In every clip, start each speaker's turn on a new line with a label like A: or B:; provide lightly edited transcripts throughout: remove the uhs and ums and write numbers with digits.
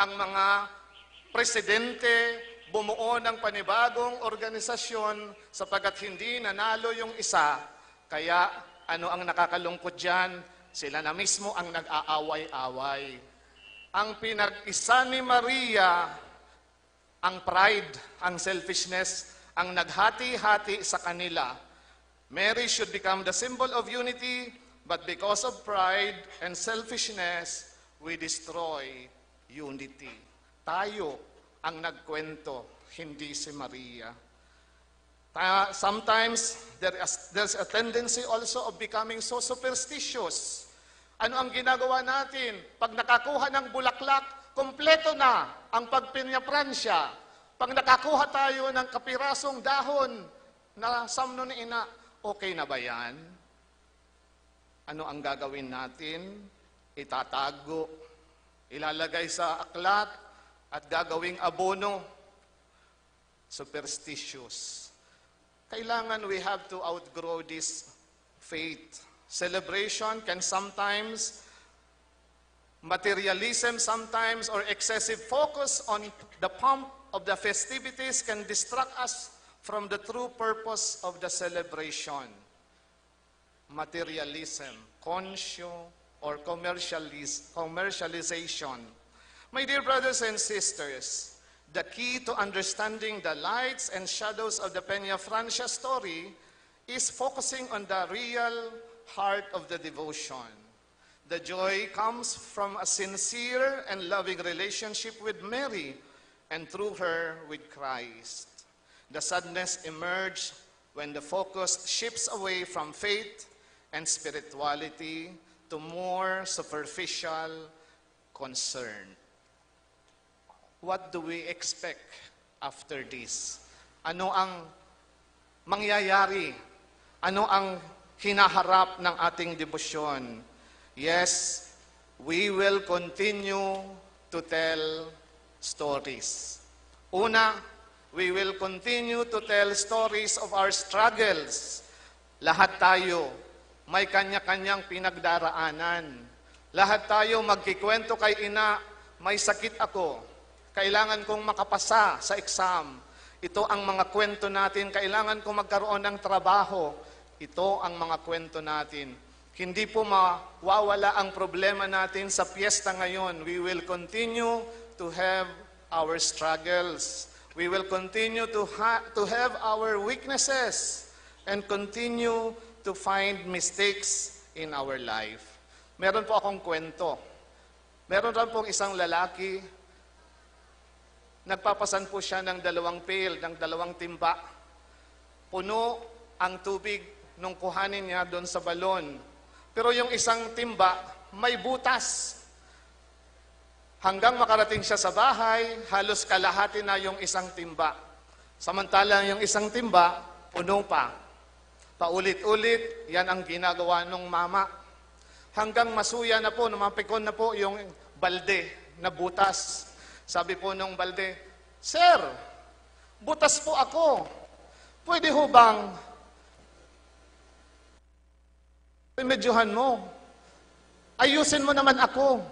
A: ang mga presidente bumuo ng panibagong organisasyon sapagkat hindi nanalo yung isa. Kaya ano ang nakakalungkot dyan? Sila na mismo ang nag-aaway-away. Ang pinag-isa ni Maria, ang pride, ang selfishness, ang naghati-hati sa kanila. Mary should become the symbol of unity, but because of pride and selfishness, we destroy unity. Tayo ang nagkwento, hindi si Maria. Sometimes, there's a tendency also of becoming so superstitious. Ano ang ginagawa natin? Pag nakakuha ng bulaklak, kompleto na ang pagpinyapransya. Pag nakakuha tayo ng kapirasong dahon na samno ni ina, okay na ba yan? Ano ang gagawin natin? Itatago, ilalagay sa aklat, at gagawing abono. Superstitious. Kailangan we have to outgrow this faith. Celebration can sometimes, materialism sometimes, or excessive focus on the pomp of the festivities can distract us from the true purpose of the celebration. Materialism, conscio, or commercialization. My dear brothers and sisters, the key to understanding the lights and shadows of the Peñafrancia story is focusing on the real heart of the devotion. The joy comes from a sincere and loving relationship with Mary, and through her with Christ. The sadness emerges when the focus shifts away from faith and spirituality to more superficial concern. What do we expect after this? Ano ang mangyayari? Ano ang hinaharap ng ating debosyon? Yes, we will continue to tell stories. Una, we will continue to tell stories of our struggles. Lahat tayo may kanya-kanyang pinagdaraanan. Lahat tayo magkikwento kay ina, may sakit ako. Kailangan kong makapasa sa exam. Ito ang mga kwento natin. Kailangan kong magkaroon ng trabaho. Ito ang mga kwento natin. Hindi po mawawala ang problema natin sa piyesta ngayon. We will continue to have our struggles. We will continue to have our weaknesses and continue to find mistakes in our life. Meron po akong kwento. Meron rin pong isang lalaki, nagpapasan po siya ng 2 pail, ng 2 timba. Puno ang tubig nung kuhanin niya doon sa balon. Pero yung isang timba, may butas. Hanggang makarating siya sa bahay, halos kalahati na yung isang timba. Samantalang yung isang timba, puno pa. Paulit-ulit, yan ang ginagawa ng mama. Hanggang masuya na po, namapikon na po yung balde na butas. Sabi po nung balde, "Sir, butas po ako. Pwede ho bang remedyohan mo? Ayusin mo naman ako."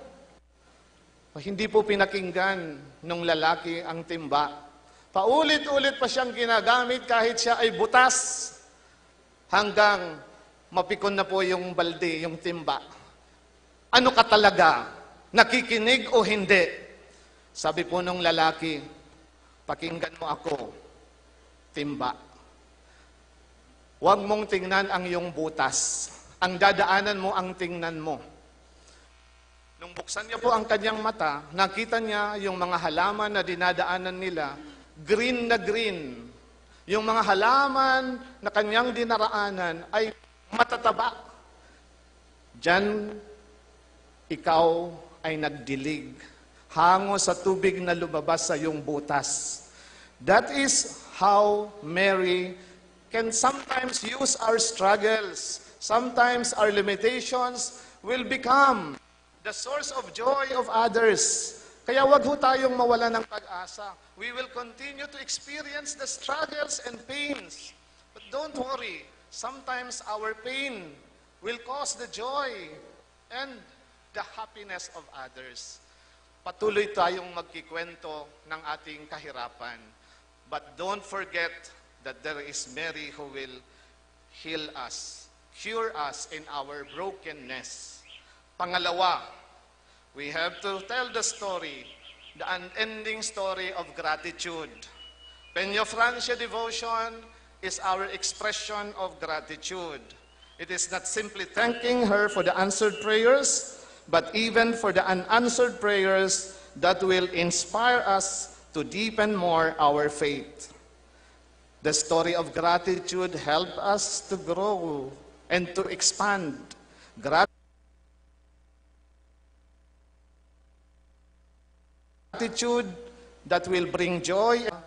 A: Hindi po pinakinggan nung lalaki ang timba. Paulit-ulit pa siyang ginagamit kahit siya ay butas. Hanggang mapikon na po yung balde, yung timba. Ano ka talaga? Nakikinig o hindi? Sabi po nung lalaki, "Pakinggan mo ako, timba. Huwag mong tingnan ang iyong butas. Ang dadaanan mo ang tingnan mo." Nung buksan niya po ang kanyang mata, nakita niya yung mga halaman na dinadaanan nila, green na green. Yung mga halaman na kanyang dinaraanan ay matataba. Diyan, ikaw ay nagdilig. Hango sa tubig na lumabas sa iyong butas. That is how Mary can sometimes use our struggles. Sometimes our limitations will become the source of joy of others. Kaya wag ho tayong mawala ng pag-asa. We will continue to experience the struggles and pains. But don't worry. Sometimes our pain will cause the joy and the happiness of others. patuloy tayong magkikwento ng ating kahirapan. But don't forget that there is Mary who will heal us, cure us in our brokenness. Pangalawa, we have to tell the story, the unending story of gratitude. Peña Francia devotion is our expression of gratitude. It is not simply thanking her for the answered prayers, but even for the unanswered prayers that will inspire us to deepen more our faith. The story of gratitude helps us to grow and to expand. Gratitude that will bring joy and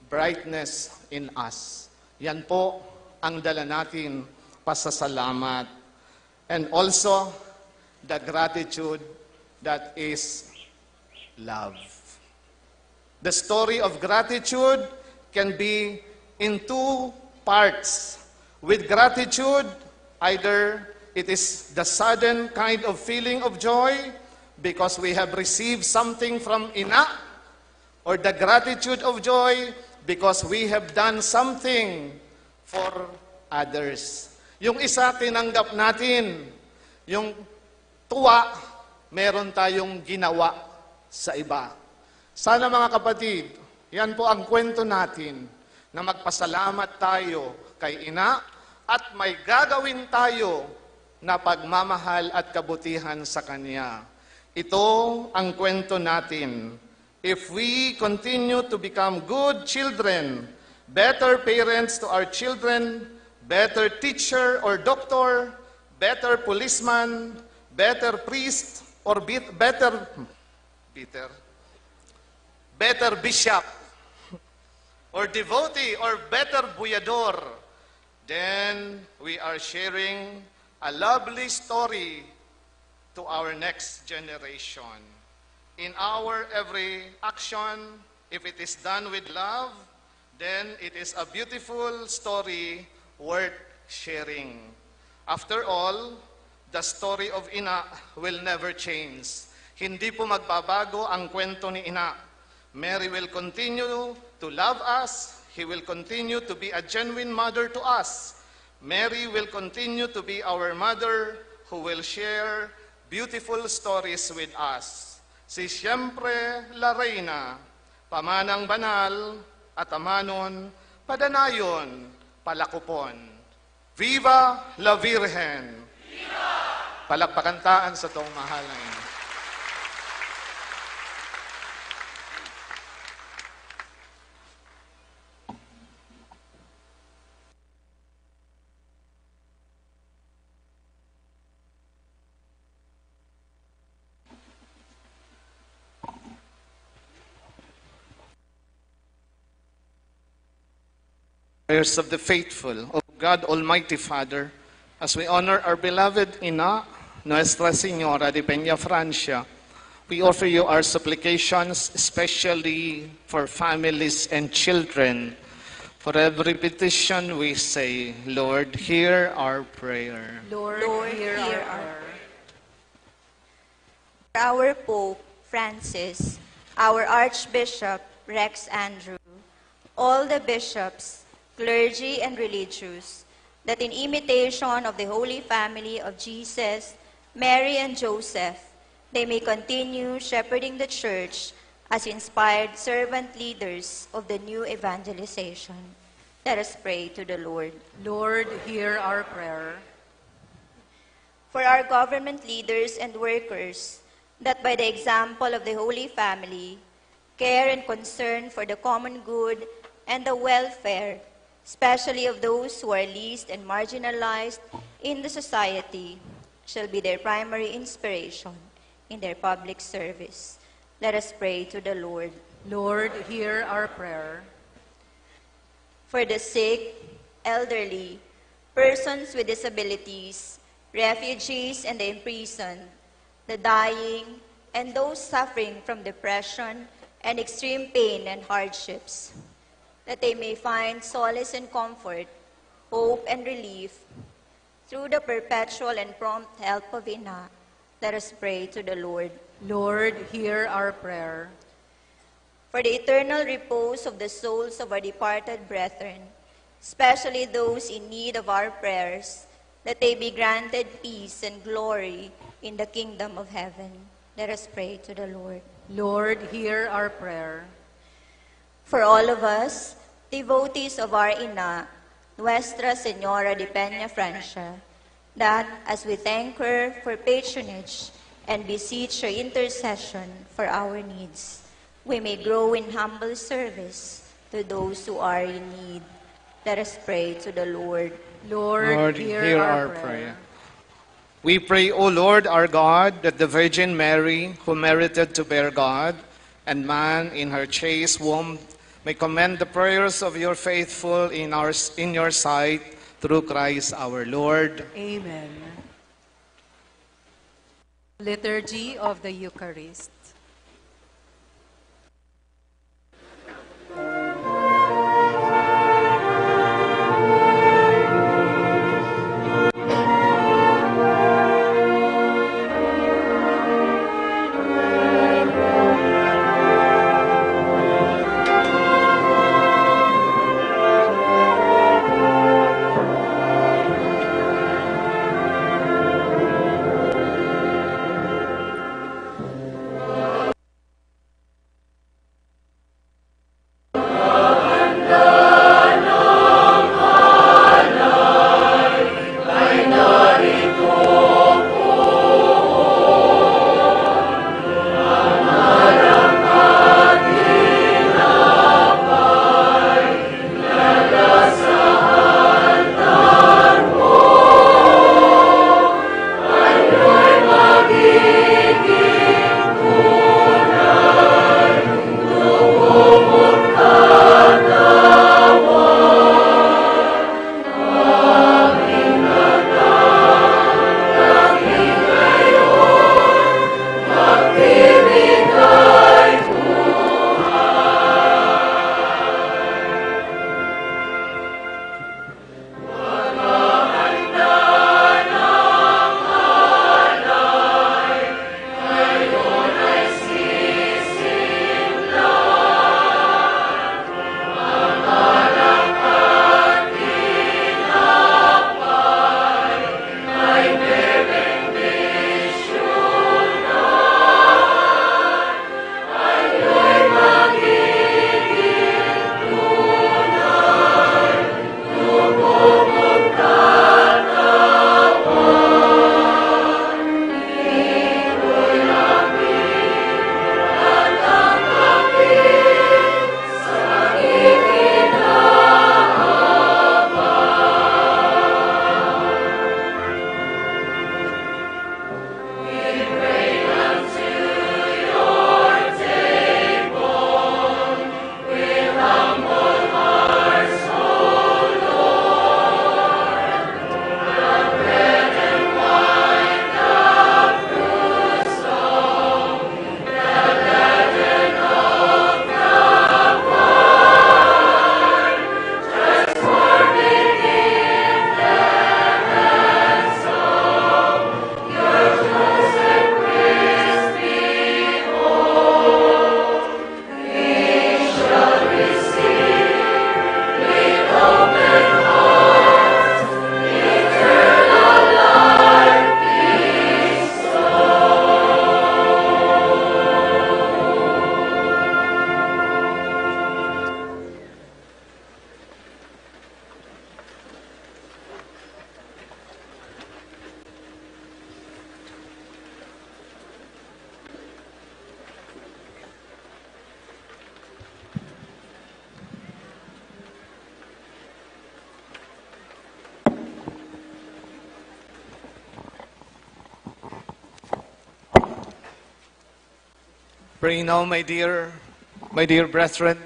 A: brightness in us. Yan po ang dala natin, pasasalamat. And also, the gratitude that is love. The story of gratitude can be in two parts. With gratitude, either it is the sudden kind of feeling of joy because we have received something from ina, or the gratitude of joy because we have done something for others. Yung isa, tinanggap natin. Yung tuwa, meron tayong ginawa sa iba. Sana mga kapatid, yan po ang kwento natin, na magpasalamat tayo kay ina at may gagawin tayo na pagmamahal at kabutihan sa kanya. Ito ang kwento natin. If we continue to become good children, better parents to our children, better teacher or doctor, better policeman, better priest, or better bishop, or devotee, or better buyador, then we are sharing a lovely story to our next generation. In our every action, if it is done with love, then it is a beautiful story worth sharing. After all, the story of ina will never change. Hindi po magbabago ang kwento ni ina. Mary will continue to love us. He will continue to be a genuine mother to us. Mary will continue to be our mother who will share beautiful stories with us. Si siyempre la Reina, pamanang banal at amanon, padanayon, palakupon. Viva la Virgen! Viva! Palakpakantaan sa tong mahal na ina. Prayers of the faithful, O God Almighty Father, as we honor our beloved Ina, Nuestra Señora de Peña Francia, we offer you our supplications, especially for families and children. For every petition we say, Lord, hear our prayer.
B: Lord, hear our Our Pope Francis, our Archbishop Rex Andrew, all the bishops, clergy, and religious, that in imitation of the Holy Family of Jesus, Mary, and Joseph, they may continue shepherding the Church as inspired servant leaders of the new evangelization. Let us pray to the Lord.
C: Lord, hear our prayer.
B: For our government leaders and workers, that by the example of the Holy Family, care and concern for the common good and the welfare, especially of those who are least and marginalized in the society, shall be their primary inspiration in their public service. Let us pray to the Lord.
C: Lord, hear our prayer.
B: For the sick, elderly, persons with disabilities, refugees and the imprisoned, the dying, and those suffering from depression and extreme pain and hardships, that they may find solace and comfort, hope and relief through the perpetual and prompt help of Ina, Let us pray to the Lord.
C: Lord, hear our prayer.
B: For the eternal repose of the souls of our departed brethren, especially those in need of our prayers, that they be granted peace and glory in the kingdom of heaven. Let us pray to the Lord.
C: Lord, hear our prayer.
B: For all of us, devotees of our Ina, Nuestra Señora de Peña Francia, that as we thank her for patronage and beseech her intercession for our needs, we may grow in humble service to those who are in need. Let us pray to the Lord.
C: Lord, hear our prayer.
A: We pray, O Lord our God, that the Virgin Mary, who merited to bear God and man in her chaste womb, may commend the prayers of your faithful in your sight through Christ our Lord.
C: Amen. Liturgy of the Eucharist.
A: Pray now, my dear brethren,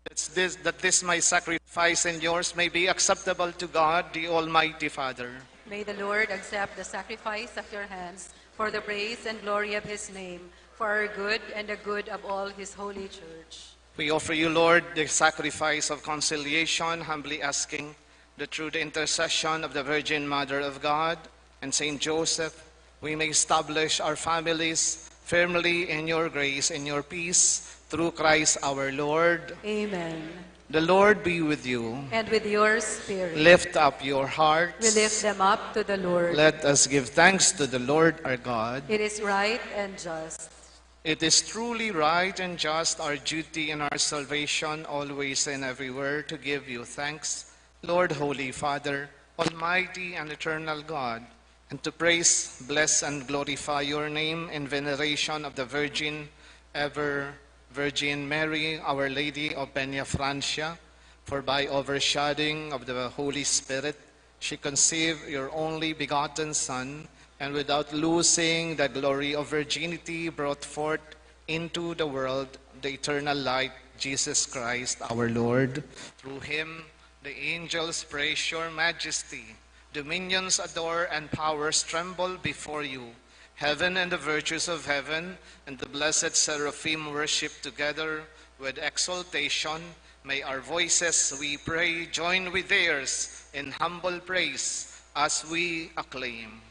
A: that this my sacrifice and yours may be acceptable to God, the Almighty Father.
C: May the Lord accept the sacrifice of your hands for the praise and glory of his name, for our good and the good of all his holy church.
A: We offer you, Lord, the sacrifice of conciliation, humbly asking that through the intercession of the Virgin Mother of God and Saint Joseph, we may establish our families firmly in your grace and your peace through Christ our Lord.
C: Amen.
A: The Lord be with you.
C: And with your spirit.
A: Lift up your hearts.
C: We lift them up to the Lord.
A: Let us give thanks to the Lord our God.
C: It is right and just.
A: It is truly right and just, our duty and our salvation, always and everywhere, to give you thanks, Lord, Holy Father, Almighty and eternal God, and to praise, bless, and glorify your name in veneration of the Virgin, ever Virgin Mary, Our Lady of Peña Francia, for by overshadowing of the Holy Spirit, she conceived your only begotten Son, and without losing the glory of virginity, brought forth into the world the eternal light, Jesus Christ our Lord. Through him, the angels praise your majesty. Dominions adore and powers tremble before you. Heaven and the virtues of heaven and the blessed seraphim worship together with exaltation. May our voices, we pray, join with theirs in humble praise as we acclaim.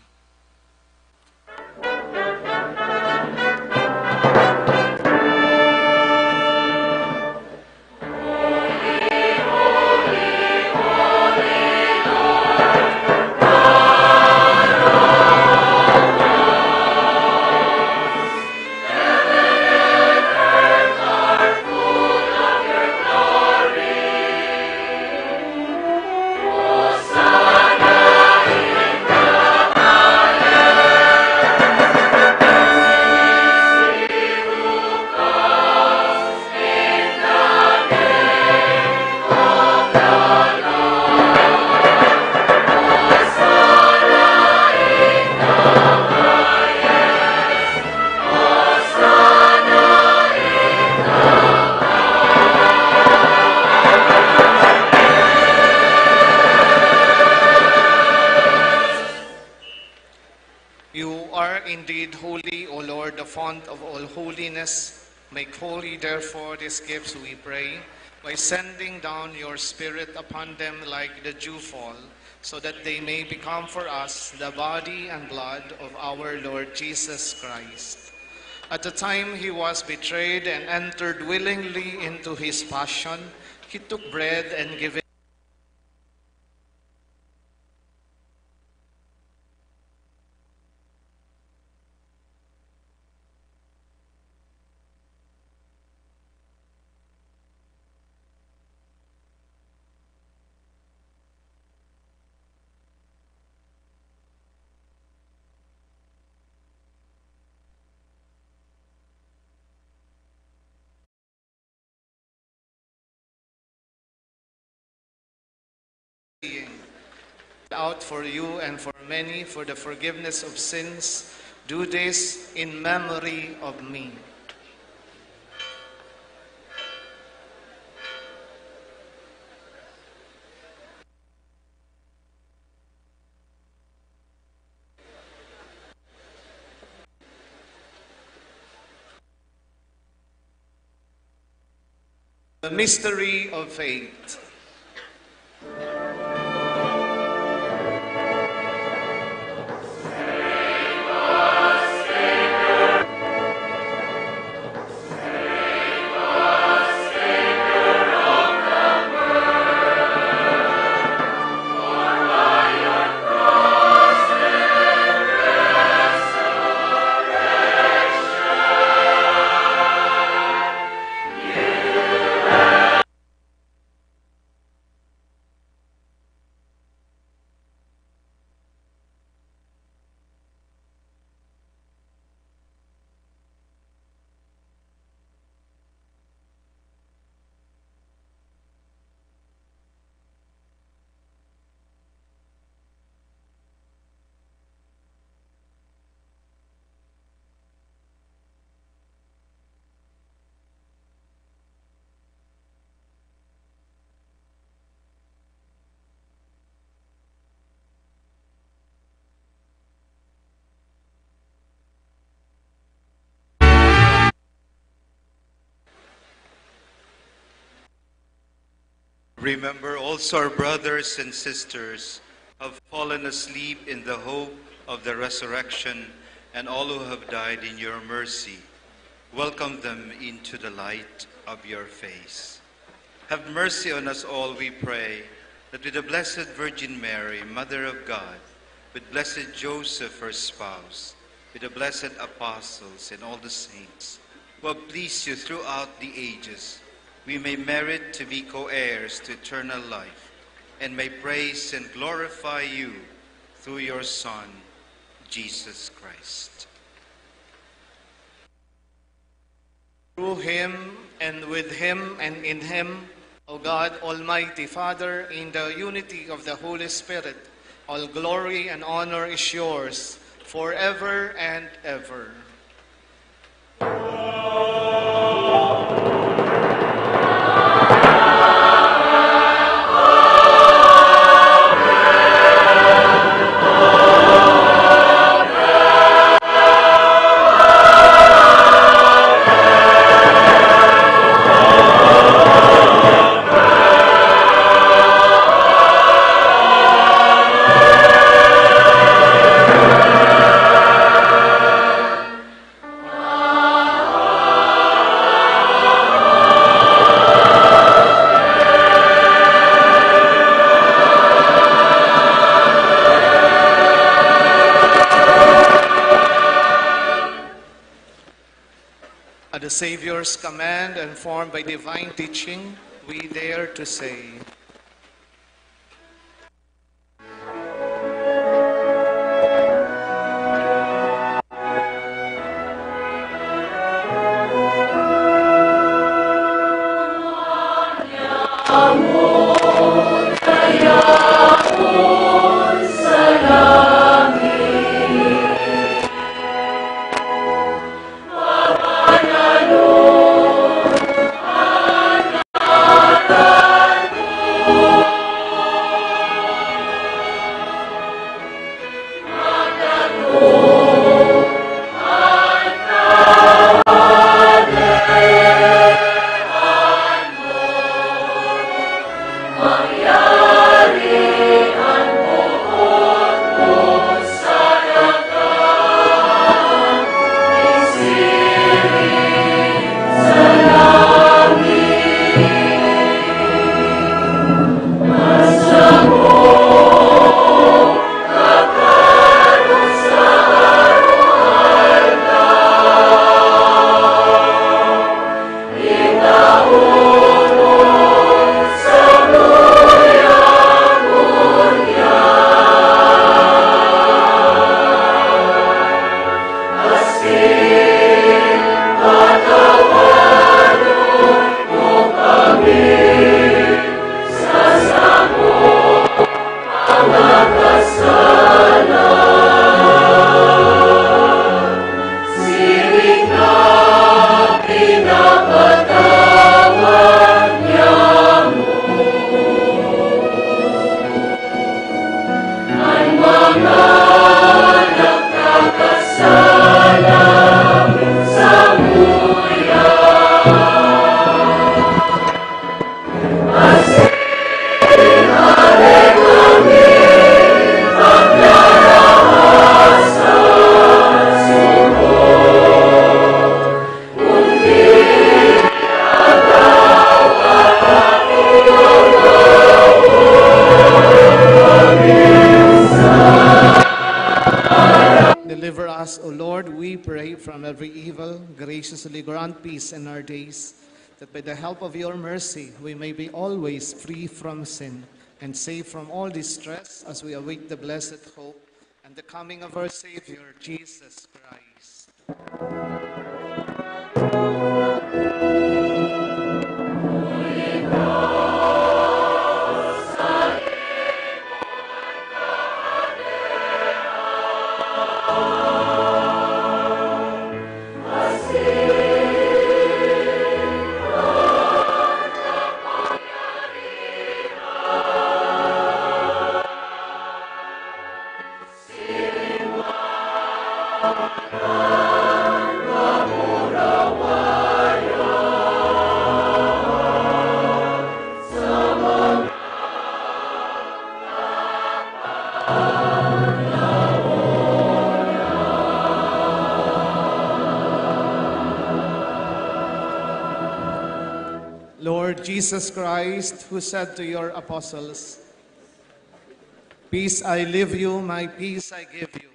A: Indeed, holy, O Lord, the font of all holiness, make holy, therefore, these gifts, we pray, by sending down your Spirit upon them like the dewfall, so that they may become for us the body and blood of our Lord Jesus Christ. At the time he was betrayed and entered willingly into his passion, he took bread and gave it. Out for you and for many for the forgiveness of sins. Do this in memory of me. The mystery of faith.
D: Remember also our brothers and sisters who have fallen asleep in the hope of the resurrection, and all who have died in your mercy. Welcome them into the light of your face. Have mercy on us all, we pray, that with the Blessed Virgin Mary, Mother of God, with blessed Joseph, her spouse, with the blessed apostles and all the saints who have pleased you throughout the ages, we may merit to be co-heirs to eternal life, and may praise and glorify you through your Son, Jesus Christ.
A: Through him, and with him, and in him, O God, Almighty Father, in the unity of the Holy Spirit, all glory and honor is yours, forever and ever. At the Savior's command and formed by divine teaching, we dare to say, Deliver us, O Lord, we pray, from every evil. Graciously grant peace in our days, that by the help of your mercy we may be always free from sin and safe from all distress as we await the blessed hope and the coming of our Savior, Jesus Christ.
E: Sama
A: Lord Jesus Christ, who said to your apostles, "Peace I leave you, my peace I give you.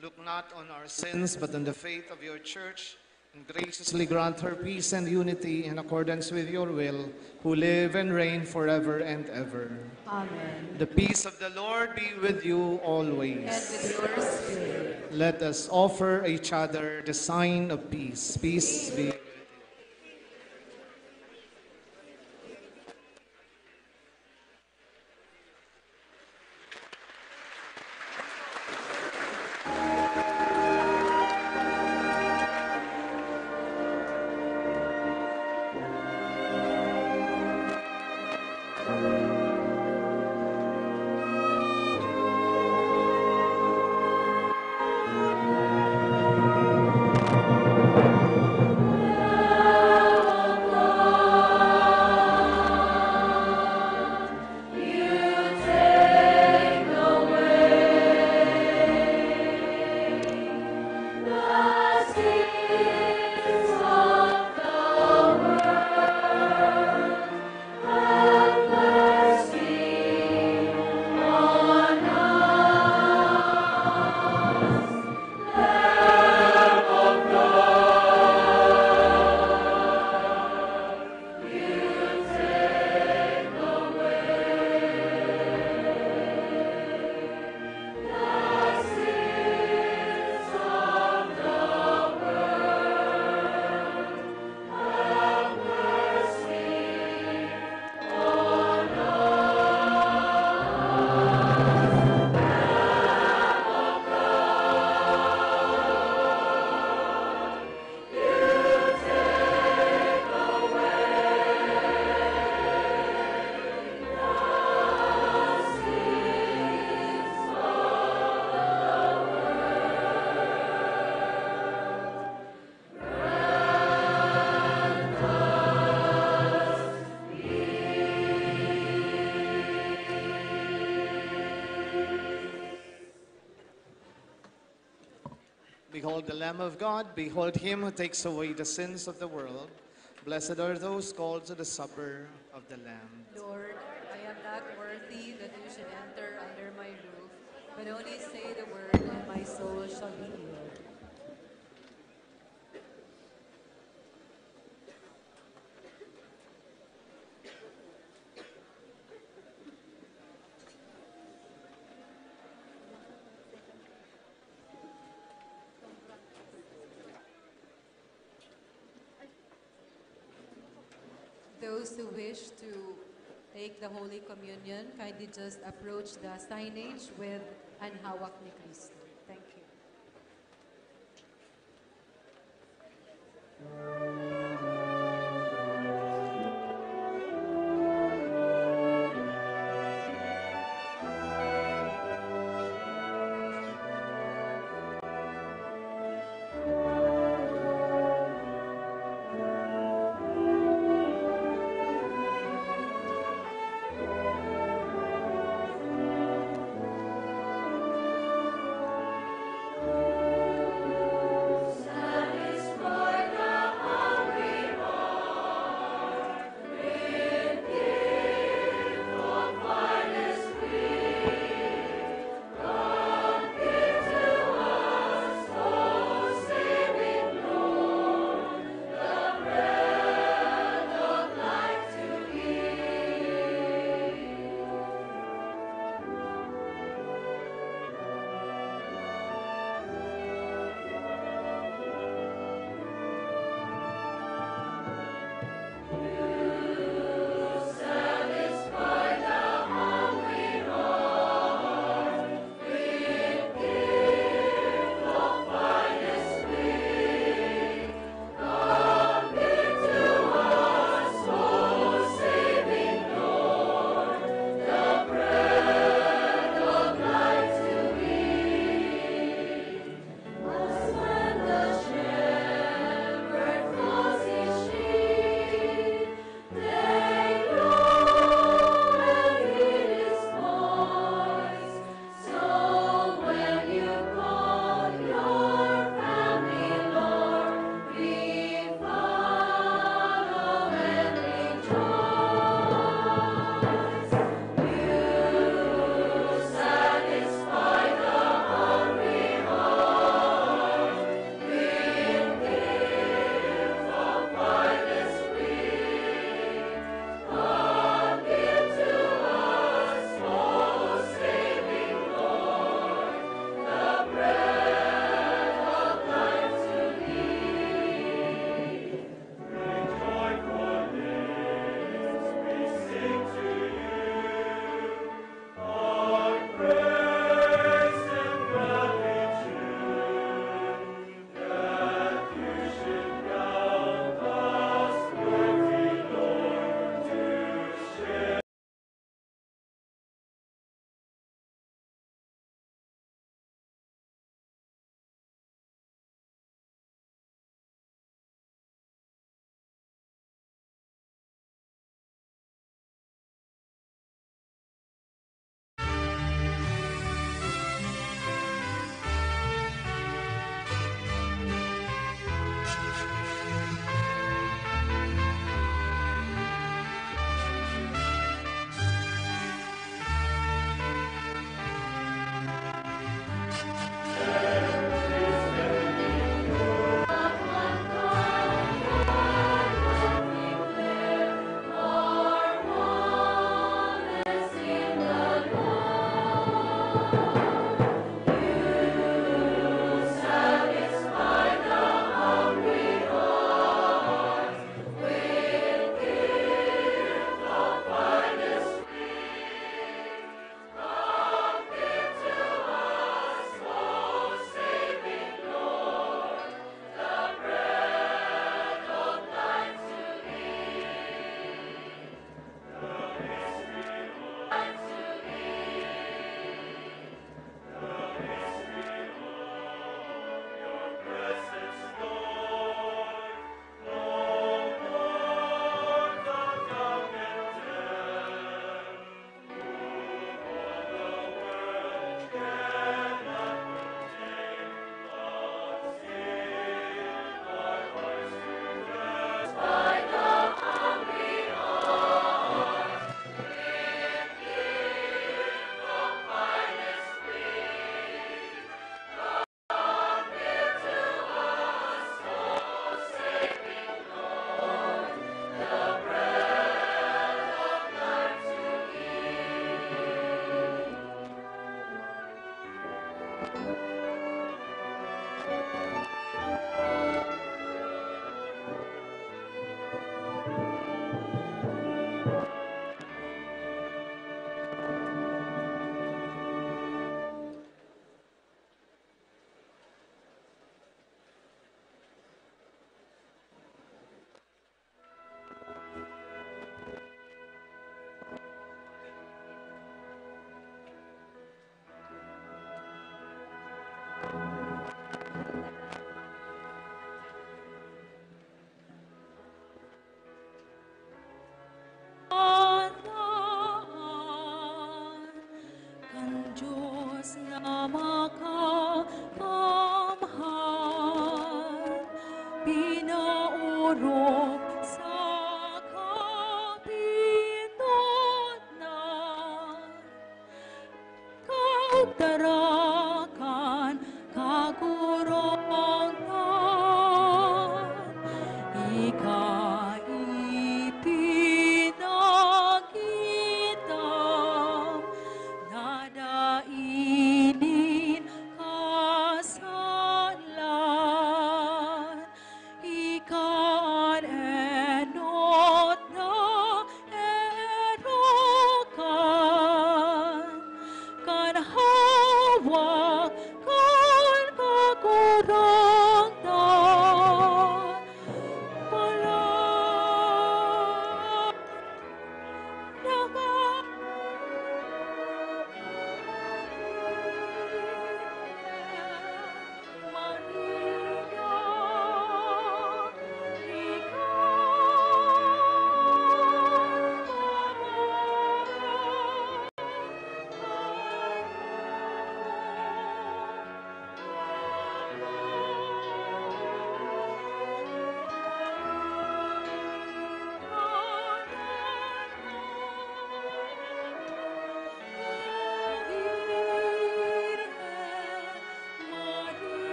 A: Look not on our sins, but on the faith of your church, and graciously grant her peace and unity in accordance with your will, who live and reign forever and ever."
C: Amen.
A: The peace of the Lord be with you
C: And
A: always.
C: with your spirit.
A: Let us offer each other the sign of peace. Peace be. Behold the Lamb of God, behold him who takes away the sins of the world. Blessed are those called to the supper of the Lamb.
C: Lord, I am not worthy that you should enter under my roof, but only say the word, and my soul shall be healed. Those who wish to take the Holy Communion, kindly just approach the signage with "Ang Hawak ni Cristo." Thank you.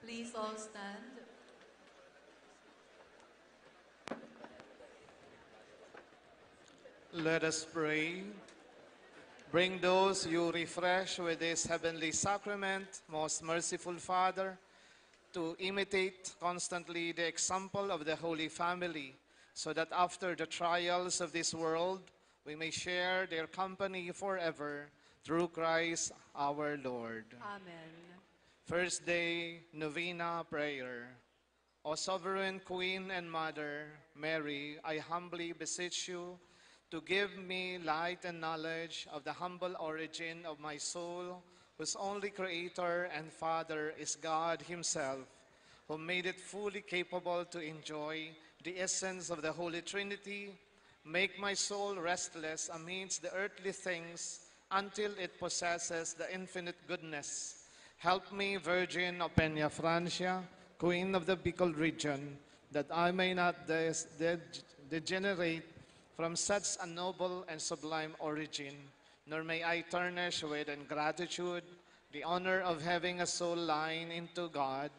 C: Please all stand.
A: Let us pray. Bring those you refresh with this heavenly sacrament, most merciful Father, to imitate constantly the example of the Holy Family, so that after the trials of this world, we may share their company forever through Christ our Lord.
C: Amen.
A: First day, Novena Prayer. O Sovereign Queen and Mother, Mary, I humbly beseech you to give me light and knowledge of the humble origin of my soul, whose only Creator and Father is God Himself, who made it fully capable to enjoy the essence of the Holy Trinity. Make my soul restless amidst the earthly things until it possesses the infinite goodness. Help me, Virgin of Peña Francia, Queen of the Bicol region, that I may not degenerate from such a noble and sublime origin, nor may I tarnish with ingratitude the honor of having a soul line into God,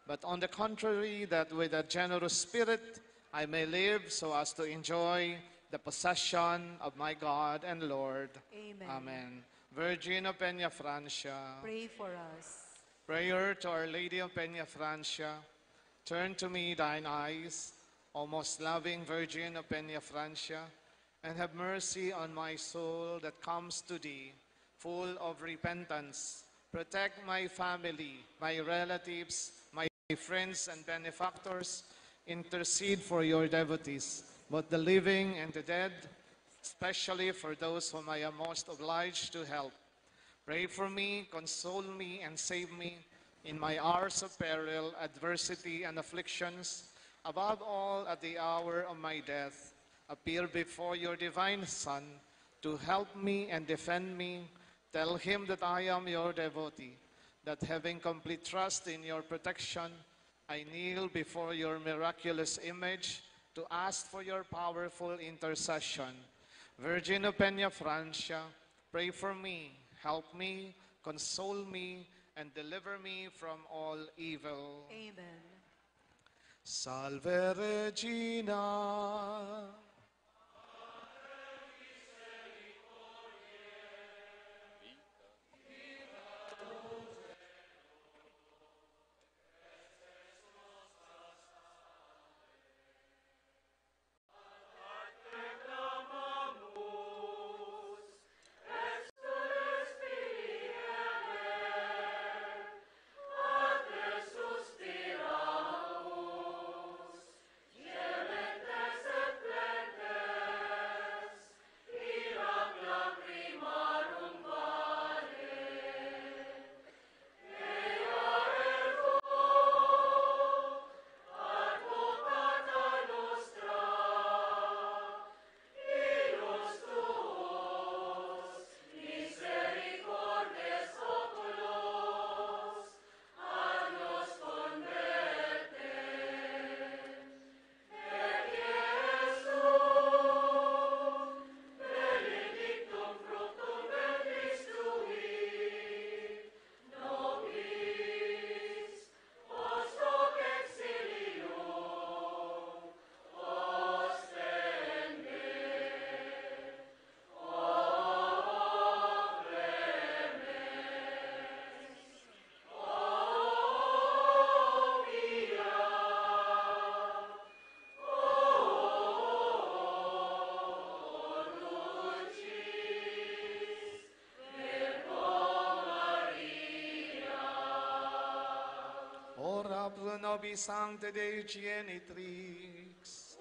A: but on the contrary, that with a generous spirit I may live so as to enjoy the possession of my God and Lord.
C: Amen.
A: Amen. Virgin of Peña Francia,
C: Pray for us.
A: prayer to Our Lady of Peña Francia, turn to me thine eyes, O most loving Virgin of Peña Francia, and have mercy on my soul that comes to thee, full of repentance. Protect my family, my relatives, my friends and benefactors. Intercede for your devotees, both the living and the dead, especially for those whom I am most obliged to help. Pray for me, console me, and save me in my hours of peril, adversity, and afflictions. Above all, at the hour of my death, appear before your divine Son to help me and defend me. Tell him that I am your devotee, that having complete trust in your protection, I kneel before your miraculous image to ask for your powerful intercession. Virgin of Peña Francia, pray for me, help me, console me, and deliver me from all evil.
C: Amen.
A: Salve Regina.
E: Suspiramus,
A: nobis sancte Dei genitrix.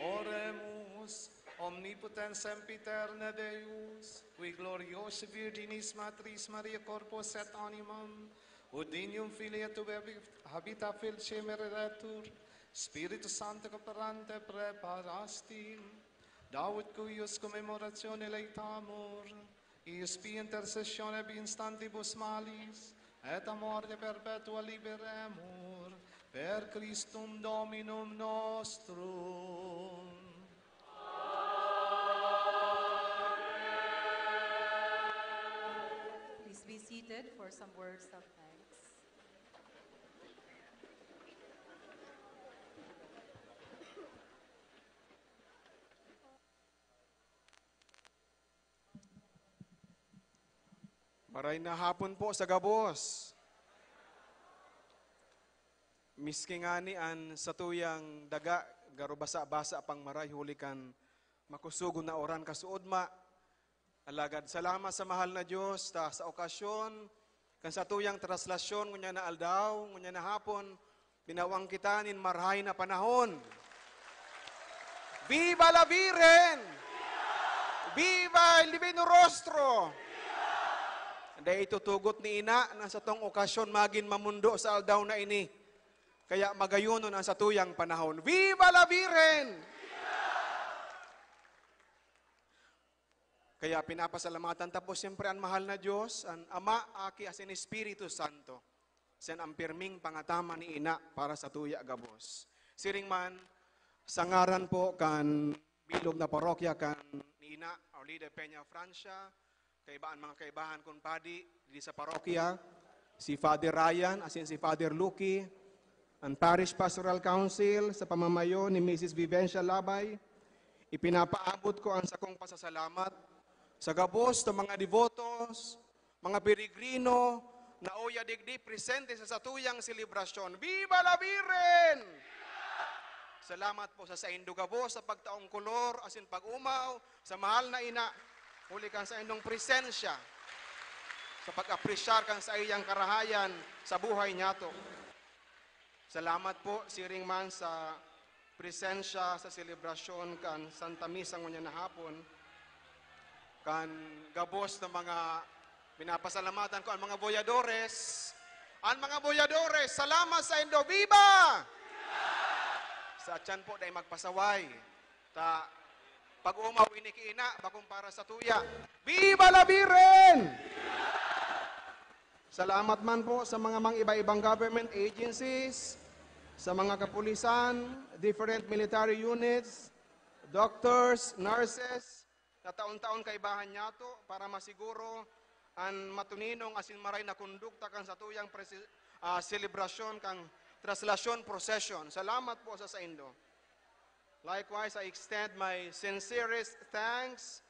A: Oremus, omnipotens sempiterna Deus, qui gloriosa Virginis Matris Maria corpus et animam, Udinium filia tuae habita filce meretur, Spiritus Sancto cooperante preparasti, Davut cuius commemoratione leitamur, ius pi intercessione ab instantibus malis, et a morte perpetua liberemur, per Christum Dominum nostrum.
C: Please be seated for some words of thanks.
E: Maray na hapon po sa gabos. Miski nga ni an sa tuyang daga, garubasa-basa pang maray, hulikan makusugo na oran kasuodma. Alagad, salamat sa mahal na Diyos ta sa okasyon, kan sa tuyang traslasyon, ngunya na aldaw, ngunya na hapon, pinawang kita nin marhay na panahon. Viva la Virgen! Viva el Divino Rostro! Dahil itutugot ni ina na sa tong okasyon magin mamundo sa aldaw na ini. Kaya magayuno na sa tuyang panahon. Viva la Virgen! Kaya pinapasalamatan tapos siyempre ang mahal na Diyos, ang Ama, Aki, as in Espiritu Santo. Sen ang pirming pangatama ni ina para sa tuya gabos. Siring man, sa ngaran po kan bilog na parokya kan ni ina, Our Lady Peña Francia, kaibaan mga kaibahan kong padi di sa parokya, si Father Ryan, as in si Father Lucky, ang Parish Pastoral Council sa pamamayo ni Mrs. Vivencia Labay, ipinapaabot ko ang sakong pasasalamat sa gabos ng mga devotos, mga peregrino, na oya digdi presente sa satuyang selebrasyon. Viva la Virgen! Salamat po sa indo gabos sa pagtaong kolor, as in pag-umaw, sa mahal na ina, huli kan sa inyong presensya, sa pag-apresyar kan sa iyang karahayan sa buhay niya to. Salamat po, siring man sa presensya sa selebrasyon kan Santa Misa ngunya na hapon, kan gabos ng mga pinapasalamatan ko, ang mga boyadores. Ang mga boyadores, salamat sa indo. Viva! Sa tiyan po dahil magpasaway. Pag umaw inikiina, bakong para sa tuya. Viva la Virgen! Salamat man po sa mga iba-ibang government agencies, sa mga kapulisan, different military units, doctors, nurses, na taon-taon kaibahan niya to para masiguro ang matuninong asin maray na kondukta kan sa tuyang selebrasyon kang traslasyon procession. Salamat po sa indo. Likewise, I extend my sincerest thanks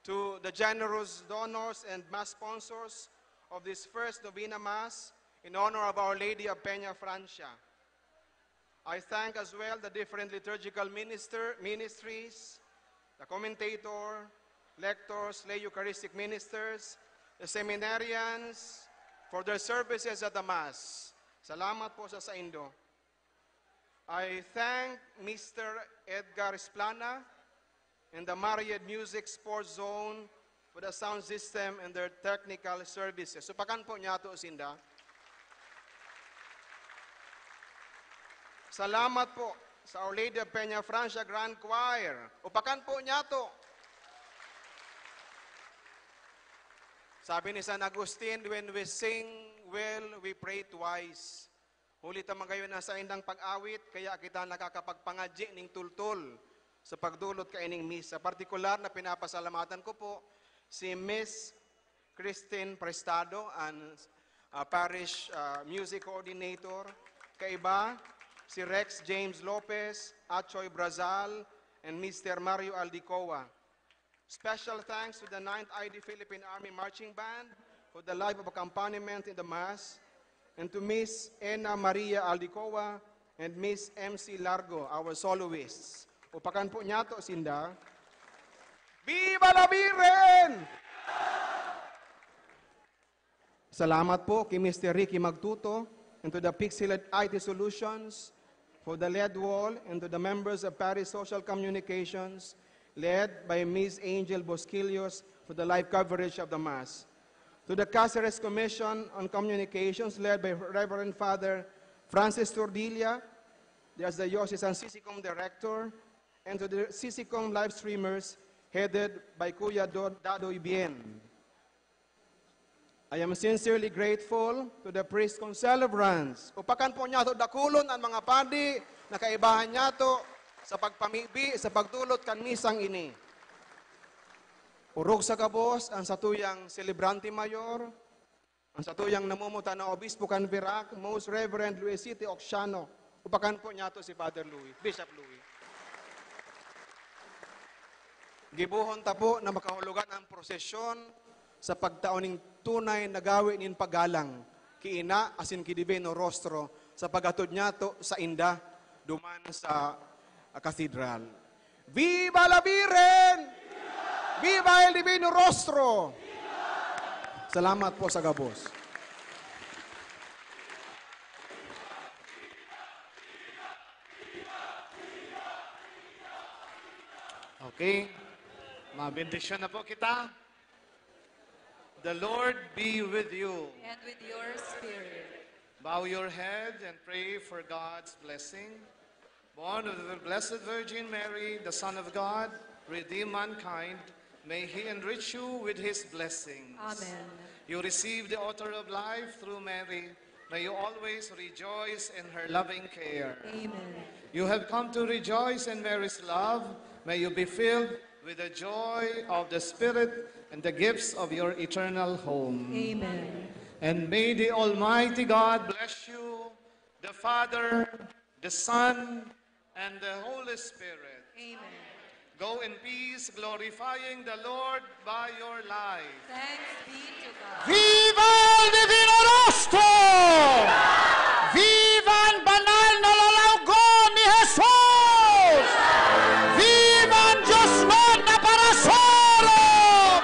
E: to the generous donors and mass sponsors of this first Novena Mass in honor of Our Lady of Peña Francia. I thank as well the different liturgical ministries, the commentator, lectors, lay Eucharistic ministers, the seminarians, for their services at the Mass. Salamat po sa indo. I thank Mr. Edgar Esplana and the Marriott Music Sports Zone for the sound system and their technical services. Supakan po niya to, Sinda. Salamat po sa Our Lady of Peña Francia Grand Choir. Upakan po niya to. Sabi ni San Agustin, when we sing well, we pray twice. Huli ta magayon na sa indang pag-awit, kaya kita nakakapagpangadji ning tultul sa pagdulot ka ining misa. Partikular na pinapasalamatan ko po si Miss Christine Prestado, ang Parish Music Coordinator. Kaiba, si Rex James Lopez, Achoy Brazal, and Mr. Mario Aldicoa. Special thanks to the 9th ID Philippine Army Marching Band for the life of accompaniment in the Mass, and to Miss Ena Maria Aldicoa and Miss MC Largo, our soloists. Upakan po niya to, Sinda. Viva la Virgen! Salamat po kay Mr. Ricky Magtuto and to the Pixel IT Solutions for the LED wall and to the members of Paris Social Communications led by Ms. Angel Bosquillos for the live coverage of the Mass. To the Cáceres Commission on Communications led by Reverend Father Francis Tordilla, there's the Diocesan CCCOM Director, and to the CCCOM live streamers headed by Kuya Dadoy Bien. I am sincerely grateful to the priest concelebrants. Upakan po niya to dakulon ang mga padi na kaibahan niya to sa pagpamibi, sa pagdulot kan misang ini. Urog sa kabos ang satuyang celebrante mayor, ang satuyang namumuta na Obispo Canverac, Most Reverend Luis City Oxiano. Upakan po niya to si Father Louis, Bishop Louis. Gibuhon ta po na makahulugan ang prosesyon sa pagtaoning tunay na gawin in paggalang kiina asin kidibeno rostro sa pagatod niya to sa inda duman sa cathedral. Viva la Virgen! Viva el Divino Rostro! Salamat po sa gabos.
A: Okay. Mabendisyon na po kita. The Lord be with you.
C: And with your spirit.
A: Bow your head and pray for God's blessing. Born of the Blessed Virgin Mary, the Son of God, redeem mankind. May He enrich you with His blessings.
C: Amen.
A: You receive the author of life through Mary. May you always rejoice in her loving care.
C: Amen.
A: You have come to rejoice in Mary's love. May you be filled with the joy of the Spirit and the gifts of your eternal home.
C: Amen.
A: And may the Almighty God bless you, the Father, the Son, and the Holy Spirit.
C: Amen.
A: Go in peace, glorifying the Lord by your life.
C: Thanks be to God.
A: Viva el Divino Rostro! Viva ang banal na lalawgon ni Jesus! Viva ang Diyos Lord na parasolong!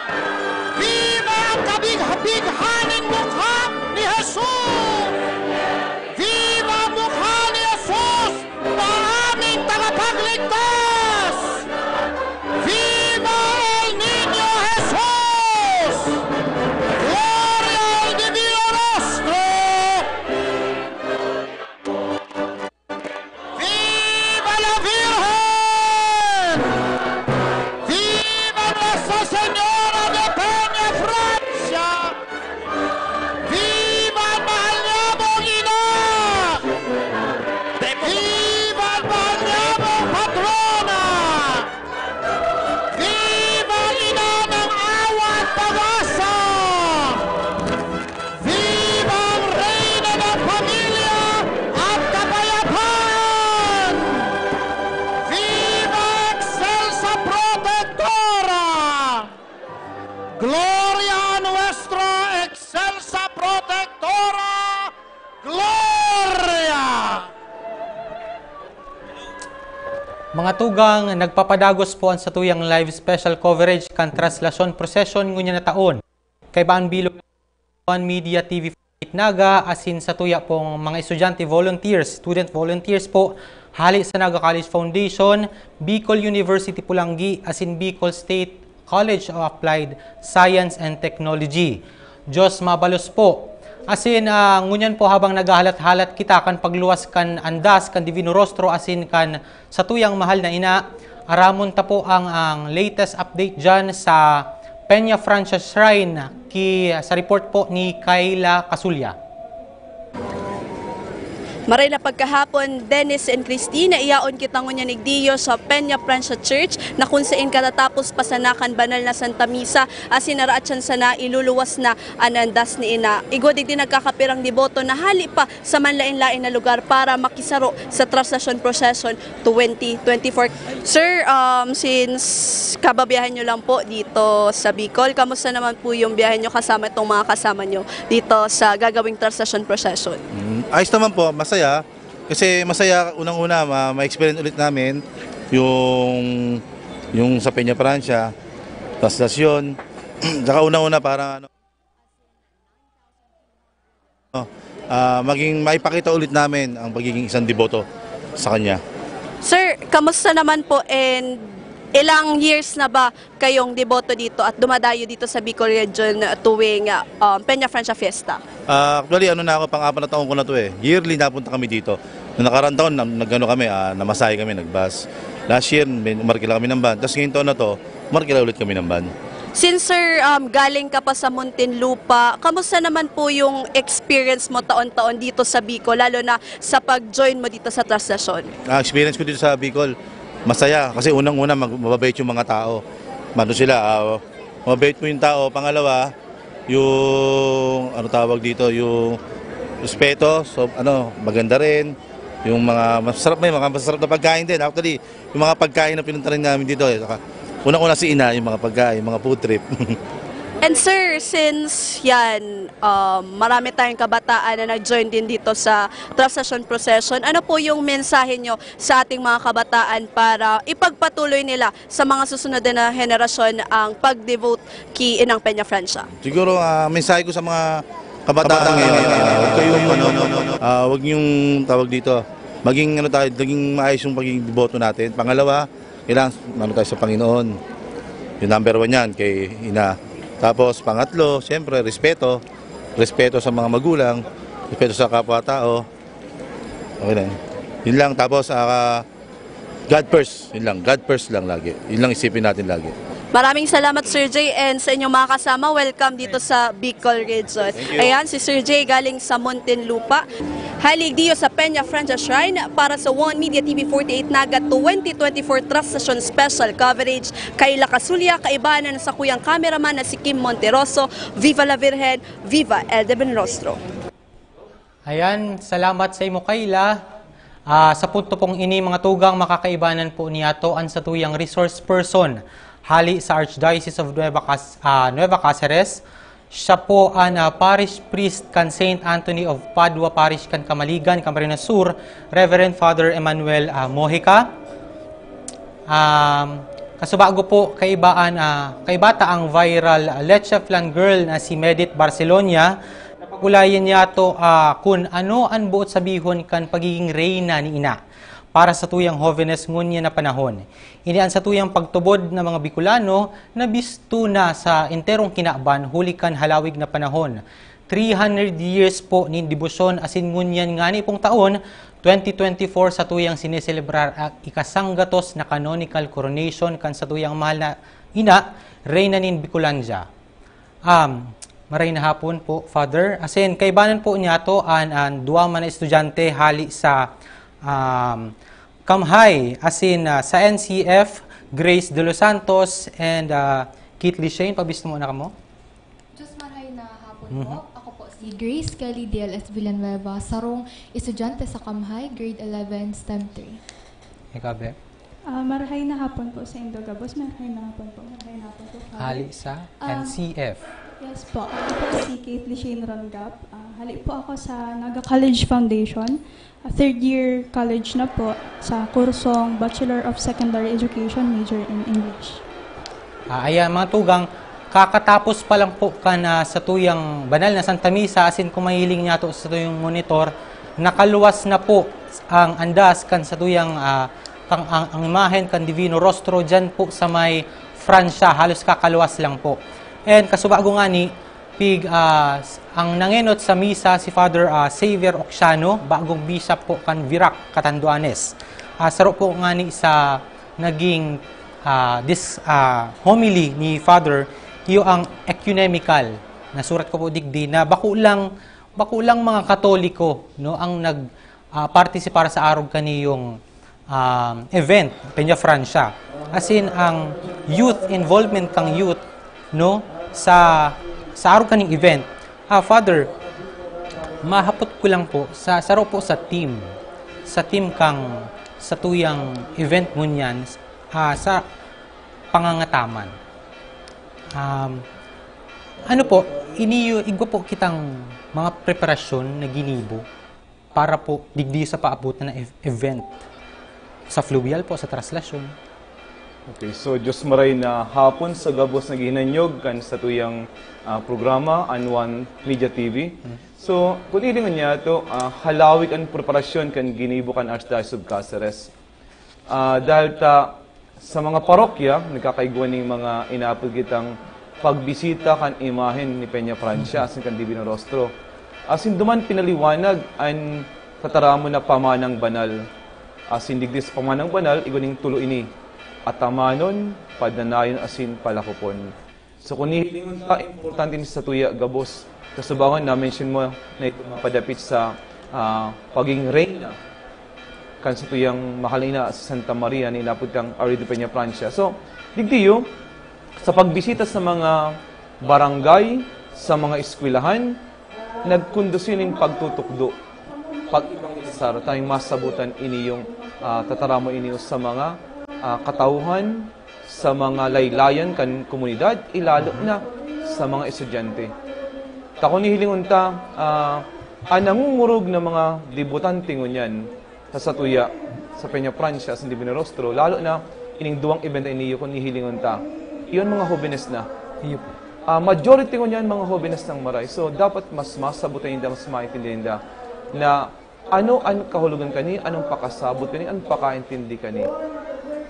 A: Viva ang kabig-bighaning mukha ni Jesus! Viva ang mukha ni Jesus na aming tagapagligtas! Viva el Niño Jesus! Gloria al Divino Rostro! Viva la Virgen! Viva Nuestra Señora de Peña, Francia! Viva el mahal niyamong ina! Viva el mahal niyamong patrona! Viva ang ina ng awa at pag-asa! Viva ang reyna ng pamilya at kapayapaan! Viva Excelsa Protectora! Gloria a nuestra Excelsa Protectora! Gloria!
F: Mga tugang, nagpapadagos po ang satuyang live special coverage kan translasyon procession ngunya na taon. Kay Baan Bilog One Media TV Naga asin satuya pong mga estudyante volunteers, student volunteers po hali sa Naga College Foundation, Bicol University Pulangi asin Bicol State College of Applied Science and Technology. Diyos mabalos po. Asin ngunyan po habang naghahalat-halat kita kan pagluwas kan andas kan Divino Rostro asin kan satuyang mahal na ina, aramon ta po ang latest update dyan sa Peña Francia Shrine sa report po ni Kayla Kasulya.
G: Maray na pagkahapon, Dennis and Christina, iyaon kita ngunya nigdiyo sa Peña Francia Church na kung saan katatapos pasanakan banal na Santa Misa asin naraatsan sa na iluluwas na anandas ni ina. Igod din nagkakapirang deboto na hali pa sa manlain-lain na lugar para makisaro sa Translasyon Procession 2024. Sir, since kababiyahan nyo lang po dito sa Bicol, kamusta naman po yung biyahe nyo kasama itong mga kasama nyo dito sa gagawing Translasyon Procession?
H: Ayos naman po, masaya. Kasi masaya unang-una ma-experience ulit namin yung sa Peña Francia, Translasyon. Saka unang-una para maging maipakita ulit namin ang pagiging isang deboto sa kanya.
G: Sir, kamusta naman po and ilang years na ba kayong deboto dito at dumadayo dito sa Bicol Region tuwing Peña Francia Fiesta?
H: Actually, na ako, pang-apat na taon ko na to eh. Yearly napunta kami dito. Noong nakaraan taon, nagano kami, namasahe kami, nagbus. Last year, markila kami ng van. Tapos ngayong taon na to, markila ulit kami ng van.
G: Since sir, galing ka pa sa Muntinlupa, kamusta naman po yung experience mo taon-taon dito sa Bicol, lalo na sa pag-join mo dito sa Traslasyon?
H: Experience ko dito sa Bicol, masaya. Kasi unang-una, mababait yung mga tao. Mababait mo yung tao. Pangalawa, yung, tawag dito, yung respeto. So, maganda rin. Yung mga masarap na pagkain din. Actually, yung mga pagkain na pinunta rin namin dito. Unang-una si Ina, yung mga pagkain, mga food trip.
G: And sir, since yan, marami tayong kabataan na nag-join din dito sa Traslasyon Procession, ano po yung mensahe nyo sa ating mga kabataan para ipagpatuloy nila sa mga susunod na henerasyon ang pag-devote kay Inang Peña Francia?
H: Siguro, mensahe ko sa mga kabataan ngayon, huwag niyong tawag dito, maging maayos yung pagiging deboto natin. Pangalawa, kailangan tayo sa Panginoon. Yung number 1 yan, kay Ina. Tapos, pangatlo, siyempre, respeto. Respeto sa mga magulang, respeto sa kapwa-tao. Okay na. Yun lang. Tapos, God first. Yun lang. God first lang lagi. Yun lang isipin natin lagi.
G: Maraming salamat Sir Jay and sa inyong mga kasama. Welcome dito sa Bicol Region. Ayan, si Sir Jay galing sa Muntinlupa. Halig diyo sa Peña Francia Shrine para sa One Media TV 48 Naga 2024 Traslasyon Special Coverage. Kay Lakasulya, kaibanan sa kuyang cameraman na si Kim Monteroso. Viva la Virgen, Viva el de Benrostro.
F: Ayan, salamat sa imo Kayla. Sa punto pong ini mga tugang makakaibanan po niya to ang satuyang resource person hali sa Archdiocese of Nueva Cáceres. Siya po ang parish priest kan St. Anthony of Padua Parish kan Camaligan, Camarines Sur, Reverend Father Emmanuel Mojica. Kasubago po kaibata ang viral Leche Flan girl na si Medit Barcelonia. Napagulayan niya to kung ano ang buot sabihon kan pagiging reyna ni Ina para sa tuyang hovenes ngunya na panahon. Inian sa tuyang pagtubod ng mga Bicolano na bisto na sa enterong kinaban hulikan halawig na panahon. 300 years po ni debosyon asin ngunyan ngani pong taon 2024 sa tuyang sineselebrar ang ikasanggatos na canonical coronation kan sa tuyang mahal na Ina, Reyna nin Bicolandia. Maray na hapon po, Father. Asin, kaibanan po niya to ang duwa man na estudyante hali sa Kamhay, asin sa NCF, Grace De Los Santos and Kit Lishane. Pabisto mo na kamo?
I: Diyos maray na hapon po. Ako po si Grace Kelly DLS Villanueva, sarong estudyante sa Kamhay, grade 11, STEM 3.
F: Ikabe?
J: Marahay na hapon po sa Indogabos. Marahay na hapon po. Marahay na hapon po.
F: Hali sa NCF.
J: Yes po. Ako po si Kate Lishane Rangap. Hali po ako sa Naga College Foundation. Third year college na po sa kursong Bachelor of Secondary Education, major in English.
F: Ayan mga tugang, kakatapos pa lang po ka na sa tuyang banal na Santa Misa, asin kumahiling niya to sa tuyang monitor, nakaluwas na po ang andas kan sa tuyang ang imahen kan Divino Rostro dyan po sa may Francia, halos kakaluwas lang po. And kasubago nga ni, ang nangenot sa misa si Father Xavier Oxiano, bagong bishop po kan Virac, Catanduanes. Saro po nga ni sa naging homily ni Father, iyo ang ecumenical na surat ko po digdi na bakulang mga Katoliko no ang nag-participar sa arog kaniyong event Peña Francia. As in ang youth involvement kang youth no sa araw kaning event. Father, mahapot ko lang po sa saro po sa team kang sa tuyang event ngunyan sa pangangataman. Ano po, igwa po kitang mga preparasyon na ginibo para po digdi sa paabutan na event sa fluvial po, sa traslasyon.
K: Okay, so Diyos maray na hapon sa gabos na gihinanyog kan sa tuyang programa Anwan Media TV. So, kung ilingon niya ito, halawik ang preparasyon kan ginibo kan Archdiocese of Cáceres. Dahil sa mga parokya, nagkakaiguan ng mga inaapod kitang pagbisita kan imahen ni Peña Francia asin kan Divino Rostro. Asin duman pinaliwanag ang tataramo na pamanang banal. Asin digdis pamanang banal, iguning tulo ini. Atamanon, padnanayon asin palakupon. So kung nihilingon ta, importante ni sa tuya gabos. Kasubangan na-mention mo na ito mapadapit sa paging reyna kan sa tuyang mahalina sa Santa Maria ni inapod kang Ari de Peña Francia. So, digdiyo, sa pagbisita sa mga barangay, sa mga eskwelahan, nagkondusyon ng pagtutukdo. Pag-ibang tayong masabutan iniyong tataramo iniyo sa mga katauhan, sa mga laylayan kan komunidad, ilalo na sa mga estudyante. Tako ni hilingon ta, nangungurog na mga debutante ngunyan sa Satuya, sa Peña Francia, sa Divino Rostro, lalo na ining duwang event iniyo kung nihilingon ta. Iyon mga jóvenes na. Majority ngunyan mga jóvenes ng maray. So, dapat mas masabutan nila, mas maintindihan nila na ano ang kahulugan kani, anong pakasabot kani, anong pakaintindi kani.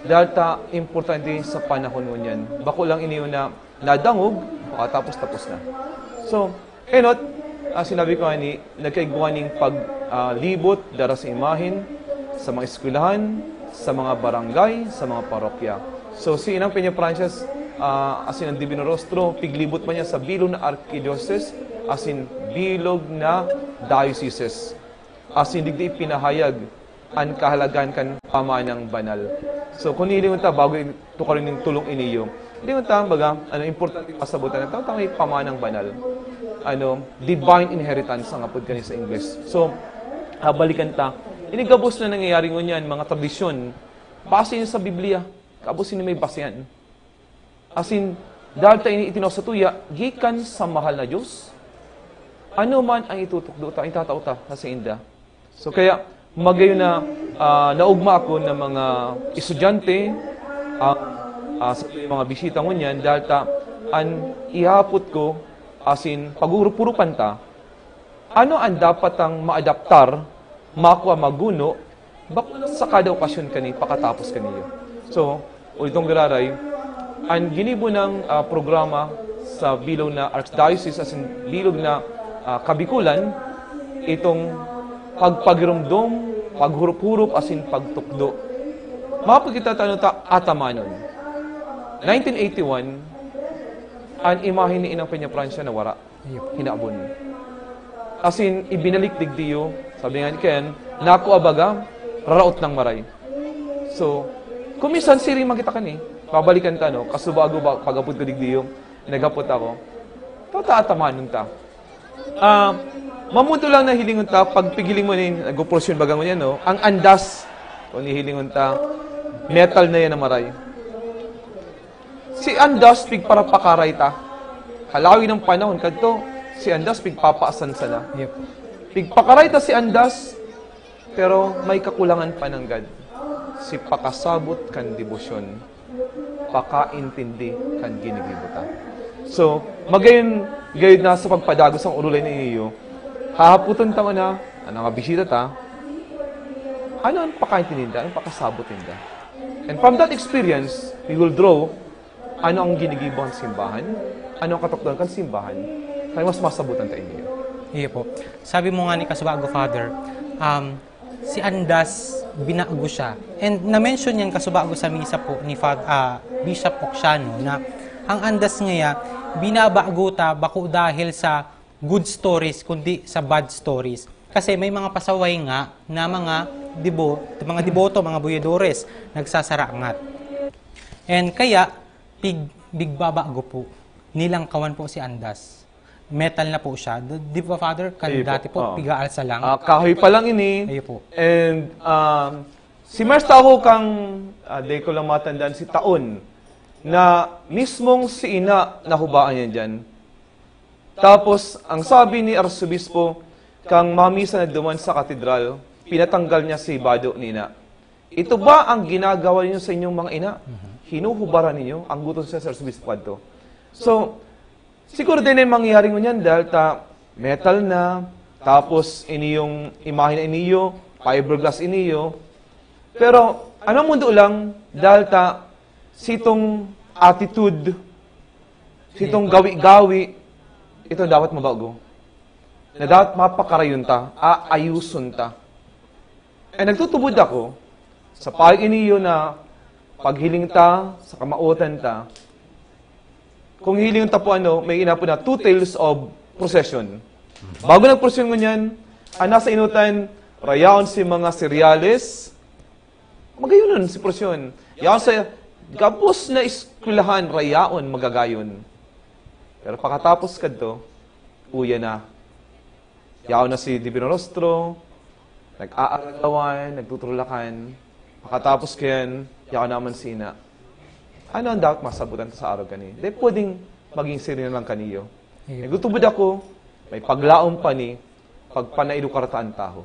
K: Dahil importante sa panahon mo niyan. Bako lang iniyo na nadangog, tapos na. So, enot, sinabi ko ni, nagkaiguan ng paglibot dara sa imahin, sa mga eskwelahan, sa mga barangay, sa mga parokya. So, si Inang Peña Francia, asin ang Divino Rostro, piglibot man niya sa bilog na archdiocese, asin bilog na dioceses. Asin digdi pinahayag ang kahalagan kan pamanang banal. So, kung nilingon ta, bago ito ka rin ng tulong iniyo, nilingon ta, baga, importante pasabutan na ito, may pamanang banal. Divine inheritance ang apod kanina sa English. So, balikan ta, inigabos na nangyayari ngunyan, mga tradisyon, base sa Biblia, kabos ni may basehan. Asin, dahil tayo itinasatuya, gikan sa mahal na Diyos, ano man ang itutukdo ta, itatao ta sa inda. So, kaya, magayon na naugma ako ng mga estudyante sa mga bisita mo niyan dahil ang ihapot ko asin pagurupurupan ta ano ang dapat ang maadaptar makuha maguno bako sa kada okasyon kani pakatapos kaniyo. So, ulitong gararay ang ginibo ng programa sa bilog na Archdiocese asin bilog na Kabikulan itong pagpagirumdom, paghurup-hurup, asin pagtukdo. Mapagkita tanong ta, atamanon. 1981, ang imahe ni Inang Peña Francia na wara. Hinaabon. Asin, ibinalik digdiyo, sabi nga ni Ken, naku abaga, raraot ng maray. So, kumisan siring makita ka ni, pabalikan ta, no? Kasubago pagapod ko digdiyo, nagapot ako. Ito atamanon ta. Mamunto lang na hilingon ta, pagpigiling mo ni nag-operasyon bagang mo yan, no? Ang andas, kung hilingon ta, metal na yan na maray. Si andas, para pakaray ta. Halawi ng panahon, kadto, si andas, pagpapaasan sana. Pagpakaray ta si andas, pero may kakulangan pa ng God. Si pakasabot kan debosyon, pakaintindi kan ginigibuta. So, magayon na sa pagpadagos ang ululay ni iyo, hahaputan ta na, nga bisita ta, ano ang pakaintinda, ano ang pakasabot ninda. And from that experience, we will draw ano ang ginigibo ang simbahan, ano ang katukduhan kan simbahan, kaya mas masabutan tayo niyo.
F: Iya po. Sabi mo nga ni Kasubago, Father, si Andas, binago siya. And na-mention yan Kasubago sa misa po ni Bishop Ocsiano na ang Andas ngayon, binabago ta bako dahil sa good stories, kundi sa bad stories. Kasi may mga pasaway nga na mga deboto, mga buyadores, nagsasarangat. And kaya, bigbabago po, nilang kawan po si Andas. Metal na po siya. Di ba, Father? Dati po, pigaalsa lang.
K: Kahoy pa lang ini.
F: Ayo po.
K: And si Master ako kang, di ko lang matandaan, si Taon, na mismong si ina nahubaan niya dyan. Tapos, ang sabi ni Arsobispo, kang mamisa na duman sa katedral, pinatanggal niya si Bado nina. Ito ba ang ginagawa niyo sa inyong mga ina? hinuhubaran ninyo, ang gusto sa Obispo kadto. So, siguro din ay mangyayari ngunyan dahil metal na, tapos iniyong imahe na iniyo, fiberglass iniyo. Pero, ano mundo lang, dahil sitong attitude, sitong gawi-gawi, ito dapat mabago. Na dapat mapakarayon aayuson ta. Nagtutubod ako sa pahay iniyo na paghiling ta, sa kamautan ta, kung hiling ta po may inapo na 2 tales of procession. Bago nag-procession ngunyan, nasa inutan, rayaon si mga cereales, magayunan si procession. Yaon sa gabos na eskwelahan, rayaon, magagayon. Pero pagkatapos kadto, uya na. Yaon na si Divino Rostro, nag-aaralawan, nagtutrulakan. Pagkatapos kayan, yaon naman sina. Ano ang dapat masabutan sa araw kani? Di pwedeng maging sereno lang kaniyo. Nagtutubod ako, may paglaom pa ni, pagpanaidukartaan taho.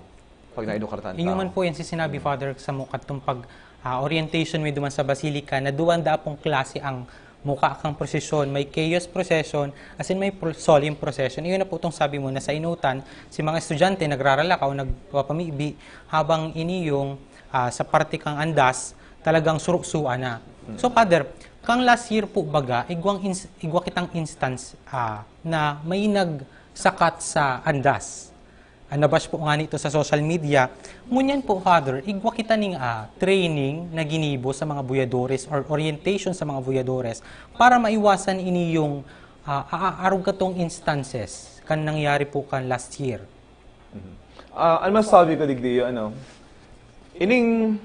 K: Pag naidukartaan taho.
F: Inyo man po yan si sinabi, Father, sa mukat itong pag-orientation may duman sa Basilica, na duwan da pong klase ang mukha kang prosesyon, may chaos procession, as in may solemn procession. Iyon na po itong sabi mo na sa inutan, si mga estudyante nagraralakaw, nagpapamibi, habang iniyong sa parte kang andas, talagang suruksuan na. So, Father, kang last year po baga, igwa kitang instance na may nagsakat sa andas. Nabash po nga nito sa social media. Ngunyan po, Father, igwa kita ning training na ginibo sa mga buyadores or orientation sa mga buyadores para maiwasan ini yung aarog katong instances kan nangyari po kan last year.
K: Ano masasabi ko digdiyo, ining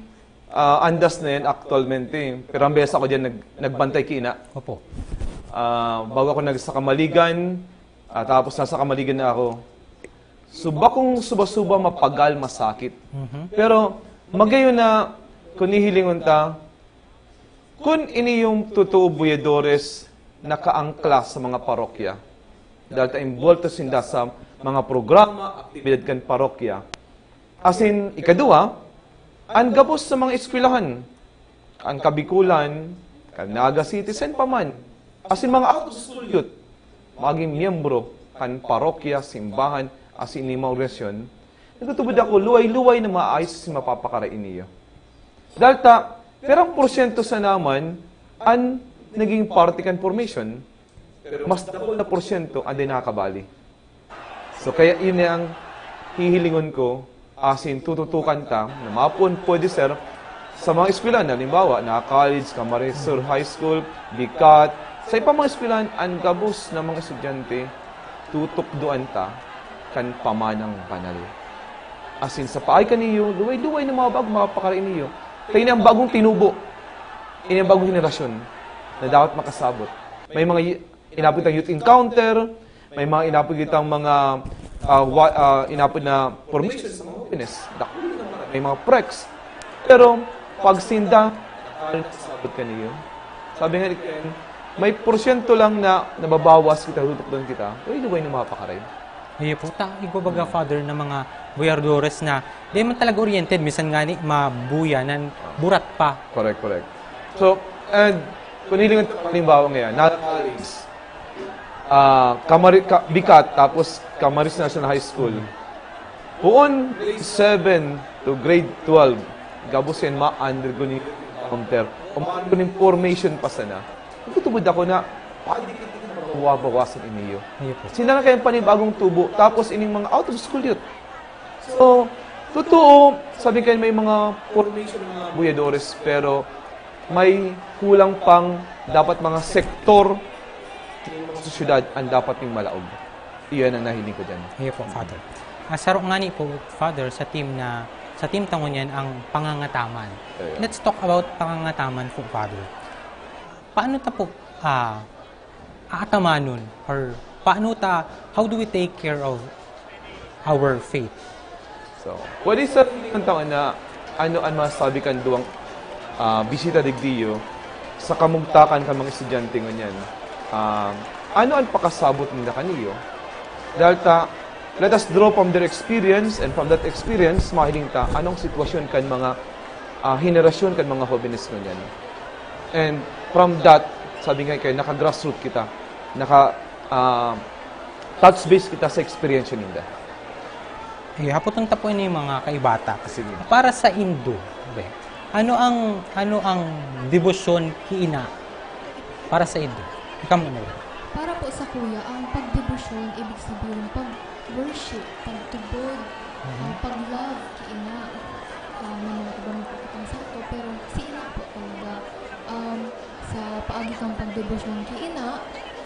K: andas na yan actualmente, pero ang besa ko dyan nagbantay kina.
F: Opo.
K: Bago ako nagsakamaligan, tapos nasa kamaligan na ako, subakong suba-suba mapagal, masakit. Pero magayon na kung nihilingon ta, kung ini yung totoo buyadores nakaangkla sa mga parokya, dahil ta involved sinda sa mga programa, aktibidad kan parokya. As in, ikadua, ang gabos sa mga eskwelahan, ang kabikulan, kan Naga Citizen pa man, as in mga out-of-school youth, maging miyembro kan parokya, simbahan, as in mga organisasyon, nagtutubod ako, luway-luway na maayos si mapapakarain niyo. Dahil perang porsyento sa naman, ang naging party kan formation, mas dako na porsyento ang din nakakabali. So kaya yun ang hihilingon ko, as in tututukan ta, na mapun pwede sir, sa mga eskwelahan, halimbawa, na college, Camarines High School, Bicat, sa ipa mga eskwelahan, ang gabos na mga estudyante, tutukduan ta, kan pamanang banal. As in, sa paay kaniyo, luway-luway na mga bago, mapapakarain niyo. Tayo na ang bagong tinubo. Ini ang bagong henerasyon na dapat makasabot. May mga inapod ng youth encounter, may mga inapod itang mga inapod na formation sa mga happiness. May mga prex. Pero, pag sinda, nakasabot kaniyo. Sabi nga, may porsyento lang na nababawas kita, tutok doon kita, luway-luway na mapapakarain.
F: Iyo po, igwabaga, Father, na mga buyadores na di man talaga oriented, minsan nga ni mabuya, nan burat pa.
K: Correct. So, and kung hilingan ito, halimbawa ngayon, college, Bicat, tapos Camarines National High School. Puon, grade 7 to grade 12, gabos yan ma-undergo ni counter. O ma-undergo ni formation pa sana. Tutubod ako na, bawasan iniyo. Sila na kayong panibagong tubo, tapos ining mga out-of-school youth. So, totoo, sabi kayo may mga formation ng mga buyadores, pero may kulang pang dapat mga sektor ng mga sosyedad ang dapat yung malaog. Iyan ang nahiling ko dyan.
F: Iyo po, Father. Saro nga ni po, Father, sa team tangon yan ang pangangataman. Let's talk about pangangataman po, Father. Paano ta po aatamanon, or how do we take care of our faith?
K: So, pwede sa ang taon na ano ang masabi kan duwang bisita digdiyo sa kamugtakan ka mga estudyante nganyan. Ano ang pakasabot nila kaniyo? Dahil let us draw from their experience, and from that experience, mahiling ta anong sitwasyon kan mga henerasyon kan mga hobbinists nganyan. And from that, sabi nga kayo, naka-grassroot kita. Touch base kita sa experience ninda.
F: Ay, hapotong tapuin yung mga kaibata. Para sa Indo, ano ang debosyon kiina para sa Indo? Ikaw mo.
I: Para po sa kuya, ang pagdebosyon, ibig sabihin, pag-worship, pagtubod, pag-love, kiina. May mga ibang po kitang sakto, pero si ina po talaga, sa paagi kang pagdebosyon kiina,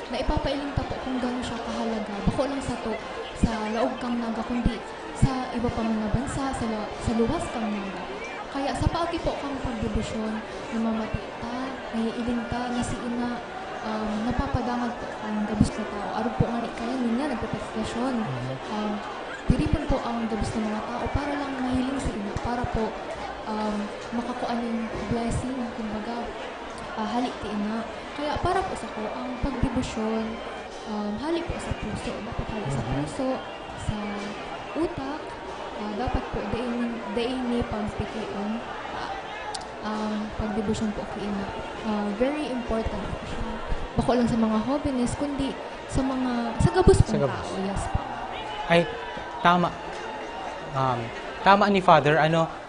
I: na ipapailing ta po kung gano'n siya kahalaga. Bako lang sa to, sa laog kang naga, kundi sa iba pa mga bansa, sa luwas kang naga. Kaya sa paagi po kang pagdebosyon, namamati ta, naiiling ta, na si ina, napapadangag po ang gabos na tao. Araw po nga rin kaya niya, nagpapastasyon. Piripon po ang gabos ng mga tao para lang mahiling sa ina, para po makakuan yung blessing, kumbaga, halik ti ina. Kaya para po sa ko, ang pagdebosyon, halik po sa puso, dapat halik sa puso, sa utak, dapat po dain ni pagpikion, pagdebosyon po kay ina. Very important po siya. Bako lang sa mga holiness, kundi sa gabos pong tao. Yes po.
F: Ay, tama. Tama ni Father,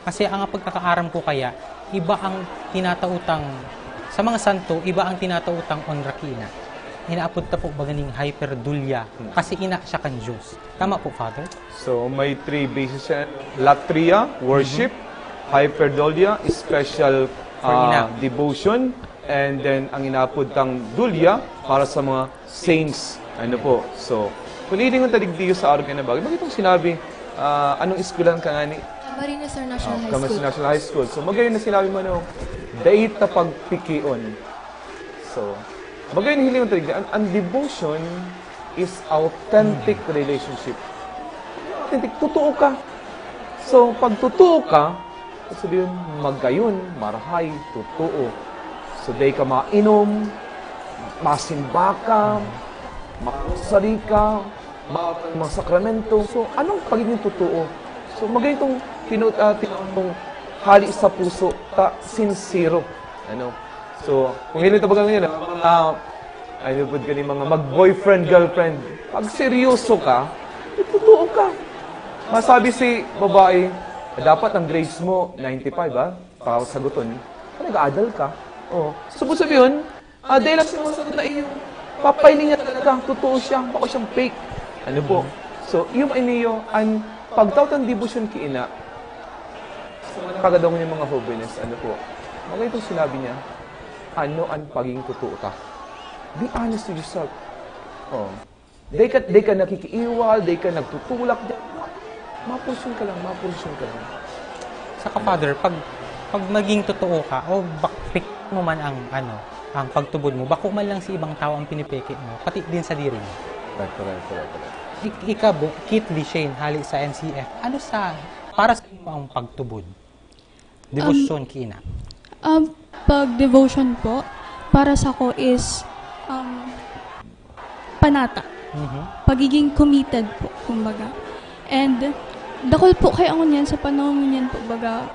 F: kasi ang pagkakaaram ko kaya, iba ang tinatautang, sa mga santo, iba ang tinatautang onrakina. Inaapod ta po baganing hyperdulya, kasi ina siya kan Diyos. Tama po, Father?
K: So, may 3 bases siya. Latria, worship, hyperdulya, special devotion, and then ang inaapod tang dulya para sa mga saints. So, kung ilingon tadig diyo sa araw kayo na bagay, bakit itong sinabi, anong eskulan ka nga ni?
I: Camarines National High School.
K: Camarines National High School. So, magayon na sinabi mo, dait na pagpikion. So, magayon na hilingon tadig diyo. Ang devotion is authentic relationship. Authentic, totoo ka. So, pag totoo ka, sabihin, magayon, marahay, totoo. So, day ka mainom, masimba ka, makasari ka, mga sakramento. So, anong pagiging totoo? So, magayon itong hali sa puso, sincero. So, kung hindi ito bagang yun, pwede ka ni mga mag-boyfriend, girlfriend. Pag seryoso ka, totoo ka. Masabi si babae, dapat ang grades mo, 95, para saguton. Nag-aadal ka. So, sabihin, dahil lang siya masagot na iyo, papailing niya talaga, totoo siya, baka siyang fake. So, yung iniyo, ang pagtawag ng devotion kiina, kagadaw niya mga holiness, mga itong sinabi niya, ano ang pagiging totoo ka? Be honest with yourself. Day ka nakikiiwal, day ka nagtutulak, mapursyon ka lang.
F: Saka, Father, pag maging totoo ka, o bakpik mo man ang pagtubod mo, bako man lang si ibang tao ang pinipeke mo, pati din sa diri mo.
K: Correct.
F: Ikabo, Kit Shane, hali sa NCF, para sa iyo ang pagtubod? Devotion kiina.
J: Pag-devotion po, para sa ko is panata. Pagiging committed po, kumbaga. And dakol po kay ang yan sa panahon yan po, baga,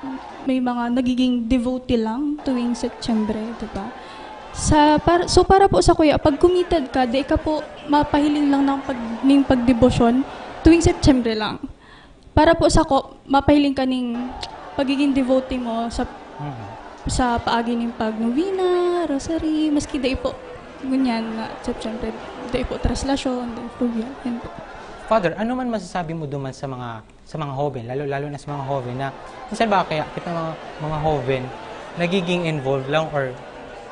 J: may mga nagiging devotee lang tuwing Setyembre, diba? So para po sa kuya, pag committed ka, di ka po mapahiling lang ng pagdebosyon tuwing Setyembre lang. Para po sa ko, mapahiling ka ng pagiging devotee mo sa paagi ng pagnovena, rosary, maski di po, ganyan na Setyembre, di po traslasyon, di po yan po.
F: Father, ano man masasabi mo duman sa mga hoven, lalo na sa mga hoven na minsan ba kaya kita mga hoven nagiging involved lang or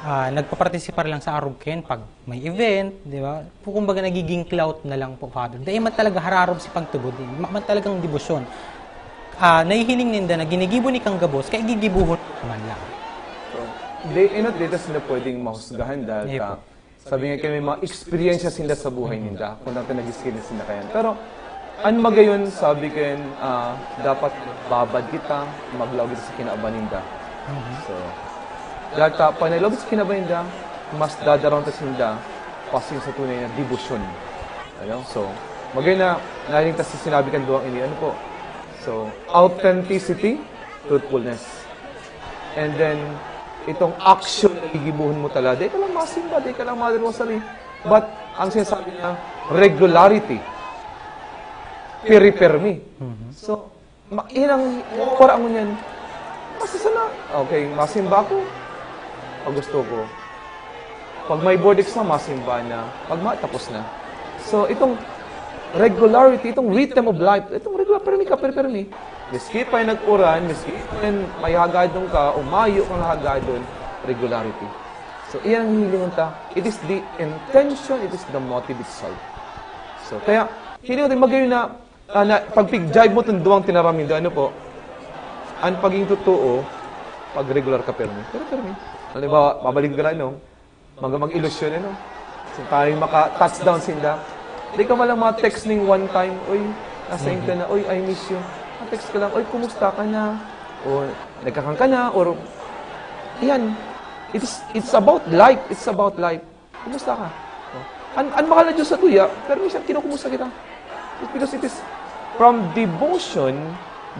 F: nagpaparticipar lang sa arugken pag may event, di ba? Kumbaga nagiging clout na lang po, Father. Dahil man talaga hararob si pagtubod, man talagang debosyon. Nahihiling ninda na ginigibo ni kang gabos, kaya gigibuhon man lang.
K: Dito sila pwedeng mahusgahan dahil sabi nga kayo may mga experience sila sa buhay nila kung natin nag-experience sila kayan. Pero, magayon, sabi kayo, dapat babad kita, maglaw kita sa kinaaban ninda. So, dahil pag nalawag sa kinaaban ninda, mas dadaroon ta sinda pasing sa tunay na debosyon. So, magayon na, naling ta sa sinabi kan duwang ini, So, authenticity, truthfulness. And then, itong action na gigibuhan mo talaga. Di ka lang masimba, di ka lang Mother Rosary. But, ang sinasabi niya, regularity. Peri-permi. So, yun ang paraan mo niyan. Masasana. Okay, masimba ko. Pag gusto ko. Pag may board exam, masimba na. Pag tapos na. So, itong regularity, itong rhythm of life, itong regular, permi ka, permi. Miski pa yung nag-uran, miski pa yung may hagadon ka, umayo kang hagadon, regularity. So, iyan ang hilingon ta. It is the intention, it is the motive itself. So, kaya, hilingon tayo magayon na, pag pig-jive mo itong duwang tinaramin, ano po, ang paging totoo, pag regular ka permi. Pero permi. Halimbawa, babalik ka na, no? Mag-ilusyon, no? So, tayo maka-touchdown sila. Hindi ka malang ma-text ning one time, oy, nasa ka na, oy, I miss you. Ma-text ka lang, oy, kumusta ka na? O, nagkakang ka na, or, yan. It's about life. It's about life. Kumusta ka? Ang mahal na Diyos sa tuya, pero minsan kinukumusta kita. It's because it is from devotion,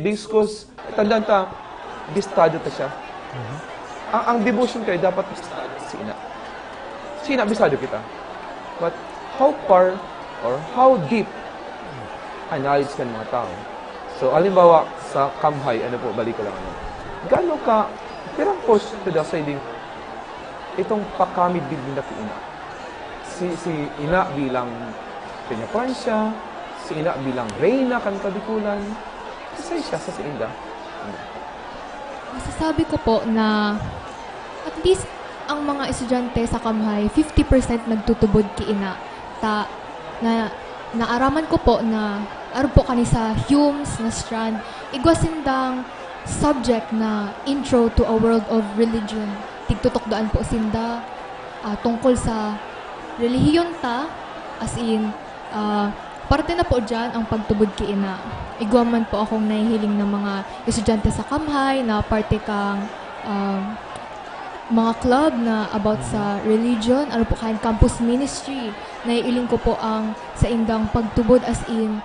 K: because, tandaan ta, bistado ta siya. Ang devotion kayo, dapat bistado si ina. Si ina, bistado kita. But, how far or how deep ang knowledge ka ng mga tao? So, alimbawa, sa kamhay, ano po, balik ko lang, ano. Gano'n ka, pirang push to the siding, itong pakamid din na ina. Si ina bilang Peña Francia, si ina bilang Reyna Cantadikulan, kasi siya sa Inda.
I: Masasabi ko po na at least ang mga estudyante sa Kamhay, 50% nagtutubod ki ina. Na naaraman ko po na aro po kani sa Humes na strand, igwasindang subject na Intro to a World of Religion. Tigtutok-daan po sinda tungkol sa relihiyon ta, as in, parte na po dyan ang pagtubod ki ina. Igwaman po akong nahihiling ng mga estudyante sa Kamhay na parte kang mga club na about sa religion, ano po kain campus ministry. Naiiling ko po ang sa indang pagtubod as in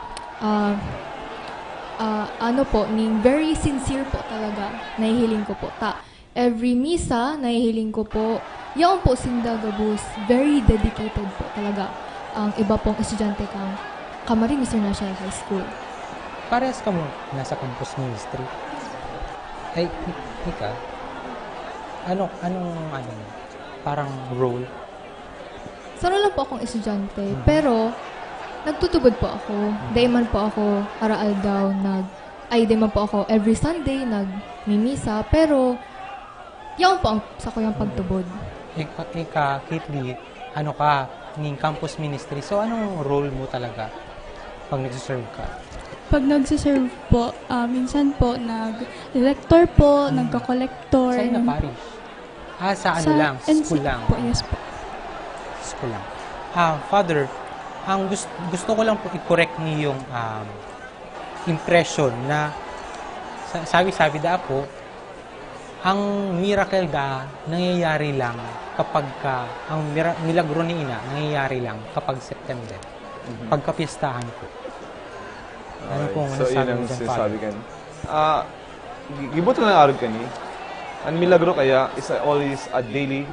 I: ano po, ning very sincere po talaga. Nahihiling ko po ta. Every misa, nahihiling ko po, yaon po sinda gabus, very dedicated po talaga ang iba pong estudyante kang Camarines International High School.
F: Parehas ka mo nasa campus ministry. Ay, Mika, anong parang role?
I: Sana lang po akong estudyante, pero nagtutugod po ako. Day man po ako araal daw day man po ako every Sunday nagmimisa, pero yaon po ang sa ko yung pagtubod.
F: Ika, Kitli, ano ka, ng campus ministry. So, anong role mo talaga pag nagsiserve ka?
J: Pag nagsiserve po, minsan po nag-lector po, nagka-collector.
F: Saan na parish? Sa ano lang? School lang?
J: Po, yes po.
F: School lang. Father, ang gusto ko lang po i-correct niyo yung impression na sabi da po, ang miracle nangyayari lang kapag ang milagro ni ina nangyayari lang kapag September. Pagkapiestahan po. Ano
K: Okay.
F: pong
K: So, yun ang
F: dyan,
K: sinasabi ka. Gibuto na arog ka ni. Ang milagro kaya is always a daily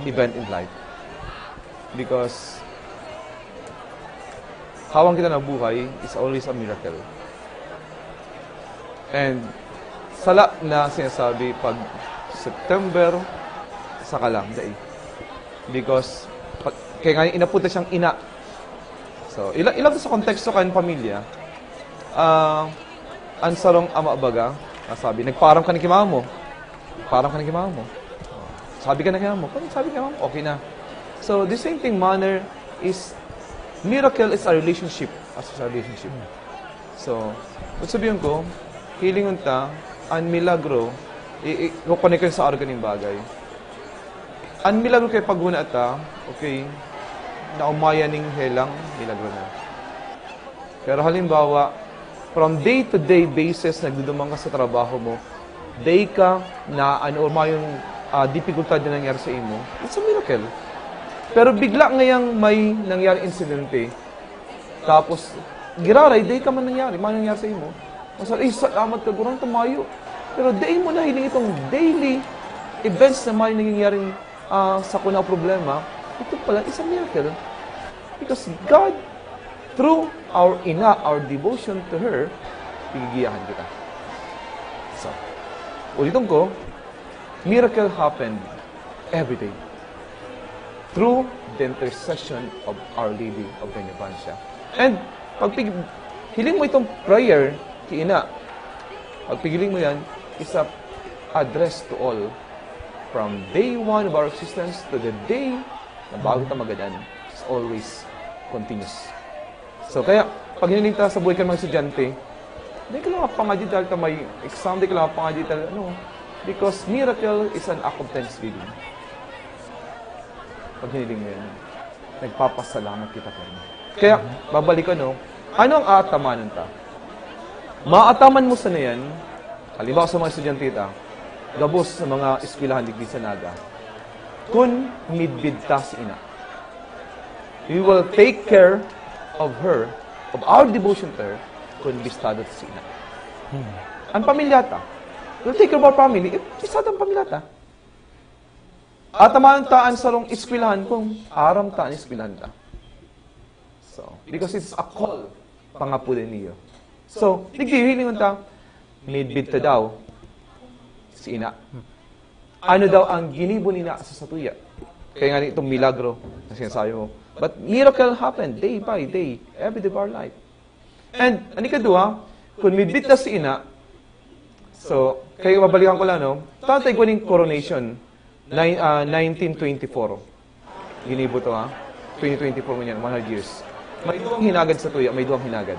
K: event in life. Because hawang kita na buhay is always a miracle. And sala na sinasabi pag September, saka lang, dai. Because kaya nga inapunta siyang ina. So, ilang sa konteksto kan pamilya, ang sarong ama baga, sabi, nagparang ka ni kimama mo. Parang ka ni kimama mo. Sabi ka na kimama mo. Sabi ka kimama mo, okay na. So, the same thing manner is, miracle is a relationship. As a relationship. So, sabihin ko, hilingon ta, ang milagro, kukunin ko sa argan ng bagay. Ang milagro kay paguna ta, okay, na umaya ning helang, milagro na. Pero halimbawa, from day-to-day basis, nagdudumang ka sa trabaho mo, day ka na ano yung dificultad na nangyari sa imo, it's a miracle. Pero bigla ngayang may nangyari insidente, tapos, giraray, day ka man nangyari sa imo. Masal, salamat ka, gurang tumayo. Pero day mo na hiling itong daily events na may nangyayaring sa kunang problema, ito pala is a miracle. Because God, through our ina, our devotion to her, pigigiyahan kita. So, ulitin ko, miracle happened every day through the intercession of Our Lady of Peña Francia. And pag hiling mo itong prayer kay ina, pag pigiling mo yan, is a address to all from day one of our existence to the day na bago tayo magadan. It's always continuous. So kaya, pag hiniling tayo sa buhay ka ng mga estudyante, hindi ka lang pangadidal ka may exam, hindi ka lang pangadidal, ano, because miracle is an act of thanksgiving. Pag hiniling mo yan, nagpapasalamat kita pa rin. Kaya, babalik ka, no, ano ang aatamanan ta? Maataman mo sa na yan, halimbawa sa mga estudyante ta, gabos sa mga eskwelahan digdi sa Naga, kung midbid ta si ina. We will take care of her, of our devotion to her, kung bistado si ina. Ang pamilya ta, we'll take care of our family, bistado ang pamilya ta. At amahan taan sa rong eskwelahan kung aram taan eskwelahan ta. So, because it's a call, pangapulin niyo. So, nagdihilingon ta, midbid ta daw, si ina. Ano daw ang ginibo ni ina sa satuya? Kaya nga itong milagro na sinasabi mo. But miracle happened day by day, every day of our life. And, ano kadua, kung midbid ta si ina, so, kaya mabalikan ko lang, no? Tatay ko ng coronation, 1924. Ginibo to, ha? 2024 mo yan, 100 years. May duwang hinagad sa tuya, may duwang hinagad.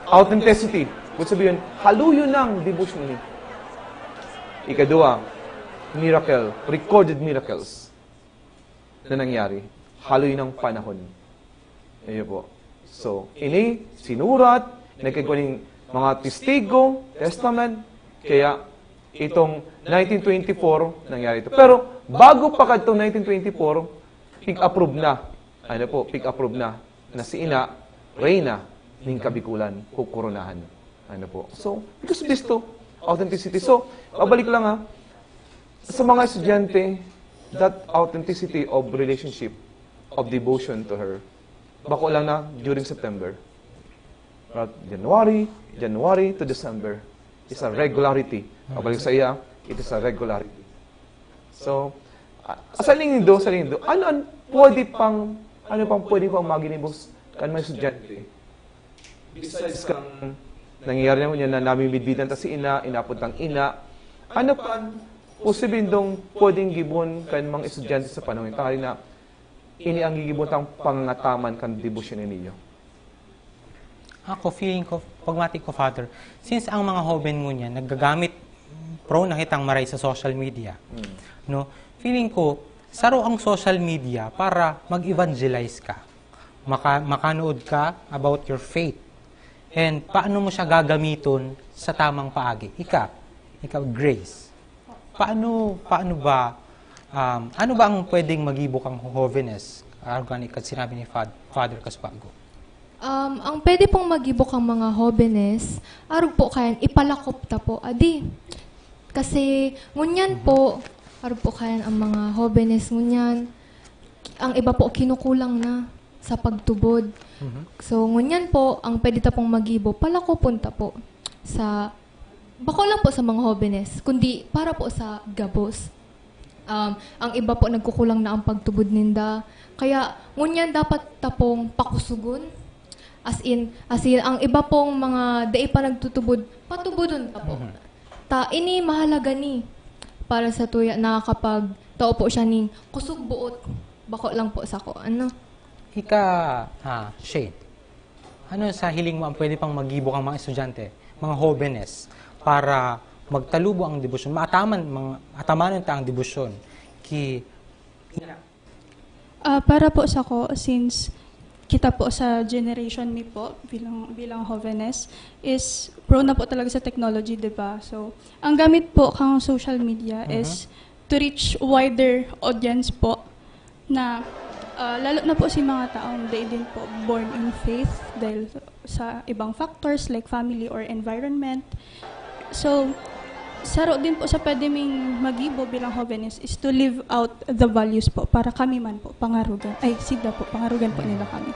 K: Authenticity, kung sabihin, haluyo ng devotion ni. Ikadua, miracle, recorded miracles na nangyari. Haluyo ng panahon. Ayun po. So, ini, sinurat, nagkagawa ng mga testigo, testament, kaya itong 1924 nangyari ito. Pero, bago pa ka itong 1924, pick-approve na. Ano po, pick-approve na si ina, reyna, ng kabikulan, kukoronahan. Ano po. So, because of this to, authenticity. So, babalik lang ha, sa mga estudyante, that authenticity of relationship, of devotion to her, bako lang na during September. January to December, is a regularity. Babalik sa iya, it is a regularity. So, sa lindo, ano pwede pang maginibos kan mga estudyante? Besides kang nangyayari naman yan na namimidbidan ta si ina, inapuntang ina, ano pa posibleng dong pwedeng gibon kan mga estudyante sa panahon ito na ini ang gigibon tang pangataman kan debosyon ninyo?
F: Ako, feeling ko, pagmatik ko, Father, since ang mga hoben mo niya, nagagamit, prone na kitang maray sa social media, no? Feeling ko, saro ang social media para mag-evangelize ka. Makanood ka about your faith. And paano mo siya gagamiton sa tamang paagi? Ikaw, Grace. Paano ba, ano ba ang pwedeng magibok ang holiness? Organic, at sinabi ni Father Kaspago.
I: Ang pwede pong magibok ang mga holiness, arog po kayan, ipalakop ta po, adi. Kasi, ngunyan po, arog po kayan ang mga holiness, ngunyan, ang iba po kinukulang na sa pagtubod. So, ngunyan po, ang pwede ta pong magibo, palako punta po sa, bako lang po sa mga holiness, kundi para po sa gabos. Ang iba po nagkukulang na ang pagtubod ninda. Kaya, ngunyan dapat ta pong pakusugon. As in, ang iba pong mga dai pa nagtutubod, patubodon ta po. Ini mahalaga ni para sa tuya na kapag tao po siya ning kusog buot, bako lang po sa ko. Ano?
F: Shane, ano sa hiling mo ang pwede pang magibok ang mga estudyante, mga holiness, para magtalubo ang debosyon, atamanan ta ang debosyon,
J: para po sa ko, since kita po sa generation mi po, bilang holiness, is prone na po talaga sa technology, diba? So, ang gamit po kang social media is to reach wider audience po, na lalo na po si mga taong they din po born in faith dahil sa ibang factors like family or environment. So, saro din po sa pwede ming magibo bilang Jovenes is to live out the values po para kami man po pangarugan. Ay, sida po, pangarugan po nila kami.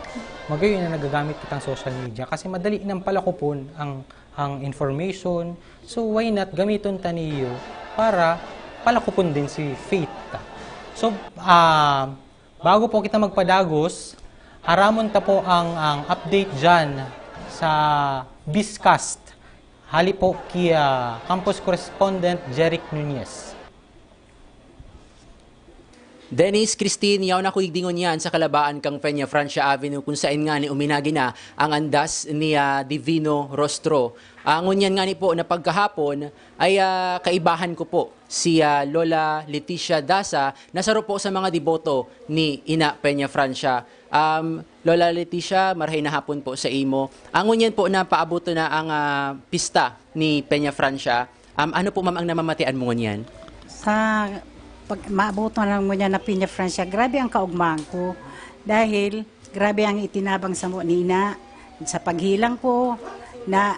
F: Magayon na nagagamit kitang social media kasi madali nang palakupon ang information. So why not gamiton ta niyo para palakupon din si Faith. So bago po kita magpadagos, aramon ta po ang update dyan sa Biscast. Hali po kaya campus correspondent Jeric Nunez.
L: Dennis, Christine, yaw na kuigdingon yan sa kalabaan kang Peña Francia Avenue kung saan nga ni uminagi na ang andas ni Divino Rostro. Ngunyan nga ni po na pagkahapon ay kaibahan ko po si Lola Leticia Daza na saro po sa mga deboto ni Ina Peña Francia. Lola Leticia, marhay na hapon po sa imo. Ngunyan po na paabuto na ang pista ni Peña Francia. Ano po ma'am ang namamatian mo ngunyan?
M: Sa pag maabutan lang mo niya na Peña Francia, grabe ang kaugmahan ko. Dahil grabe ang itinabang sa mo nina sa paghilang ko na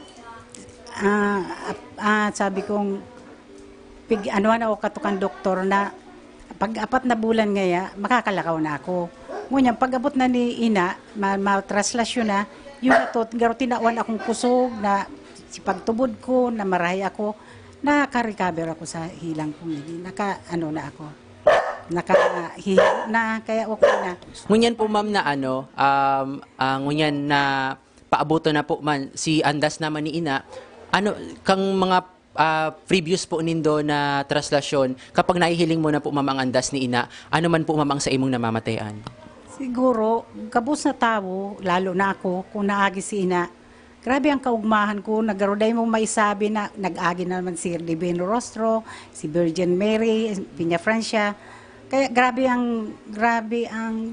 M: sabi kong anuan ako katukan doktor na pag 4 na bulan ngaya, makakalakaw na ako. Ngunyan, pag abot na ni ina, matraslasyon na, yung ato, garo tinawan akong kusog na si pagtubod ko, na marahay ako, naka-recover ako sa hilang kong nili. Na ako. Na, kaya okay na.
L: Ngunyan po ma'am na ngunyan na paabuto na po man si andas naman ni ina, kang mga previous po nindo na traslasyon, kapag naihiling mo na po ma'am ang andas ni ina, ano man po ma'am ang sa imong namamatayan?
M: Siguro, kabus na tao, lalo na ako, kung naagi si ina, grabe ang kaugmahan ko, nagaroday mo maisabi na nag-agi na naman si Divino Rostro, si Virgin Mary, Peña Francia. Kaya grabe ang,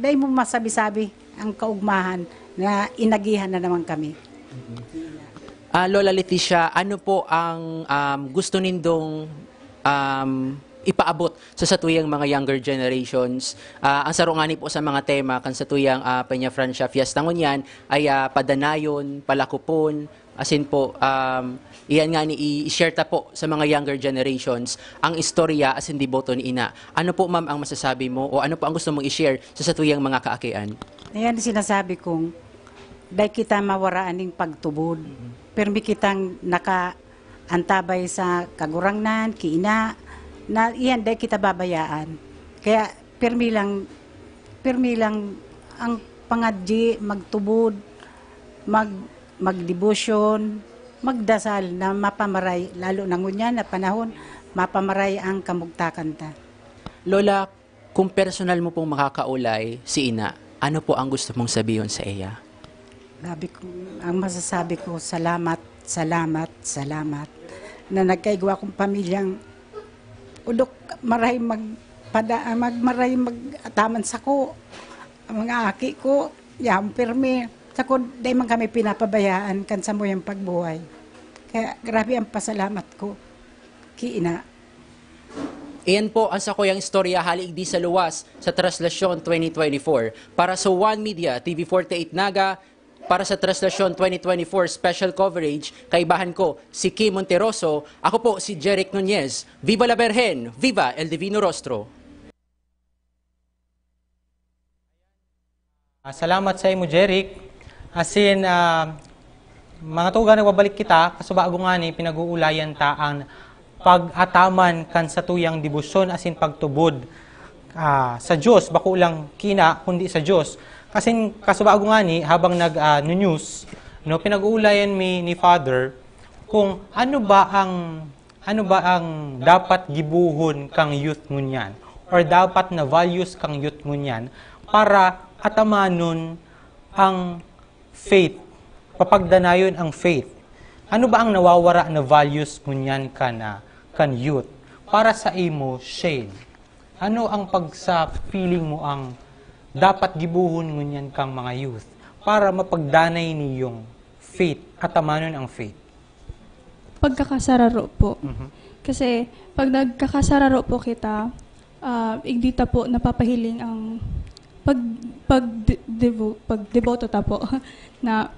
M: dahil mo masabi-sabi ang kaugmahan na inagihan na naman kami.
L: Lola Leticia, ano po ang gusto nindong ipaabot sa satuyang mga younger generations? Ang sarungani po sa mga tema kan satuyang Peña Francia Fiesta ngunyan ay padanayon, palakupon, asin po, iyan nga ni i-share ta po sa mga younger generations ang istorya asin deboto ni ina. Ano po ma'am ang masasabi mo o ano po ang gusto mong i-share sa satuyang mga kaakian?
M: Ayan sinasabi kong, dahil kita mawaraan ng pagtubod, permi kitang nakaantabay sa kagurangnan, kiina, na iyan dahil kita babayaan. Kaya permi lang ang pangadji, magtubod, magdebosyon, magdasal na mapamaray, lalo na ngunyan na panahon, mapamaray ang kamugtakan ta.
L: Lola, kung personal mo pong makakaulay si ina, ano po ang gusto mong sabihin sa iya?
M: Ang masasabi ko, salamat na nagkaigwa kong pamilyang udok maray magataman sa ko ang mga aki ko yam pirmi sa ko day man kami pinapabayaan kan sa mo yung pagbuhay, kaya grabe ang pasalamat ko kiina.
L: Iyan po ang sakuyang istorya halig di sa luwas sa Traslasyon 2024 para sa One Media TV48 Naga. Para sa Traslasyon 2024 special coverage, kaibahan ko si Kim Monteroso, ako po si Jeric Nunez. Viva la Virgen! Viva el Divino Rostro!
F: Salamat sa imo, Jeric. Asin, mga tuga, nagbabalik kita, kasubago nga ni, pinag-uulayan ta ang pag-ataman kan sa tuyang debosyon, asin pagtubod sa Diyos, bako lang kina, kundi sa Diyos. Kasi kasubago nga ni, habang nag-news, pinag-uulayan ni Father kung ano ba ang dapat gibuhon kang youth ngunyan or dapat na values kang youth ngunyan para atamanon ang faith, papagdanayon ang faith. Ano ba ang nawawara na values ngunyan kan youth? Para sa imo, Shane, ano ang pagsa feeling mo ang dapat gibuhon ngunyan kang mga youth para mapagdanay niyong faith at tamanon ang faith?
J: Pagkakasararo po. Kasi pag nagkakasararo po kita, igdita po napapahiling ang pagdeboto ta po na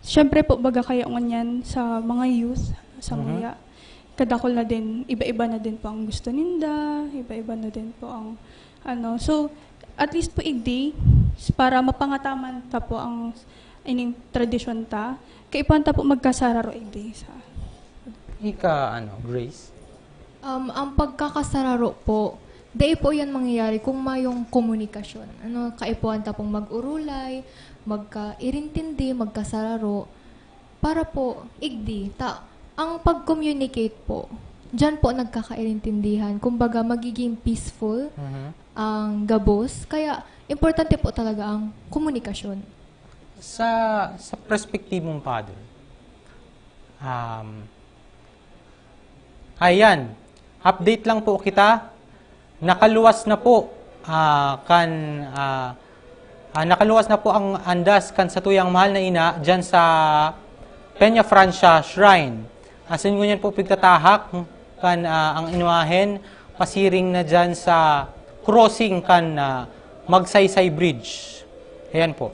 J: Siyempre po, baga kaya nganyan sa mga youth, sa mga kadakol na din, iba-iba na din po ang gusto ninda, iba-iba na din po ang So, at least po igdi, para mapangataman ta po ang ining tradisyon ta, kaipan ta po magkasararo igdi sa...
F: Grace?
I: Ang pagkakasararo po, dahil po yan mangyayari kung mayong komunikasyon. Kaipuan ta pong mag-urulay, magka-irintindi, magkasararo, para po igdi. Ang pag-communicate po, dyan po nagkakairintindihan. Kumbaga, magiging peaceful ang gabos. Kaya, importante po talaga ang komunikasyon.
F: Sa perspektibo mong Father, ayan, update lang po kita. Nakaluwas na po nakaluwas na po ang andas kan sa tuyang mahal na ina dyan sa Peña Francia Shrine. Asin ngunyan po pigtatahak kan ang inuahen pasiring na dyan sa crossing kan Magsaysay Bridge. Ayan po.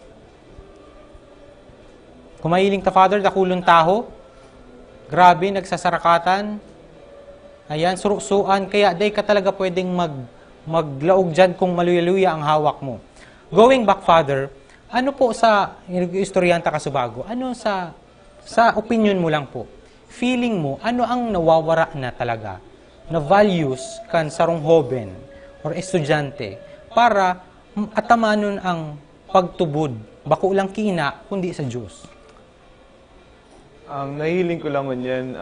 F: Kumahiling ta Father, dakulong taho. Grabe, nagsasarakatan. Ayan, surusuan. Kaya day ka talaga pwedeng maglaog dyan kung maluya-luya ang hawak mo. Going back, Father, ano po sa istoryanta Kasubago? Ano sa opinion mo lang po? Feeling mo, ano ang nawawara na talaga na values kan sarong hoben or estudyante para atamanon ang pagtubod, bako lang kina, kundi sa Diyos?
K: Ang nahiling ko lang yan,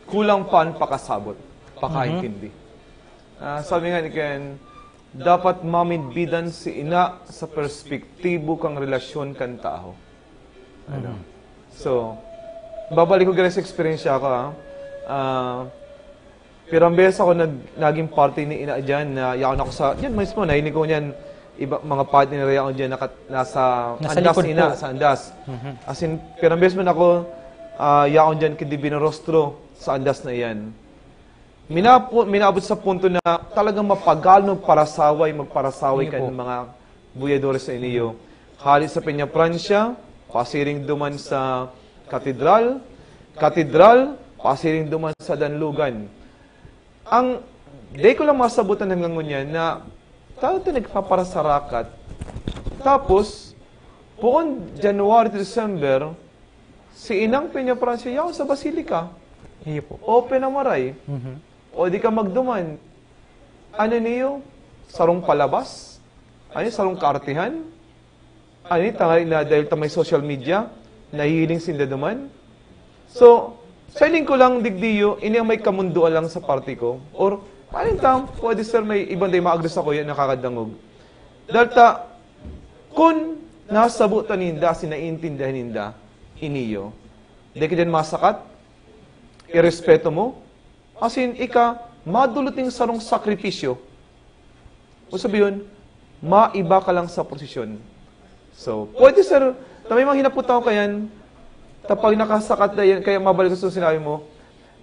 K: kulang pa ang pakasabot, pakaintindi. Sabi nga ni Ken, dapat mamidbidan si ina sa perspektibo kang relasyon kan tao. So, babalik ko sa experience ako. Pirang beses ako naging party ni ina dyan, na yaon ako sa, yan mismo, nahiling ko yan, mga party na rin ako dyan, nasa andas ina, sa andas. As in, pirang beses man ako, yaon dyan kay Divino Rostro sa andas na yan. Minabot sa punto na talagang mapagal magparasaway ka ng mga buyadores sa inyo. Halit sa Peña Francia, pasiring duman sa katedral, pasiring duman sa Danlugan. Ang day ko lang masabutan hanggang ngunyan na talagang nagpaparasarakat. Tapos, buong January to December, si Inang Peña Francia yaw sa Basilika. Open na maray. O di ka magduman. Ano niyo? Sarong palabas? Ano sarong kaartihan? Ano tangay na dahil may social media, nahihiling sinda duman? So, sailing ko lang digdiyo, ini ang may kamunduan lang sa party ko. Or, paano tam, pwede sir may ibang day maagres ako yan, nakakadangog. Dahil kung nasabutan ninda, sinaintindihan ninda, iniyo. Di ka dyan masakat, irespeto mo, asin maduluting sarong sakripisyo. O sabihin, maiba ka lang sa posisyon. So, pwede sir, may mga hinaputaw ka yan, pag nakasakat na yan, kaya mabalik ko sa sinabi mo,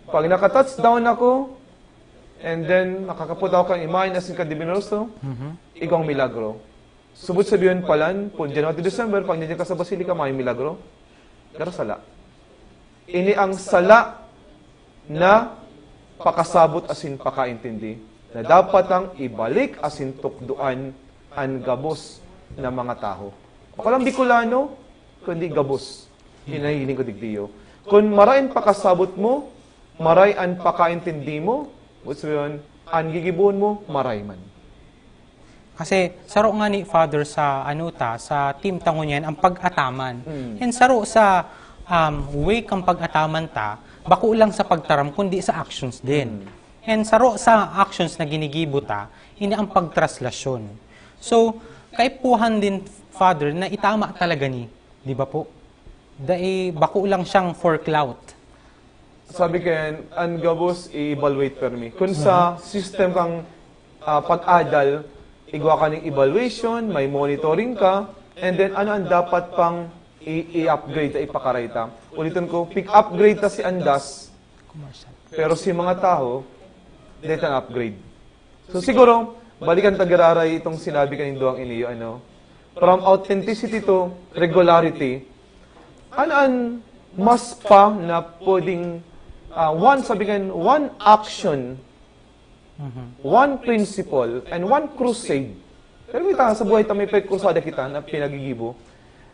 K: pag nakatouchdown ako, and then nakakaputaw kang imahin asin ka Divinoso, ikaw ang milagro. Subot sabihin palan, kung January to December, pag nandiyan ka sa Basilika, may milagro. Pero sala. Ini ang sala na pakasabot asin pakaintindi na dapat ang ibalik asin tukduan ang gabos na mga tao. Palang Bicolano, kundi gabos. Hinahiling ko digdiyo. Kung marain pakasabot mo, maray ang pakaintindi mo, gusto yun, ang gigibuon mo, maray man.
F: Kasi saro nga ni Father sa sa team tangon yan ang pag-ataman. And saro sa way kang pag-ataman ta, bako lang sa pagtaram kundi sa actions din. And saro sa actions na ginigibo ta, ini ang pagtraslasyon. So, kaipuhan din Father na itama talaga ni, di ba po? Dahil bako lang siyang for clout.
K: Sabi kayan, ang gabos i-evaluate per me. Kung sa system kang pag-adal, igawa ka ng evaluation, may monitoring ka, and then ano ang dapat pang i-upgrade ta, ipakarayta. Ulitin ko, upgrade ta si Andas, pero si mga tao, dito ang upgrade. So siguro, balikan tagararay itong sinabi kanin doang iniyo, from authenticity to regularity, Anaan mas pa na pwedeng one action, one principle, and one crusade. Pero kita sa buhay tayo may krusada kita na pinagigibo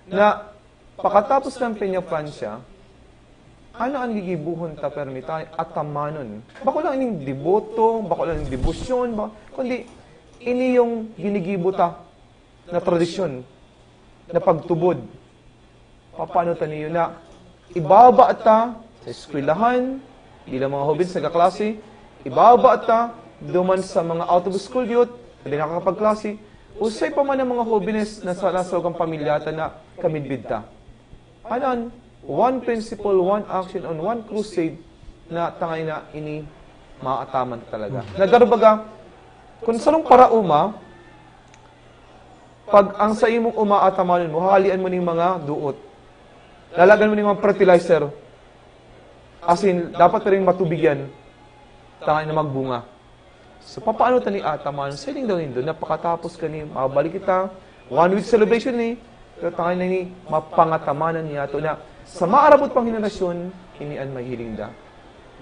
K: na pakatapos ng Peña Francia, ano ang gigibuhon ta permita at tamanon. Bako lang ining deboto, bako lang ining debosyon, kundi ini yung ginigibo ta na tradisyon, na pagtubod. Paano ta niyo na ibaba ta sa eskwelahan, bilang mga hobbits nagkaklase, ibaba ta duman sa mga out of school youth, hindi nakakapagklase, usay pa man ang mga hobbits na sa nasawagang pamilyata na kamidbid ta. Anan, one principle, one action, on one crusade na tangay na ini maataman talaga. Nagarubaga, kung sanong parauma, pag ang sa imong umaatamanin mo, halian mo ng mga duot. Lalagan mo ng mga fertilizer. As in, dapat rin matubigyan. Tangay na magbunga. So, paano ito ni ataman? Sailing daw nito, napakatapos ka ni, mabalik kita, 1 week celebration ni, pero tangay na ni, mapangatamanan niya ito na, sa maarabot pang henerasyon, hinian may hiling da.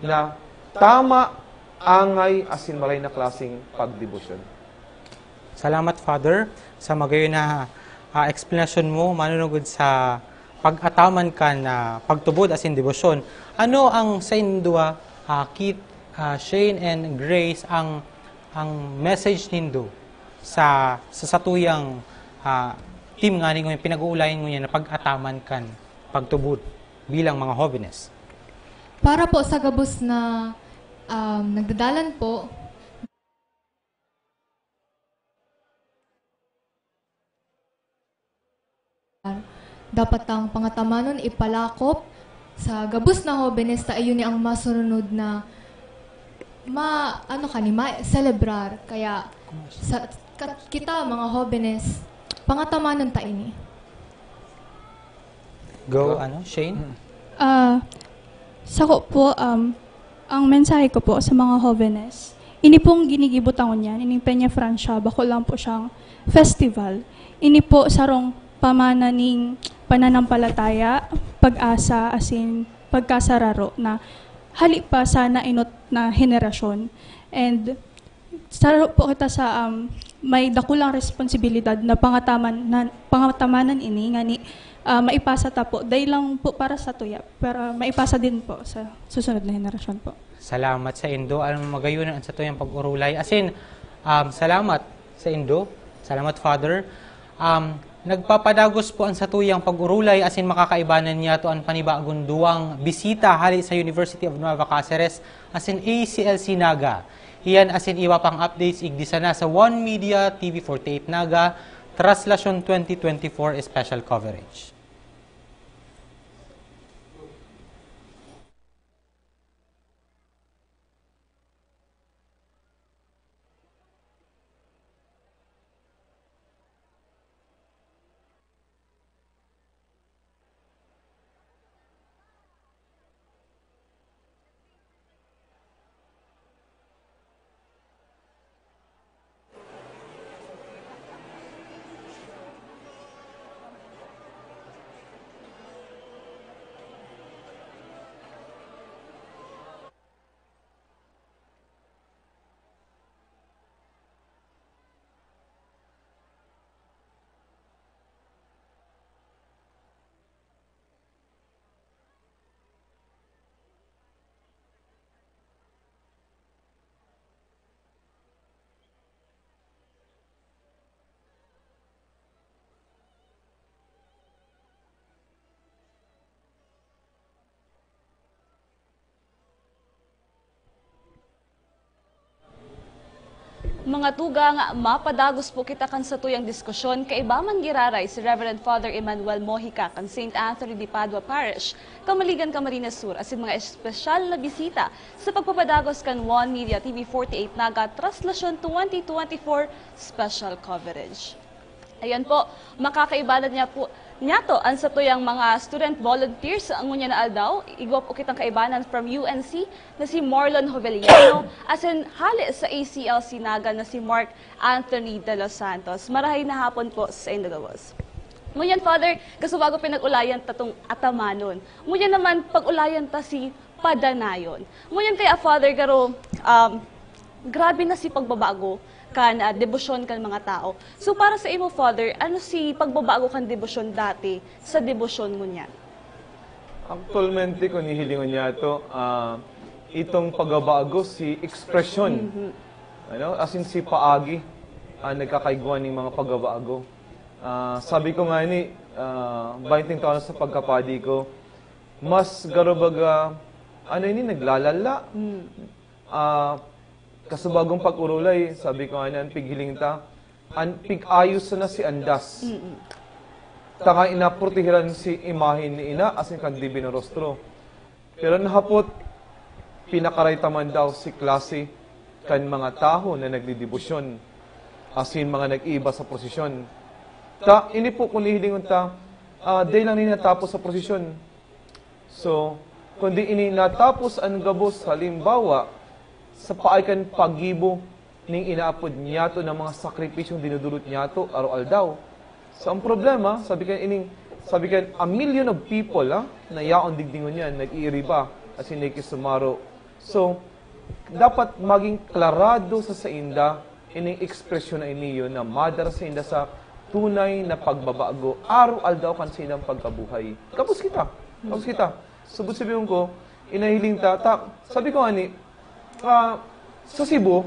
K: Na, tama, angay, asin malay na klaseng pagdebosyon.
F: Salamat, Father, sa magayon na explanation mo, manunugod sa pag-ataman ka na pagtubod asin debosyon. Ano ang sa indua, Kit, Shane, and Grace, ang message nindo sa satuyang team nga ninyo, pinag-uulayan mo niya na pag-ataman kan pagtubod bilang mga jóvenes?
I: Para po sa gabos na nagdadalan po, dapat ang pangatamanon ipalakop sa gabos na jóvenes ta iyon ni ang masunod na ma-celebrar. Kaya sa kita mga jóvenes, pangatamanon ta ini.
F: Go, Shane?
J: Sako po, ang mensahe ko po sa mga jóvenes, ini pong ginigibutangon yan, ining Peña Francia, bako lang po siyang festival. Ini po sarong pamananing pananampalataya, pag-asa, asin pagkasararo na hali pa sana inot na henerasyon. And sararo po kita sa may dakulang responsibilidad na pangatamanan ini, nga ni maipasa ta po, dahil lang po para sa tuya, pero maipasa din po sa susunod na henerasyon po.
F: Salamat sa Indo. Alam mo magayunan sa tuyang pag-urulay. Asin, salamat sa Indo. Salamat, Father. Nagpapadagos po ang satuyang pag-urulay asin makakaibanan niya to ang panibagong duwang bisita hali sa University of Nueva Cáceres asin ACLC Naga. Iyan asin iwa pang updates igdisa na sa One Media TV 48 Naga Traslasyon 2024 special coverage.
G: Mga tugang, mapadagos po kita kan sa tuyang diskusyon kay Ibaman Giraray si Reverend Father Emmanuel Mojica kan St. Anthony de Padua Parish, Kamaligan, Camarines Sur, asin mga espesyal na bisita sa pagpapadagos kan One Media TV 48 Naga Traslasyon 2024 special coverage. Ayan po, makakaibanan niya po to ang sa tuyang mga student volunteers ang ngunya na aldaw, igwa po kitang kaibanan from UNC na si Marlon Hoveliano asin hali sa ACLC Naga na si Mark Anthony de los Santos. Marahay na hapon po sa Indagawos.
N: Ngunyan, Father, kasubago pinag-ulayan tatong atamanon. Ngunyan naman, pag-ulayan ta si padanayon. Ngunyan kaya, Father, garo, grabe na si pagbabago kan debosyon kan mga tao. So para sa imo, Father, ano si pagbabago kan debosyon dati sa debosyon mo niyan?
K: Actualmente, kung nihilingon niya ito, itong pagbabago si ekspresyon. Ano? As in si paagi, nagkakaiguan ng mga pagbabago. Sabi ko nga ni, 20 taon sa pagkapadi ko, mas garobaga, naglalala. Kasubagong pag-urulay, sabi ko nga pighiling ta, pig-ayos na si Andas. Taka inapurtihiran si imahin ni ina, asin kang Divino Rostro. Pero nahapot, pinakaraytaman daw si klase kan mga tao na nagdidibusyon, asin mga nag-iba sa prosesyon. Ini po kung lihilingon ta, day lang ninatapos sa prosesyon. So, kundi ini natapos ang gabos, halimbawa, sa paaykan pagibo ning inaapod niyato ng mga sakripisyong dinudulot niyato araw daw. So, ang problema, sabi kan, a million of people, na yaon digdingon yan, nag-iiriba, as in sumaro. So, dapat maging klarado sa sainda, ining ekspresyon na iniyo na madara sa inda sa tunay na pagbabago, araw daw kan sa indang pagkabuhay. Kapos kita. Subot sabihin ko, inahiling sabi ko ani, sa Cebu,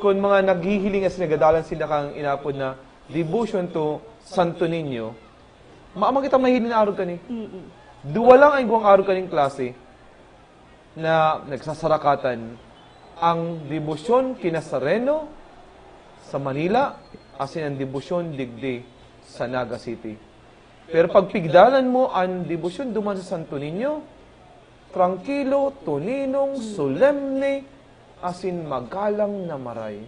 K: kung mga naghihiling as nagadalan sila kang inapod na devotion to Santo Niño, maamang kitang mahiling na araw ka ni. Duwa lang ay guwang araw ka ning klase na nagsasarakatan ang debosyon kina Sareno sa Manila, asin ang debosyon digdi sa Naga City. Pero pag pigdalan mo ang debosyon duman sa Santo Niño, tranquilo, tuninong, solemne, asin magalang na maray.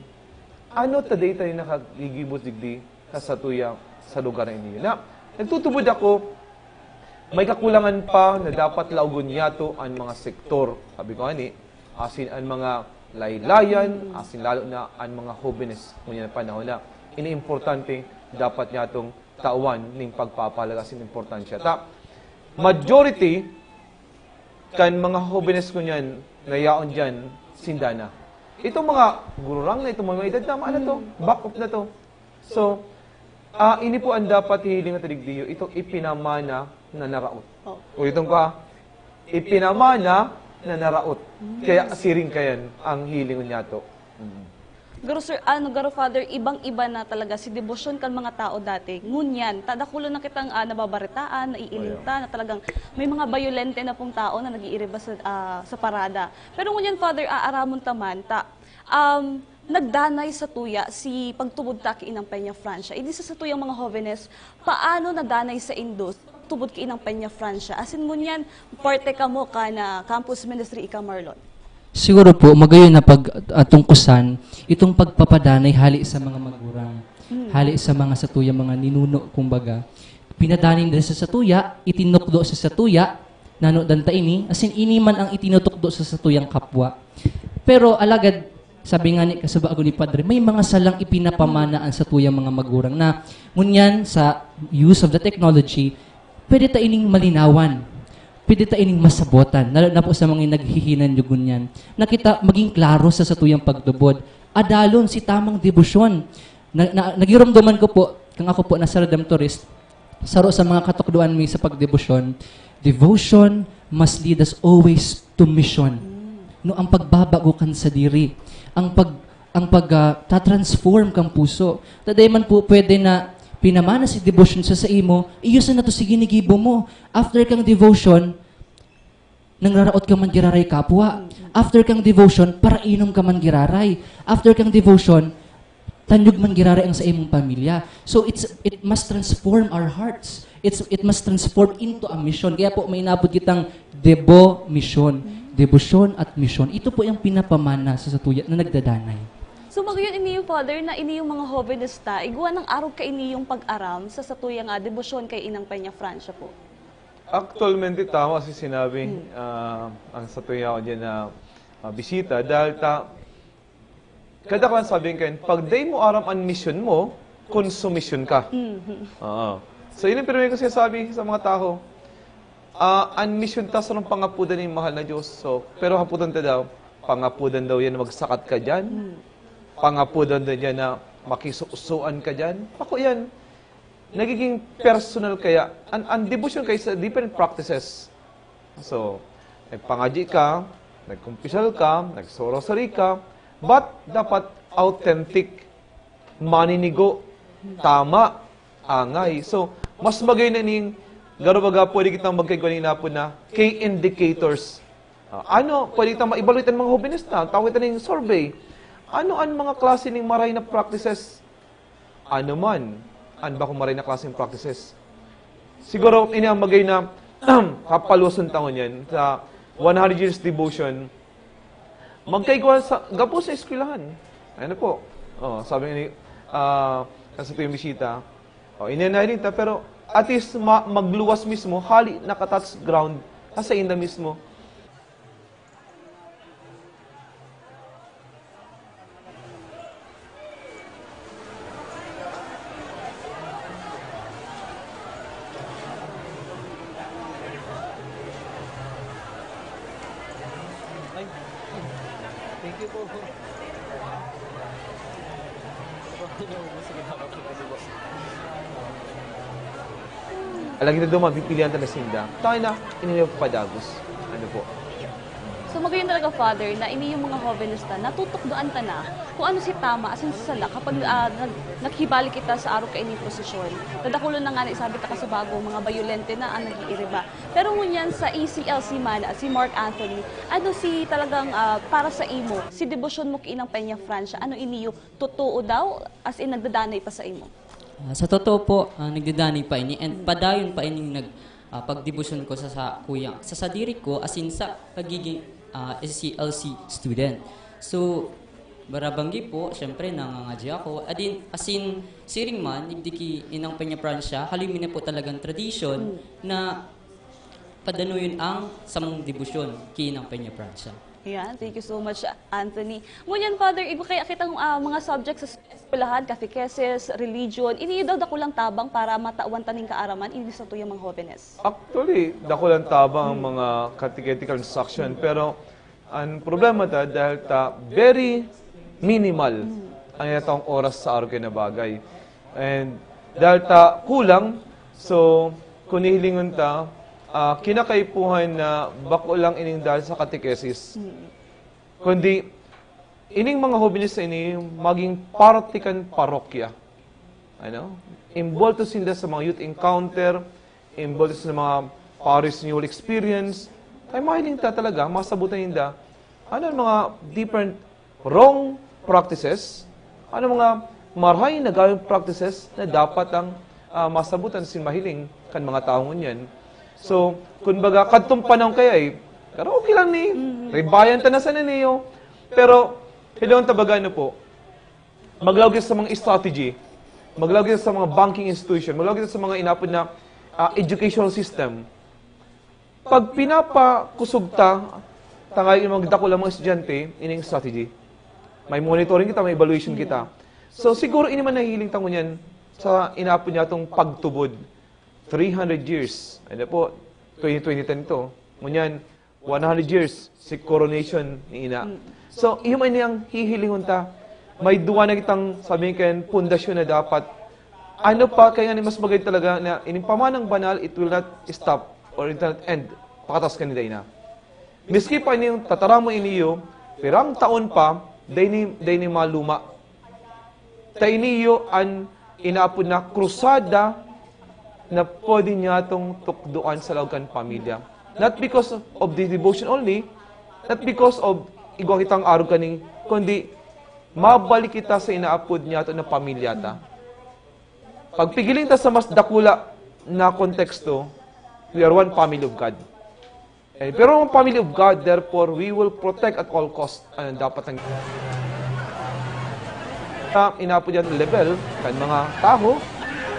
K: Ano taday tayo nakagigibot digdi sa tuyang sa lugar ninyo? Na, nagtutubod ako, may kakulangan pa na dapat laugon yato ang mga sektor. Sabi ko ani, asin ang mga laylayan, asin lalo na ang mga jóvenes ngunyan panahon na iniimportante dapat niya itong tauan ng pagpapalaga sin importansya. Majority kan mga jóvenes ko niyan nayaon dyan sindana. Itong mga gururang na, itong mga edad na, back up na to. So, ini po ang dapat hihiling at digdiyo, itong ipinamana na naraot. O itong ipinamana na naraot. Kaya siring kayan ang hiling niya to.
N: Garo sir, garo Father, ibang-iba na talaga si debosyon kan mga tao dati. Ngunyan, tadakulo na kitang nababaritaan, naiilinta, na talagang may mga violente na pong tao na nag-iiriba sa parada. Pero ngunyan, Father, aaramon taman, nagdanay sa tuya si pagtubod ta kiinang Peña Francia. Hindi sa tuyang mga jóvenes, paano nadanay sa Indus tubod kiinang Peña Francia? Asin ngunyan, parte ka mo ka na campus ministry ika Marlon.
O: Siguro po, magayon na pagtungkusan, itong pagpapadanay hali sa mga magurang, hali sa mga satuya, mga ninuno, kumbaga. Pinadanin din sa satuya, itinukdo sa satuya, nanodanta ini, asin ini man ang itinutukdo sa satuyang kapwa. Pero alagad, sabi nga ni kasabago ni Padre, may mga salang ipinapamanaan sa tuyang mga magurang na ngunyan sa use of the technology, pwede ta ining malinawan. Pwede ta ining masabotan, lalo na po sa mga naghihinan yung ganyan. Nakita, maging klaro sa satuyang pagdubod. Adalon si tamang debosyon. Nagiramdaman ko po, kung ako po nasa Redemptorist, saro sa mga katukduan mi sa pagdebosyon, devotion must lead us always to mission. No, ang pagbabago kan sa diri, ang ta-transform kang puso. Taday man po pwede na pinamana si devotion sa imo, iyusan na to si ginigibo mo. After kang devotion, nangraraot ka man giraray kapwa. After kang devotion, para inom ka man giraray. After kang devotion, tanyog man giraray ang sa imong pamilya. So it must transform our hearts. It must transform into a mission. Kaya po may inabot kitang mission. Devotion at mission. Ito po yung pinapamana sa satuya na nagdadanay.
N: So magayon ini yung Father na ini yung mga jóvenes ta, iguan ng araw ka ini yung pag-aram sa satuyang debosyon kay inang Peña Francia po.
K: Actualmente tama si sinabi ang satuya ko dyan na bisita dahil kada kan sabihin kayo, pag day mo aram ang mission mo, konsumisyon ka. So, yun yung pinamay ko sinasabi sa mga tao. Ang mission ta sa pangapudan ng mahal na Diyos. So, pero hapudan ta daw, pangapudan daw yan magsakat ka dyan. Pangapudan daw yan na makisusuan ka dyan. Ako yan. Nagiging personal kaya. Ang devotion kayo sa different practices. So, nagpangaji ka, nagkumpisal ka, nagsorosary ka, but dapat authentic, maninigo, tama, angay. So, mas magay na ning garo-baga pwede kitang magkagaling na po na key indicators. Pwede kitang ma-evaluate ang mga hobinista, tawag ito ng survey. Ano ang mga klase ng maray na practices? Ano man, ba kung maray na klase ng practices? Siguro, ini ang magay na kapalusan taon yan sa 100 years devotion. Magkaigwa sa gapo sa eskwelahan. Ano po? Sabi ni kasi ito yung bisita. Inanayin ta, pero at least magluwas mismo, hali nakatouch ground, nasa inda mismo.
P: Thank you po.
K: Alam kita doon, mapipilihan ta na sinda. Tayo na, iniliw padagos. Ano po?
N: So magayon talaga, Father, na ini yung mga hovenista, natutukdoan ta na kung ano si tama, asin sa sala, kapag naghibalik kita sa araw ka ini prosesyon. Nadakulon na nga na isabi ta ka sa bago, mga bayolente na ang nag-iiriba. Pero ngunyan sa ECLC man, si Mark Anthony, ano si talagang para sa imo, si debosyon mo kiinang Peña Francia, ano iniyo, totoo daw, as in nagdadanay pa sa imo?
O: Sa totoo po, nagdadanay pa ini, and padayon pa ining pagdebosyon ko sa kuya, sa sadiri ko, asin sa pagiging SCLC student. So, barabanggi po, syempre nangangadya ako. Asin, siring man, igdiki inang Peña Francia, halimin na po talagang tradisyon na padanuyon ang samong debosyon kinang Peña Francia.
N: Yan, thank you so much, Anthony. Ngunyan, Father, iba kaya kitang mga subjects sa eskwelahan, catechesis, religion, ini daw dako lang tabang para matawan taning kaaraman, ini sa tuyang mga hovenes.
K: Actually, dako lang tabang ang mga catechetical instruction, pero ang problema ta, dahil ta very minimal ang itong oras sa araw na bagay. And dahil ta kulang, so kung nihilingon ta, kinakaipuhan na bako lang ining dahil sa catechesis. Kundi, ining mga hobinis sa ini, maging partikan parokya. Involved sila sa mga youth encounter, involved sa mga parish renewal experience, ay mahiling ta talaga, masabutan ninda, ano mga different wrong practices, ano mga marhay na gawing practices na dapat ang masabutan sin mahiling kan mga taong yan. So, kunbaga, kadtong panahon kaya pero okay lang ni, ribayan ta na sa niyo. Pero, hilong tabaga po, maglawag sa mga strategy, maglawag sa mga banking institution, maglawag sa mga inapod na educational system. Pag pinapakusog ta, tangay yung magdako lang mga estudyante, ining strategy. May monitoring kita, may evaluation kita. So, siguro ini man nahihiling tangon yan sa inapod niya itong pagtubod. 300 years. Ano po, 2010 to. Ngunyan, 100 years, si coronation ni Ina. So, iyo man niyang hihilingon ta. May duwa na kitang sabihin kayo, pundasyon na dapat. Ano pa, kaya ni mas bagay talaga na inimpamanang banal, it will not stop or it will not end. Pakatas ka ni Ina. Miski pa iniyong tataramo iniyo, pirang taon pa, day ni maluma. Tay iniyo ang inaapod na krusada na pwede niya itong tukduan sa laugan pamilya. Not because of the devotion only, not because of igwa kitang araw kaning, kundi mabalik kita sa inaapod niya ito na pamilya ta. Pagpigiling ta sa mas dakula na konteksto, we are one family of God. Pero ang family of God, therefore, we will protect at all costs. Ano dapat ang inaapod yan level kan mga tao,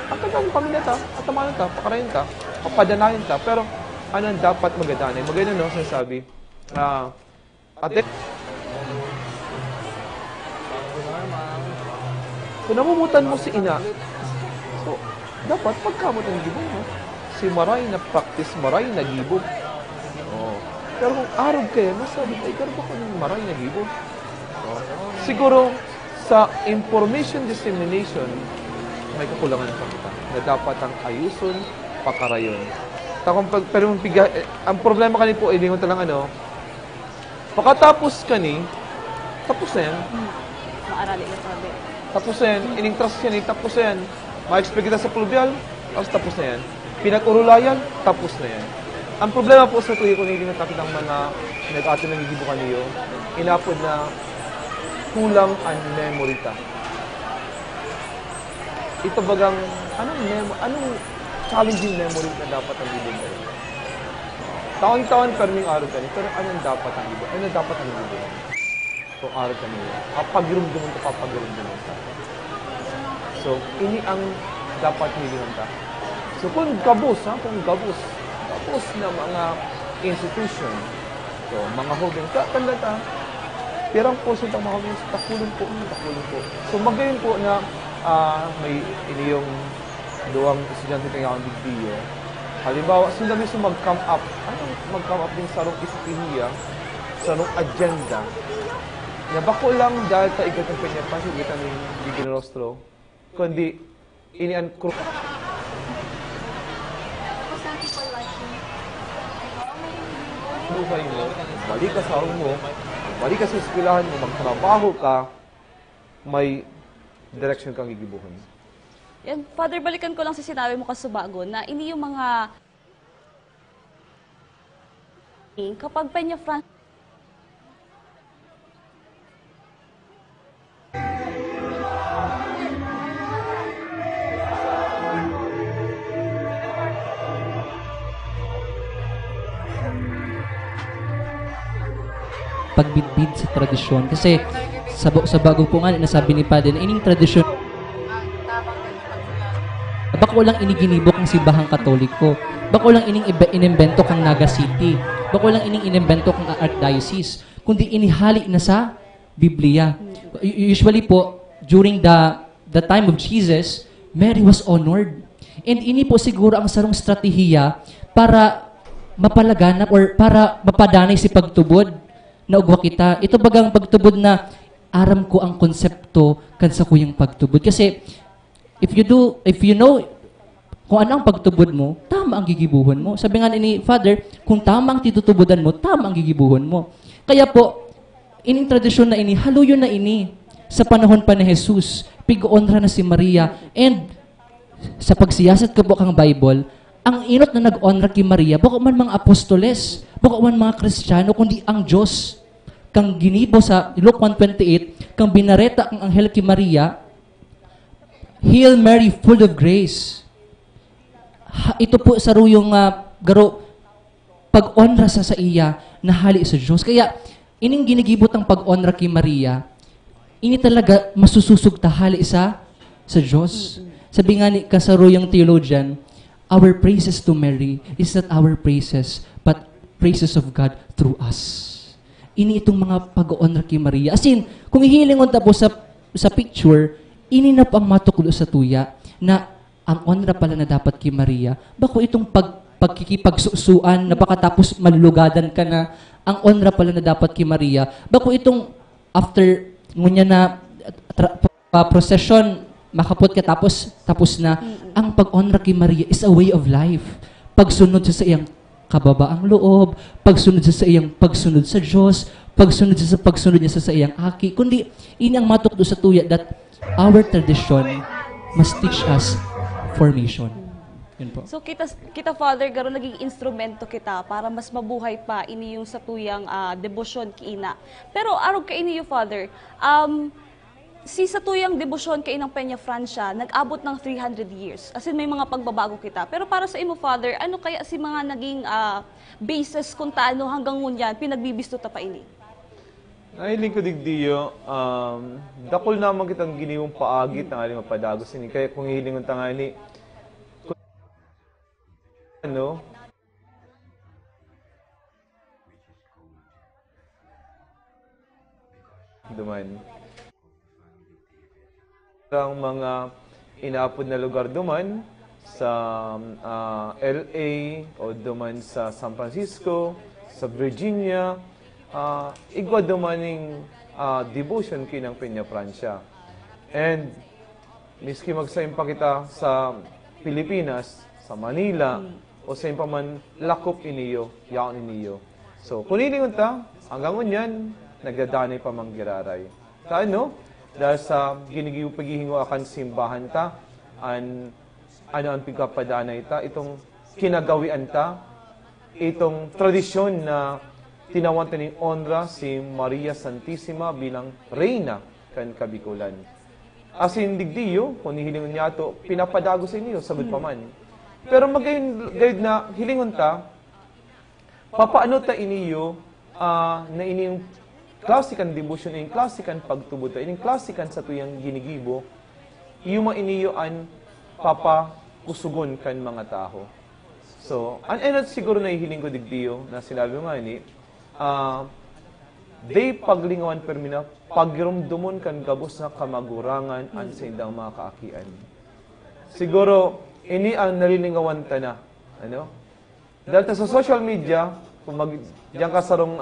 K: at ang pamilya ta, at tamanan ta, pakarayin ta, papadanayin ta, pero ano ang dapat magadanay? Maganda no, sinasabi. Kung namumutan mo si ina, so, dapat pagkamot ang gibong mo. Si Maray na practice, Maray na gibog. Oh. Pero kung arog kayo, masabi, ay, karoon ba ko ng Maray na gibog? Oh. Siguro, sa information dissemination, may kakulangan pa kita na dapat ang ayuson, pakarayon. Pero ang problema kanil po, ilingon talang pakatapos kani, tapos na yan.
N: Maarali na sabi.
K: Tapos na yan, ining trust yan, tapos na yan. Ma-expect kita sa pluvial, tapos na yan. Pinag-urulayan, tapos na yan. Ang problema po sa tuyo, kung hindi natakit ang mga nag-ato ng gigibukan niyo, inapod na kulang ang memory ta. Ito bagang, anong challenging memory na dapat ang gibukan? Taon-taon karming araw ka niyo, pero anong dapat ang gibukan? Ano dapat ang gibukan? Kung araw ka niyo, pagirumduman ka, pagirumduman ka. So, ini ang dapat hilingan ta. So, kung gabos na mga institution, so, mga hobing, tanda ta, pirang portion ang mga hobing, takulong po. So, magayon po na may iniyong doang estudyante kaya ang digdiyo. Halimbawa, sila mismo mag-come up. Anong mag-come up din sa rong istihiya, sa rong agenda, na bako lang dahil ta igatang pinyapasin, igatang Divino Rostro, kundi inian kru buhay mo, balik ka sa mo, balik ka sa eskwelahan mo, magtrabaho ka, may direction kang gigibuhan.
N: Yan, Father, balikan ko lang sa sinabi mo kasubago na ini yung mga kapag Peña Francia
O: pagbitbid sa tradisyon. Kasi sa bagong pungan, nasabi ni Padre na ining tradisyon, bako lang iniginibok ang simbahang Katoliko. Bako lang ining inimbento kang Naga City. Bako lang ining inimbento kang Archdiocese. Kundi inihali na sa Biblia. Usually po, during the time of Jesus, Mary was honored. And ini po siguro ang sarong strategiya para mapalaganap or para mapadanay si pagtubod na ugwa kita. Ito bagang pagtubod na aram ko ang konsepto kan sa kuyang pagtubod. Kasi if you know kung ano ang pagtubod mo, tama ang gigibuhon mo. Sabi nga ni Father, kung tama ang titutubodan mo, tama ang gigibuhon mo. Kaya po, ining tradisyon na ini, haluyo na ini sa panahon pa ni Jesus. Pig-honra na si Maria. And sa pagsiyasat ko po kang Bible, ang inot na nag-honra kay Maria, baka man mga apostoles, baka man mga Kristiyano, kundi ang Diyos. Kang ginibo sa Luke 1:28, kang binareta kang anghel kay Maria, Hail Mary, full of grace. Ito po sa ruyong garo, pag-honra sa iya, nahali sa Diyos. Kaya, ining ginigibot ang pag-honra kay Maria, ini talaga masususog tahali sa Diyos. Sabi nga ni kasaruyang theologian, our praises to Mary is not our praises, but praises of God through us. Ini itong mga pag-honra kay Maria. As in, kung ihilingon ta po sa picture, ini na po ang matuklo sa tuya na ang honra pala na dapat kay Maria. Bako itong pagkikipagsusuan na baka tapos malulugadan ka na, ang honra pala na dapat kay Maria. Bako itong after ngunya na procession, makapot ka tapos na, ang pag-honra kay Maria is a way of life. Pagsunod sa iyang kababaang loob, pagsunod sa iyang pagsunod sa Diyos, pagsunod niya sa iyang aki. Kundi, ini ang matukdo sa tuya that our tradition must teach us formation. Yun po.
N: So kita Father, garo naging instrumento kita para mas mabuhay pa ini yung sa tuyang debosyon kiina. Pero arog ka ini yung Father, si sa tuyang debosyon kay ng Peña Francia, nag-abot ng 300 years. As in, may mga pagbabago kita. Pero para sa imo, Father, ano kaya si mga naging basis kung taano hanggang ngunyan, pinagbibisto ta pa ini?
K: Nahiling ko digdiyo, dakol naman kitang giniwong paagit ng aling mapadagos ini. Kaya kung hihilingon tangani, duman. Ang mga inaapod na lugar duman, sa LA o duman sa San Francisco, sa Virginia, igwa dumaning devotion kinang Peña Francia. And miski magsayang pa kita sa Pilipinas, sa Manila, o sa man lakop iniyo, yaon iniyo. So, kunilingon ta, hanggang ngunyan, nagdadanay pa manggiraray. Ta ano? Dahil sa paghihingo akan simbahan ta, ano ang pagkapadanay ta, itong kinagawian ta, itong tradisyon na tinawan ta ni Honra si Maria Santissima bilang Reyna kan Kabikulan. As in digdiyo, kung hilingon niya ito, pinapadago sa inyo, sagot pa man. Pero magayon na hilingon ta, papaano ta iniyo na inyong klasikan devotion, inyong klasikan pagtubod ta, inyong klasikan sa tuyang ginigibo, yung mga iniyo an papakusugon kan mga tao. So, siguro na ihiling ko digdiyo na sinabi mo nga ni, day paglingawan permina, pagirumdumon kan gabos na kamagurangan an sa indang mga kaakian. Siguro, ini ang nalilingawan ta na. Ano? Dahil sa social media, kung diyan ka sarong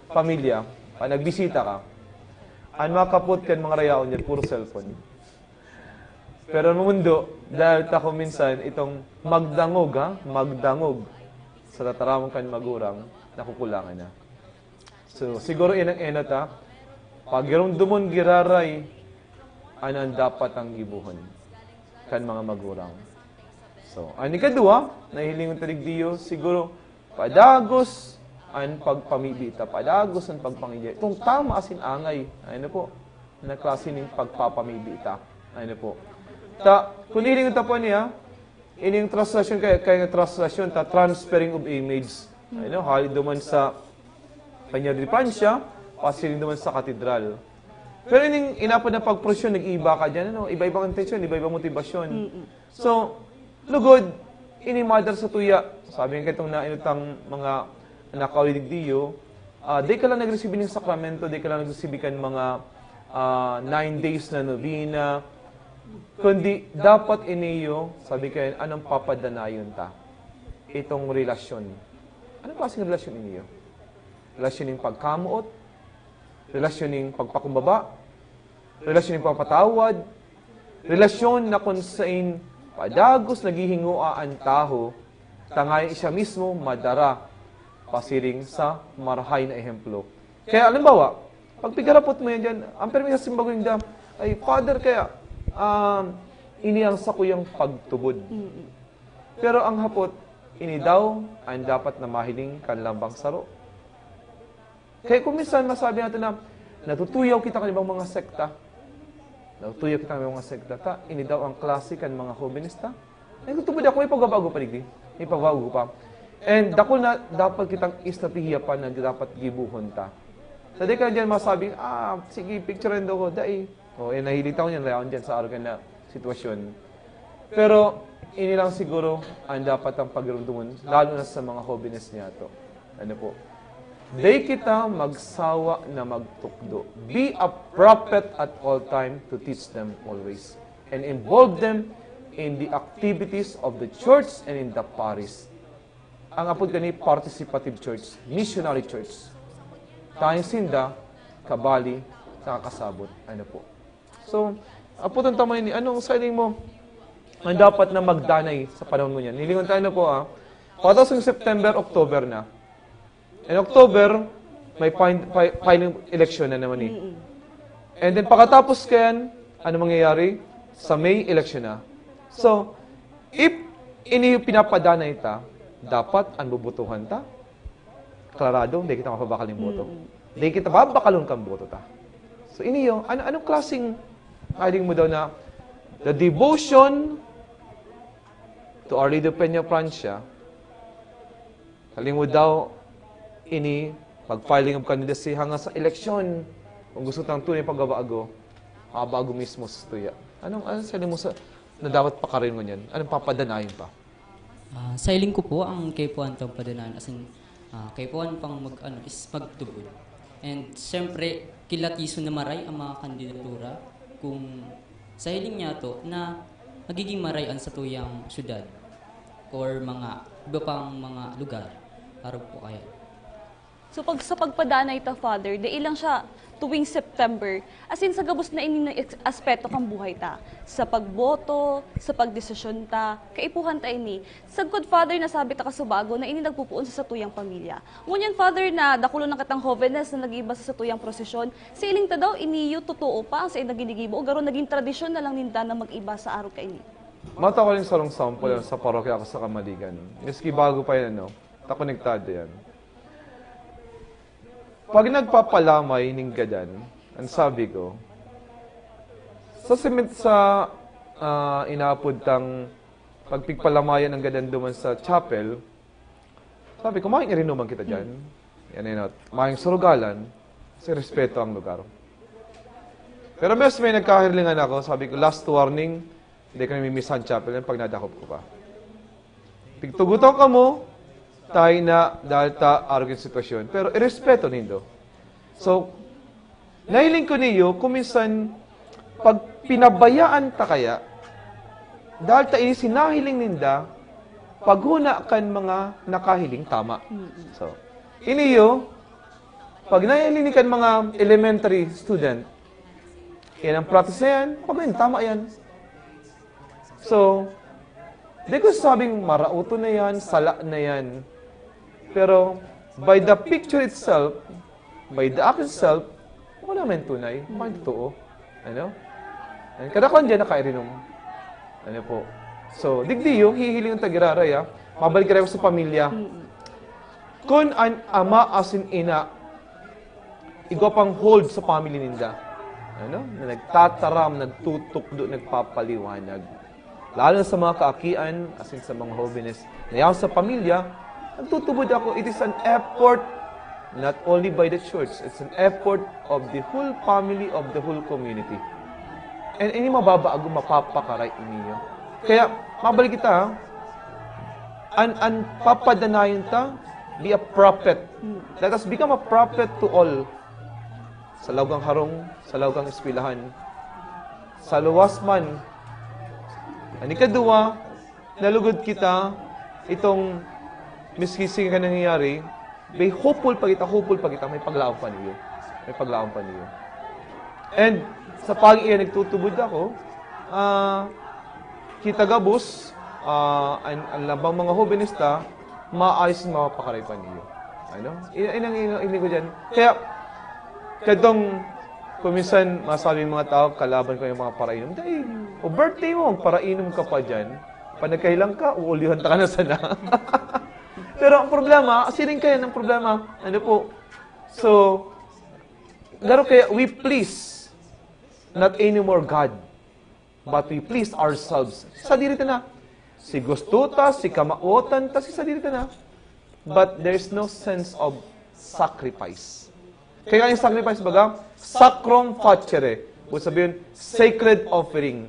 K: pamilya, nagbisita ka, ang makapot kan mga rayaon yan, puro cellphone. Pero no mundo, dahil tako minsan, itong magdangog sa tataramang kan magurang, nakukulangan na. So, siguro inang enata, pag dumon giraray, ang dapat ang gibuhon kan mga magurang. So, ani kadua, nahilingon talig diyo, siguro, padagos ang pagpamibita, padagos ang pagpangidya. Itong tama asin angay, ano po, na klase ng pagpapamibita. Ano po. Kung hilingon ta po niya, ining translation kaya translation, transferring of image. Ano, hali duman sa Peña Francia, pasiling duman sa katedral. Pero ining inapod na pagprosyon, nag-iba ka dyan, iba-ibang intensyon, iba-ibang motibasyon. So, lugod, ini mother sa tuya, sabi nga itong nainutang mga nakaulidig diyo, di ka lang nag-receive ng sakramento, di ka lang nag-receive kan mga 9 days na novena, kundi dapat iniyo, sabi kayo, anong papadanayon ta? Itong relasyon. Anong klaseng relasyon iniyo? Relasyon ng pagkamuot, relasyon ng pagpakumbaba, relasyon ng pagpatawad, relasyon na kung saan padagos naghihingoa ang taho, tangay siya mismo madara pasiring sa marahay na ehemplo. Kaya alimbawa, pag pigarapot mo yan dyan, ang permisa simbago yung dam, ay, Father, kaya, ini ang sakuyang pagtubod. Pero ang hapot, ini daw, ang dapat na mahiling kanlambang saro. Kaya kung minsan masabi natin na, natutuyaw kita kanibang mga sekta, natutuyaw kita kanibang mga sekta, ini daw ang klase kan mga hobenista. Ay, kutubod ako, may pagbabago pa digdi. May pagbabago pa. And dako na dapat kitang estratehiya pa na dapat gibuhon ta. So, di ka dyan masabing, sige, picturean daw ko, dai. Nahilitaw niyan, rayon dyan sa araw na sitwasyon. Pero, ini lang siguro ang dapat ang pagirumduman, lalo na sa mga hobbiness niya to. Ano po? Day kita magsawa na magtukdo. Be a prophet at all time to teach them always. And involve them in the activities of the church and in the parish. Ang apod kani participative church, missionary church. Tayong sinda, kabali, kakasabot. Ano po? So, apod ang tamay ni, anong signing mo? Ang dapat na magdanay sa panahon mo niyan. Nilingon tayo na po Patas ng September, October na. In October, may final election na naman And then pagkatapos kayan, ano mangyayari? Sa May election na. So, if ini pinapadanay ta, dapat ang bubutuhan ta, klarado, hindi kita mapabakal yung boto. Hindi kita babakalon kang boto ta. So, ini yung, anong klaseng hiding mo daw na the devotion to Our Lady of Peña Francia, haling mo daw, ini, pag-filing of candidacy hanggang sa eleksyon, kung gusto tang tunay pagbabago, bago mismo sa tuya. Anong saling mo na dapat pakarin mo niyan? Anong papadanayin pa?
O: Sailing ko po ang kaipuan tong padanayan. As in, kaipuan pang is magtubod. And siyempre, kilatiso na maray ang mga kandidatura kung sa hiling niya to na
P: magiging marayan sa tuyang syudad or mga iba pang mga lugar. Para po kaya.
N: So sa pagpadanay ta, Father, di ilang siya tuwing September, as in sa gabos na ini aspeto kang buhay ta. Sa pagboto, sa pagdesisyon ta, kaipuhan ta ini. Sagkod, Father, nasabi ta kasubago na ini nagpupuon sa satuyang pamilya. Ngunyan, Father, na dakulo ng katang hovenes na nag-iba sa satuyang prosesyon, sa iling ta daw, iniyo totoo pa ang sa inaginigibo, o garo naging tradisyon na lang ninda na mag-iba sa araw ka ini.
K: Mata ko rin sa long sample sa parokya ako sa Kamaligan. Miski bago pa yan, ta konektado yan. Pag nagpapalamay ning gadan, ang sabi ko, sa inaapod tang pagpigpalamayan ng gadan duman sa chapel, sabi ko, making irinuman kita dyan. Yan, making surugalan, kasi respeto ang lugar. Pero mes may nagkahirlingan ako, sabi ko, last warning, hindi ka namimisan chapel yan pag nadakop ko pa. Pigtugutan ka mo, tayo na dahil arugin sitwasyon. Pero irespeto nindo. So, nahiling ko niyo, kuminsan, pag pinabayaan ta kaya, dahil ta sinahiling ninda, paghuna kan mga nakahiling tama. So, iniyo, pag nahiling kan mga elementary student, yan ang practice na yan, tama yan. So, di ko sabing marauto na yan, sala na yan. Pero, by the picture itself, by the act itself, wala naman tunay. Bakit totoo? Ano? Kadaklan dyan nakairinom. Ano po? So, digdi yung hihiling ng tagiraraya, mabalik rin sa pamilya. Kung ang ama asin ina, igo pang hold sa family ninda. Ano? Na nagtataram, nagtutukdo, nagpapaliwanag. Lalo sa mga kaakian, asin sa mga holiness, na sa pamilya, nagtutubod ako, it is an effort not only by the church, it's an effort of the whole family, of the whole community. And ini mababaago mapapakaray niyo. Kaya, mabalik kita, an papadanayon ta, be a prophet. Let us become a prophet to all. Sa lawgang harong, sa lawgang eskwelahan, sa luwas man. Ang ikadua, nalugod kita, itong miskising ka nangyayari, may hopeful pa kita, may paglaong pa niyo. May paglaong pa niyo. And, sa pag-iyan, nagtutubod ako, kita gabos, ang labang mga hobenista, maayos na mapakaray pa niyo. Ano? Ilang ko dyan. Kaya, kadong, kuminsan, masabi mga tao, kalaban ko yung mga parainom. Dahil, birthday mo, parainom ka pa dyan. Pag nagkahilang ka, uulihan ta ka na sana. Pero ang problema, asirin kayo ng problema, ano po? So, garo kaya, we please, not anymore God, but we please ourselves. Sa dirita na. Si gusto ta, si kamautan ta, si sa dirita na. But there's no sense of sacrifice. Kaya yung sacrifice baga, sacrum facere. O sabihin, sacred offering.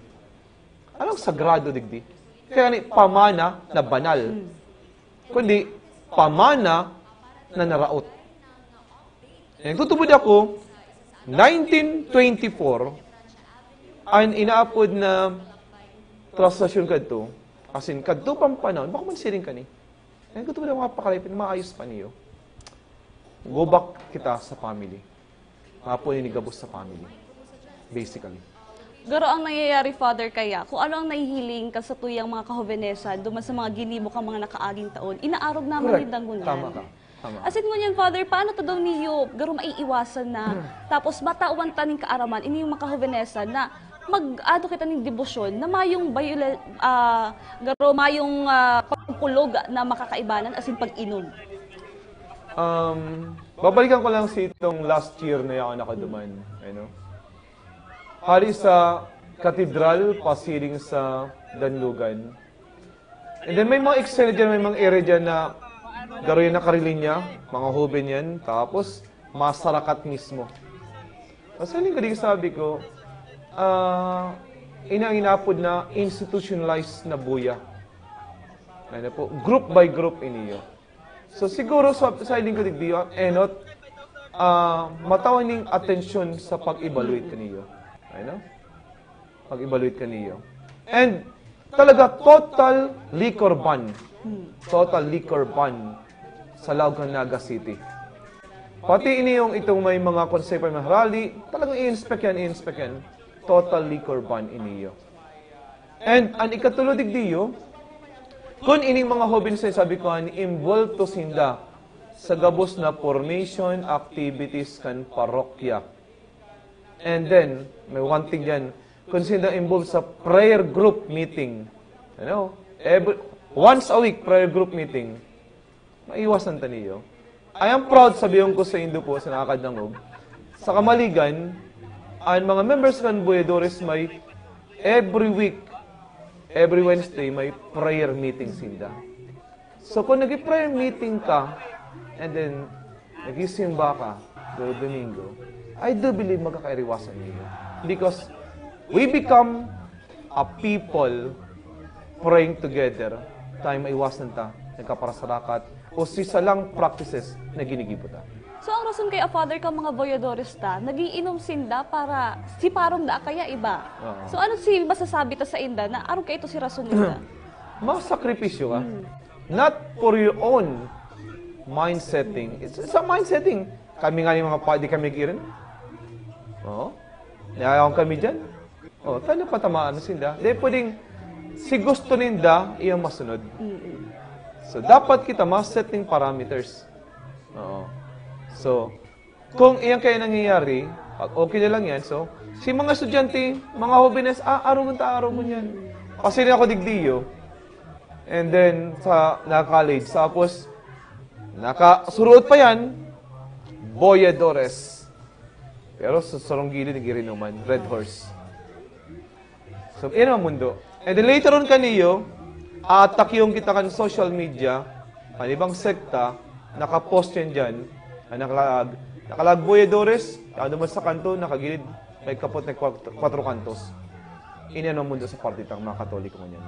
K: Anong sagrado digdi? Kaya ni pamana na banal. Kundi, pamana na naraot. Nagtutubod ako, 1924, ang inaapod na translation kadto, asin kadto pang panahon, baka man siring ka ni. Nagtutubod ako kapakalipin, maayos pa niyo. Go back kita sa family. Mapo ni gabos sa family. Basically.
N: Garo ang nangyayari, Father, kaya, kung ano ang nahihiling ka sa tuyang mga kahovenesa, duman sa mga ginibok ang mga nakaaging taon, inaarog naman ni Dangunan.
K: Tama ka. Tama.
N: Asin mo niyan, Father, paano to daw niyo, garo maiiwasan na, tapos matauan ta ning kaaraman, ini yung mga kahovenesa na mag-ano kita ng debosyon, na mayong garo mayong pagpulog na makakaibanan, asin pag-inom.
K: Babalikan ko lang si itong last year na ako nakaduman. Ano? Hari sa katedral, pasiring sa Danlugan. And then may mga eksena dyan, may mga area dyan na garo yan nakariling mga hoben yan, tapos masarakat mismo. Masaling ka din sabi ko, inapod na institutionalized na buya. Ano po, group by group iniyo. So siguro sa hiling ko digdiyo, enot, matawan ning atensyon sa pag-evaluate kaniyo. Ano? Pag-evaluate kaniyo. And talaga total liquor ban. Total liquor ban sa Laucan, Naga City. Pati ini yung itong may mga concept ng rally, talagang i-inspect yan. Total liquor ban iniyo. And ang ikatuludig diyo, kung ining mga hobin sa sabi ko, involved to sinda sa gabos na formation activities kan parokya. And then, may one thing dyan, kung sinda involved sa prayer group meeting. Once a week, prayer group meeting, maiwasan taniyo. I am proud, sabihin ko sa Indo po, sa nakakadangog, sa Kamaligan, ang mga members kan Boyadores may every week, every Wednesday, may prayer meeting sinda. So kung nag-prayer meeting ka, and then nag-isimba ka, Domingo, I do believe magkakairiwasan niyo. Because we become a people praying together, tayo maiwasan ta, nagkaparasarakat, o sisalang practices na ginigibutan.
N: So ang rason kay Father ka mga boyadores ta, nagiinom sinda para si parom da kaya iba. So ano si masasabi ta sa inda na aron kay ito si rason nila?
K: Masakripisyo ka. Not for your own mind setting. It's a mind setting. Kami nga yung mga pwede kami kirin. Nayayawang kami dyan. Tayo patamaan na sinda. Di pwedeng si gusto ninda, iyang masunod. So, dapat kita ma-setting parameters. So, kung iyan kayo nangyayari, okay na lang yan. So, si mga estudyante, mga hobines, araw mo yan. Kasi rin ako digdiyo. And then, sa college, tapos, nakasuruot pa yan, Boyadores. Pero sa sarong gilid, nag-iri naman, Red Horse. So, iyan ang mundo. And then later on kaniyo, atak yung kita kan social media, ang ibang sekta, nakapost yan dyan, nakalag Boyadores, ano man sa kanto, nakagilid, may kapot na 4 kantos. Ini ang mundo sa partitang mga Katoliko mo yan.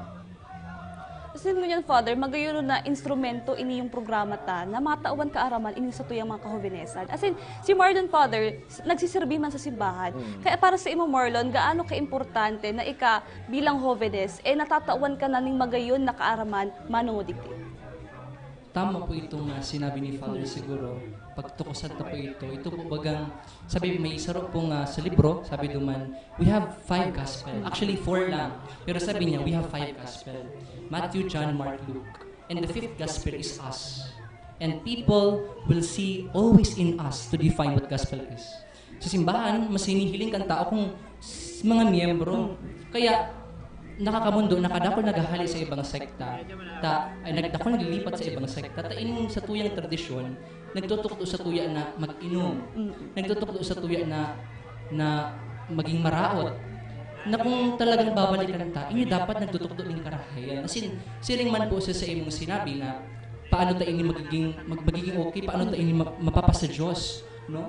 N: Kasi mo yan, Father, magayon na instrumento ini yung programa ta na matauan kaaraman ini sa tuyang mga kahobinesan. As in, si Marlon, Father, nagsisirbi man sa simbahan. Kaya para sa imo, Marlon, gaano ka-importante na ika bilang hovenes, natatauan ka na ning magayon na kaaraman manungudigdi.
O: Tama po itong sinabi ni Father siguro. Pagtukusan na po ito. Ito po bagang, sabi may sarap pong sa libro, sabi duman, we have 5 gospel. Actually, 4 lang. Pero sabi niya, we have 5 gospel. Matthew, John, Mark, Luke. And the 5th gospel is us. And people will see always in us to define what gospel is. Sa simbahan, mas hinihiling kang tao kung mga miyembro. Kaya, nakakamundo, nakadako naghahali sa ibang sekta, nagdako naglilipat sa ibang sekta, ining sa tuyang tradisyon, nagtutukdo sa tuya na mag-inom, nagtutukdo sa tuya na maging maraot, na kung talagang babalikan ta, inyo dapat nagtutukdo ng karahayan. Asin, siring man po sa imong sinabi na paano ta ini magiging okay, paano ta ini mapapasa Diyos, no?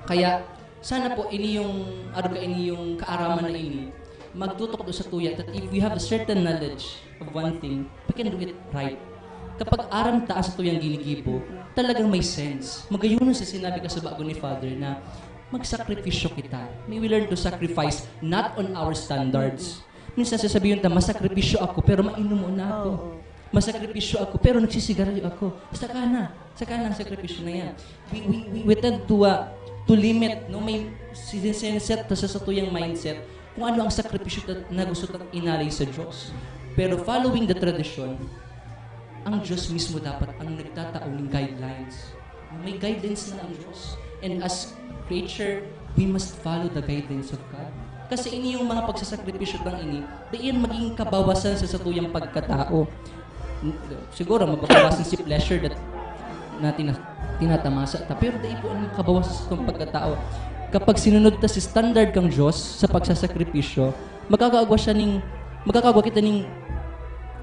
O: Kaya, sana po ini yung kaaraman na ini, magtutok do sa tuya that if we have a certain knowledge of one thing, we can do it right. Kapag aram taas sa tuyang ginigibo, talagang may sense. Magayunon sa sinabi ka sa bago ni Father na magsakripisyo kita. May we learn to sacrifice not on our standards. Minsan sasabihin ta, masakripisyo ako pero mainom na ako. Masakripisyo ako pero nagsisigarilyo ako. Saka na ang sakripisyo na yan. We tend to limit, no? May sineset sa tuyang mindset kung ano ang sakripisyo na gusto tang inalay sa Diyos. Pero following the tradition, ang Diyos mismo dapat ang nagtataon ng guidelines. May guidance na ang Diyos. And as creature, we must follow the guidance of God. Kasi ini yung mga pagsasakripisyo ng ini, diyan maging kabawasan sa satuyang pagkatao. Siguro, mababawasan si pleasure na tinatamasa ta. Pero dahil po ang kabawasan sa itong pagkatao. Kapag sinunod ta si standard kang Diyos sa pagsasakripisyo, magkakagawa kita ng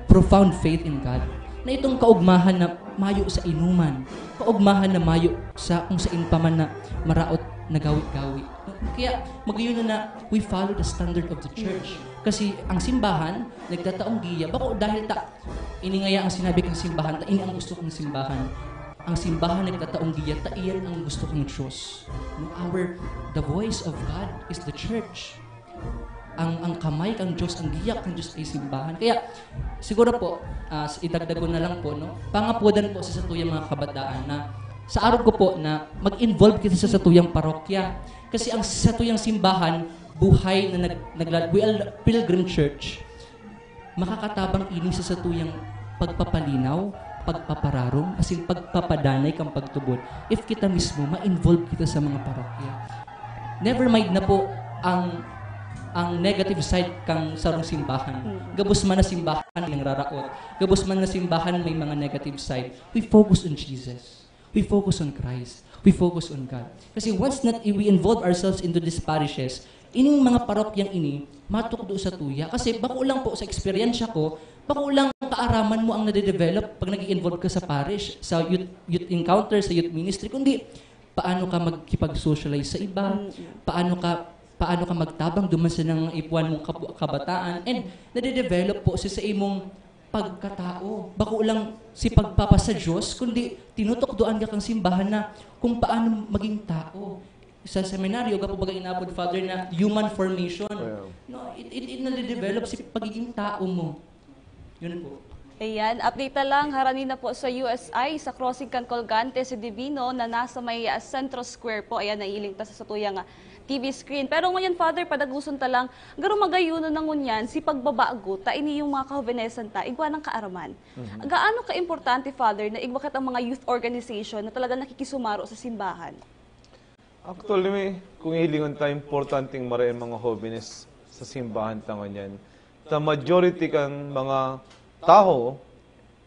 O: profound faith in God. Na itong kaugmahan na mayo sa inuman, kaugmahan na mayo sa kung saan pa man na maraot na gawi-gawi. Kaya magayon na we follow the standard of the church. Kasi ang simbahan, nagtataong giya. Bako dahil iningaya ang sinabi kang simbahan, ini ang gusto kong simbahan. Ang simbahan nagtataong giya, iyan ang gusto kong Diyos. The voice of God is the church. ang kamay kang Diyos, ang giyak ng Diyos ay simbahan. Kaya siguro po, idagdag ko na lang po, no? Pangapudan po sa satuyang mga kabataan na sa araw ko po na mag-involve kita sa satuyang parokya. Kasi ang satuyang simbahan, buhay na pilgrim church, makakatabang ini sa satuyang pagpapalinaw, pagpapararong, as in pagpapadanay kang pagtubod. If kita mismo, ma-involve kita sa mga parokya. Never mind na po ang negative side kang sarong simbahan. Gabos man na simbahan ng raraot. Gabos man na simbahan may mga negative side. We focus on Jesus. We focus on Christ. We focus on God. Kasi once that we involve ourselves into these parishes, ining mga parokyang ini, matukdo sa tuya. Kasi bako lang po sa eksperyensya ko, bako lang kaaraman mo ang nade-develop pag nag-involve ka sa parish, sa youth encounter, sa youth ministry, kundi paano ka magkipag-socialize sa iba, paano ka magtabang duman sa nang ipuan mong kabataan, and nade-develop po sa imong pagkatao. Bako lang si pagpapa sa Diyos, kundi tinutokdoan ka kang simbahan na kung paano maging tao. Sa seminaryo, kapo baga inapod, Father, na human formation. No, it nade-develop si pagiging tao mo. Yun po.
N: Ayan, update na lang, harani na po sa USI, sa crossing kan Colgante si Divino na nasa may Centro Square po. Ayan, nailing ta sa tuyang TV screen. Pero ngayon, Father, padaguson ta lang, garo magayuno ng ngunyan, si pagbabago, ta ini yung mga kahovenesan ta, igwa ng kaaraman. Gaano ka-importante, Father, na igwakat ang mga youth organization na talaga nakikisumaro sa simbahan?
K: Actually, kung hilingon tayo, importanteng marayan mga hovenes sa simbahan ta ngunyan. The majority kang mga tao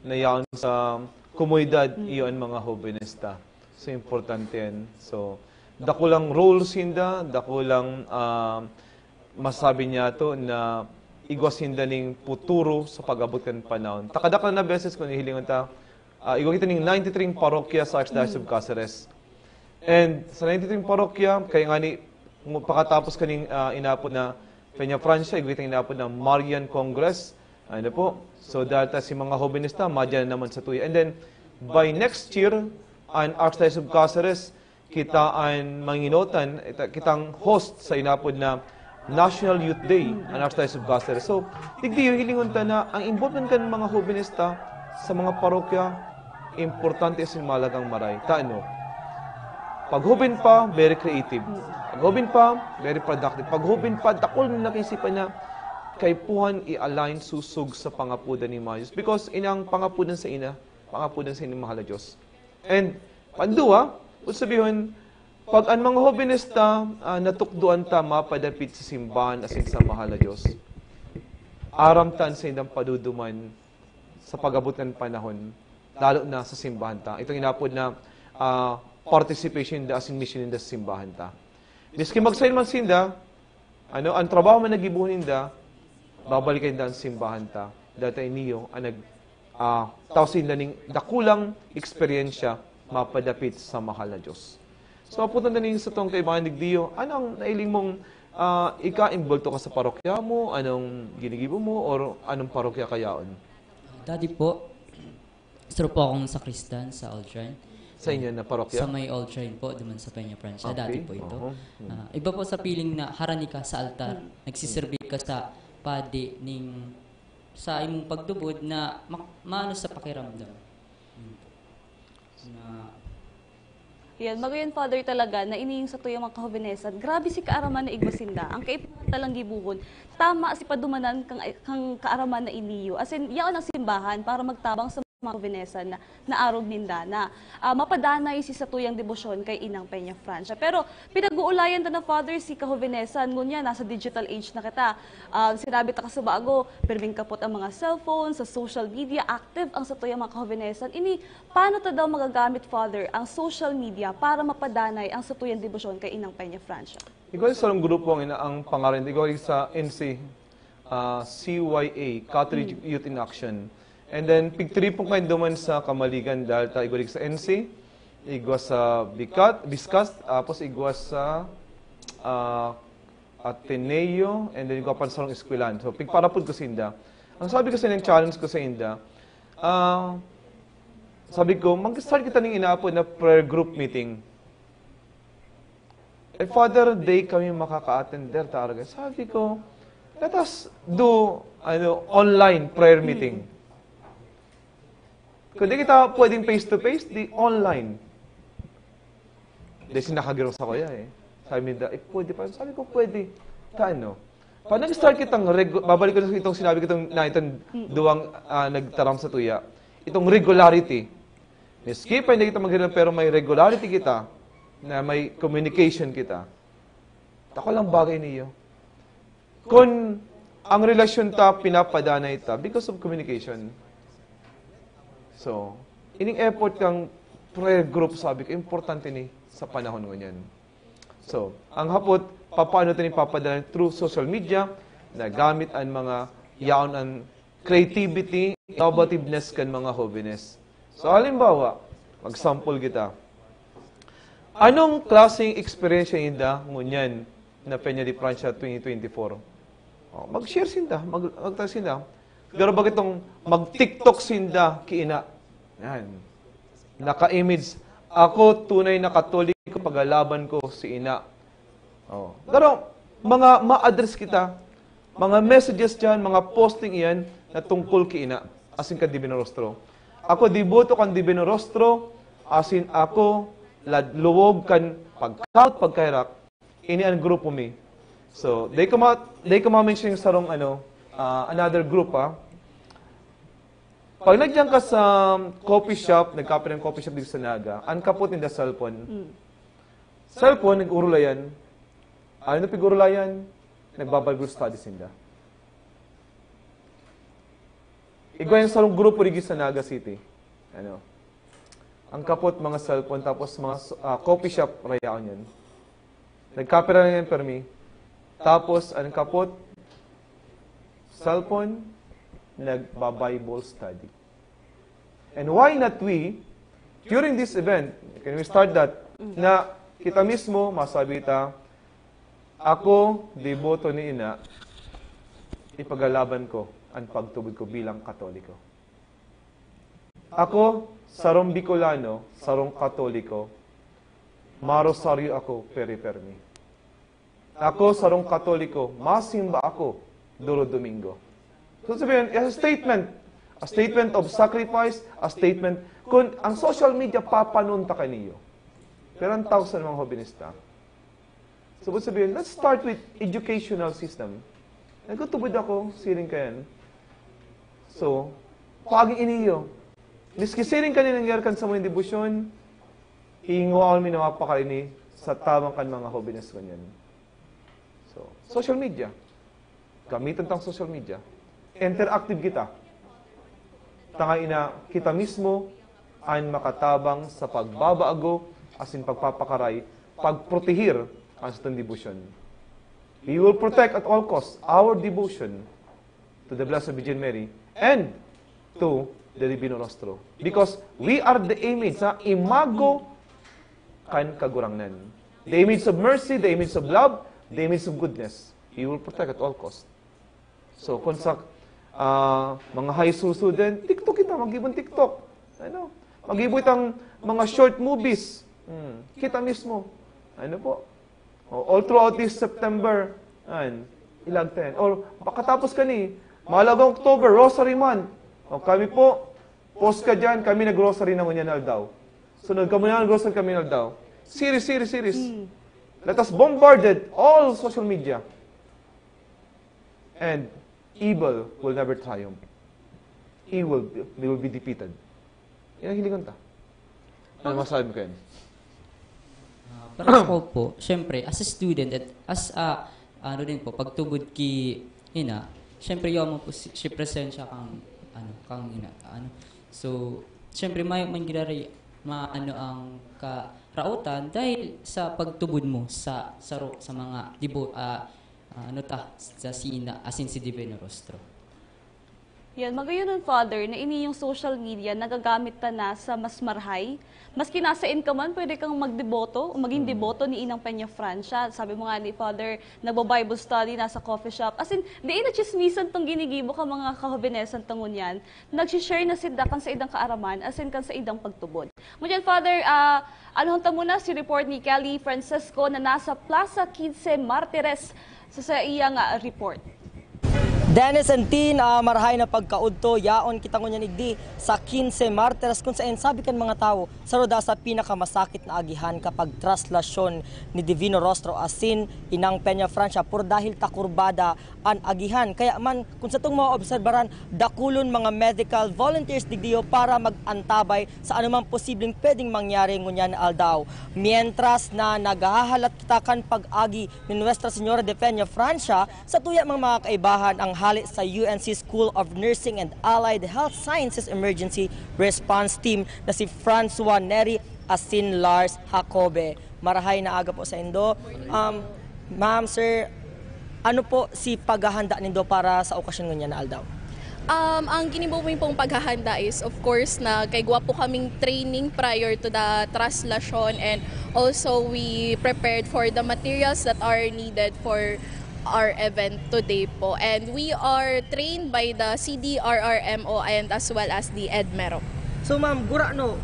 K: na yan sa komunidad, iyon mga hovenes ta. So, importante yan. So, dakulang roles hinda, dakulang masabi niya to na igwas hinda ning puturo sa pag-abot kan panahon. Takadakal na beses kung hilingon ta, igwa kita ning 93 parokya sa Archdiocese of Cáceres. And sa 93 parokya, kaya nga ni, pakatapos kaning inapod na Peña Francia, igwa kita inapod ng Marian Congress. Ano po? So data si mga hobenista, madyan naman sa tuya. And then, by next year, ang Archdiocese of Cáceres, kita ang manginotan, kitang host sa inapod na National Youth Day, ang Archdiocese of Cáceres. So, digdi yung hilingon ta na ang involvement kan mga hobenista sa mga parokya, importante sin malagang maray. Taano? Paghubin pa, very creative. Paghubin pa, very productive. Paghubin pa, dakol na nakisipan na kay puhan i-align susug sa pangapudan ni Mayos. Because inang pangapudan sa ina, pangapudan sa inyong mahal na Diyos. And, pandua, kung sabihin, pag ang mga hobenista natukduan ta mapadapit sa simbahan asin sa mahal na Diyos, aramtan sa indang paduduman sa pag-abot ng panahon, lalo na sa simbahan ta. Itong inapod na participation da asin mission in the simbahan ta. Miski magsayin man sinda, ang trabaho man nagibuhin da, babalikan da ang simbahan ta. Data iniyo, tawsin da ning dakulang eksperyensya mapadapit sa mahal na Diyos. So, apunta na ning sa tong kaibangan digdiyo, anong nailing mong ika-involto ka sa parokya mo? Anong ginigibo mo? Or anong parokya kayaon?
P: Daddy po, sir po akong sakristan sa Old Shrine.
K: Sa inyo na parokya?
P: Sa may Old Shrine po, duman sa Peña Francia.
K: Okay.
P: Daddy po ito. Iba po sa piling na harani ka sa altar. Nagsisirbi ka sa padi ning sa imong pagtubod na maano sa pakiramdam.
N: Yan, magayon, Father, talaga na iniyong sa tuyang mga kahovenesan. Grabe si kaaraman na igmasinda. Ang kaipunan talang gibuhon. Tama si padumanan kang kaaraman na iniyo. As in, yaon ang simbahan para magtabang sa mga kahovenesan na naarog ninda na mapadanay si sa tuyang debosyon kay Inang Peña Francia. Pero pinag-uulayan ta na, Father, si kahovenesan. Ngunya, nasa digital age na kita. Sinabi ta ka sa bago, perming kapot ang mga cellphone, sa social media, active ang sa tuyang mga kahovenesan. Ini, paano ta daw magagamit, Father, ang social media para mapadanay ang sa tuyang debosyon kay Inang Peña Francia?
K: Ikaw sa grupo ang pangalan, ikaw sa NC, CYA, Catholic Youth in Action. And then, pigtripong kayo duman sa Kamaligan dahil tayo igwa sa NC, igwa sa Biscas, tapos igwa sa Ateneo, and then igwa pa sa Eskwelahan. So, pigparapod ko sa Inda. Ang sabi ko sa inyong challenge ko sa Inda, sabi ko, mag-start kita ng inaapod na prayer group meeting. Father, day kami makaka-attender talaga. Sabi ko, let us do online prayer meeting. Kung di kita pwedeng face-to-face, di online. Di sinakagirong sa kuya eh. Sabi nila, pwede pa. Sabi ko, pwede. Kaano? Pag nag-start kitang, babalik ko na itong sinabi ko na itong duwang nagtaram sa tuya, itong regularity. Miski pa hindi kita maghiram, pero may regularity kita, na may communication kita. Tako lang bagay niyo. Kung ang relasyon ta pinapadana ita because of communication. So, ining effort kang prayer group, sabi ko, importante ni sa panahon ngunyan. So, ang hapot, paano ito papadala through social media, na gamit ang mga yaon ang creativity, innovativeness kan mga holiness. So, halimbawa, mag-sample kita. Anong klaseng experience inda ngunyan na Peña de Francia 2024? Mag-share sinda, mag-tag sinda. Pero bakit itong mag-TikTok sinda kiina? Yan. Naka-image. Ako, tunay na Katoliko, paglalaban ko si ina. Pero, mga ma-address kita, mga messages dyan, mga posting iyan, na tungkol kiina, asin ka Divino Rostro. Ako, diboto kan Divino Rostro, asin ako, luwog kan pagkaut, pagkairak, ini ang grupo mi. So, they come mention yung sarong, another group, Pag nagyan ka sa coffee shop, nagkape ng coffee shop dito sa Naga, ang kapot in the cellphone. Cellphone, nag-urulayan. Ano pig-urulayan? Nagbabible studies nila. Igwa yung sarong grupo rin sa Naga City. Ang kapot mga cellphone, tapos mga coffee shop, rayaon yan. Nagkape na yan per me. Tapos, ang kapot, cellphone, nagba-Bible study. And why not we, during this event, can we start that, na kita mismo, masabi ta, ako, deboto ni ina, ipagalaban ko ang pagtubod ko bilang Katoliko. Ako, sarong Bicolano, sarong Katoliko, marosaryo ako, peri-permi. Ako, sarong Katoliko, masimba ako, duro Domingo. So sabihin, as a statement of sacrifice, a statement, kung ang social media papanunta kaniyo. Pero ang tawag sa mga hobinista. So sabihin, let's start with educational system. Nagkutubod ako, siring kayan. So, paging iniyo. Miski siring ka ninangyaran sa mga debusyon, hihinguan mi na mapakarini sa tamang kan mga hobinist kanyan. So, social media. Gamitan tang social media. Interactive kita. Tangaina, kita mismo ang makatabang sa pagbabaago asin pagpapakaray, pagprotehir ang sa devotion. We will protect at all costs our devotion to the Blessed Virgin Mary and to the Divino Rostro. Because we are the image, imago kan kagurangnan. The image of mercy, the image of love, the image of goodness. We will protect at all costs. So, kung sa mga high school student, TikTok kita, mag-ibon TikTok. Mag-ibon ang mga short movies. Kita mismo. All throughout this September, ilagten. Or makatapos ka ni, malagang October, Rosary Month. Kami po, post ka dyan, kami nag-rosary na ngunyan daw. So, kami na nag-rosary kami daw. Series. Let us bombarded all social media. And evil will never triumph. Evil will be defeated. Yan ang hiligan ta. Ano masabi mo kayo?
P: Pero ako po, syempre, as a student at as a, pagtubod ki ina, syempre yung mo po si presensya kang ina. So, syempre may mangyari ang karautan dahil sa pagtubod mo sa mga sa sina, asin si Divino Rostro.
N: Yan, magayon nun, Father, na ini yung social media, nagagamit ta na sa mas marhay. Maski nasa in ka man, pwede kang magdeboto, maging deboto ni Inang Peña Francia. Sabi mo nga ni Father, nagbo-Bible study, nasa coffee shop. As in, di na chismisan tong ginigibo ka mga kahobinesan tangon yan. Nagsishare na sida kan sa idang kaaraman, as in kan sa idang pagtubod. Ngunyan, Father, anuhon ta muna si report ni Kelly Francesco na nasa Plaza 15 Martires sa iyang report.
Q: Dennis and Tin, marahay na pagkaudto, yaon kita ngunyan igdi sa 15 Martires kung saan sabi kan mga tao, sa roda sa pinakamasakit na agihan kapag traslasyon ni Divino Rostro asin inang Peña Francia por dahil takurbada an agihan. Kaya man, kung sa itong mga obserbaran, dakulon mga medical volunteers digdiyo para mag-antabay sa anumang posibleng pwedeng mangyari ngunyan aldaw. Mientras na naghahalat kita kan pag-agi ni Nuestra Señora de Peña Francia, sa tuya mga kaibahan ang hali sa UNC School of Nursing and Allied Health Sciences Emergency Response Team na si Francois Neri asin Lars Jacobe. Marahay na aga po sa Indo. Ma'am, sir, ano po si paghahanda nindo para sa okasyon niya na aldaw?
G: Ang ginibumin pong paghahanda is, of course, na kaigwa po kaming training prior to the traslasyon, and also we prepared for the materials that are needed for our event today po. And we are trained by the CDRRMO and as well as the EDMERO.
Q: So ma'am, gura no,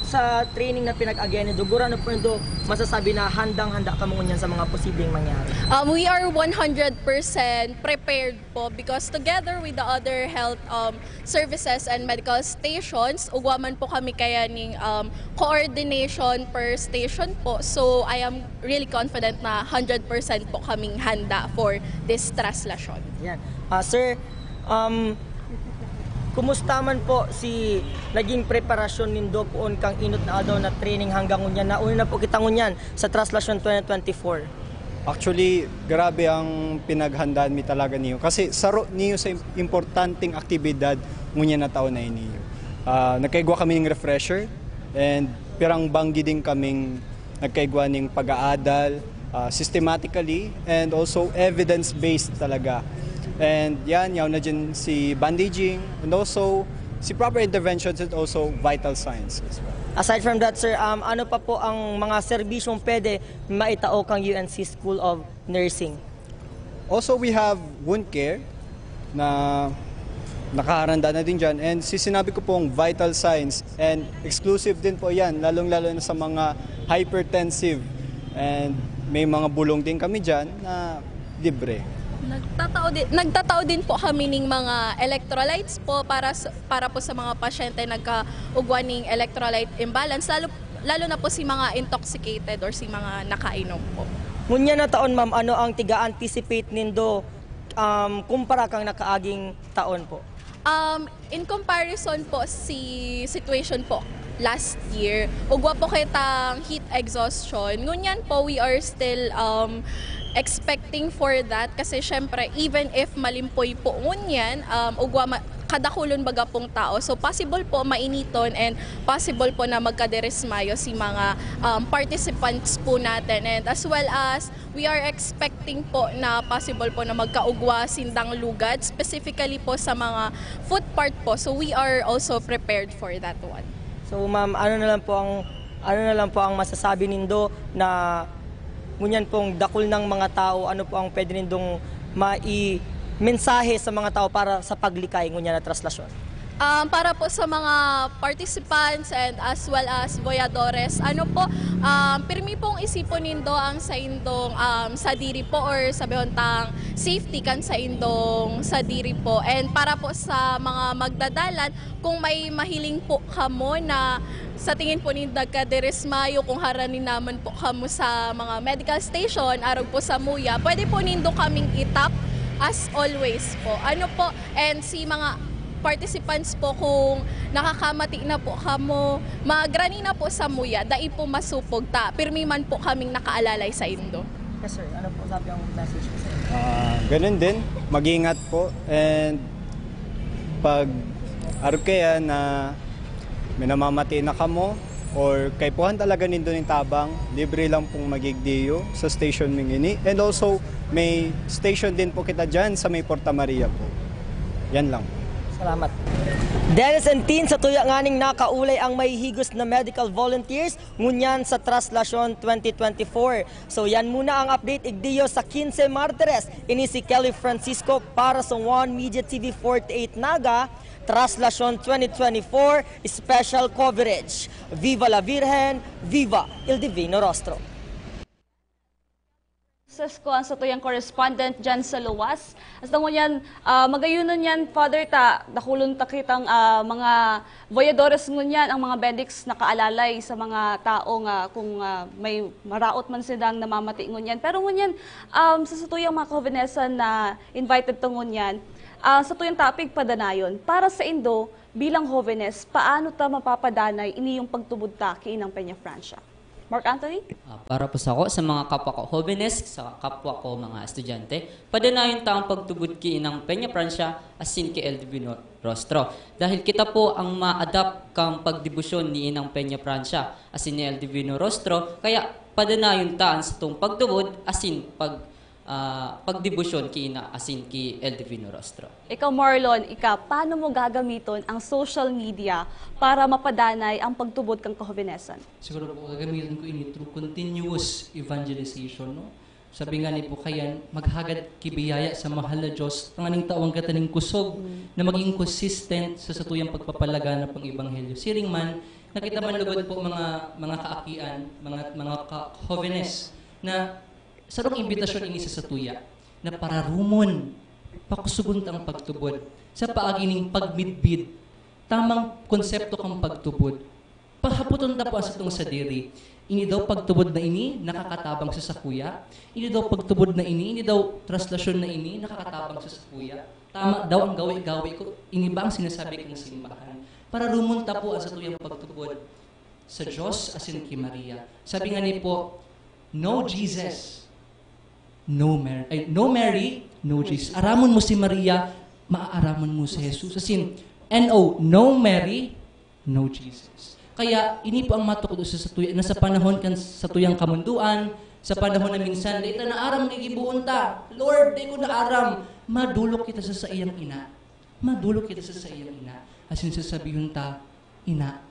Q: sa training na pinag-agyan niyo, gura no po niyo masasabi na handang-handa ka mo niyan sa mga posibleng mangyari?
G: We are 100% prepared po because together with the other health services and medical stations, ugwaman po kami kaya ning coordination per station po. So I am really confident na 100% po kaming handa for this traslasyon.
Q: Yan. Sir, kumusta man po si naging preparasyon nindo poon kang inot na daw na training hanggang ngunyan na una na po kita ngunyan sa Traslasyon 2024?
R: Actually, grabe ang pinaghandaan mi talaga niyo. Kasi saro niyo sa importanteng aktibidad ngunyan na taon na iniyo. Nagkaigwa kami ng refresher and pirang banggi din kaming nagkaigwa ng pag-aadal systematically and also evidence-based talaga. And yan, yaw na dyan si bandaging and also si proper interventions and also vital signs as well.
Q: Aside from that, sir, ano pa po ang mga serbisyong pwede maitao kang UNC School of Nursing?
R: Also, we have wound care na nakaharanda na din dyan. And sinabi ko pong vital signs and exclusive din po yan, lalong-lalo na sa mga hypertensive. And may mga bulong din kami dyan na libre.
G: Nagtatao din po kami ng mga electrolytes po para po sa mga pasyente nagkaugwan ng electrolyte imbalance, lalo na po si mga intoxicated or si mga nakainom po.
Q: Ngunya na taon, ma'am, ano ang tiga-anticipate nindo kumpara kang nakaaging taon po?
G: In comparison po si situation po last year, ugwa po kitang heat exhaustion. Ngunyan po, we are still expecting for that kasi syempre even if malimpoy po ngunyan, ugwa kadakulon baga pong tao. So possible po mainiton and possible po na magkaderesmayo si mga participants po natin. And as well as we are expecting po na possible po na magkaugwa sindang lugad, specifically po sa mga foot part po. So we are also prepared for that one.
Q: So ma'am, ano na lang po ang masasabi nindo na ngunyan pong dakul ng mga tao, ano po ang pwede nindong mensahe sa mga tao para sa paglikay ngunyan na traslasyon?
G: Para po sa mga participants and as well as boyadores, pirmi pong isipon nindo ang sa indong sa diri po or sa behontang safety kan sa indong sa diri po. And para po sa mga magdadalan, kung may mahiling po kamo na sa tingin po ni nagkaderesmayo, kung haranin naman po kamo sa mga medical station, arog po sa Muya, pwede po nindo kaming itap as always po. And si mga participants po, kung nakakamati na po kamo, magrani na po sa Muya, dai po masupog ta. Pirmi man po kaming nakaalalay sa Indo.
Q: Yes sir, ano po sabi ang message ko sa inyo?
R: Ganun din, mag-ingat po and pag arog kaya na may namamati na kamo or kay puhan talaga nindo ng tabang, libre lang pong magigdiyo sa station Mingini. And also, may station din po kita dyan sa may Porta Maria po. Yan lang.
Q: Salamat. Dennis and Tin, sa tuya nganing nakaulay ang may higos na medical volunteers ngunyan sa Traslasyon 2024. So yan muna ang update igdiyo sa 15 Martires. Ini si Kelly Francisco para sa One Media TV 48 Naga, Traslasyon 2024 special coverage. Viva la Virgen, Viva el Divino Rostro.
N: Boses ko ang sa tuyang correspondent dyan sa Luwas. As tango yan, magayunan yan, Father, dakulon ta kitang mga voyadores ngunyan, ang mga benedics nakaalalay sa mga tao nga kung may maraot man silang namamati ngunyan. Pero ngunyan, sa tuyang mga Covenesan na invited to ngunyan, sa tuyang topic padanayon, para sa Indo, bilang Jovenes, paano ta mapapadanay ini yung pagtubod ta kiinang Peña Francia? Mark Anthony?
P: Para po sa ako, sa mga kapwa ko Jovenes, sa kapwa ko mga estudyante, padanayon taong pagtubod ki ng Peña Francia asin ki El Divino Rostro. Dahil kita po ang ma-adapt kang pagdibusyon ni Inang Peña Francia asin ni El Divino Rostro, kaya padanayon taan sa itong pagtubod asin pagdibusyon ki Ina asin ki El Divino Rostro.
N: Ikaw, Marlon, paano mo gagamiton ang social media para mapadanay ang pagtubod kang Jovenesan?
O: Siguro po gagamitin ko ini through continuous evangelization. No? Sabi nga ni po kayan, maghagad kibiyaya sa mahal na Diyos, ang aning tawang kataning kusog na maging consistent sa satuyang pagpapalaganap ng Ebanghelyo. Siring man, nakita man lugod po mga kaakian, mga Jovenes na sarong imbitasyon ini sa satuya na pararumon, pakusugon ang pagtubod. Sa paagining pagmidbid, tamang konsepto kang pagtubod. Pahaputon na po sa itong sadiri. Ini daw pagtubod na ini, nakakatabang sa sakuya. Ini daw pagtubod na ini daw translasyon na ini, nakakatabang sa sakuya. Tama daw ang gawi-gawi ko, ini ba ang sinasabi kong simbahan? Para rumunta po sa tuyang pagtubod sa Diyos asin kay Maria. Sabi nga ni po, no Jesus, no Mary, no Jesus. Aramon mo si Maria, maaaramon mo si Jesus. Asin, no Mary, no Jesus. Kaya, ini po ang matukod sa satuya, na sa panahon kan sa tuyang kamunduan, sa panahon na minsan, dito na aram nagibuon ta. Lord, di ko na aram. Madulok kita sa iyang ina. Madulok kita sa iyang ina. Asin sasabihin ta, ina,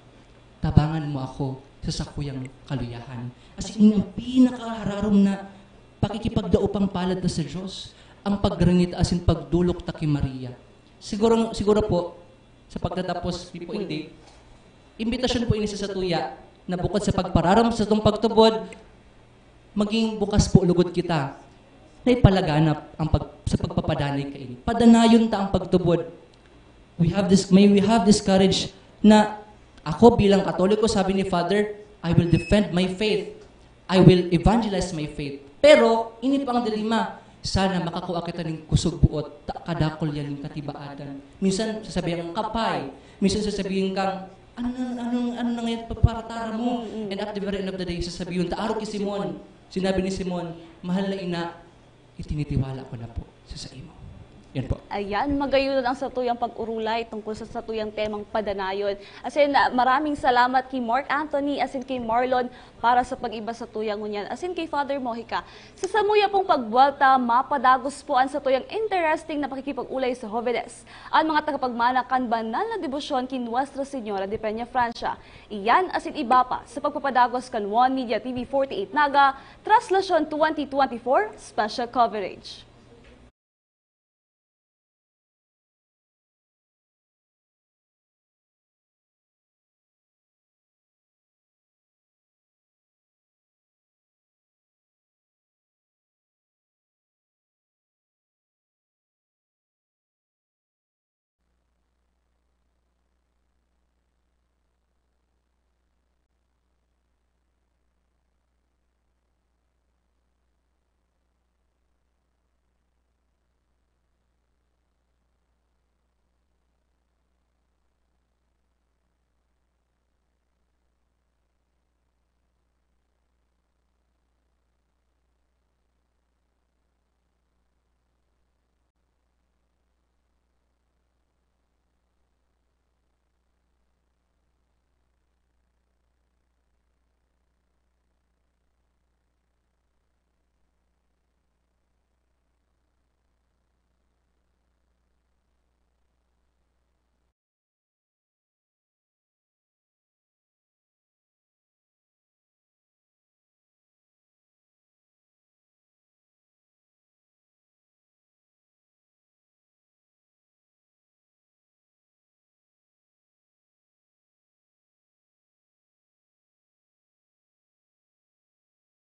O: tabangan mo ako sa sakuyang kaluyahan. Asin, ang pinakahararom na pakikipagdaupang palad na sa Diyos, ang pagranit asin pagdulok ta kay Maria. Siguro po, sa pagtatapos, di po hindi, imbitasyon po ini sa satuya, na bukod sa pagpararam sa itong pagtubod, maging bukas po lugod kita, na ipalaganap sa pagpapadanay kaini. Padanayon ta ang pagtubod. May we have this courage na ako bilang Katoliko, sabi ni Father, I will defend my faith. I will evangelize my faith. Pero, ini pang dilema, sana makakuha kita ng kusog buot, kadakol yan ng katibaadan. Minsan sasabihin kang kapay, minsan sasabihin kang, ano na ngayon paparatara mo? And at the very end of the day, sasabihin, taaro ki Simon. Sinabi ni Simon, mahal na ina, itinitiwala ko na po sa imo. Yan po.
N: Ayan, magayunan ang satuyang pag-urulay tungkol sa satuyang temang padanayon. Asin, maraming salamat kay Mark Anthony, asin kay Marlon, para sa pag-iba sa tuyang ngunyan. Asin kay Father Mojica. Sa samuya pong pagbuwalta, mapadagos po ang satuyang interesting na pakikipag-ulay sa Jovenes. Ang mga tagapagmanakan banal na debosyon kay Nuestra Señora de Peña Francia. Iyan asin iba pa sa pagpapadagos kan One Media TV 48 Naga, Translasyon 2024 Special Coverage.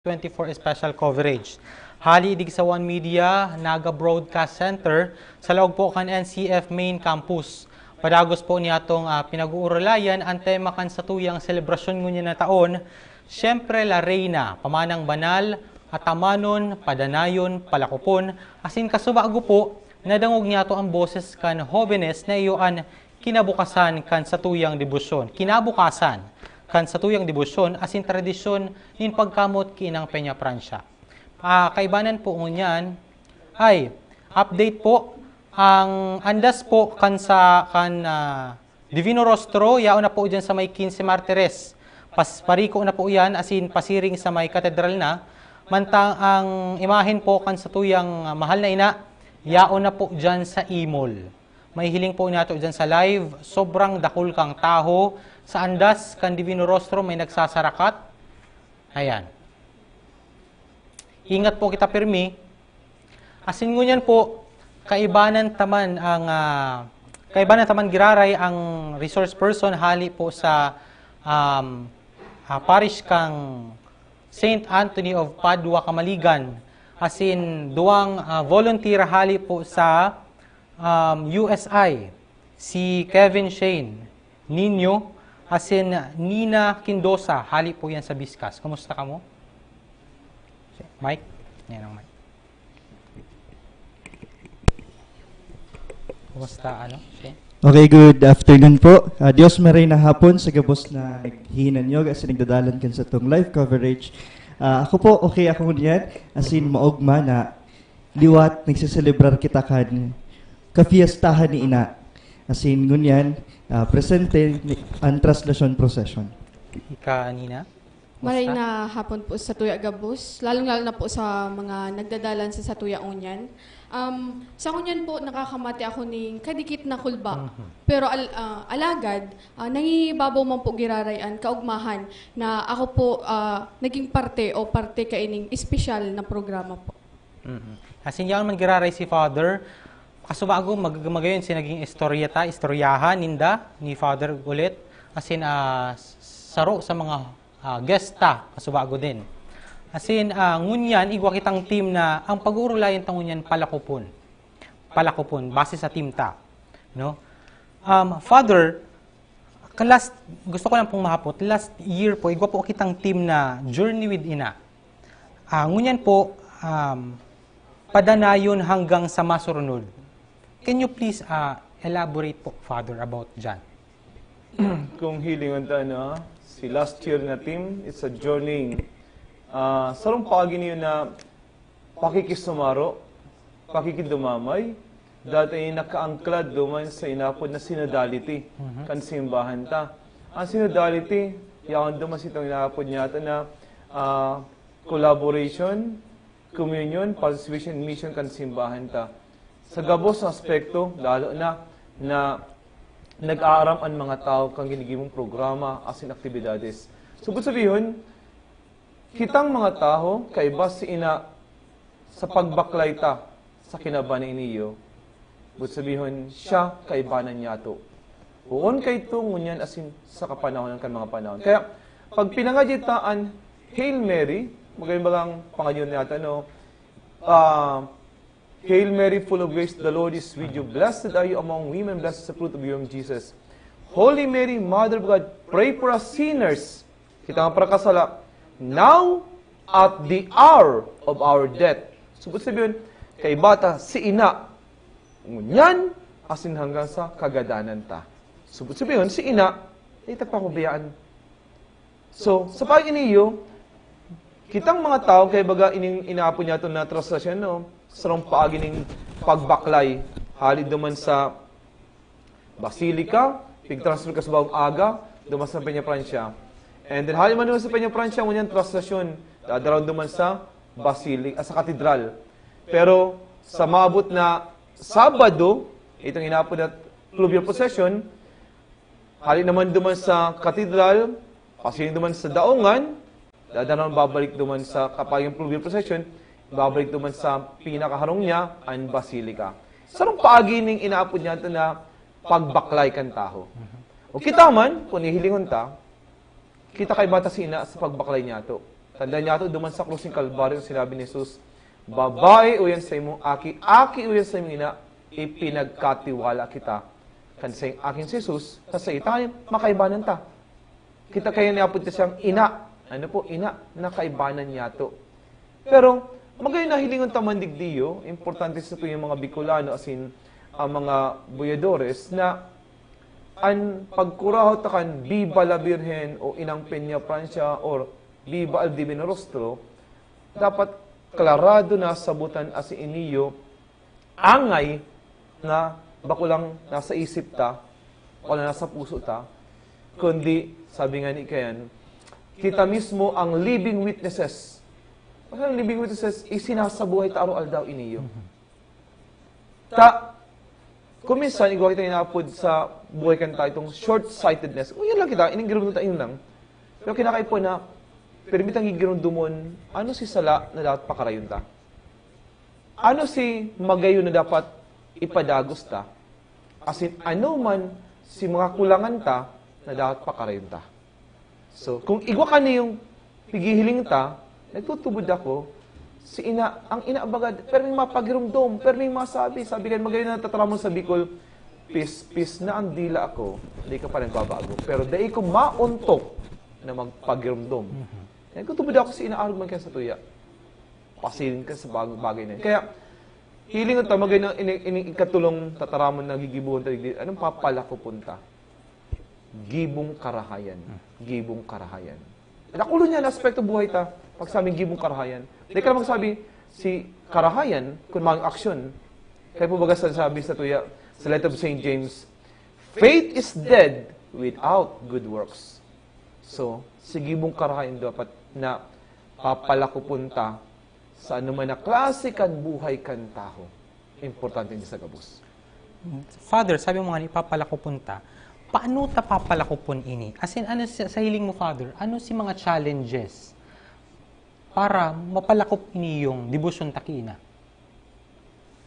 F: /24 special coverage. hali idig sa One Media Naga Broadcast Center sa laog po kan NCF Main Campus. Padagos po niya itong pinag-uuralayan ang tema kan sa tuyang selebrasyon ngunya na taon, siyempre la Reina, pamanang banal, atamanon, padanayon, palakupon, asin kasubago po, nadangog niya ito ang boses kan Jóvenes na iyoan kinabukasan kan sa tuyang debosyon. Kinabukasan kan sa tuyang debosyon, asin tradisyon nin pagkamot kinang Peña Francia. Kaibanan po ngunyan ay update po ang andas po kan sa Divino Rostro, yaon na po dyan sa may 15 Martires. Pariko na po yan, asin pasiring sa may katedral na. Mantang ang imahin po kan sa tuyang mahal na ina, yaon na po dyan sa Imol. May hiling po nato dyan sa live, sobrang dakul kang taho. Sa andas kan Divino Rostro may nagsasarakat. Ayan. Ingat po kita pirmi. Asin ngunyan po, kaibanan taman giraray ang resource person hali po sa parish kang St. Anthony of Padua, Kamaligan. Asin duwang volunteer hali po sa USI, si Kevin Shane Nino, asin Nina Kindosa, hali po yan sa Biscas. Kumusta ka mo? Mike? Yan ang Mike. Kumusta,
S: Okay, good afternoon po. Diyos maray na hapon sa gabos na naghihinanyog as nagdadalan kan sa itong live coverage. Ako po, okay ako niyan. As in, maugma na liwat, nagsiselebrar kita kan kafiestahan ni ina. As in, ngunyan, presente ang translation procession.
F: Ika, Nina?
T: Maray na hapon po sa Tuya Gabos, lalong-lalo na po sa mga nagdadalan sa Tuya Unyan. Sa kunyan po, nakakamati ako ng kadikit na kulba. Pero alagad, nangibabaw man po girarayan, kaugmahan, na ako po naging parte kaining espesyal na programa po.
F: Asin yaon man giraray si Father, kasubago magagayon si naging istoryahan, ninda, ni Father ulit. Asin saro sa mga gesta, kasubago din. Asin, ngunyan, igwa kitang team na ang pag-uurulayan tang ngunyan palakupon. Palakupon, base sa team ta. No? Father, gusto ko lang pong mahapot, last year po, igwa po kitang team na Journey with Ina. Ngunyan po, padanayon hanggang sa masurunod. Can you please elaborate po, Father, about dyan?
K: Kung hilingan tayo si last year na team, it's a journey. Sarong pagi niyo na pakikisumaro, pakikidumamay, dati nakaangklad duman sa inapod na synodality, kan simbahan ta. Ang synodality, yaon duman sitong inapod niya na collaboration, communion, participation, mission kan simbahan ta. Sa gabos na aspekto, lalo na nag-aaram ang mga tao kang ginigimong programa asin aktibidades. Subot sabihin, kitang mga tao, kaiba si ina sa pagbaklay ta sa kinabanan niyo, but sabihin, siya kaibanan niya to. Uon kay ito, ngunyan asin sa kapanahonan kan mga panahon. Kaya, pag pinangadyitaan, Hail Mary, magayang pangadyon natin, Hail Mary, full of grace, the Lord is with you. Blessed are you among women, blessed is the fruit of your womb, Jesus. Holy Mary, Mother of God, pray for us sinners. Kita nga prakasala, now at the hour of our death. Subot sabihin, kay bata si ina, ngunyan, asin hanggang sa kagadanan ta. Subot sabihin, si ina, ita pa kubayaan. So, sa pag-iniyo, kitang mga tao, kay baga inapo niya ito na translation, sarong paagining pagbaklay, halid duman sa Basilica, pig-transfer ka sa bawang aga, duman sa Peña Francia. And then, halid man duman sa Peña Francia, ngunyan translation, dadaraw duman sa Basilica, sa katedral. Pero, sa maabot na Sabado, itong inapo na pluvial procession, halid naman duman sa katedral, pasiling duman sa daungan, dadaraw babalik duman sa kapag yung pluvial procession, babalik duman sa pinakaharong niya, ang Basilica. Sarong paagining inaapod niya ito na pagbaklay kan taho. O kita man, kung nihilingon ta, kita kay bata si ina sa pagbaklay niya ito. Tanda niya ito, duman sa krusing Kalbaryo, sinabi ni Jesus, babae uyan sa imong aki uyan sa imong ina, ipinagkatiwala kita. Kan sa akin si Jesus, sa ita makaibanan ta. Kita kaya niapod ta siyang ina. Ano po, ina, nakaibanan niya to. Pero, magayon na hilingon tamandig diyo, importante sa ito yung mga Bicolano, as in, ang mga buyadores, na ang pagkuraho takan Viva la Virgen o Inang Peña Francia or Viva al Divino Rostro, dapat klarado na sabutan as iniyo angay na bakulang nasa isip ta o nasa puso ta, kundi sabi nga ni Kayan, kita mismo ang living witnesses. Ang living witnesses isinasabuhay ta araw-aldaw iniyo. Kung minsan, igwa kita inapod sa buhay kan tayo itong short-sightedness. O yan lang kita, ininggirum tayo lang. Pero kinakay po na, permitang gigirum dumon, ano si sala na dapat pakarayon ta? Ano si magayon na dapat ipadagos ta? As in, ano man si mga kulangan ta na dapat pakarayon ta? So, kung igwa ka niyong pigihiling ta, nagtutubod ako, si ina, ang ina bagad, pero may mapagirumdom, pero may masabi, sabi kan magayon na tataramon sa Bicol, pis na ang dila ako, hindi ka pa nagbabago. Pero dahil ko mauntok na magpagirumdom. Nagtutubod ako si ina, arog man kaya sa tuya. Pasilin ka sa bagay na yun. Kaya, hiling ito, magayon na ikatulong tataramon na gigibuhon, anong papala ko punta? Gibong karahayan. Gibong karahayan. Nakulo niya na aspekto buhay ta, pag sabing gibong karahayan. Hindi ka naman sabi, si karahayan, kung mga aksyon, kaya po baga sabi sa tuya, sa letter of St. James, faith is dead without good works. So, si gibong karahayan dapat na papalakupunta sa anuman na klase kan buhay kan taho. Importante din sa gabos.
F: Father, sabi mo nga ni papalakupunta, paano ta papalakupun ini? As in, ano sa hiling mo, Father, ano si mga challenges para mapalakop ini yung debosyon takina?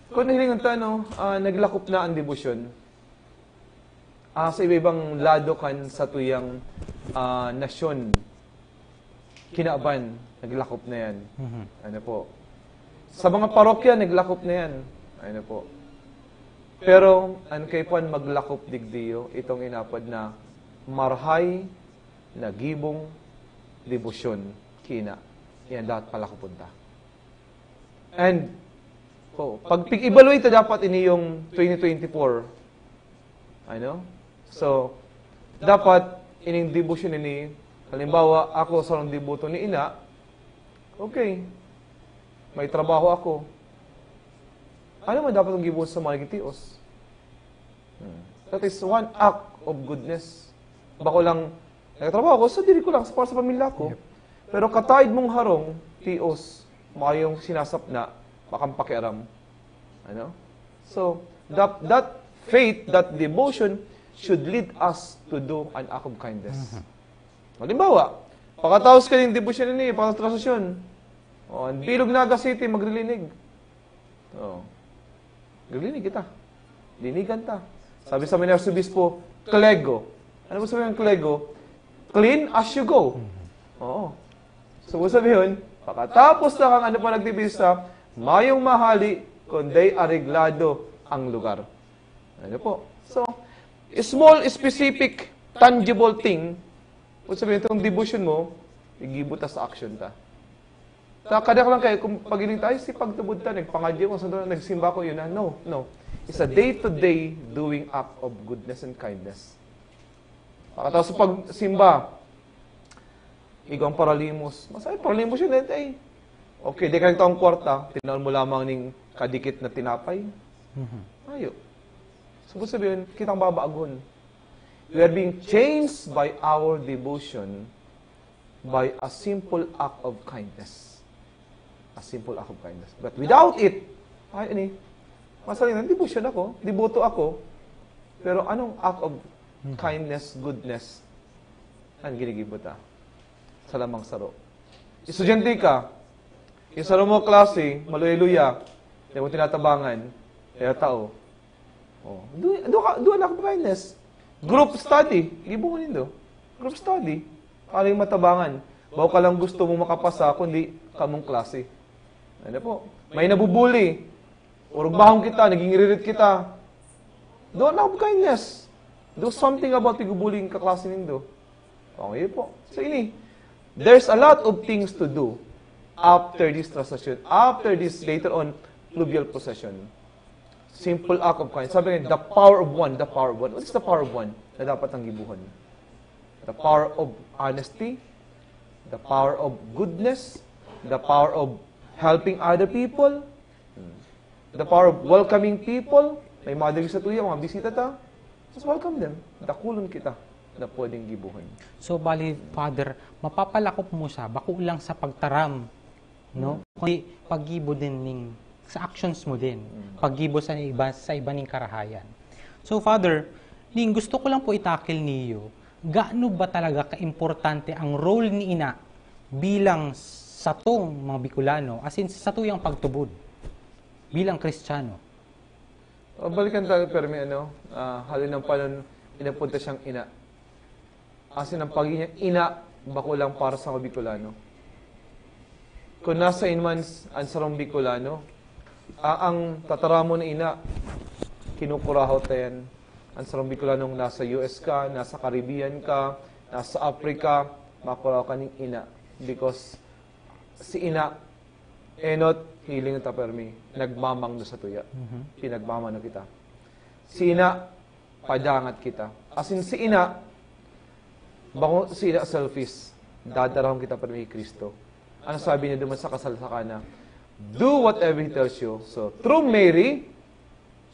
K: Kung nahilingan tayo, naglakop na ang debosyon. Sa iba-ibang lado kan sa tuyang nasyon, kinaaban, naglakop na yan. Ano po? Sa mga parokya, naglakop na yan. Ano po? Pero, ang kay Juan maglakop digdiyo, itong inapad na marhay na gibong debosyon kina. Yan dapat pala kupunta. And, pag pig-evaluate dapat ini yung 2024. Ano? So, dapat ining debosyon ini, halimbawa, ako sa deboto ni ina, okay, may trabaho ako. Ano man dapat ang gibuhon sa mga gitios? That is one act of goodness. Bako lang, nagtrabaho ako, sa diri ko lang, para sa pamilya ko. Pero kataid mong harong, tios, makayong sinasapna, makang pakiaram. Ano? So, that faith, that devotion, should lead us to do an act of kindness. Halimbawa, pagkataos ka ng devotion niya, pagkatrasasyon. O, Bilog Naga City, maglilinig. O, maglilinig kita. Linigan ta. Sabi sa Minerva Obispo, klego. Ano mo sabihin ng klego? Clean as you go. Oo. So, sabihin, pagkatapos na kang ano pa nagtibisa, mayong mahali, kundi ariglado ang lugar. Ano po? So, small, specific, tangible thing, kung sabihin itong devotion mo, igibuta sa action ta. Kadak lang kayo, kung pagiling tayo, si pagtubod ta, nagpangadyo, kung saan nagsimba ko yun, no. It's a day-to-day doing act of goodness and kindness. Pagkatapos sa pagsimba, ikaw ang paralimos. Masaya, paralimos yun, eh. Okay, di ka nagtaong kwarta, tinawal mo lamang ng kadikit na tinapay. Ayo. So, sabihin, kitang babaagon. We are being changed by our devotion by a simple act of kindness. A simple act of kindness. But without it, masaling devotion ako, deboto ako, pero anong act of kindness, goodness, ang ginigibota? Sa lamang saro. Estudyante ka, yung saro mo klase, maluya-luya, hindi mo tinatabangan, kaya tao. Doon act of kindness. Group study, gibo mo nindo. Group study, paling matabangan. Bawa ka lang gusto mo makapasa, kundi kamong klase. Ano po? May nabubuli. Urugbahong kita, naging iririt kita. Don't have kindness. Do something about pag-bullying kaklase nindo. Okay po. So ini, there's a lot of things to do after this transaction, after this later on pluvial procession. Simple act of kindness. Sabi nga, the power of one, the power of one. What is the power of one na dapat ang gibuhon? The power of honesty, the power of goodness, the power of helping other people, the power of welcoming people. May mga dali sa tuya, mga bisita ta. Just welcome them. Dakulon kita na pwedeng gibuhon.
F: So, bali, Father, mapapalakop mo siya, bako lang sa pagtaram, no? Kundi paggibo din ning, sa actions mo din. Paggibo sa iba ning karahayan. So, Father, ning gusto ko lang po itakil niyo, gaano ba talaga kaimportante ang role ni ina bilang sa tong mga Bicolano, as in sa tuyang pagtubod, bilang Kristiyano?
K: Balikan tayo, pero may halo ng panon, inapunta siyang ina. As in, ang pagiging niya, ina, bako lang para sa mga Bicolano. Kung nasa inman ang sarong Bicolano, ang tataramo na ina, kinukurahaw tayan. Ang sarong Bicolanong nasa US ka, nasa Caribbean ka, nasa Africa, makurahaw ka ng ina. Because si ina, enot, hiling ta permi, nagmamang do sa tuya. Pinagmamano kita. Si ina, padangat kita. As in, si ina, bako si ina selfish, dadarahong kita permi Kristo. Ano sabi niya duman sa kasal sa kana? Do whatever He tells you. So, through Mary,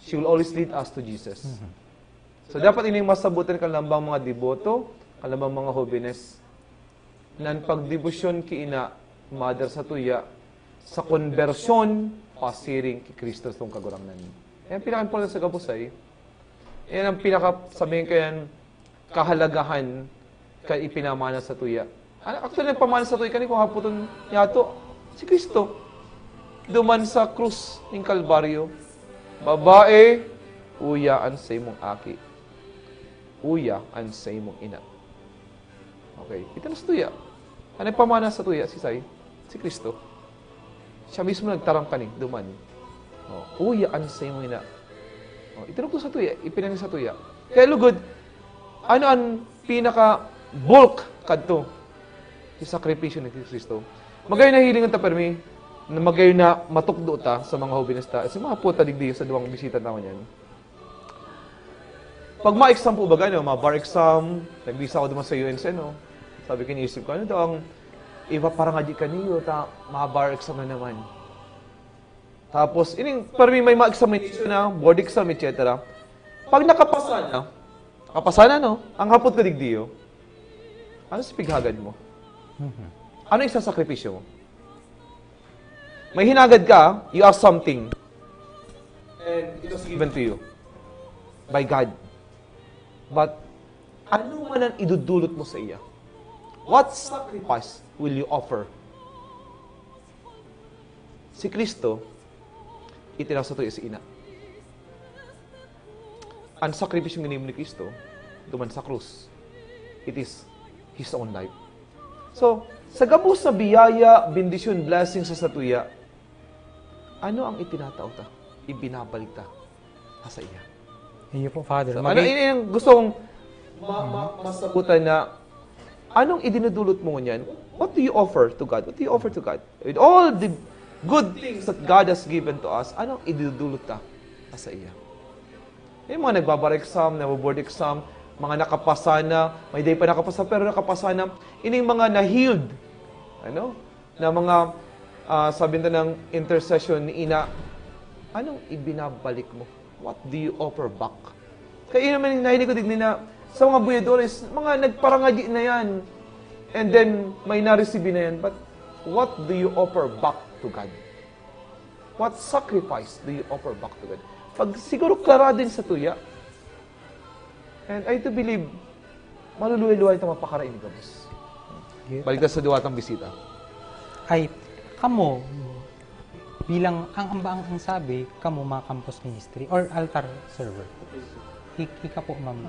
K: she will always lead us to Jesus. So, dapat ining masabutan kalambang mga deboto, kalambang mga holiness, nan pagdebosyon ki ina, mother sa tuya, sa konversyon, pasiring ki Kristo itong kagurangnan. Yan pinaka-important sa gabusay. Yan ang pinaka-sabihin kayan, kahalagahan kay ipinamana sa tuya. Actually, ang pamana sa tuya, kani kung haputon yato, si Kristo. Duman sa krus ng Kalbaryo, babae, uyaan sa imong aki. Uyaan sa imong ina. Okay, ito na sa tuya. Ano yung pamana sa tuya, si Kristo. Siya mismo nagtarang kani, duman. Uyaan sa imong ina. Itinok to sa tuya, ipinanin sa tuya. Kaya lugod, ano ang pinaka-bulk kadto? Yung sakripisyo ni Kristo. Magayon na hilingan ta permi, na magayon na matukdo ta sa mga hobinista. Sa mga puta digdi sa duwang bisita naman yan. Pag ma-exam po ba gano, mga bar exam, nagbisa ako duman sa UNC, no? Sabi ko, iniisip ko, ano daw ang iba parang nga di kaniyo, mga bar exam na naman. Tapos, parang may ma-examination na, board exam, etc. Pag nakapasa na, no? Ang hapot ka digdiyo, ano sa pighagad mo? Ano yung sasakripisyo mo? May hinagad ka, you have something, and it was given to you by God. But, ano man ang idudulot mo sa iya? What sacrifice will you offer? Si Kristo, itinasa to si ina. Ang sakripisyo ng ni Kristo, duman sa krus, it is His own life. So, sa gabos na biyaya, bendisyon, blessing sa satuya, ano ang itinatao ta? Ibinabalik ta sa iya.
F: Iyo po, Father.
K: So, ano yung gustong masabutan na anong idinudulot mo niyan? What do you offer to God? What do you offer to God? With all the good things that God has given to us, anong idinudulot ta sa iya? Yung mga nagbabar exam, nagbo-board exam, mga nakapasa na, may day pa nakapasa, pero nakapasa na, ining mga na-healed, na mga, sabi nito ng intercession ni ina, anong ibinabalik mo? What do you offer back? Kaya naman nahinig ko digni na, sa mga buyadores, mga nagparangaji na yan, and then may na-receive na yan, but what do you offer back to God? What sacrifice do you offer back to God? Pag siguro klara din sa tuya, and I do believe, maluluwi-luwi ito mapakarain ni Gabos. Balik na sa duwatang bisita.
F: Ay, kamo, bilang ang sabi, kamo mga campus ministry or altar server. Ika po, Ma'am.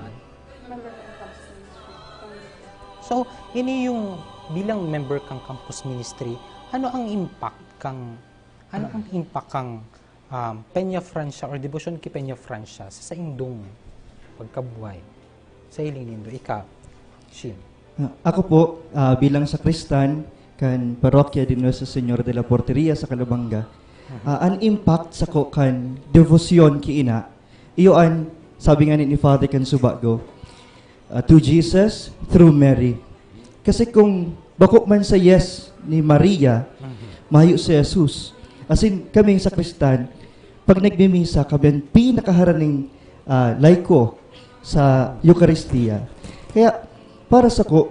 F: So, ini yung bilang member kang campus ministry, ano ang impact kang ano ang impact kang Peña Francia or debosyon ki Peña Francia sa indong pagkabuhay sa iling nindo ika Shin?
S: Ako po bilang sakristan kan parokya din sa Senyor de la Porteria sa Calabanga, an impact sa ko kan devosyon ki ina iyo an sabi nga ni Father kan Subago, to Jesus through Mary. Kasi kung bako man sa yes ni Maria, mayo si Jesus. As in, kaming sakristan, pag nagmimisa, kami ang pinakaharaning laiko sa Eucharistia. Kaya, para sa ko,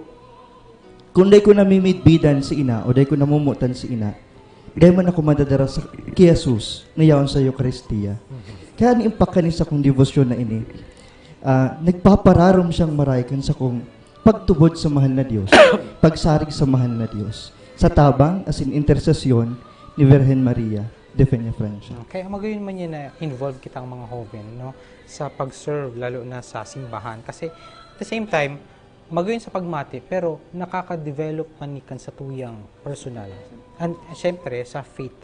S: kung day ko namimidbidan si ina, o day ko namumutan si ina, day man ako madadara sa kay Jesus na yaon sa Eucharistia. Kaya ni-impact ka sa kong devosyon na ini. Nagpapararom siyang maraykan sa kong pagtubod sa mahal na Diyos, pagsarig sa mahal na Diyos, sa tabang as in intercession ni Virgen Maria de Peña Francia.
F: Kaya magayon man yun na involve kitang mga joven, no, sa pag-serve, lalo na sa simbahan. Kasi at the same time, magayon sa pagmati, pero nakaka-develop manikan sa tuyang personal. And syempre, sa faith.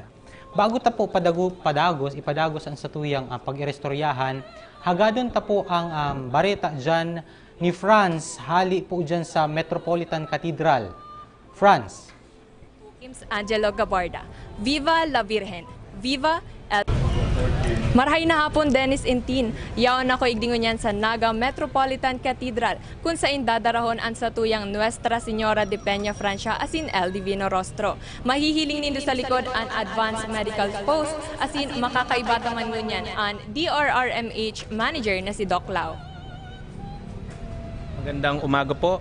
F: Bago ta po ipadagos ang sa tuyang pag-irestoryahan, hagadon ta po ang bareta dyan ni Franz, hali po dyan sa Metropolitan Cathedral. Franz.
U: Angelo Gabarda. Viva la Virgen! Viva el... Marhay na hapon, Dennis Intin. Yaon ako igdingon yan sa Naga Metropolitan Cathedral, kung saan dadarahon ang satuyang Nuestra Señora de Peña Francia asin El Divino Rostro. Mahihiling nindo sa likod ang advanced medical post asin makakaibata man ngunyan ang DRRMH manager na si Doc Lau.
V: Magandang umaga po.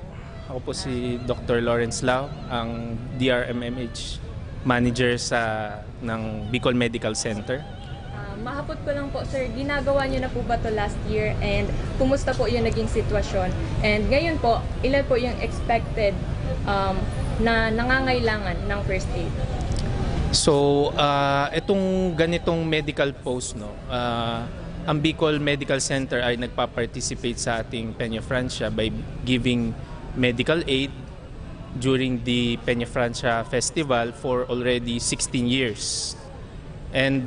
V: Ako po si Dr. Lawrence Lau, ang DRMMH manager ng Bicol Medical Center.
U: Mahapot ko lang po, sir, ginagawa niyo na po ba ito last year and kumusta po yung naging sitwasyon? And ngayon po, ilan po yung expected na nangangailangan ng first aid?
V: So, itong ganitong medical post, no, ang Bicol Medical Center ay nagpa-participate sa ating Peña Francia by giving medical aid during the Peña Francia Festival for already 16 years. And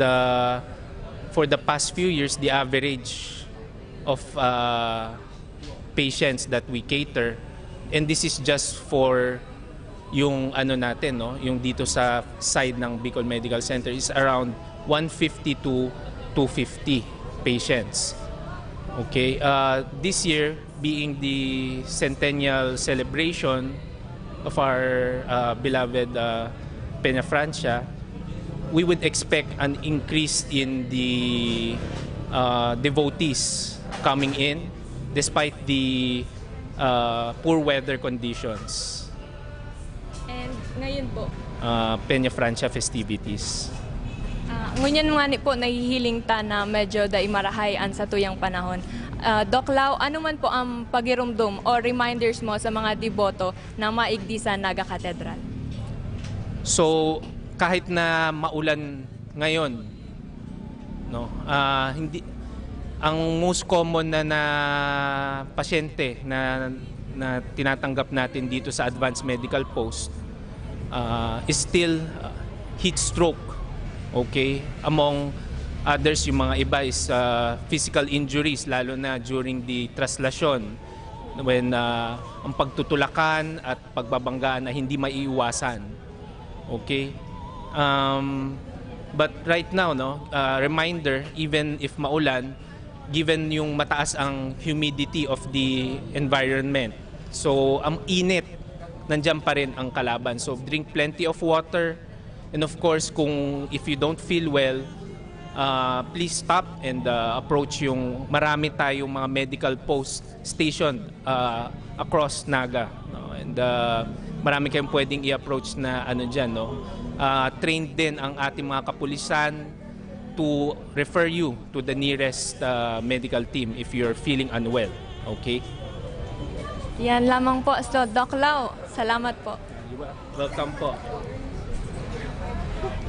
V: for the past few years, the average of patients that we cater, and this is just for yung ano natin, no, yung dito sa side ng Bicol Medical Center, is around 150 to 250 patients. Okay, this year being the centennial celebration of our beloved Peña Francia, we would expect an increase in the devotees coming in despite the poor weather conditions.
U: And ngayon po?
V: Peña Francia festivities.
U: Ngunyan nga ni po, nahihiling ta na medyo daimarahay ang sa tuyang panahon. Doc Lau, ano man po ang pagirumdum o reminders mo sa mga deboto na maigdi sa Naga Cathedral?
V: So, kahit na maulan ngayon, no, hindi ang most common na pasyente na tinatanggap natin dito sa advanced medical post is still heat stroke. Okay, among others, yung mga iba is physical injuries, lalo na during the traslasyon when ang pagtutulakan at pagbabanggaan na hindi maiiwasan. Okay. But right now, no, reminder, even if maulan, given yung mataas ang humidity of the environment, so ang init, nandiyan pa rin ang kalaban. So drink plenty of water, and of course, if you don't feel well, please stop and approach yung marami tayong mga medical post station across Naga, no? And marami kayong pwedeng i-approach na ano dyan, no? Trained din ang ating mga kapulisan to refer you to the nearest medical team if you're feeling unwell. Okay?
U: Yan lamang po. So, Doc Lau, salamat po.
V: Welcome po.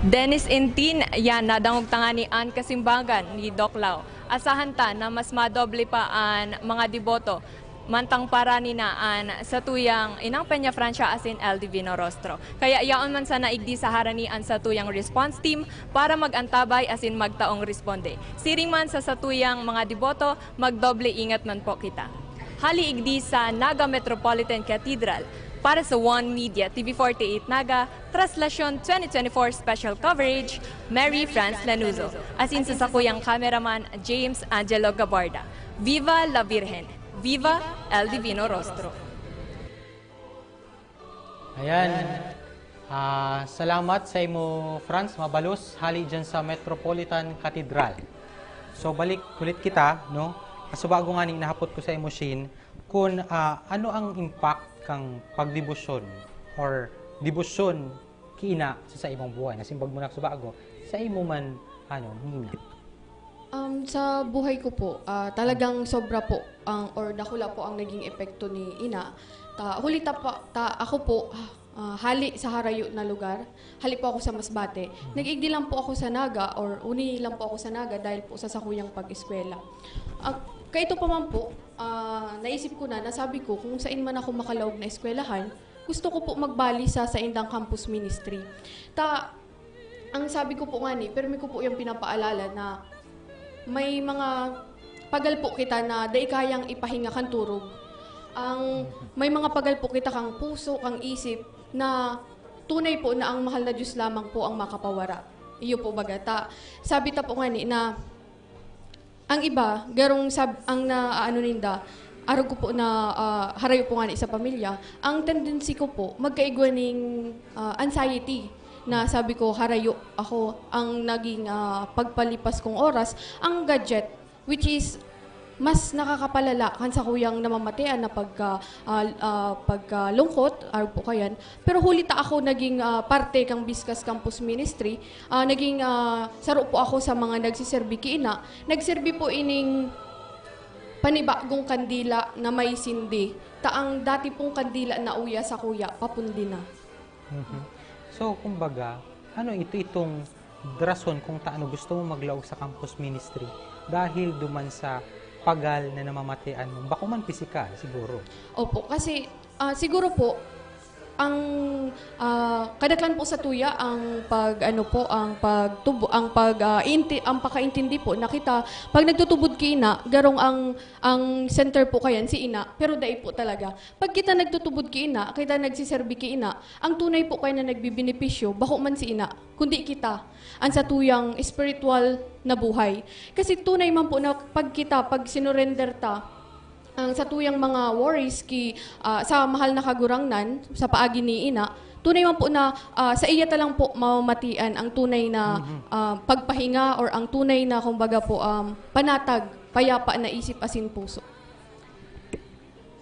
U: Dennis Intin, yan, nadangog tanga ni Ann Kasimbangan ni Doc Lau. Asahan ta na mas madoble pa ang mga deboto mantang para ninaan sa tuyang inang Peña Francia asin El Divino Rostro. Kaya yaon man sana igdi sa haranian sa tuyang response team para magantabay asin magtaong responde. Siring man sa tuyang mga deboto, magdoble ingat man po kita. Hali igdi sa Naga Metropolitan Cathedral para sa One Media TV48 Naga, Traslasyon 2024 Special Coverage, Mary France Lanuzo. Asin sa sakuyang cameraman James Angelo Gabarda. Viva la Virgen! Viva El Divino Rostro!
F: Ayan. Salamat sa imo, Franz, mabalos, hali dyan sa Metropolitan Cathedral. So, balik ulit kita, no? Kaso bago nga ning nahapot ko sa imo, Shane, kung ano ang impact kang pagdebosyon or debosyon kiina sa imong buhay. Nasimbag mo na sa bago, sa imo man, hina.
T: Sa buhay ko po, talagang sobra po or dakula po ang naging epekto ni ina. Ako po, hali sa harayo na lugar, hali po ako sa Masbate. Nag-igdi lang po ako sa Naga or uni lang po ako sa Naga dahil po sa sakuyang pag-eskwela. Kaya ito pa man po, naisip ko na, nasabi ko kung saan man ako makalaog na eskwelahan, gusto ko po magbali sa Indang Campus Ministry. Ang sabi ko po nga pero may ko po yung pinapaalala na may mga pagal po kita na dai kayang ipahinga kang turog. May mga pagal po kita kang puso, kang isip, na tunay po na ang mahal na Diyos lamang po ang makapawara. Iyo po baga. Sabi ta po nga na ang iba, garong ang naano ninda, arog ko po na harayo po nga sa pamilya, ang tendency ko po, magkaigwa ng anxiety na sabi ko, harayo ako ang naging pagpalipas kong oras, ang gadget, which is mas nakakapalala kan sa kuyang namamatian na pagkalungkot, arog po kayan. Pero hulita ako naging parte kang Viscas Campus Ministry, naging saro po ako sa mga nagsiserbi kiina. Nagserbi po ining panibagong kandila na may sindi. Taang dati pong kandila na uya sa kuya, papundi na.
F: So, kumbaga, itong rason kung taano gusto mo maglaog sa campus ministry dahil duman sa pagal na namamatian mo, bako man pisikal, siguro.
T: Opo, kasi siguro po, ang kadaklan po sa tuya ang pagkaintindi po nakita pag nagtutubod kina garong ang center po kayan si ina pero dai po talaga pag kita nagtutubod kina kita nagsiserbi ki ina ang tunay po kay na nagbibenepisyo bako man si ina kundi kita ang sa tuyang spiritual na buhay kasi tunay man po na pag sinurrender ta ang sa tuyang mga worries sa mahal na kagurangnan sa paagi ni ina, tunay man po na sa iya talang po mamatian ang tunay na pagpahinga or ang tunay na kumbaga po panatag, payapa na isip asin puso.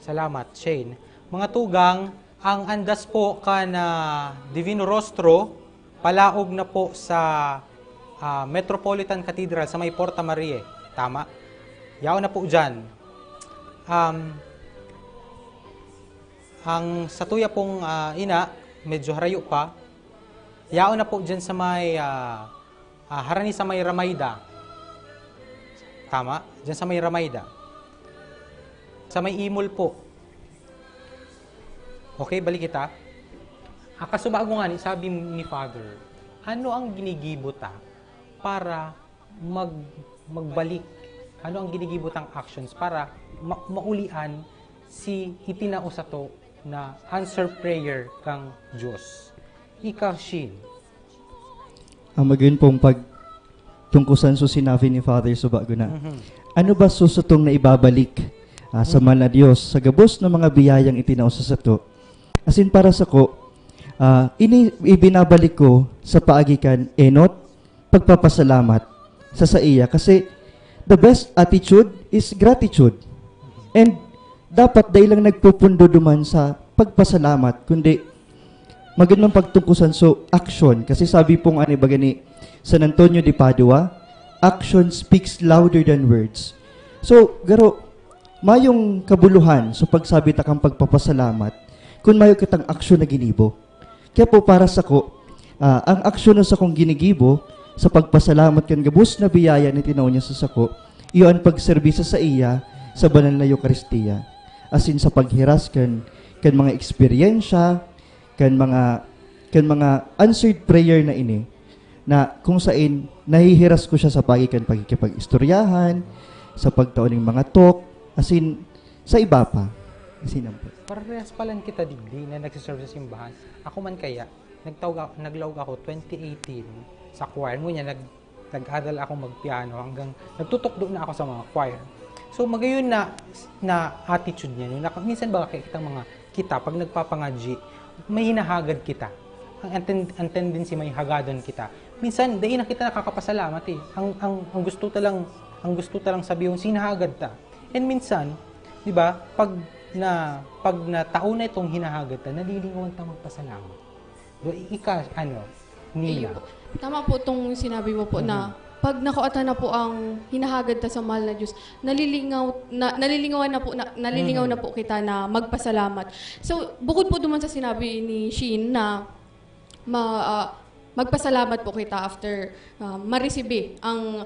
F: Salamat, Shane. Mga tugang, ang andas po ka na Divino Rostro, palaog na po sa Metropolitan Cathedral sa may Porta Marie. Tama? Yaw na po dyan. Ang satuya pong ina, medyo harayo pa. Yaon na po dyan sa may harani sa may Ramayda. Tama? Dyan sa may Ramayda. Sa may Imol po. Okay, balik kita. Kasubago nga sabi ni Father, ano ang ginigibota para magbalik? Ano ang ginigibotang actions para maulian si itinao sa to na answer prayer kang Diyos. Ikaw, Shin.
S: Ang magayon pong pagtungkusan so sinabi ni Father Subago na, ano ba susutong na ibabalik sa mahal na Diyos sa gabos ng mga biyayang itinao sa to? As in para sa ko, ibinabalik ko sa paagikan enot, pagpapasalamat sa iya kasi the best attitude is gratitude. And dapat dahil lang nagpupundo duman sa pagpasalamat, kundi magandang pagtungkusan so action. Kasi sabi pong baga ni San Antonio de Padua, action speaks louder than words. So, garo, mayong kabuluhan so pagsabi ta kang pagpapasalamat, kung mayo kitang action na ginibo. Kaya po para sa ko, ang action sa kong ginigibo, sa pagpasalamat kan gabos na biyaya ni tinaw niya sa sako, iyon pagserbisa sa iya sa banal na Eucharistia. as in sa paghiras kan mga eksperyensya, kan mga answered prayer na ini, na kung saan nahihiras ko siya sa pagkikipag-istoryahan, sa pagtaon ng mga talk, as in, sa iba pa. As in,
F: Parehas palan kita digdi na nagsiserve sa simbahan. Ako man kaya, naglawag ako 2018 sa choir. Ngunya, nag-aral ako magpiano hanggang nagtutok doon na ako sa mga choir. So, magayon na attitude niya. Minsan ba kita pag nagpapangadji, may hinahagad kita. Ang tendency may hagadan kita. Minsan, dahil na kita nakakapasalamat eh. Ang gusto talang sabihin, sinahagad ta. And minsan, di ba, pag na taon na itong hinahagad ta, nalilingawan ta magpasalamat. Nila.
T: Tama po itong sinabi mo po na pag nakuata na po ang hinahagad ta sa mahal na Diyos, nalilingaw na po kita na magpasalamat. So, bukod po duman sa sinabi ni Sheen na magpasalamat po kita after ma-receive ang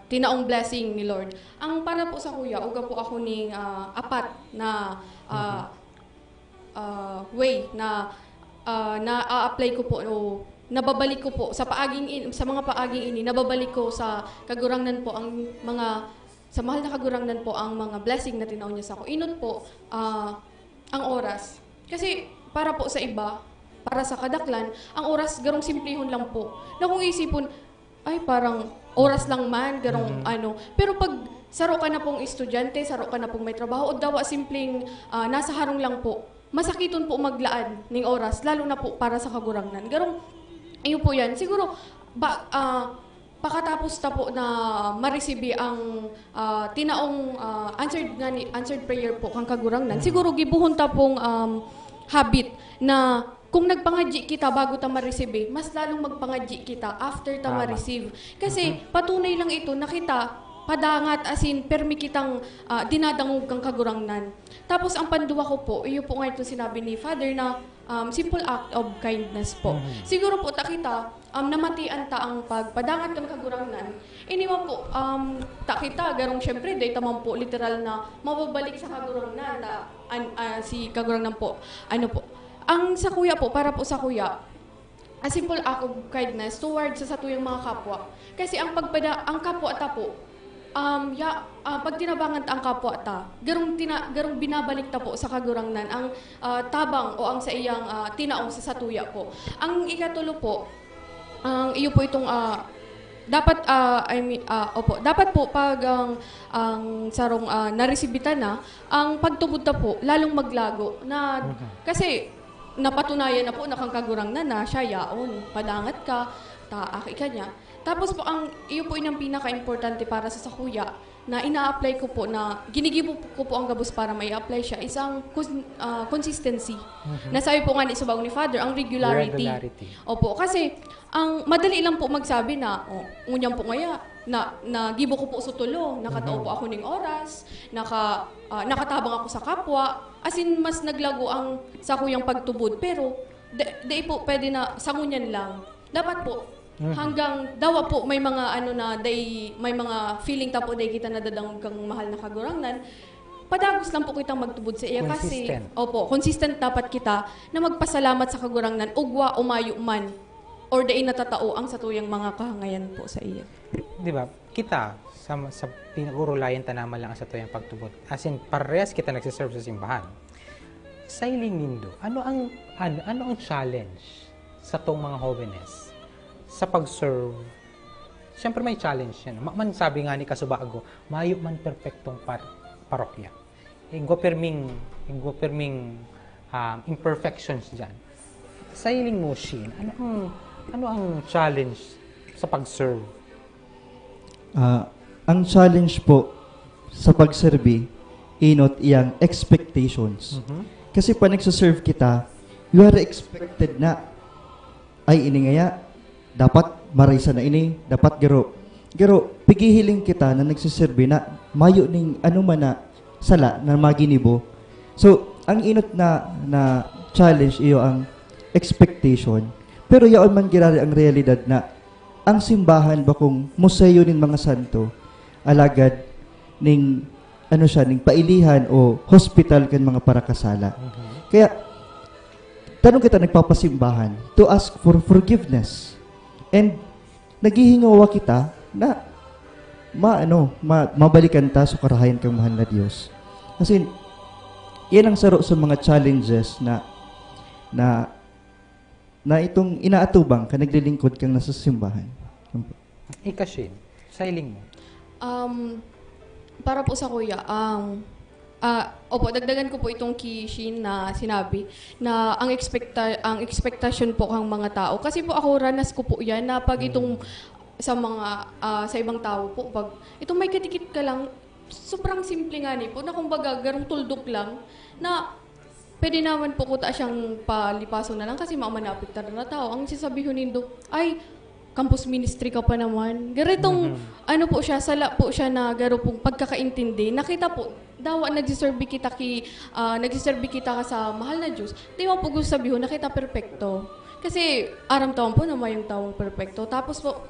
T: tinaong blessing ni Lord. Ang para po sa kuya, uga po ako ning apat na way na na-apply ko po o nababalik ko po sa mga paaging ini, nababalik ko sa kagurangnan po ang sa mahal na kagurangnan po ang mga blessing na tinaon niya sa ako. Inot po ang oras. Kasi para po sa iba, para sa kadaklan, ang oras garong simplihon lang po. Na kung isipon, ay parang oras lang man, garong ano. Pero pag saro ka na pong estudyante, saro ka na pong may trabaho, o dawa simpleng nasa harong lang po, masakiton po maglaan ng oras, lalo na po para sa kagurangnan. Garong, ayun po yan. Siguro, pakatapos ta po na ma-receive ang tinaong answered prayer po kang kagurangnan, siguro gibuhon ta pong habit na kung nagpangadji kita bago ta ma-receive, mas lalong magpangadji kita after ta ma-receive. Kasi patunay lang ito na kita padangat asin permi kitang dinadangog kang kagurangnan. Tapos ang panduwa ko po, iyo po nga ito sinabi ni Father na simple act of kindness po. Siguro po ta kita namatian ta ang pagpadangat kang kagurangnan. Iniwa po ta kita garong syempre day tamang po literal na mababalik sa kagurangnan si kagurangnan po. Ano po? Ang sa kuya po, para po sa kuya, a simple act of kindness towards sa tuyong mga kapwa. Kasi ang kapwa ta po, pag tinabangan ta ang kapwa ta, garong binabalik ta po sa kagurangnan ang tabang o ang sa iyang tinaong sa satuya po. Ang ikatulo po, ang iyo po itong dapat po pag ang sarong naresibita na, ang pagtubod ta po lalong maglago na kasi napatunayan na po na kang kagurangnan na siya yaon, padangat ka, taaki ka niya. Tapos po, iyo po inang pinaka-importante para sa sakuya na ina-apply ko po na ginigibo ko po ang gabos para may apply siya isang consistency. Nasabi po nga ni Subaw ni Father, ang regularity. Opo, kasi ang madali lang po magsabi na, ngunyang po ngaya, na gibo ko po sa tulo, nakatao po ako ng oras, nakatabang ako sa kapwa, as in mas naglago ang sa kuyang pagtubod. Pero, di po pwede na sangunyan lang. Dapat po, hanggang dawa po may mga may mga feeling ta po day kita nadadangog kang mahal na kagurangnan, padagos lang po kitang magtubod sa iya kasi consistent dapat kita na magpasalamat sa kagurangnan ugwa umayo man or day natatao ang satuyang mga kahangayan po sa iya.
F: Di ba? Kita sa pinagurulayan ta naman lang sa tuyang pagtubod. As in parehas kita nagsiserve sa simbahan. Sa iling nindo, ano ang challenge sa tong mga jóvenes sa pag-serve? Siyempre may challenge yan. Man sabi nga ni Kasubago, mayo man perfectong parokya. Igwa perming imperfections dyan. Sa iling mo, Sheen, ano ang challenge sa pag-serve?
S: Ang challenge po sa pag-serve, inot iyang expectations. Kasi pa nagsaserve kita, you are expected na, ay ini ngaya, dapat maraysa na ini, dapat gero, pigihiling kita na nagsiserve na mayo ning ano man na sala na maginibo. So, ang inot na challenge iyo ang expectation. Pero yaon man girari ang realidad na ang simbahan ba kung museo nin mga santo alagad ning ano siya, ning pailihan o hospital kan mga parakasala. Kaya, tanong kita nagpapasimbahan to ask for forgiveness. And, naghihingawa kita na mabalikan ta sa karahayan kang mahal na Diyos. Kasi, yan ang saro sa mga challenges na itong inaatubang ka naglilingkod kang nasa simbahan.
F: Ikashin, sa hiling mo.
T: Para po sa kuya, opo, dagdagan ko po itong Kishin na sinabi na ang expectation po ng mga tao. Kasi po ako, ranas ko po yan na pag itong sa ibang tao po, pag itong may katikit ka lang, sobrang simple nga ni po, na kumbaga garong tuldok lang, na pwede naman po kuta siyang palipaso na lang kasi mamanapit na tao. Ang sasabihin nindo, ay, campus ministry ka pa naman. Garitong, ano po siya, sala po siya na garo pong pagkakaintindi. Nakita po, daw nagsiserve kita ka sa mahal na Diyos. Di mo po gusto sabihin, nakita perfecto. Kasi aram taon po na mayong taong perfecto. Tapos po,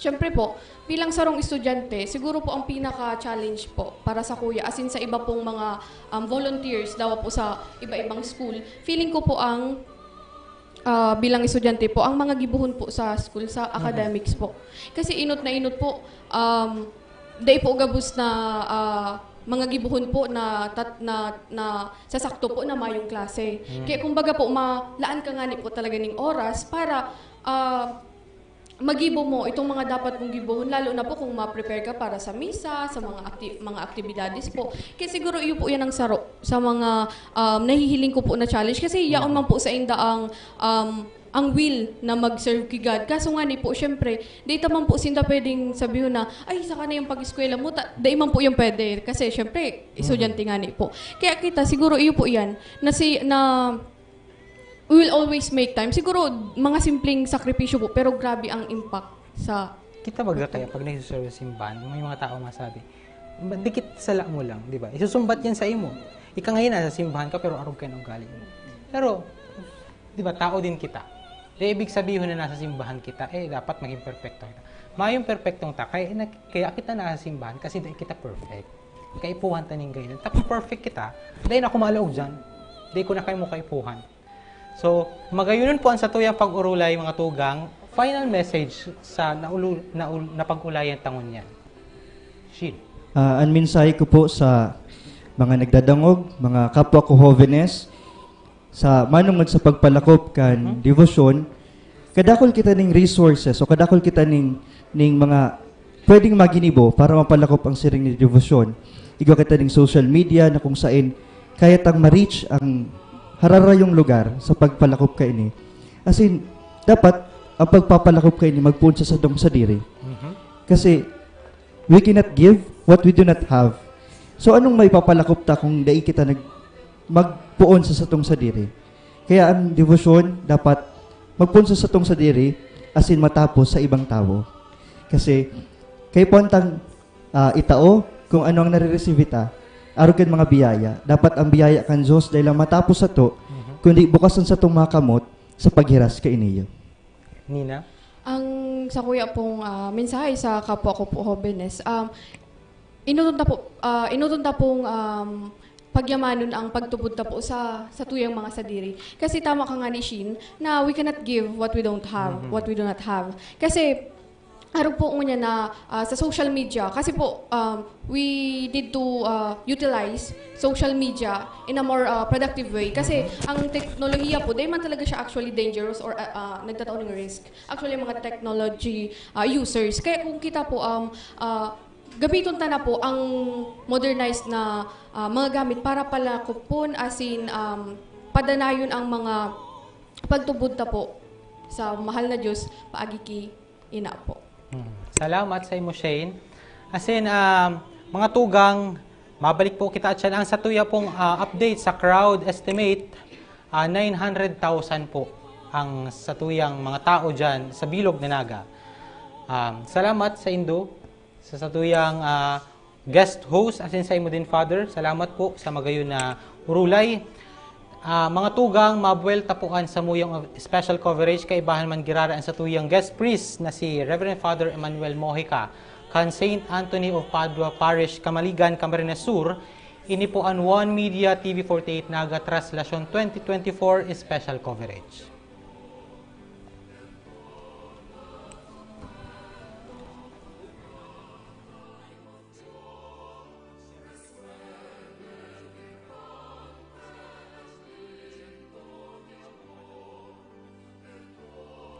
T: syempre po, bilang sarong estudyante, siguro po ang pinaka-challenge po para sa kuya, as in sa iba pong mga volunteers daw po sa iba-ibang school, feeling ko po ang bilang estudyante po, ang mga gibuhon po sa school, sa academics po. Kasi inot po, day po gabus na mga gibuhon po na sasakto po na mayong klase. Kaya kumbaga po, malaan ka nga ni po talaga ng oras para magibo mo itong mga dapat mong gibuhon, lalo na po kung ma-prepare ka para sa misa, sa mga aktibidades po. Kaya siguro iyo po yan ang saro sa mga nahihiling ko po na challenge. Kasi yaon man po sa inda ang will na mag-serve kay God. Kaso nga ni po, syempre, data man po sinda pwedeng sabihin na, ay, saka na yung pag-eskwela mo, dahil man po yung pwede. Kasi syempre, estudyante nga ni po. Kaya kita, siguro iyo po yan, we will always make time. Siguro, mga simpleng sakripisyo po, pero grabe ang impact sa...
F: Kita baga kaya pag nagsiserve sa simbahan, may mga tao masabi, dikit sala mo lang, di ba? Isusumbat yan sa imo. Ika ngayon nasa simbahan ka, pero arog kayo ng galing mo. Pero, di ba, tao din kita. Di ibig sabihin na nasa simbahan kita, dapat maging perfecto kita. Mayong perfectong ta, kaya kita nasa simbahan kasi di kita perfect. Kaipuhan ta ning ganyan. Tapos perfect kita, dahil ako malaog dyan, dahil ko na kayo mo kaipuhan. So, magayunan po ang satuyang pag-urulay, mga tugang, final message sa napag-ulayan tangon yan. Shin.
S: Ang mensahe ko po sa mga nagdadangog, mga kapwa ko jóvenes, sa manungod sa pagpalakop kan devotion, kadakol kita ning resources o kadakol kita ning mga pwedeng maginibo para mapalakop ang siring ni devotion. Igwa kita ning social media na kung saan kaya tang ma-reach ang hararayong lugar sa pagpalakop ka ini. As in, dapat ang pagpapalakop ka ini magpuon sa sadong sa diri. Kasi we cannot give what we do not have. So anong may papalakop ta kung dai kita magpuon sa satong sa diri? Kaya ang devotion dapat magpuon sa satong sa diri as in matapos sa ibang tao. Kasi kay pontang itao kung ano ang nare-receive ta, arugan mga biyaya. Dapat ang biyaya kan Diyos dahil lang matapos sa to, kundi bukasan sa itong mga kamot sa paghiras kay iniyo.
F: Nina?
T: Ang sa kuya pong mensahe sa kapwa ko po, jóvenes, inutunta pong pagyamanon ang pagtubod ta po sa tuyang mga sadiri. Kasi tama ka nga ni Shin na we cannot give what we don't have, what we do not have. Kasi araw po niya na sa social media, kasi po we need to utilize social media in a more productive way. Kasi ang teknolohiya po, dahil man talaga siya actually dangerous or nagtataon ng risk. Actually, mga technology users. Kaya kung kita po, gabiton ta na po ang modernized na mga gamit para pala kupon as in padanayon ang mga pagtubod ta po sa mahal na Diyos paagi ki ina po.
F: Salamat sa imo, Shane. As in, mga tugang, mabalik po kita at siya ang satuya pong update sa crowd estimate, 900,000 po ang satuyang mga tao dyan sa Bilog na Naga. Salamat sa Indo, sa satuyang guest host, as in sa imo din, Father. Salamat po sa magayon na urulay. Mga tugang, mabuelta po sa muyong special coverage kay Bahan man girara ang satuyang guest priest na si Reverend Father Emmanuel Mojica. kan St. Anthony of Padua Parish, Camaligan, Camarines Sur, ini po ang One Media TV48 Naga Traslasyon 2024 special coverage.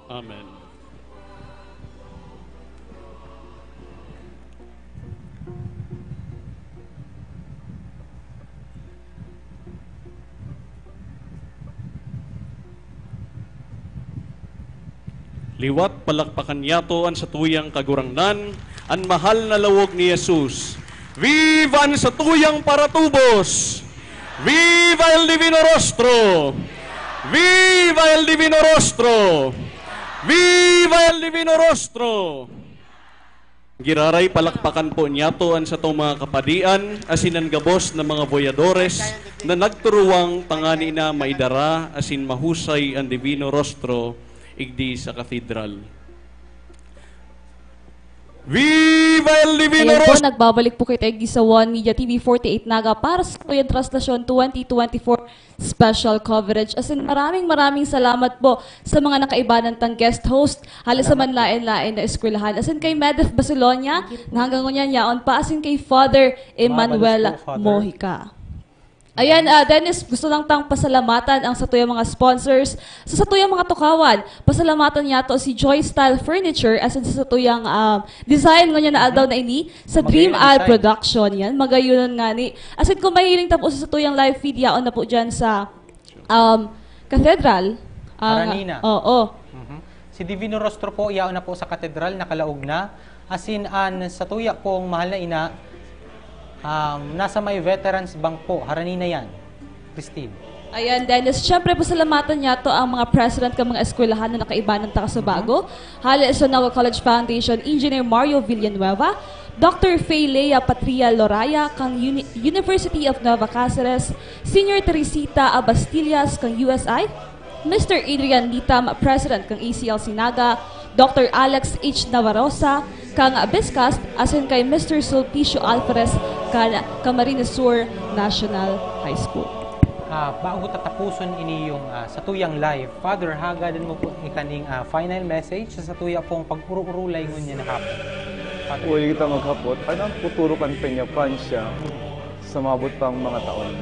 B: Amen. Liwat palakpakan yato ang satuyang kagurangnan, ang mahal na lawog ni Jesus. Viva ang satuyang paratubos! Viva el Divino Rostro! Viva el Divino Rostro! Viva el Divino Rostro! Giraray palakpakan po niyato ang sa itong mga kapadian, asinan gabos ng mga boyadores na nagturuwang tangani na maidara asin mahusay ang Divino Rostro igdi sa katedral. Viva el Divino
D: Ngayon po,
B: Rostro!
D: nagbabalik po kayo tayo sa One Media TV48 Naga para sa Tuyang Traslasyon 2024 special coverage. As in, maraming salamat po sa mga nakaibanan tang guest host, halos sa manlain-lain na eskwelahan. As in, kay Medef Basilonia, na hanggang ngunyan yaon pa. As in, kay Father Emmanuel Mojica. Ayan, Dennis, gusto lang tang pasalamatan ang satuyang mga sponsors. Sa satuyang mga tukawan, pasalamatan niya to si Joy Style Furniture as in sa satuyang design ngunyan na aldaw na ini sa Dream Al Production. Yan, magayunan nga ni. As in, kung mahiling ta po sa satuyang live feed, yaon na po dyan sa Cathedral.
F: Haranina.
D: Oo.
F: Si Divino Rostro po, yaon na po sa Cathedral, nakalaog na. As in, sa tuya pong mahal na ina, nasa may Veterans Bank po, Haranina yan. Christine.
D: Ayan, Dennis. Siyempre, pasalamatan niya to ang mga president ng mga eskwelahan na nakaibanan ta sa bago. Hala sa Naga College Foundation, Engineer Mario Villanueva, Dr. Faye Lea Patria Loraya, kang University of Nueva Cáceres, Senior Teresita Abastillas, kang USI, Mr. Adrian Litam, President kang ACLC Naga, Dr. Alex H. Navarosa, kang Biscast, asin kay Mr. Sulpicio Alvarez, kang Camarines Sur National High School.
F: Bago tatapuson ini yung satuyang live, Father, hagadan mo po ikaning final message sa satuya pong pag-uru-urulay ngunyan na hapon.
K: Uli kita maghapot, anong puturo kan Peña Francia sa mabot pang mga taon.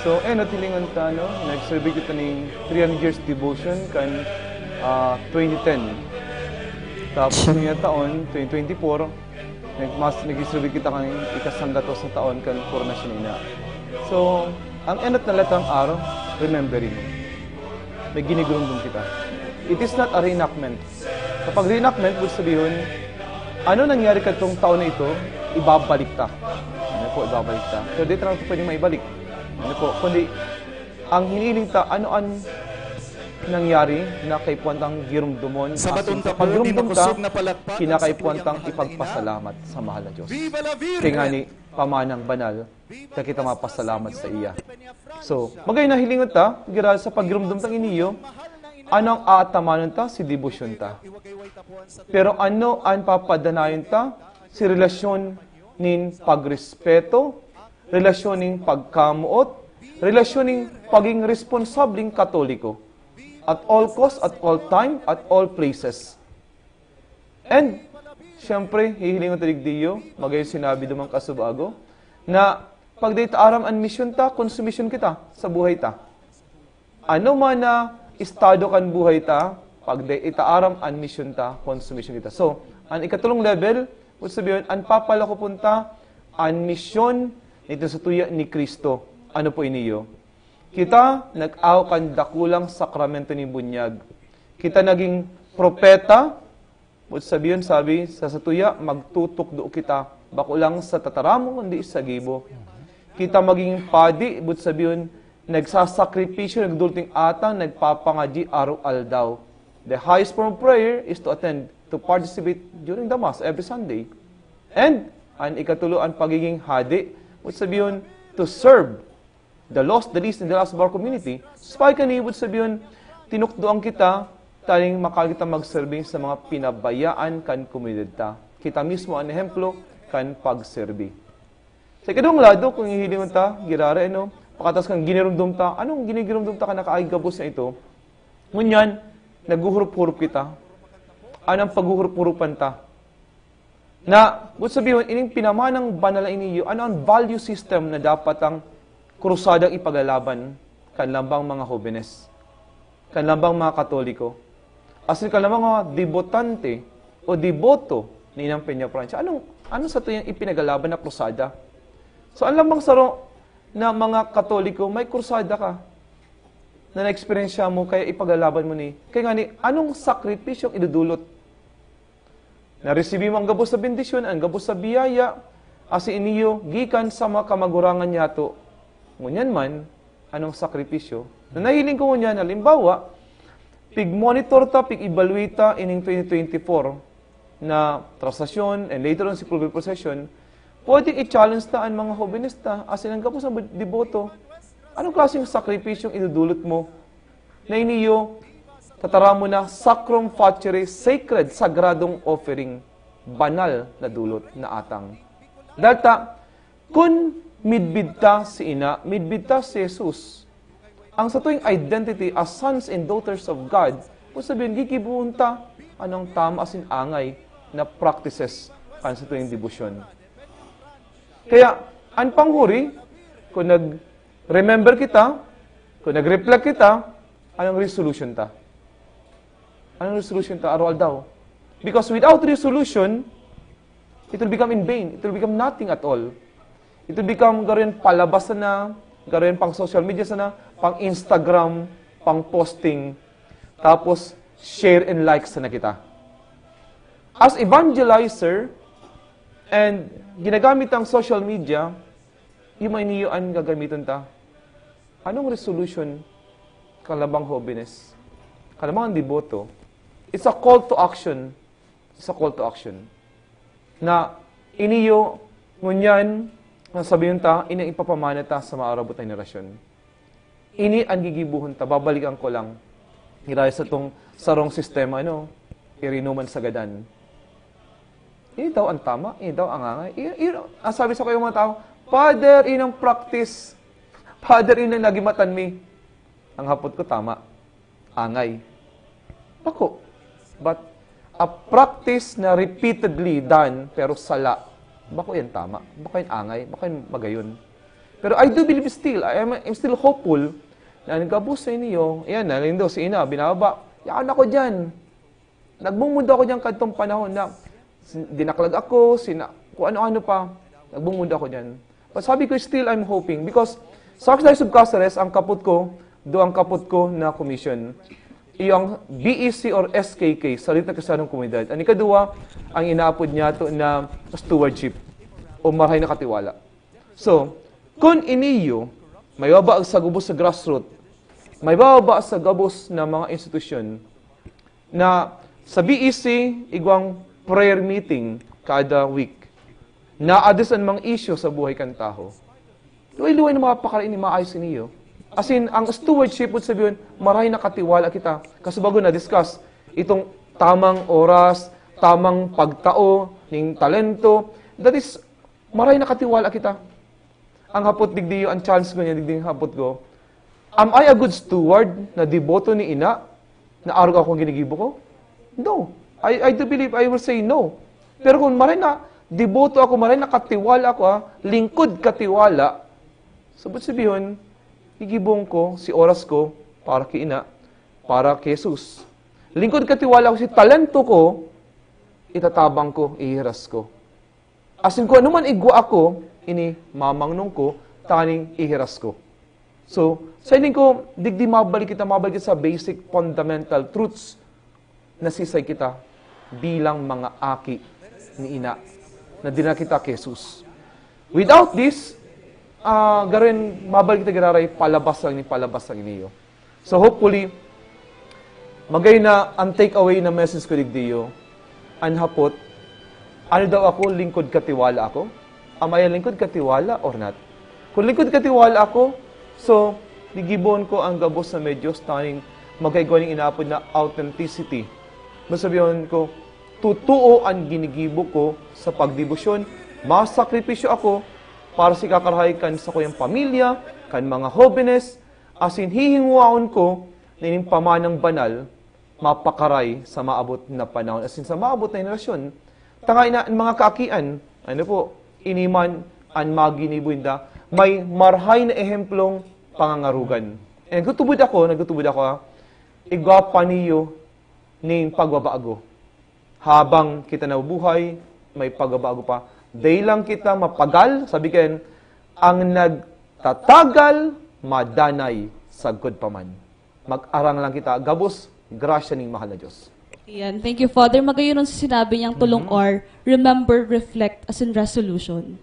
K: So, natilingan ta, no? Nag-survey kita ng 300 years devotion kan 2010. Tapos ngayong taon, 2024, nag-survey kita kan ikasanggato sa taon kan koronasyon ina. So, ang enot na latang araw, remembering. May ginigurundong kita. It is not a reenactment. Kapag reenactment, would sabihin, ano nangyari katong taon na ito, ibabalik ta. Ano po, ibabalik ta. So, dito na ito pwedeng maibalik. Ano po, kundi, ang hiniling ta, ano ang nangyari na kay puwantang girumdumon. Sa pagrumdum ta, kinakay puwantang ipagpasalamat sa mahal na Diyos. Kaya nga ni pamanang banal, na kita mapasalamat sa iya. So, magay na hilingot ta, gira sa pagrumdum tang iniyo, anong aatamanon ta? Si debosyon ta. Pero ano ang papadanayon ta? Si relasyon nin pagrespeto, relasyon nin pagkamuot, relasyon nin paging responsabling katoliko. At all cost, at all time, at all places. And, siyempre, hihiling ko taligdiyo, magay sinabi dumang kasubago, na pag dito aram ang mission ta, konsumisyon kita sa buhay ta. Ano man na estado kan buhay ta, pag dito aram ang mission ta, konsumisyon kita. So, ang ikatulong level, kung sabihin, ang papala ko punta, ang mission nito sa tuya ni Kristo. Ano po iniyo? Kita nag-aw kan dakulang sakramento ni bunyag. Kita naging propeta, sabihin sabi sa satuya, magtutok do kita, bako lang sa tataramo, hindi sa gibo. Kita maging padi, sabihin, nagsasakripisyo, nagdulting ata, nagpapangaji araw-aldaw. The highest form of prayer is to attend, to participate during the Mass every Sunday. And, ang ikatulo, ang pagiging hadi, sabihin, to serve the lost, the least, and the last of our community. Spike ka ni, sabihin, tinukdoan kita, taling makakita mag-serving sa mga pinabayaan kan komunidad ta. kita mismo ang ehemplo kan pagserbi. Sa ikadong lado, kung hihilingon ta, girare, pakatas kang ginirumdum ta, anong ginigirumdum ta ka nakaagabos na ito? Ngunyan, naguhurup-hurup kita. Anong paghuhurup-hurupan ta? Na, kung sabihin, ining pinamanang banala iniyo, ano ang value system na dapat ang krusadang ipaglalaban kan lambang mga jóvenes, kan lambang mga katoliko, asin kan lambang mga debotante o deboto ni Inang Peña Francia. Ano sa ito yung ipinagalaban na krusada? So, ang lambang saro na mga katoliko, may krusada ka na na-experience mo, kaya ipaglalaban mo ni. Kaya nga ni, anong sakripisyong idudulot? Na-receive mo ang gabos sa bendisyon, ang gabos sa biyaya, asi iniyo, gikan sa mga kamagurangan yato. Ngunyan man, anong sakripisyo? Na nahiling ko ngunyan, halimbawa, pig-monitor ta, pig-evaluate ta ining 2024 na translation and later on si Plural Procession, pwedeng i-challenge ta ang mga hobenista as in ang gabos ng deboto. Anong klaseng sakripisyong idudulot mo? Na iniyo, tatara mo na sacrum facere, sacred, sagradong offering, banal na dulot na atang. Data, kung midbid ta si Ina, midbid ta si Jesus, ang sa tuwing identity as sons and daughters of God, kung sabihin, gikibuon ta, anong tama asin angay na practices kan sa tuwing debosyon. Kaya, ang panghuri, kung nag-remember kita, kung nag-reflect kita, anong resolution ta? Anong resolution ta? Aral daw. Because without resolution, it will become in vain. It will become nothing at all. It will become garin palabas na, garin pang social media sana, pang Instagram, pang posting, tapos share and like sana kita. As evangelizer, and ginagamit ang social media, yung mainiyuan gagamitan ta. Anong resolution kalabang holiness? Kalabang deboto? It's a call to action. It's a call to action. Na iniyo, ngunyan, sabihin ta, ini ipapamana ta sa maarabot na generasyon. Ini ang gigibuhon ta, babalikan ko lang. Hiraya sa tong sarong sistema, irinuman sa gadan. Ini daw ang tama, ini daw ang angay. Sabi sa kayo mga tao, Father, inang practice. Father, inang nagimatan mi. Ang hapot ko, tama. Angay. Ako. But, a practice na repeatedly done, pero sala. Bako yan tama. Bako yan angay. Bako yan magayon. Pero I do believe still, I'm still hopeful na nagabos sa inyo. Yan, nalindo si Ina, binababa. Yan ako dyan. Nagbumunda ako dyan kadtong panahon na dinaklag ako, kung ano-ano pa. Nagbumunda ako dyan. But sabi ko, still I'm hoping. Because sa Archdiocese of Cáceres, ang kaput ko na commission. Iyong BEC or SKK, Salit na Kristiyanong Komunidad. Ang ikadua, ang inaapod niya to na stewardship o marahay na katiwala. So, kung iniyo, may baba sa gubos sa grassroots, may baba sa gabos na mga institusyon, na sa BEC, igwang prayer meeting kada week, na adis ang mga issue sa buhay kan taho. Luway-luway na mga pakarain ni maayos niyo. As in, ang stewardship would sabihin, maray na katiwala kita. Kasi bago na-discuss, itong tamang oras, tamang pagtao, ning talento, that is, maray na katiwala kita. Ang hapot digdiyo, ang chance ko niya, digdiyo hapot ko, am I a good steward na deboto ni Ina, na araw ako ginigibo ko? No. I do believe I will say no. Pero kung maray na deboto ako, maray na katiwala ako, lingkod katiwala, sabot sabihin, igibong ko, si oras ko, para kay Ina, para kay Jesus. Lingkod katiwala ko, si talento ko, itatabang ko, ihiras ko. Asin ko, anuman igwa ako, ini mamangnong ko, taning ihiras ko. So, sa ining ko, digdi mabalik kita sa basic fundamental truths na sisay kita bilang mga aki ni Ina na dinakita kay Jesus. Without this, garin mabalik kita giraray palabas lang niyo. So hopefully, magay na ang take away na message ko digdiyo, anhapot, ano daw ako, lingkod katiwala ako? Am I lingkod katiwala or not? Kung lingkod katiwala ako, so, digibon ko ang gabos na medyo stunning magkaigoning inapod na authenticity. Masabihin ko, totoo ang ginigibo ko sa pagdebosyon. Masakripisyo ako para sa kakarahay kan sa kuyang pamilya, kan mga jóvenes, asin hihinguaon ko na ining pamanang banal, mapakaray sa maabot na panahon. Asin sa maabot na henerasyon, tangay na ang mga kaakian, iniman ang maginibuinda, may marhay na ehemplong pangangarugan. And nagtutubod ako, igwapa niyo ning pagbabago. Habang kita nabubuhay, may pagbabago pa. Day lang kita mapagal, sabihin, ang nagtatagal, madanay, sagkod paman. Mag-arang lang kita, gabos, grasya ning mahal na Diyos.
D: Yan. Thank you, Father. Magayon sa sinabi niyang tulong or remember, reflect, as in resolution.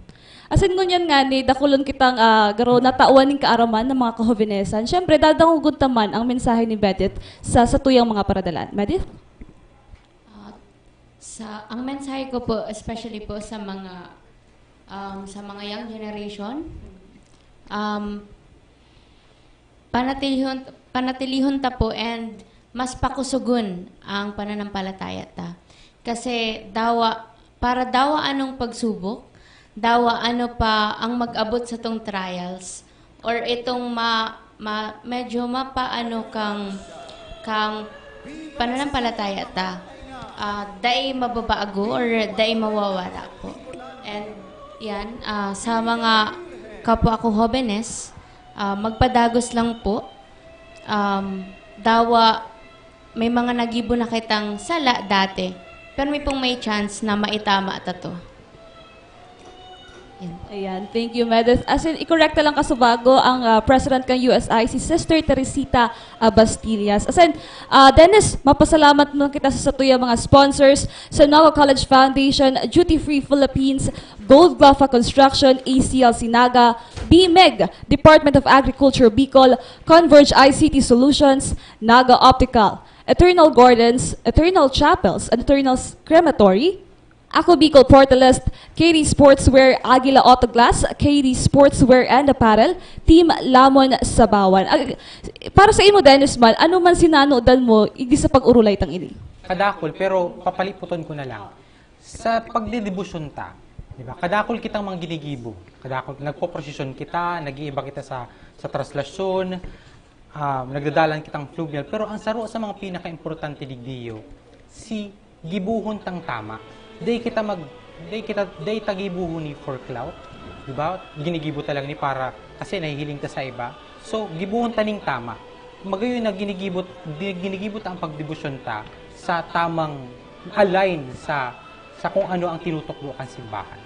D: As in ngunyan nga ni, dakulon kitang garo na tauan ng kaaraman ng mga kahovenesan. Siyempre, dadangugod taman ang mensahe ni Medith sa tuyang mga paradalan. Medith?
C: Ang mensahe ko po, especially po sa mga young generation, panatilihon ta po and mas pakusugon ang pananampalataya ta. Kasi para dawa anong pagsubok, dawa ano pa ang mag-abot sa tong trials, or itong medyo mapaano kang pananampalataya ta. Dai mababaago or dai mawawala po. And yan, sa mga kapwa ko jóvenes, magpadagos lang po. Dawa, may mga nagibo na kitang sala dati, pero may chance na maitama tato.
D: Ayan, thank you, Medith. As in, i-correct lang kasubago ang President ng USI, si Sister Teresita Bastillas. As in, Dennis, mapasalamat mo kita sa tuya mga sponsors, sa Nova College Foundation, Duty Free Philippines, Gold Glafa Construction, ACL Sinaga, BMEG, Department of Agriculture Bicol, Converge ICT Solutions, Naga Optical, Eternal Gardens, Eternal Chapels, and Eternal Crematory, Ako Bicol Portalist, KD Sportswear, Aguila Autoglass, KD Sportswear and Apparel, Team Lamon Sabawan. Para sa imo, Dennis man, ano man sinanodan mo, hindi sa pag-urulay tang ini?
F: Kadakol, pero papaliputon ko na lang. Sa pagdedebosyon ta, diba? Kadakol kitang mga ginigibo. Kadakol, nagpo-prosesyon kita, nag-iiba kita sa traslasyon, nagdadalan kitang fluvial. Pero ang saro sa mga pinaka-importante digdiyo, si gibuhon tang tama. Day tagibuho ni for clout, di ba? Ginigibo talaga ni para kasi nahihiling ta sa iba. So gibuhon taning tama. Magayon na ginigibot ang pagdebosyon ta sa tamang align sa kung ano ang tinutuklo kan simbahan.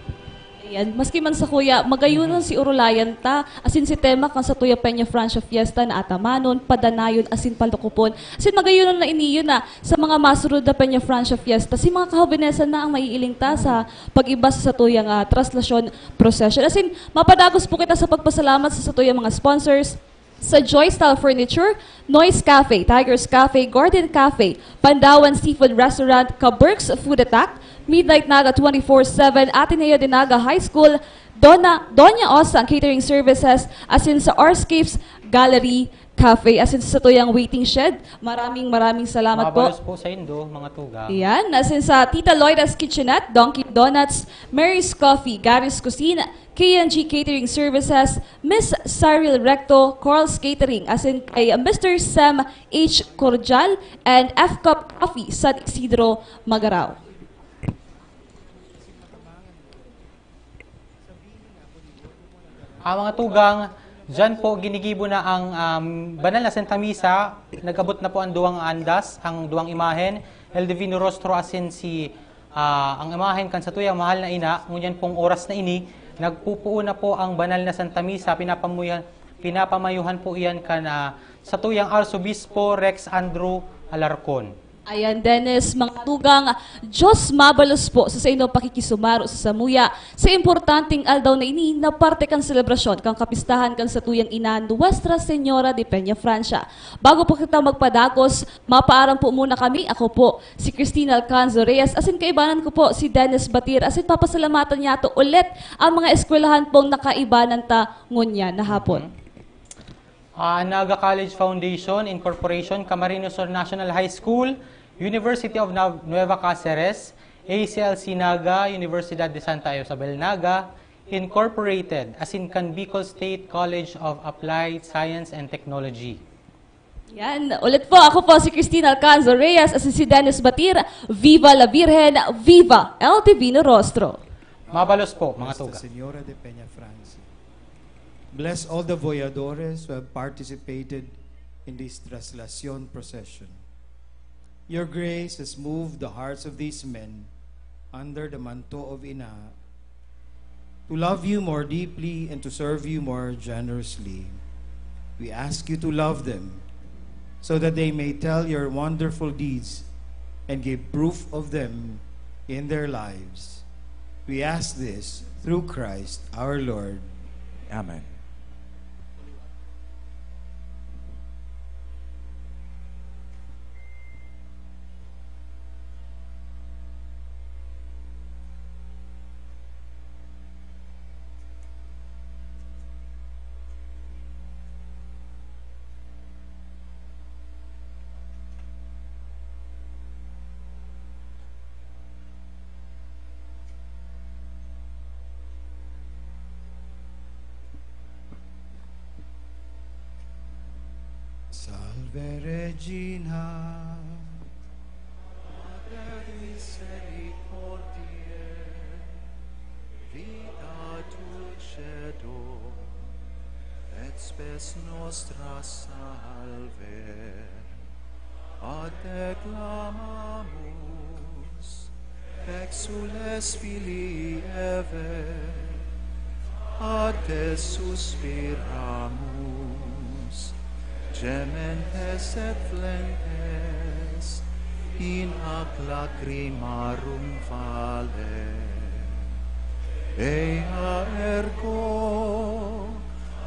D: Ayan, maski man sa kuya, magayunon si Urulayan ta, asin si tema kan sa Tuya Peña Francia Fiesta na atamanon, padanayon, asin palukupon. Asin magayunon na iniyo na sa mga masurod na Peña Francia Fiesta, si mga kahobenesan na ang maiiling ta sa pag-iba sa tuyang traslasyon procession. Asin mapadagos po kita sa pagpasalamat sa tuyang mga sponsors, sa Joy Style Furniture, Noise Cafe, Tigers Cafe, Garden Cafe, Pandawan Seafood Restaurant, Kaberks Food Attack, Midnight Naga 24/7, Ateneo de Naga High School, Doña Osa ang catering services, asin sa Arscapes Gallery Cafe, asin sa tuyang waiting shed. Maraming salamat po.
F: Mabalos po sa Indo, mga tuga.
D: Yan, asin sa Tita Loida's Kitchenette, Donkey Donuts, Mary's Coffee, Gary's Cuisine, KNG Catering Services, Miss Cyril Recto, Coral's Catering, asin kay Mr. Sam H. Cordial, and F-Cup Coffee, San Isidro, Magaraw.
F: Mga tugang, dyan po ginigibo na ang banal na Santa Misa. Nagabot na po ang duwang andas, ang duwang imahen. El Divino Rostro asin ang imahen kan sa tuyang mahal na ina. Ngunyan pong oras na ini, nagpupuo na po ang banal na Santa Misa. Pinapamayuhan po iyan kan sa tuyang Arsobispo Rex Andrew Alarcon.
D: Ayan, Dennis, mga tugang, Diyos mabalos po sa inyong pakikisumaro sa Samuya sa importanteng aldaw na ini na parte kang selebrasyon kang kapistahan kang sa tuyang ina Nuestra Señora de Peña Francia. Bago po kita magpadagos, mapaaram po muna kami. Ako po, si Cristina Alcanzo Reyes, asin kaibanan ko po si Dennis Batir, asin papasalamatan niya to ulit ang mga eskwelahan pong nakaibanan ta ngunya na hapon.
F: Naga College Foundation Incorporation, Camarines Sur National High School, University of Nueva Cáceres, ACLC Naga, Universidad de Santa Isabel Naga, Incorporated, as in Bicol State College of Applied Science and Technology.
D: Yan. Ulit po, ako po si Cristina Alcanzo Reyes, at si Dennis Batir. Viva la Virgen, Viva el Divino Rostro.
F: Mabalos po, mga tuga.
A: Señora de Peña Francia. Bless all the voyadores who have participated in this traslación procession. Your grace has moved the hearts of these men under the manto of Ina to love you more deeply and to serve you more generously. We ask you to love them so that they may tell your wonderful deeds and give proof of them in their lives. We ask this through Christ our Lord. Amen. Salve Regina, Mater misericordiae, vita dulcedo, et spes nostra salve. A te clamamus, exules filii Eve, a te suspiramus, gementes et flentes, in ac lacrimarum vale. Ea ergo,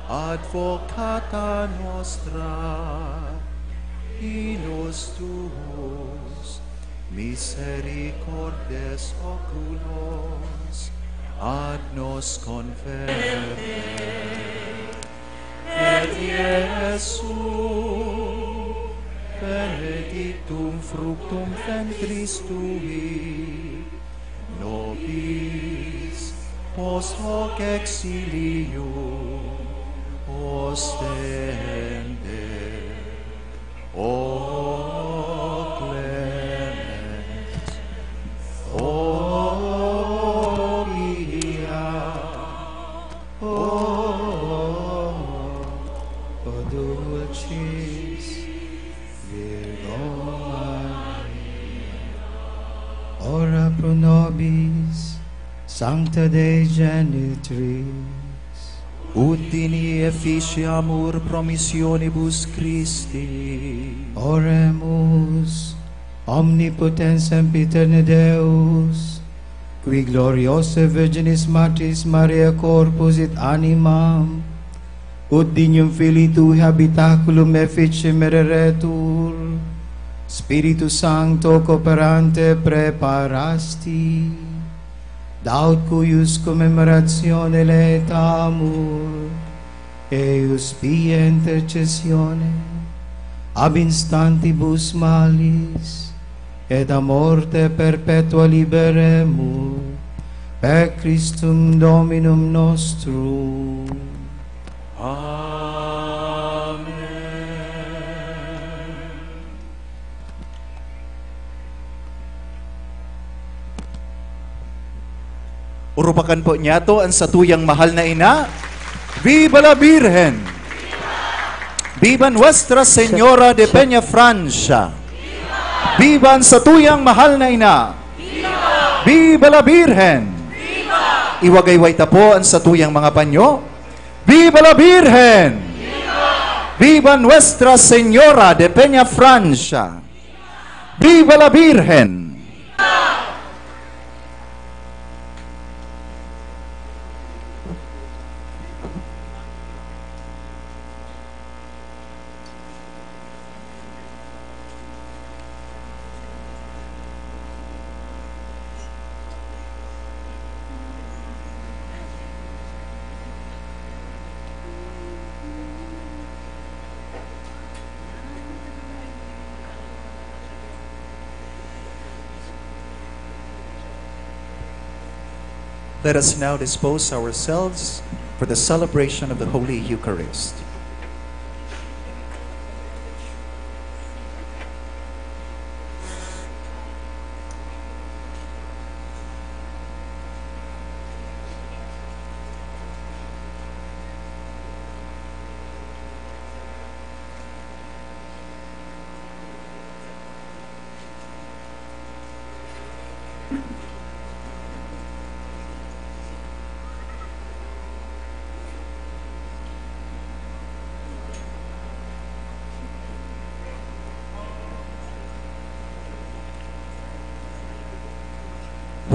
A: advocata nostra, ilus tuus, misericordes oculos, ad nos conferre. Et Iesu, benedictum fructum ventris tui, nobis post hoc exilium ostende. O clement, o pia, o dulcis Virgo Maria, ora pro nobis, Sancta Dei Genitris, ut in efficiamur promissionibus Christi. Oremus, omnipotens sempiterne Deus, qui gloriosa Virginis Matrice Maria corpus et animam, ut dignum Filii Tui habitaculum efficie mereretur, Spiritus Sancto cooperante preparasti, daut cuius commemoratione laetamur, eius pia intercessione, ab instantibus malis, et a morte perpetua liberemur, per Christum Dominum nostrum. Amen.
E: Urupakan po niya to ang satuyang mahal na ina. Viva la Virgen! Viva Nuestra Señora de Peña Francia! Viva ang satuyang mahal na ina! Viva la Virgen! Iwagayway ta po ang satuyang mga panyo. Viva la Virgen! Viva Nuestra Señora de Peña Francia! Viva la Virgen! Let us now dispose ourselves for the celebration of the Holy Eucharist.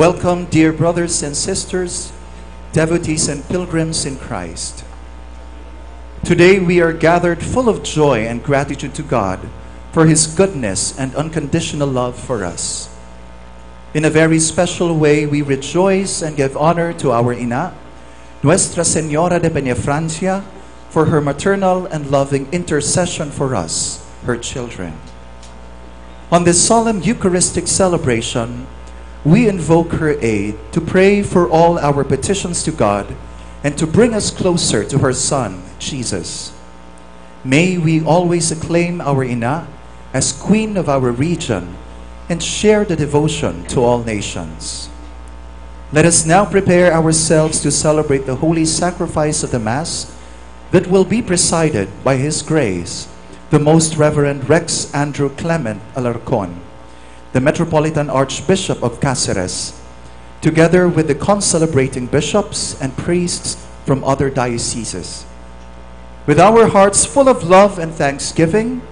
E: Welcome, dear brothers and sisters, devotees and pilgrims in Christ. Today we are gathered full of joy and gratitude to God for His goodness and unconditional love for us. In a very special way, we rejoice and give honor to our Ina, Nuestra Señora de Peñafrancia, for her maternal and loving intercession for us, her children. On this solemn Eucharistic celebration, we invoke her aid to pray for all our petitions to God and to bring us closer to her Son, Jesus. May we always acclaim our Ina as Queen of our region and share the devotion to all nations. Let us now prepare ourselves to celebrate the holy sacrifice of the Mass that will be presided by His Grace, the Most Reverend Rex Andrew Clement Alarcon, the Metropolitan Archbishop of Cáceres, together with the concelebrating bishops and priests from other dioceses. With our hearts full of love and thanksgiving,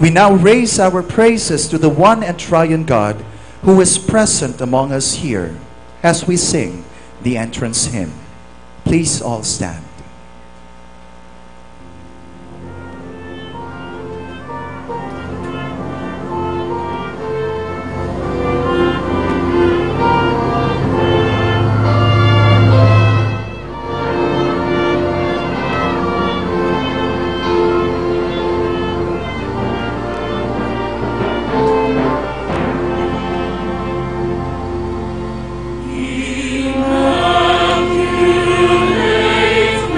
E: we now raise our praises to the one and triune God who is present among us here as we sing the entrance hymn. Please all stand.
H: Immaculate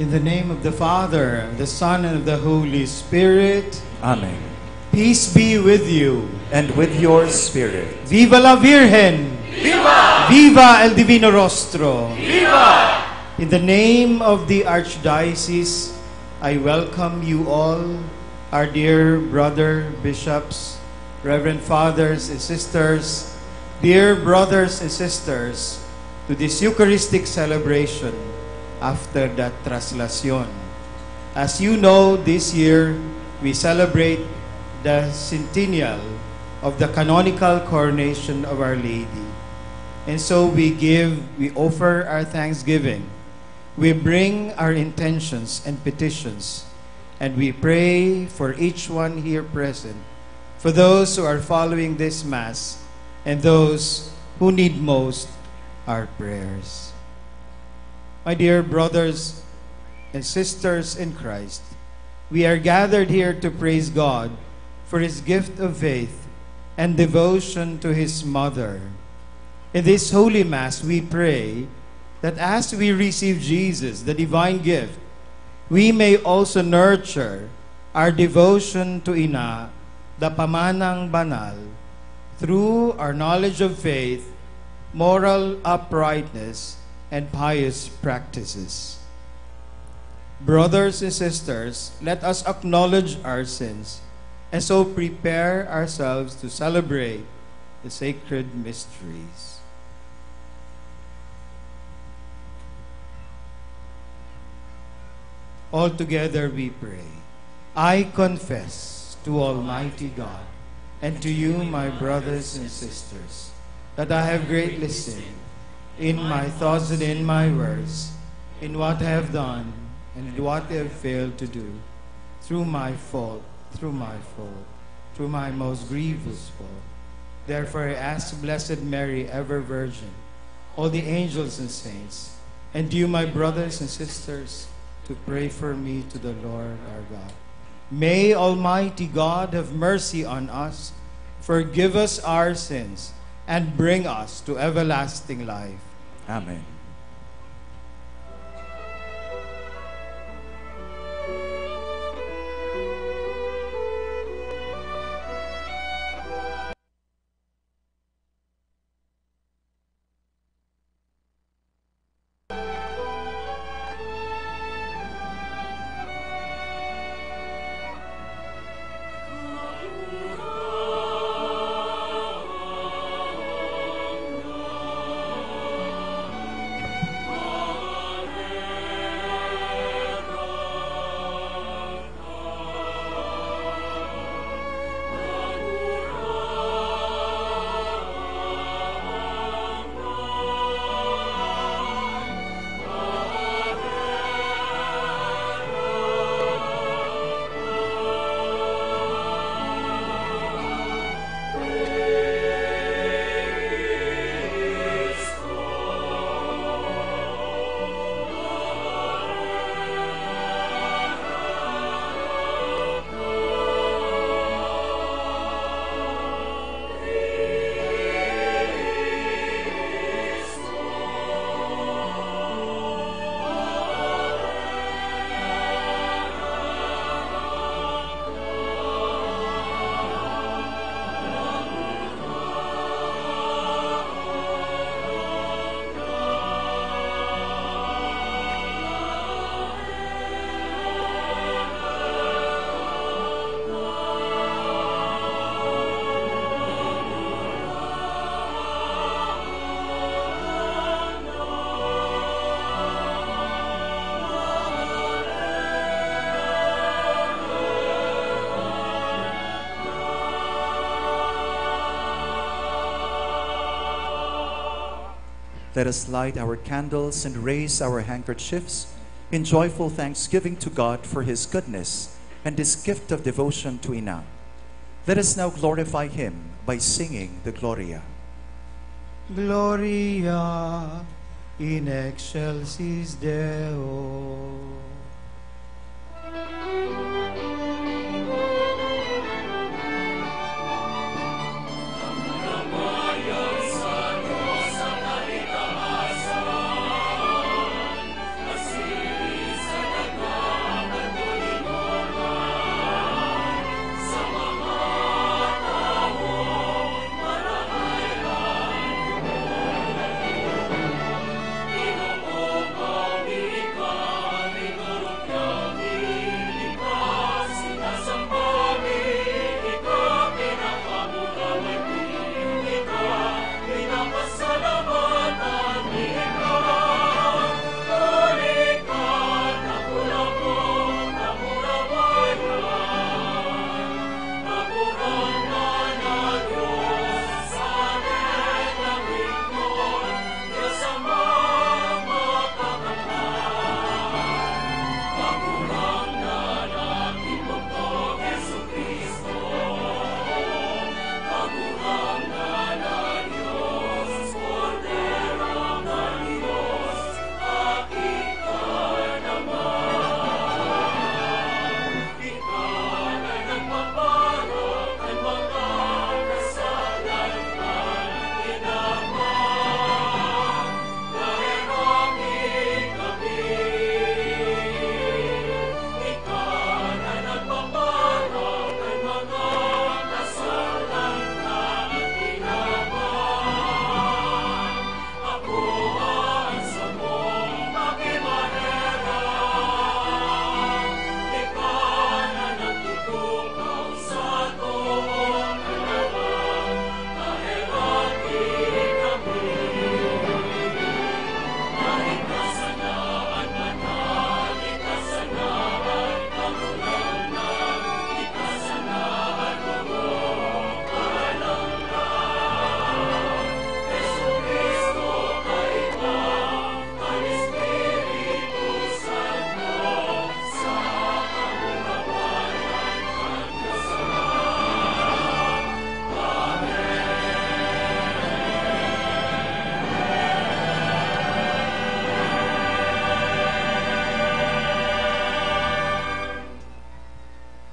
A: In the name of the Father, of the Son, and of the Holy Spirit.
E: Amen.
A: Peace be with you.
E: And with your spirit.
A: Viva la Virgen!
E: Viva!
A: Viva el Divino Rostro!
E: Viva!
A: In the name of the Archdiocese, I welcome you all, our dear brother bishops, reverend fathers and sisters, dear brothers and sisters, to this Eucharistic celebration after the Traslación. As you know, this year we celebrate the centennial of the canonical coronation of Our Lady. And so we offer our thanksgiving. We bring our intentions and petitions, and we pray for each one here present, for those who are following this Mass, and those who need most our prayers. My dear brothers and sisters in Christ, we are gathered here to praise God for His gift of faith and devotion to His Mother. In this Holy Mass, we pray that as we receive Jesus, the divine gift, we may also nurture our devotion to Ina, the Pamanang Banal, through our knowledge of faith, moral uprightness, and pious practices. Brothers and sisters, let us acknowledge our sins and so prepare ourselves to celebrate the sacred mysteries. All together we pray. I confess to Almighty God and to you, my brothers and sisters, that I have greatly sinned in my thoughts and in my words, in what I have done and in what I have failed to do, through my fault, through my most grievous fault. Therefore I ask Blessed Mary, ever Virgin, all the angels and saints, and you, my brothers and sisters, to pray for me to the Lord our God. May Almighty God have mercy on us, forgive us our sins, and bring us to everlasting life.
E: Amen. Let us light our candles and raise our handkerchiefs in joyful thanksgiving to God for His goodness and this gift of devotion to Ina. Let us now glorify Him by singing the Gloria.
A: Gloria in excelsis Deo.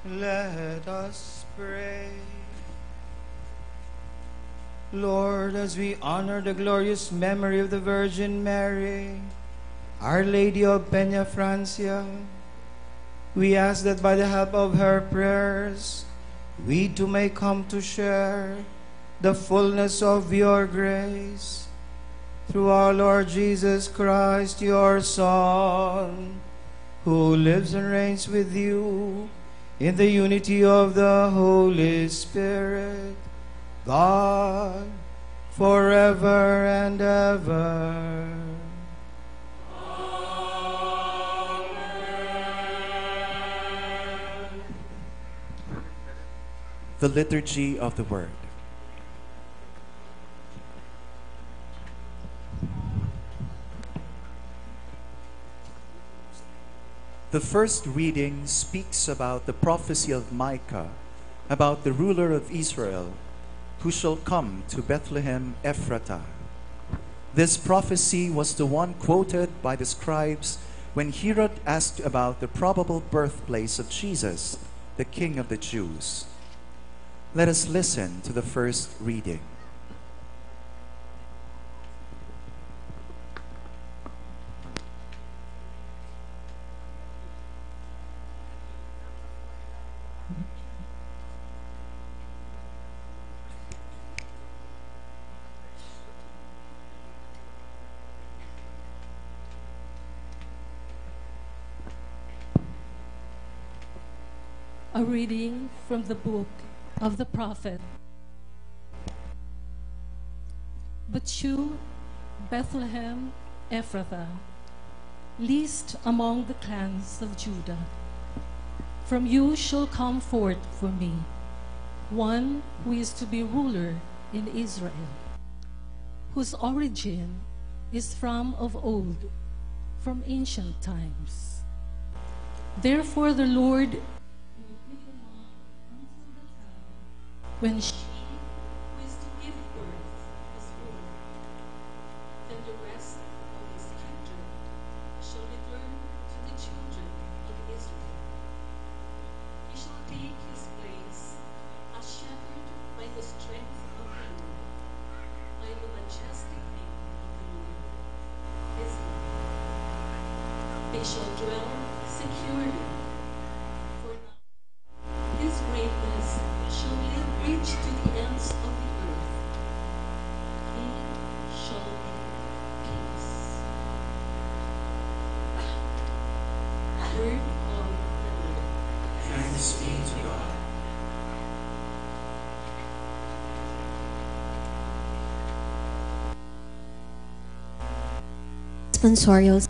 A: Let us pray. Lord, as we honor the glorious memory of the Virgin Mary, Our Lady of Peña Francia, we ask that by the help of her prayers, we too may come to share the fullness of your grace. Through our Lord Jesus Christ, your Son, who lives and reigns with you in the unity of the Holy Spirit, God, forever and ever.
E: The Liturgy of the Word. The first reading speaks about the prophecy of Micah, about the ruler of Israel, who shall come to Bethlehem Ephratah. This prophecy was the one quoted by the scribes when Herod asked about the probable birthplace of Jesus, the King of the Jews. Let us listen to the first reading.
H: A reading from the book of the prophet. But you, Bethlehem Ephrathah, least among the clans of Judah, from you shall come forth for me one who is to be ruler in Israel, whose origin is from of old, from ancient times. Therefore the Lord will pick them up until the time when she who is to give birth is born. Then the rest of his kindred shall return to the children of Israel. He shall take his place as shepherd by the strength of the Lord, by the majestic name of the Lord, his name. They shall dwell securely, for now his greatness shall reach to the ends of the earth. He shall make peace. Word of the Lord.
L: Thanks be to God.
M: Sponsorials.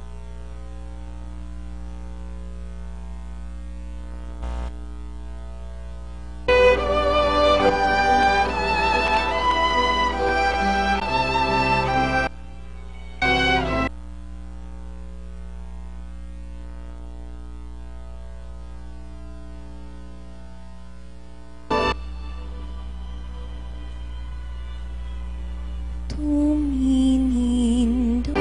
M: Tuminindog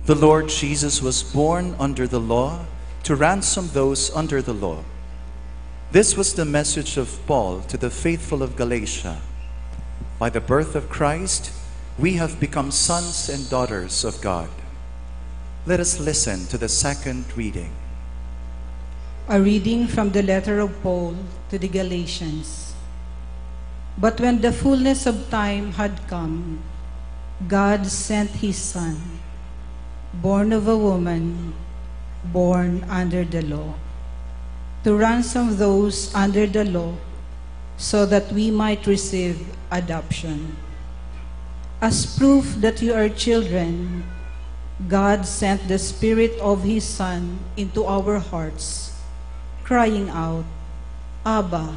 E: The Lord Jesus was born under the law to ransom those under the law. This was the message of Paul to the faithful of Galatia. By the birth of Christ, we have become sons and daughters of God. Let us listen to the second reading.
I: A reading from the letter of Paul to the Galatians. But when the fullness of time had come, God sent his Son, born of a woman, born under the law, to ransom those under the law, so that we might receive adoption. As proof that you are children, God sent the Spirit of his Son into our hearts, crying out, Abba,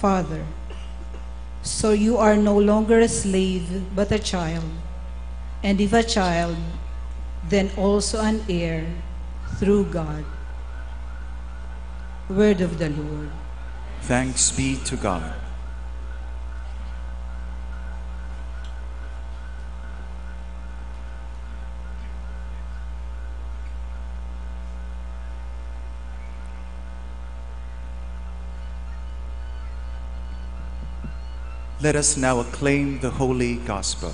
I: Father. So you are no longer a slave, but a child. And if a child, then also an heir through God. Word of the Lord.
E: Thanks be to God. Let us now acclaim the Holy Gospel.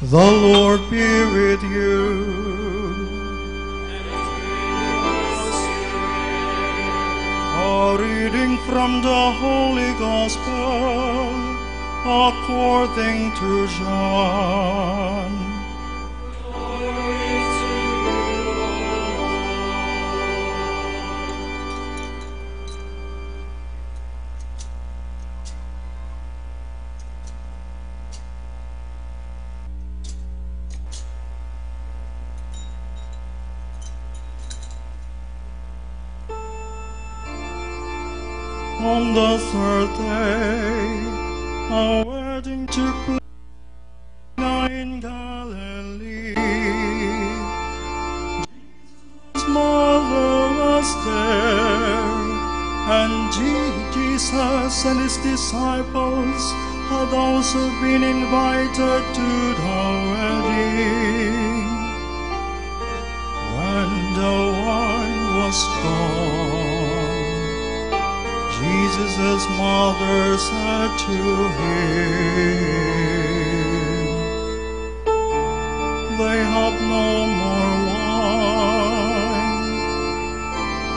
J: The Lord be with you. A reading from the Holy Gospel according to John. On the third day, a wedding took place in Galilee. Jesus' mother was there, and Jesus and his disciples had also been invited to the wedding. When the wine was gone, Jesus Jesus' mother said to him, "They have no more wine."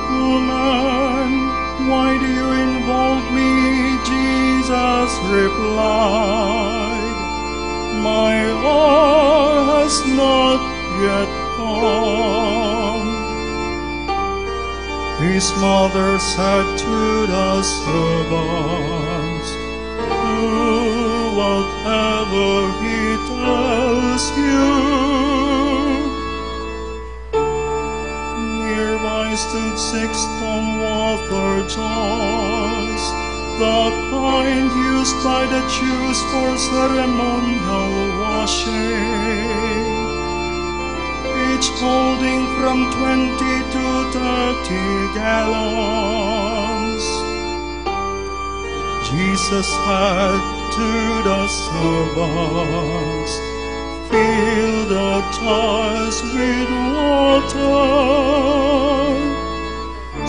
J: "Woman, why do you involve me?" Jesus replied, "My hour has not yet come." His mother said to the servants, "Do whatever he tells you." Nearby stood 6 stone water jars, the kind used by the Jews for ceremonial washing, each holding from 20 to 30 gallons. Jesus said to the servants, "Fill the jars with water."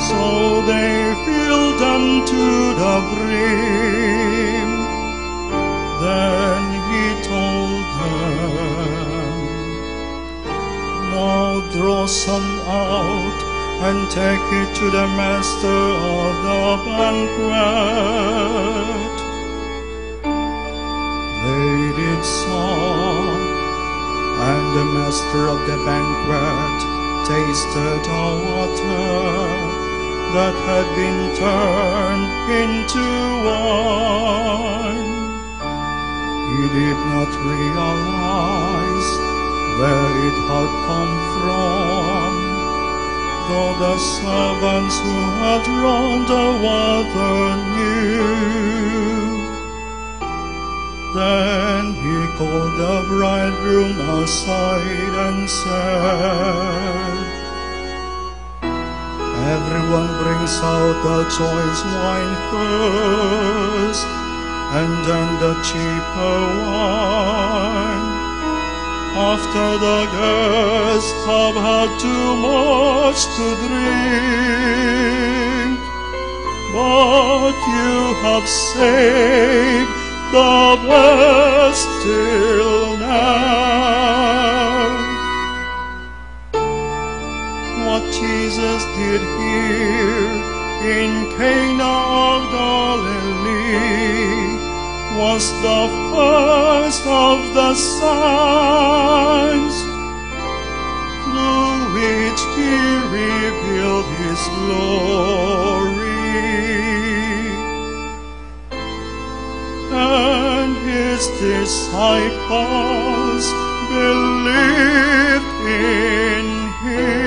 J: So they filled them to the brim. Then he told them, "Now draw some out and take it to the master of the banquet." They did so, and the master of the banquet tasted the water that had been turned into wine. He did not realize where it had come from, though the servants who had drawn the water knew. Then he called the bridegroom aside and said, "Everyone brings out the choice wine first, and then the cheaper wine, after the guests have had too much to drink. But you have saved the best till now." What Jesus did here in Cana of Galilee was the first of the signs through which he revealed his glory, and his disciples believed in him.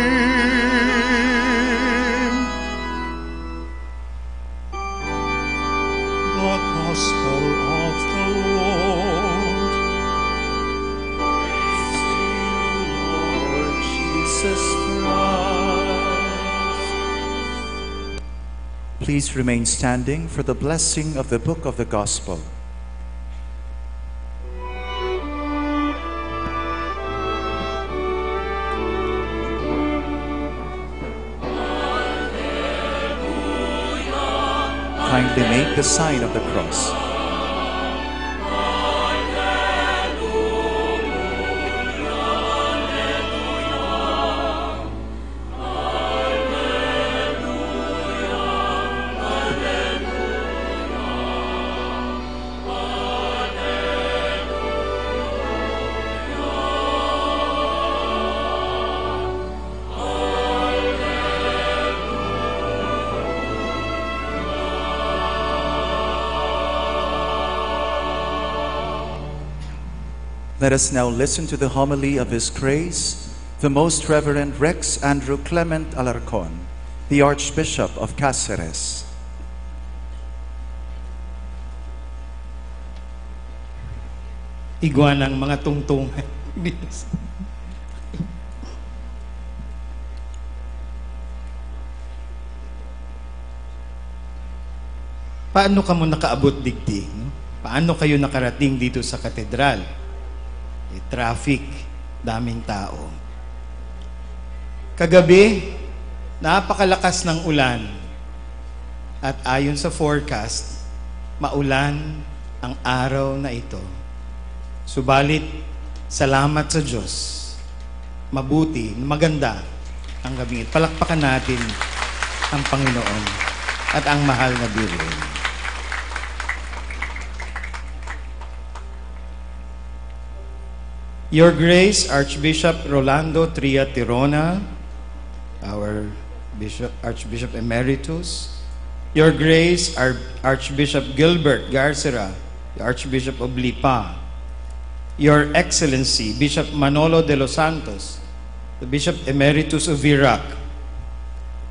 J: The Gospel of the Lord. Praise to you, Lord Jesus Christ.
E: Please remain standing for the blessing of the book of the Gospel. Kindly make the sign of the cross. Let us now listen to the homily of His Grace, the Most Reverend Rex Andrew Clement Alarcon, the Archbishop of Cáceres.
A: Iguanang mga tungtungan. Paano ka mo nakaabot digdig? No? Paano kayo nakarating dito sa katedral? Traffic, daming tao. Kagabi, napakalakas ng ulan. At ayon sa forecast, maulan ang araw na ito. Subalit, salamat sa Diyos. Mabuti, maganda ang gabing ito. Palakpakan natin ang Panginoon at ang mahal na Birhen. Your Grace, Archbishop Rolando Tria Tirona, our Archbishop Emeritus. Your Grace, Archbishop Gilbert Garcera, the Archbishop of Lipa. Your Excellency, Bishop Manolo de los Santos, the Bishop Emeritus of Iraq.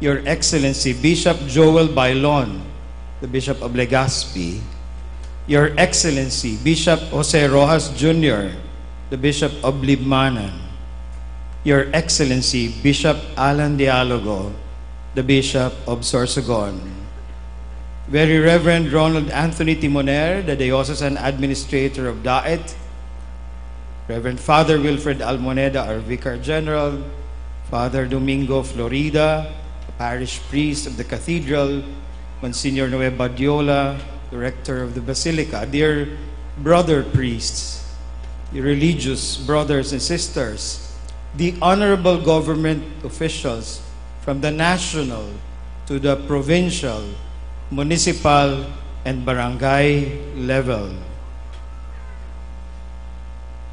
A: Your Excellency, Bishop Joel Bailon, the Bishop of Legazpi. Your Excellency, Bishop Jose Rojas Jr., the Bishop of Libmanan. Your Excellency, Bishop Alan Dialogo, the Bishop of Sorsogon. Very Reverend Ronald Anthony Timoner, the Diocesan Administrator of Daet. Reverend Father Wilfred Almoneda, our Vicar General. Father Domingo Florida, the Parish Priest of the Cathedral. Monsignor Noe Badiola, the Rector of the Basilica. Dear brother priests, the religious brothers and sisters, the honorable government officials from the national to the provincial, municipal, and barangay level.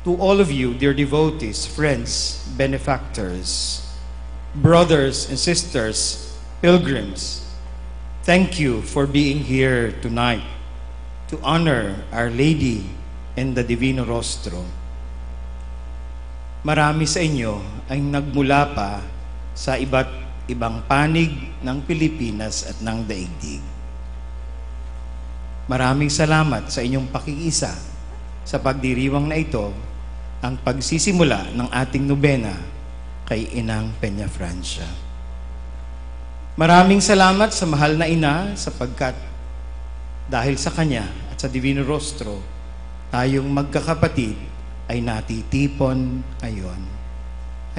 A: To all of you, dear devotees, friends, benefactors, brothers and sisters, pilgrims, thank you for being here tonight to honor Our Lady and the Divino Rostro. Marami sa inyo ay nagmula pa sa iba't ibang panig ng Pilipinas at ng daigdig. Maraming salamat sa inyong pakikiisa sa pagdiriwang na ito, ang pagsisimula ng ating nobena kay Inang Peña Francia. Maraming salamat sa mahal na ina sapagkat dahil sa kanya at sa Divino Rostro, tayong magkakapatid ay natitipon ngayon.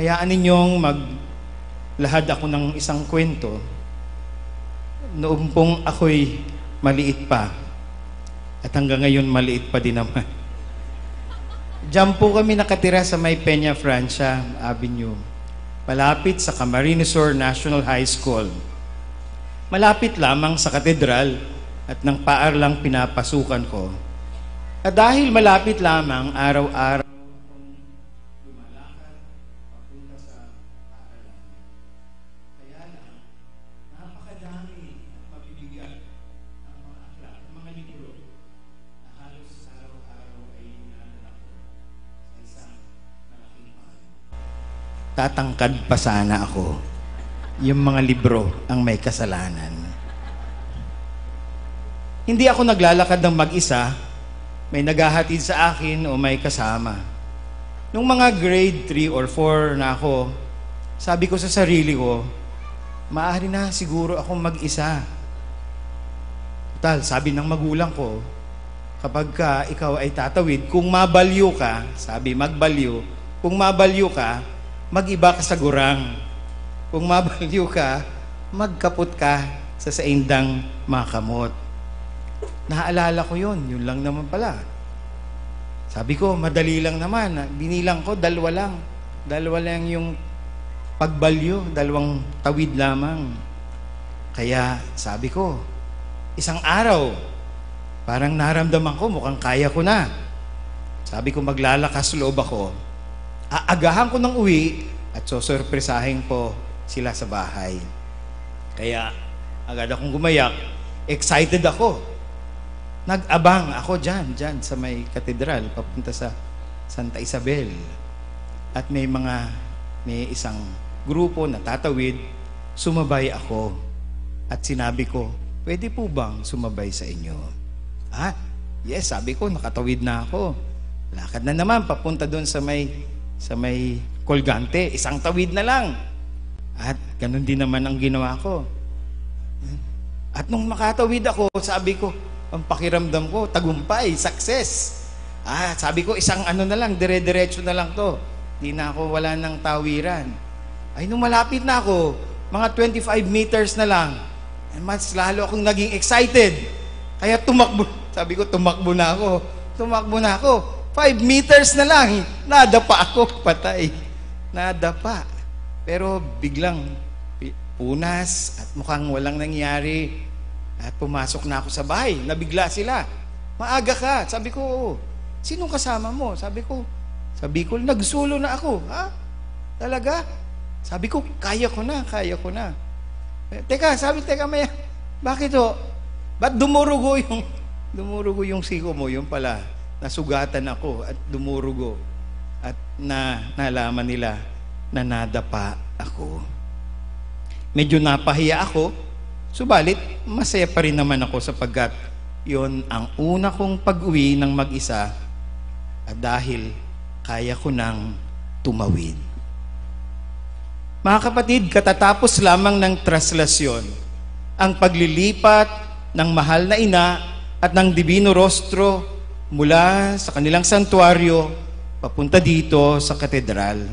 A: Hayaan ninyong maglahad ako ng isang kwento. Noong pong ako'y maliit pa, at hanggang ngayon maliit pa din naman. Diyan po kami nakatira sa may Peña Francia Avenue, malapit sa Camarines Sur National High School. Malapit lamang sa katedral at ng paar lang pinapasukan ko. At dahil malapit lamang araw-araw lumalakad papunta sa paaralan. Kaya lang, napakadami at mabibigat ang mga aklat, ang mga libro na halos araw-araw ay inaalala ko sa isang malaking mahal. Tatangkad pa sana ako. Yung mga libro ang may kasalanan. Hindi ako naglalakad ng mag-isa, may naghahatid sa akin o may kasama. Nung mga grade 3 or 4 na ako, sabi ko sa sarili ko, maaari na siguro akong mag-isa. Total, sabi ng magulang ko, kapag ikaw ay tatawid, kung mabalyo ka, sabi magbalyo, kung mabalyo ka, mag-iba ka sa gurang. Kung mabalyo ka, magkapot ka sa saindang makamot. Naaalala ko yun lang naman pala. Sabi ko, madali lang naman. Binilang ko, dalawa lang. Dalawa lang yung pagbalyo, dalawang tawid lamang. Kaya sabi ko, isang araw, parang naramdaman ko, mukhang kaya ko na. Sabi ko, maglalakas loob ako. Aagahan ko ng uwi at sosurpresahin ko sila sa bahay. Kaya agad akong gumayak, excited ako. Nag-abang ako dyan sa may katedral, papunta sa Santa Isabel. At may isang grupo na tatawid, sumabay ako. At sinabi ko, pwede po bang sumabay sa inyo? Yes, sabi ko, nakatawid na ako. Lakad na naman, papunta doon sa may Colgante, isang tawid na lang. At ganun din naman ang ginawa ko. At nung makatawid ako, sabi ko, ang pakiramdam ko, tagumpay, success. Sabi ko, isang na lang, dire-diretso na lang to. Di na ako, wala ng tawiran. Ay, nung malapit na ako, mga 25 meters na lang, mas lalo akong naging excited. Kaya tumakbo. Sabi ko, tumakbo na ako. 5 meters na lang. Nadapa ako, patay. Nadapa. Pero biglang punas at mukhang walang nangyari. At pumasok na ako sa bahay. Nabigla sila. Maaga ka. Sabi ko, oo. Sinong kasama mo? Sabi ko, nagsulo na ako. Ha? Talaga? Sabi ko, kaya ko na. Teka, maya, bakit o? Ba't dumurugo yung siko mo? Yung pala, nasugatan ako at dumurugo. At nalaman nila na nadapa ako. Medyo napahiya ako, subalit masaya pa rin naman ako sapagkat yon ang una kong pag-uwi ng mag-isa at dahil kaya ko nang tumawid. Mga kapatid, katatapos lamang ng traslasyon, ang paglilipat ng mahal na ina at ng Divino Rostro mula sa kanilang santuaryo papunta dito sa katedral.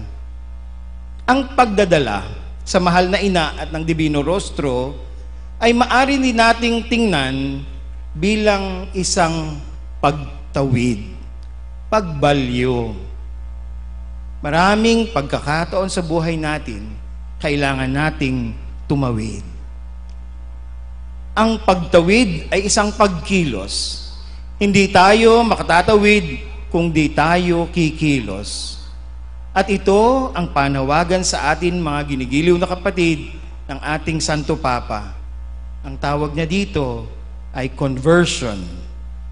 A: Ang pagdadala sa mahal na ina at ng Divino Rostro ay maaari din nating tingnan bilang isang pagtawid, pagbalyo. Maraming pagkakataon sa buhay natin, kailangan nating tumawid. Ang pagtawid ay isang pagkilos. Hindi tayo makatatawid kung di tayo kikilos. At ito ang panawagan sa atin mga ginigiliw na kapatid ng ating Santo Papa. Ang tawag niya dito ay conversion.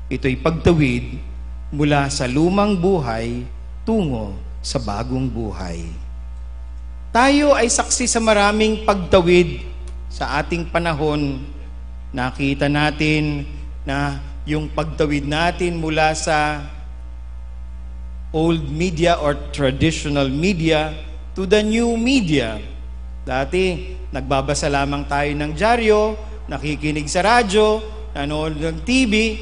A: Ito'y pagtawid mula sa lumang buhay tungo sa bagong buhay. Tayo ay saksi sa maraming pagtawid sa ating panahon. Nakita natin na yung pagtawid natin mula sa old media or traditional media to the new media. Dati, nagbabasa lamang tayo ng dyaryo, nakikinig sa radyo, nanonood ng TV,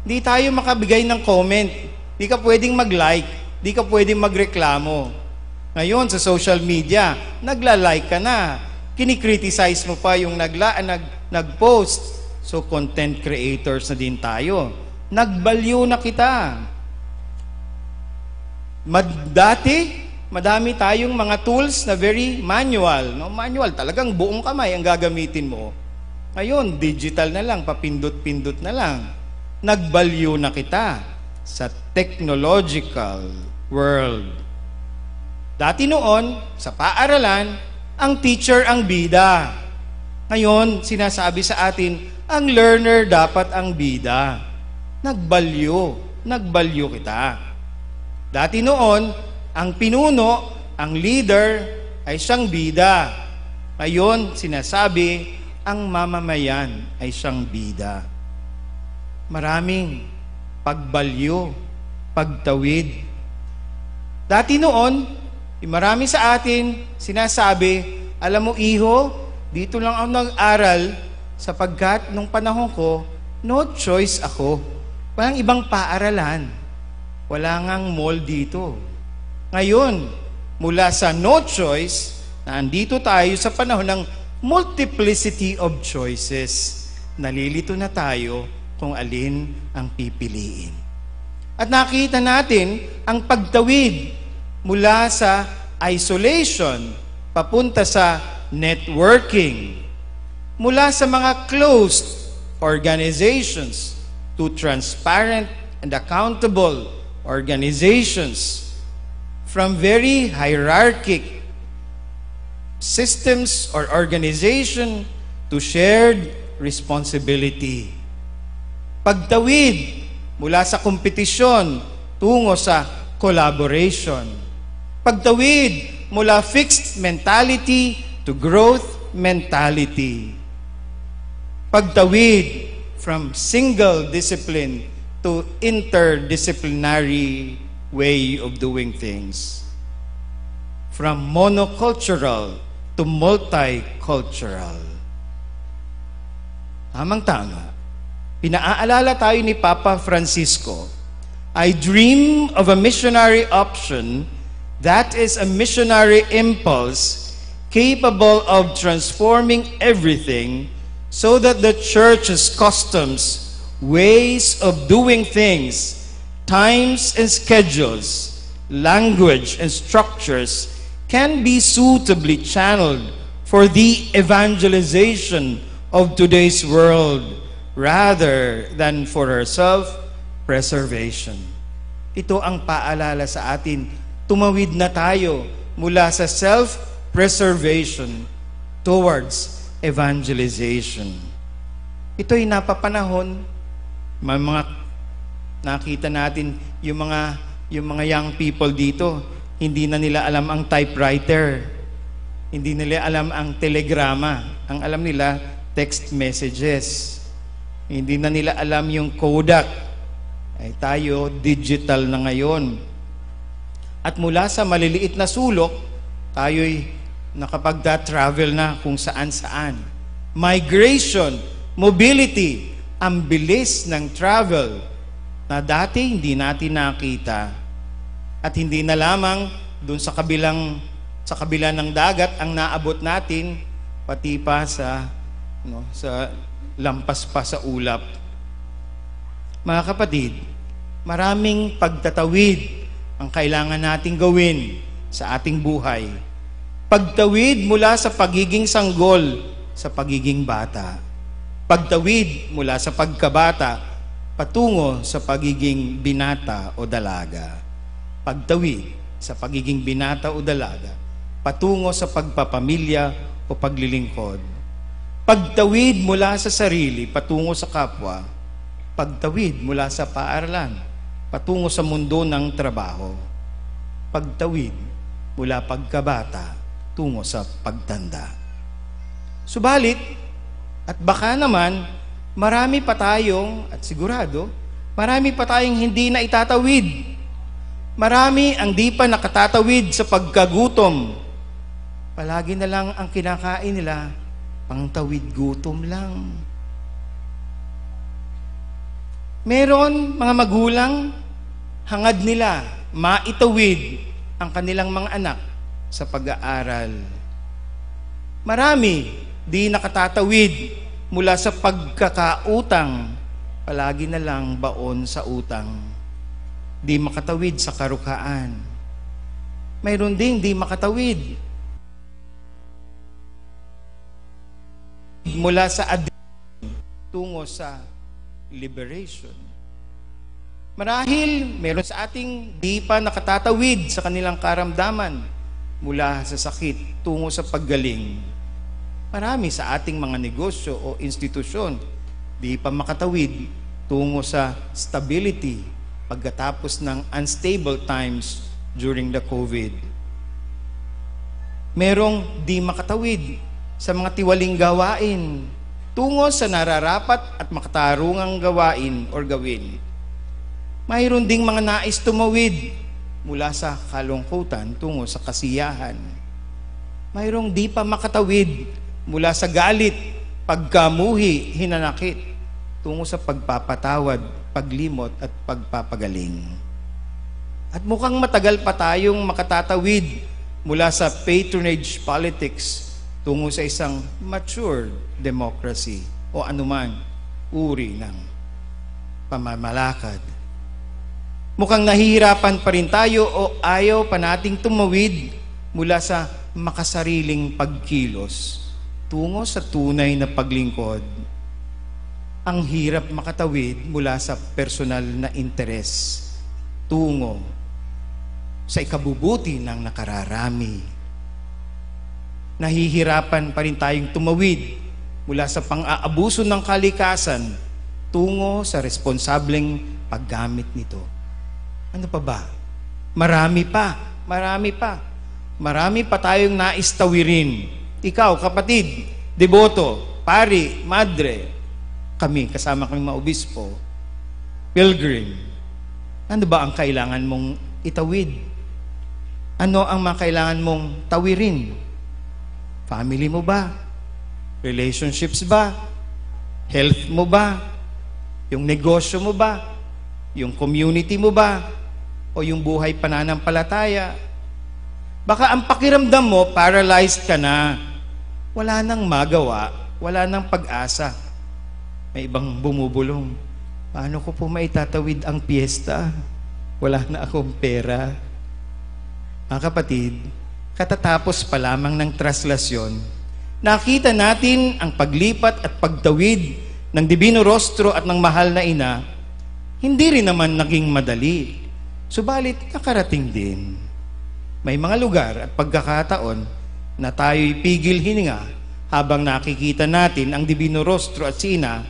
A: di tayo makabigay ng comment. Di ka pwedeng mag-like, di ka pwedeng magreklamo. Ngayon, sa social media, nagla-like ka na. Kinikriticize mo pa yung nag-post. So, content creators na din tayo. Nagbalyo na kita. Dati, madami tayong mga tools na very manual. No? Manual, talagang buong kamay ang gagamitin mo. Ngayon, digital na lang, papindot-pindot na lang. Nagbalyo na kita sa technological world. Dati noon, sa paaralan, ang teacher ang bida. Ngayon, sinasabi sa atin, ang learner dapat ang bida. Nagbalyo kita. Dati noon, ang pinuno, ang leader, ay siyang bida. Ngayon, sinasabi, ang mamamayan ay siyang bida. Maraming pagbalyo, pagtawid. Dati noon, marami sa atin sinasabi, alam mo iho, dito lang ako nag-aral sapagkat nung panahon ko, no choice ako. Walang ibang paaralan. Wala ngang mall dito. Ngayon, mula sa no choice, nandito tayo sa panahon ng multiplicity of choices. Nalilito na tayo kung alin ang pipiliin. At nakita natin ang pagtawid mula sa isolation papunta sa networking. Mula sa mga closed organizations to transparent and accountable organizations. From very hierarchic systems or organization to shared responsibility. Pagtawid mula sa kompetisyon tungo sa collaboration. Pagtawid mula fixed mentality to growth mentality. Pagtawid from single discipline to interdisciplinary way of doing things. From monocultural to multicultural. Tamang-tama. Pinaalala tayo ni Papa Francisco, I dream of a missionary option that is a missionary impulse capable of transforming everything so that the church's customs, ways of doing things, times and schedules, language and structures can be suitably channeled for the evangelization of today's world rather than for our self-preservation. Ito ang paalala sa atin, tumawid na tayo mula sa self-preservation towards evangelization. Ito'y napapanahon, may mga nakita natin yung mga young people dito, hindi na nila alam ang typewriter, hindi nila alam ang telegrama, ang alam nila text messages, hindi na nila alam yung Kodak. Ay tayo digital na ngayon. At mula sa maliliit na sulok, tayo'y nakapagda-travel na kung saan-saan. Migration, mobility, ang bilis ng travel na dati hindi natin nakita. At hindi na lamang dun sa kabila ng dagat ang naabot natin, pati pa sa lampas pa sa ulap. Mga kapatid, maraming pagtatawid ang kailangan nating gawin sa ating buhay. Pagtawid mula sa pagiging sanggol sa pagiging bata. Pagtawid mula sa pagkabata patungo sa pagiging binata o dalaga. Pagtawid sa pagiging binata o dalaga patungo sa pagpapamilya o paglilingkod. Pagtawid mula sa sarili patungo sa kapwa. Pagtawid mula sa paaralan patungo sa mundo ng trabaho. Pagtawid mula pagkabata tungo sa pagtanda. Subalit, at baka naman, marami pa tayong, at sigurado, marami pa tayong hindi na itatawid. Marami ang di pa nakatatawid sa pagkagutom. Palagi na lang ang kinakain nila, pangtawid gutom lang. Meron mga magulang, hangad nila maitawid ang kanilang mga anak sa pag-aaral. Marami di nakatatawid mula sa pagkakautang, palagi na lang baon sa utang. Di makatawid sa karukaan. Mayroon ding di makatawid mula sa addiction tungo sa liberation. Marahil meron sa ating di pa nakatatawid sa kanilang karamdaman mula sa sakit tungo sa paggaling. Marami sa ating mga negosyo o institusyon di pa makatawid tungo sa stability pagkatapos ng unstable times during the COVID. Merong di makatawid sa mga tiwaling gawain tungo sa nararapat at makatarungang gawain or gawin. Mayroon ding mga nais tumawid mula sa kalungkutan tungo sa kasiyahan. Mayroong di pa makatawid mula sa galit, pagkamuhi, hinanakit, tungo sa pagpapatawad, paglimot at pagpapagaling. At mukhang matagal pa tayong makatatawid mula sa patronage politics tungo sa isang mature democracy o anuman uri ng pamamalakad. Mukhang nahihirapan pa rin tayo o ayaw pa nating tumawid mula sa makasariling pagkilos tungo sa tunay na paglingkod. Ang hirap makatawid mula sa personal na interes tungo sa ikabubuti ng nakararami. Nahihirapan pa rin tayong tumawid mula sa pang-aabuso ng kalikasan tungo sa responsableng paggamit nito. Ano pa ba? Marami pa. Marami pa tayong nais tawirin. Ikaw, kapatid, deboto, pari, madre, kami, kasama kami mga obispo, pilgrim. Ano ba ang kailangan mong itawid? Ano ang mga kailangan mong tawirin? Family mo ba? Relationships ba? Health mo ba? Yung negosyo mo ba? Yung community mo ba? O yung buhay pananampalataya? Baka ang pakiramdam mo, paralyzed ka na. Wala nang magawa. wala nang pag-asa. May ibang bumubulong. Paano ko po maitatawid ang piyesta? Wala na akong pera. Mga kapatid, katatapos pa lamang ng traslasyon, nakita natin ang paglipat at pagtawid ng Divino Rostro at ng Mahal na Ina. Hindi rin naman naging madali. Subalit nakarating din. May mga lugar at pagkakataon na tayo'y pigil hininga habang nakikita natin ang Divino Rostro at si Ina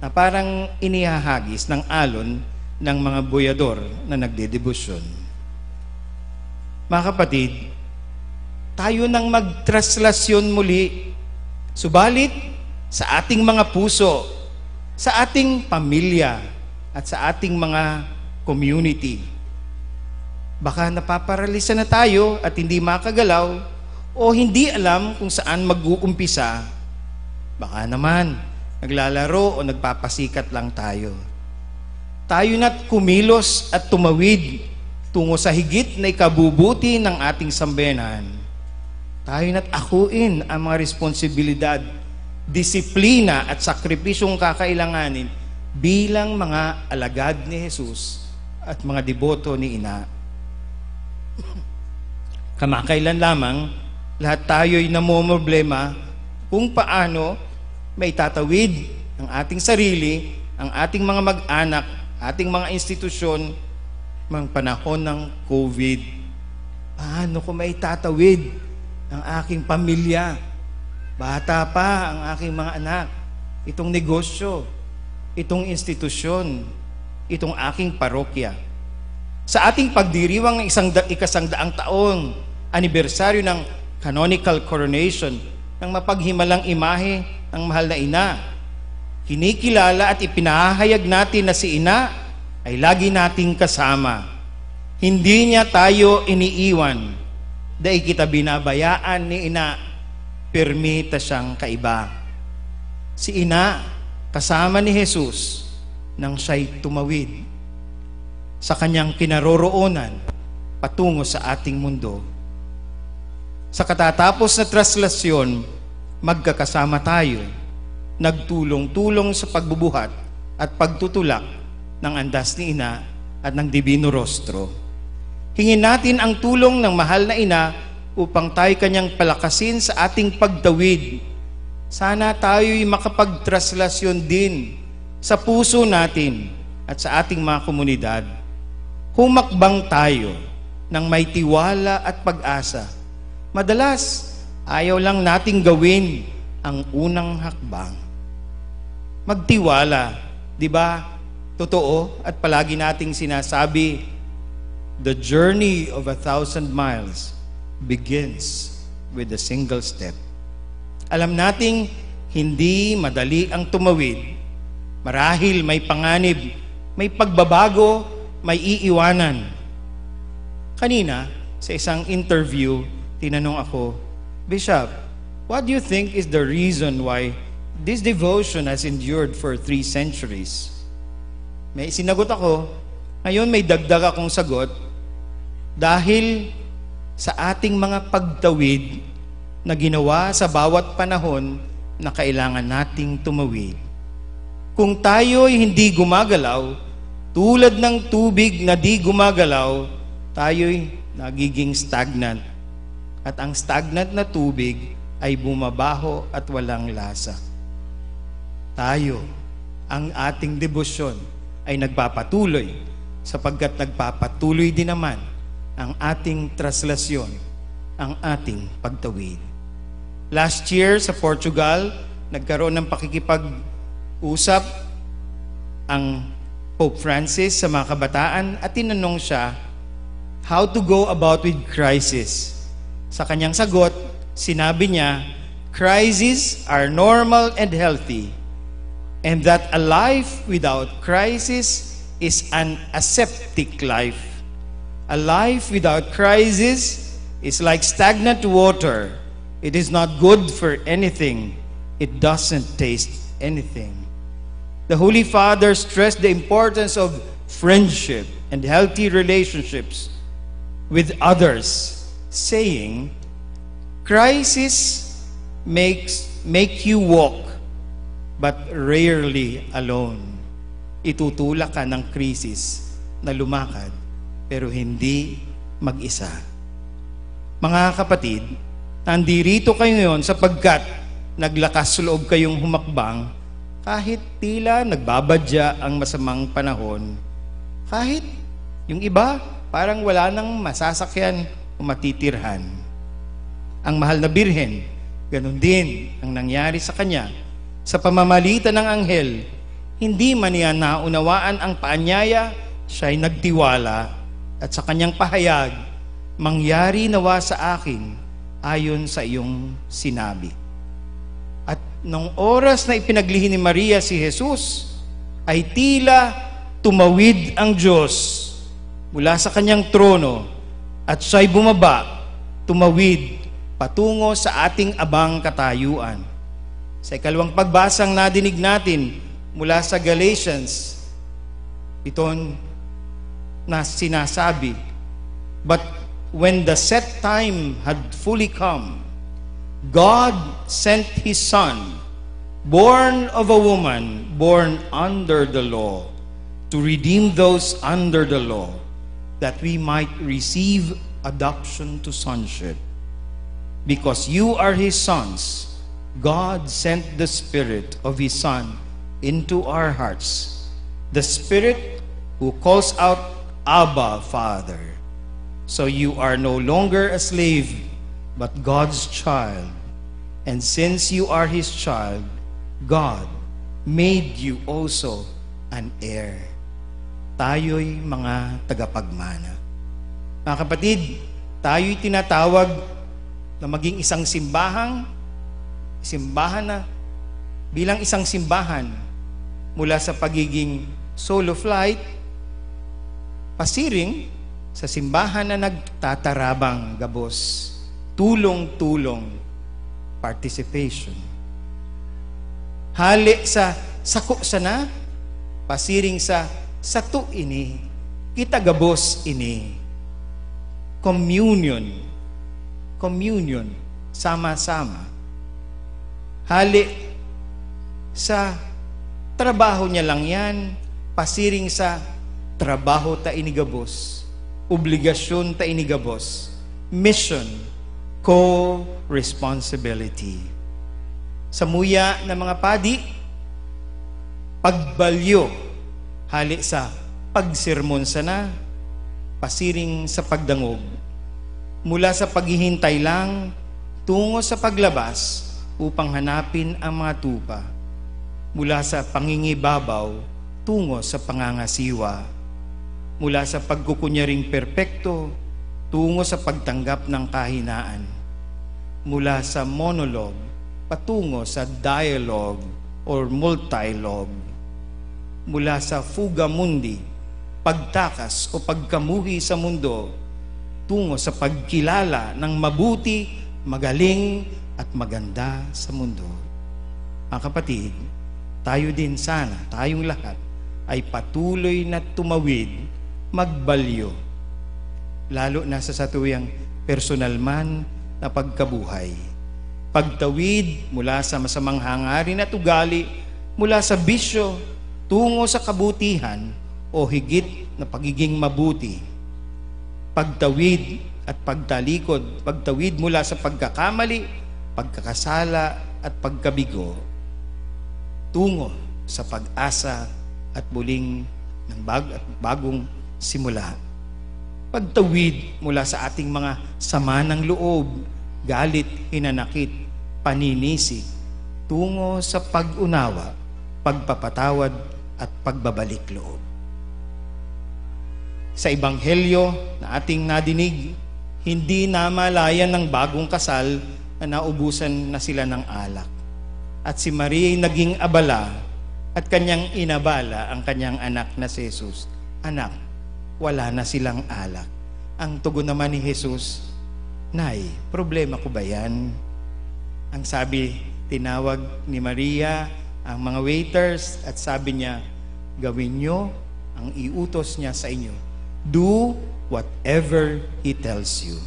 A: na parang inihahagis ng alon ng mga boyador na nagdedebosyon. Mga kapatid, tayo nang magtraslasyon muli, subalit sa ating mga puso, sa ating pamilya, at sa ating mga community. Baka napaparalisa na tayo at hindi makagalaw o hindi alam kung saan mag-uumpisa. Baka naman naglalaro o nagpapasikat lang tayo. Tayo na't kumilos at tumawid tungo sa higit na ikabubuti ng ating sambayanan. Tayo na't akuin ang mga responsibilidad, disiplina at sakripisyong kakailanganin bilang mga alagad ni Jesus at mga deboto ni Ina. Kamakailan lamang, lahat tayo'y namomroblema kung paano may tatawid ang ating sarili, ang ating mga mag-anak, ating mga institusyon, mga panahon ng COVID. Paano ko may tatawid ang aking pamilya? Bata pa ang aking mga anak. Itong negosyo, itong institusyon, itong aking parokya. Sa ating pagdiriwang ng ikasangdaang taong anibersaryo ng canonical coronation ng mapaghimalang imahe ng Mahal na Ina, kinikilala at ipinahayag natin na si Ina ay lagi nating kasama. Hindi niya tayo iniiwan. Dahil kita binabayaan ni Ina, permita siyang kaiba. Si Ina, kasama ni Jesus, nang siya'y tumawid sa kanyang kinaroroonan patungo sa ating mundo. Sa katatapos na traslasyon, magkakasama tayo, nagtulong-tulong sa pagbubuhat at pagtutulak ng andas ni Ina at ng Divino Rostro. Hingin natin ang tulong ng Mahal na Ina upang tayo kanyang palakasin sa ating pagtawid. Sana tayo'y makapagtraslasyon din sa puso natin at sa ating mga komunidad. Humakbang tayo ng may tiwala at pag-asa. Madalas, ayaw lang nating gawin ang unang hakbang. Magtiwala, di ba? Totoo at palagi nating sinasabi, the journey of 1,000 miles begins with a single step. Alam nating hindi madali ang tumawid. Marahil may panganib, may pagbabago, may iiwanan. Kanina, sa isang interview, tinanong ako, Bishop, what do you think is the reason why this devotion has endured for 3 centuries? May sinagot ako, ngayon may dagdag akong sagot, dahil sa ating mga pagtawid na ginawa sa bawat panahon na kailangan nating tumawid. Kung tayo'y hindi gumagalaw, tulad ng tubig na di gumagalaw, tayo'y nagiging stagnant. At ang stagnant na tubig ay bumabaho at walang lasa. Tayo, ang ating debosyon ay nagpapatuloy sapagkat nagpapatuloy din naman ang ating traslasyon, ang ating pagtawid. Last year sa Portugal, nagkaroon ng pakikipag-usap ang Pope Francis sa mga kabataan at tinanong siya how to go about with crisis. Sa kanyang sagot, sinabi niya, crises are normal and healthy, and that a life without crisis is an aseptic life. A life without crisis is like stagnant water. It is not good for anything. It doesn't taste anything. The Holy Father stressed the importance of friendship and healthy relationships with others, saying, crisis make you walk but rarely alone. Itutulak ka ng krisis na lumakad, pero hindi mag-isa. Mga kapatid, nandirito kayo ngayon sapagkat naglakas loob kayong humakbang kahit tila nagbabadya ang masamang panahon. Kahit yung iba parang wala nang masasakyan o matitirhan. Ang mahal na birhen, ganun din ang nangyari sa kanya. Sa pamamalitan ng anghel, hindi man niya naunawaan ang paanyaya, siya'y nagtiwala at sa kanyang pahayag, mangyari nawa sa akin ayon sa iyong sinabi. At nung oras na ipinaglihi ni Maria si Jesus, ay tila tumawid ang Diyos mula sa kanyang trono at siya'y bumaba, tumawid patungo sa ating abang katayuan. Sa ikalawang pagbasang nadinig natin mula sa Galatians, ito na sinasabi, but when the set time had fully come, God sent His Son, born of a woman, born under the law, to redeem those under the law, that we might receive adoption to sonship. Because you are His sons, God sent the Spirit of His Son into our hearts, the Spirit who calls out, Abba, Father. So you are no longer a slave, but God's child. And since you are His child, God made you also an heir. Tayo'y mga tagapagmana. Mga kapatid, tayo'y tinatawag na maging isang simbahan na bilang isang simbahan mula sa pagiging solo flight, pasiring sa simbahan na nagtatarabang gabos, tulong-tulong, participation. Hali sa sako sana, pasiring sa satu ini, kita gabos ini. Communion, sama-sama. Hali sa trabaho niya lang yan, pasiring sa trabaho ta inigabos, obligasyon ta inigabos, mission, co-responsibility. Sa muya ng mga padi, pagbalyo, hali sa pagsermon sana, pasiring sa pagdangog, mula sa paghihintay lang, tungo sa paglabas, upang hanapin ang mga tupa, mula sa pangingibabaw, tungo sa pangangasiwa, mula sa pagkukunyaring perpekto, tungo sa pagtanggap ng kahinaan, mula sa monologue, patungo sa dialogue or multilogue, mula sa fuga mundi, pagtakas o pagkamuhi sa mundo, tungo sa pagkilala ng mabuti, magaling at maganda sa mundo. Mga kapatid, tayo din sana, tayong lahat, ay patuloy na tumawid, magbalyo, lalo na sa satuyang personal man na pagkabuhay. Pagtawid mula sa masamang hangarin at ugali, mula sa bisyo, tungo sa kabutihan o higit na pagiging mabuti. Pagtawid at pagtalikod, pagtawid mula sa pagkakamali, pagkakasala at pagkabigo, tungo sa pag-asa at muling ng bagong simula. Pagtawid mula sa ating mga sama ng loob, galit, hinanakit, paninisi, tungo sa pag-unawa, pagpapatawad at pagbabalik loob. Sa Ebanghelyo na ating nadinig, hindi namalayan ng bagong kasal na naubusan na sila ng alak. At si Maria naging abala at kanyang inabala ang kanyang anak na si Jesus. Anak, wala na silang alak. Ang tugon naman ni Jesus, Nay, problema ko ba yan? Ang sabi, tinawag ni Maria ang mga waiters at sabi niya, gawin nyo ang iutos niya sa inyo. Do whatever He tells you.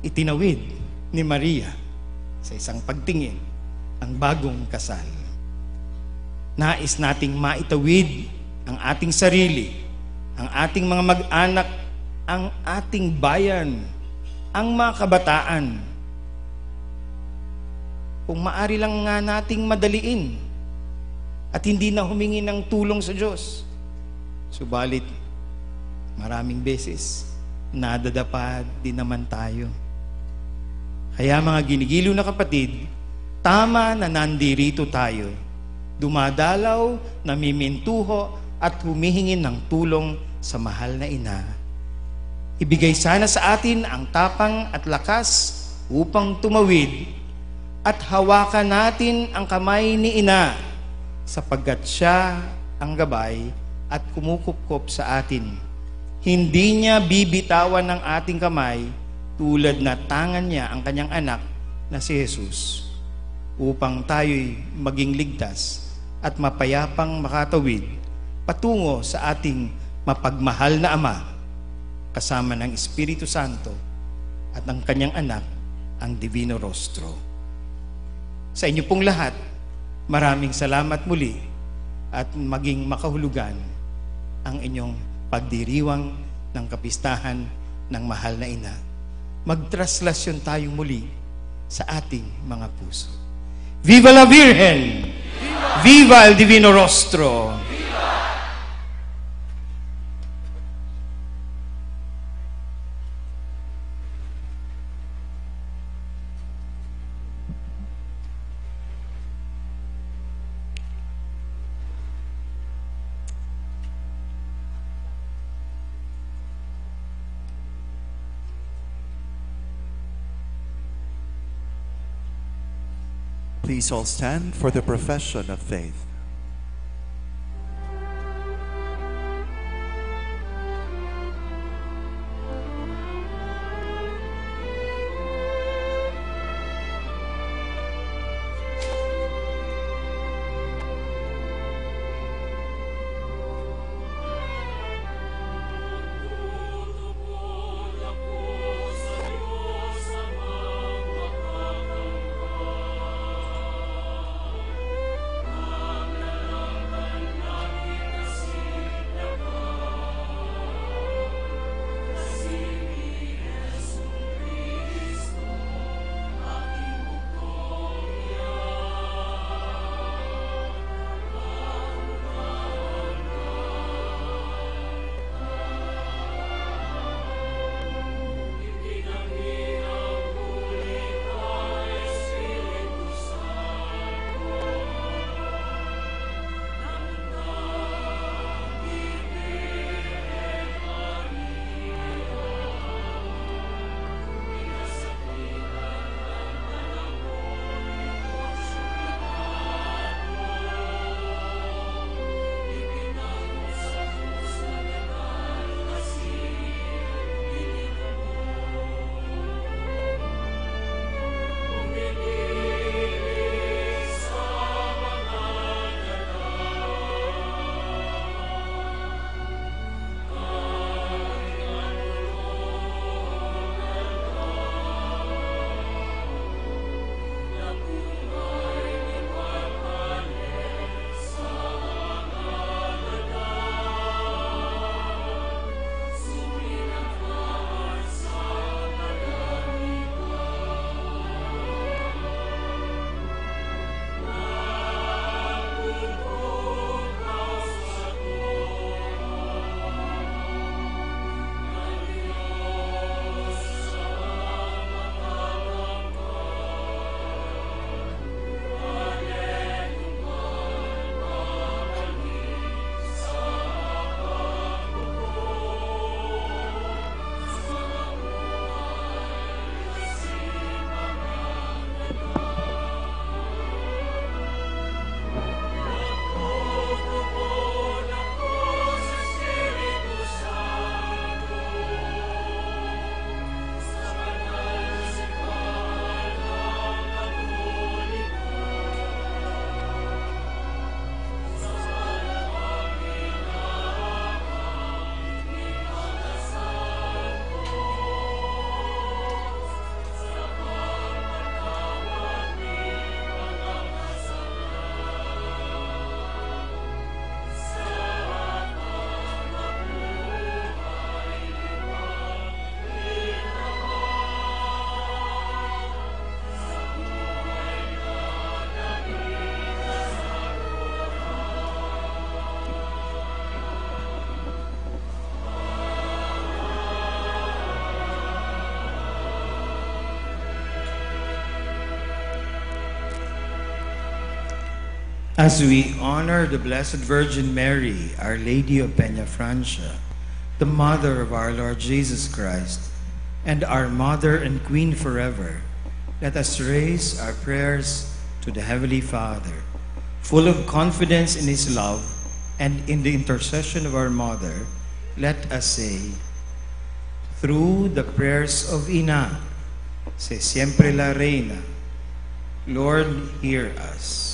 A: Itinawid ni Maria sa isang pagtingin ang bagong kasal. Nais nating maitawid ang ating sarili, ang ating mga mag-anak, ang ating bayan, ang mga kabataan. Kung maari lang nga nating madaliin at hindi na humingi ng tulong sa Diyos. Subalit, maraming beses, nadadapa din naman tayo. Kaya mga ginigiliw na kapatid, tama na nandirito tayo, dumadalaw, namimintuho at humihingi ng tulong sa mahal na ina. Ibigay sana sa atin ang tapang at lakas upang tumawid at hawakan natin ang kamay ni ina sapagkat siya ang gabay at kumukupkop sa atin. Hindi niya bibitawan ng ating kamay tulad na tangan niya ang kanyang anak na si Jesus upang tayo'y maging ligtas at mapayapang makatawid patungo sa ating mapagmahal na Ama kasama ng Espiritu Santo at ng kanyang anak, ang Divino Rostro. Sa inyo pong lahat, maraming salamat muli at maging makahulugan ang inyong pagdiriwang ng kapistahan ng mahal na ina. Magtraslasyon tayo muli sa ating mga puso. Viva la Virgen! Viva el Divino Rostro!
E: Please all stand for the profession of faith.
A: As we honor the Blessed Virgin Mary, Our Lady of Peña Francia, the Mother of our Lord Jesus Christ, and our Mother and Queen forever, let us raise our prayers to the Heavenly Father, full of confidence in His love and in the intercession of our Mother. Let us say, through the prayers of Ina, se siempre la Reina, Lord, hear us.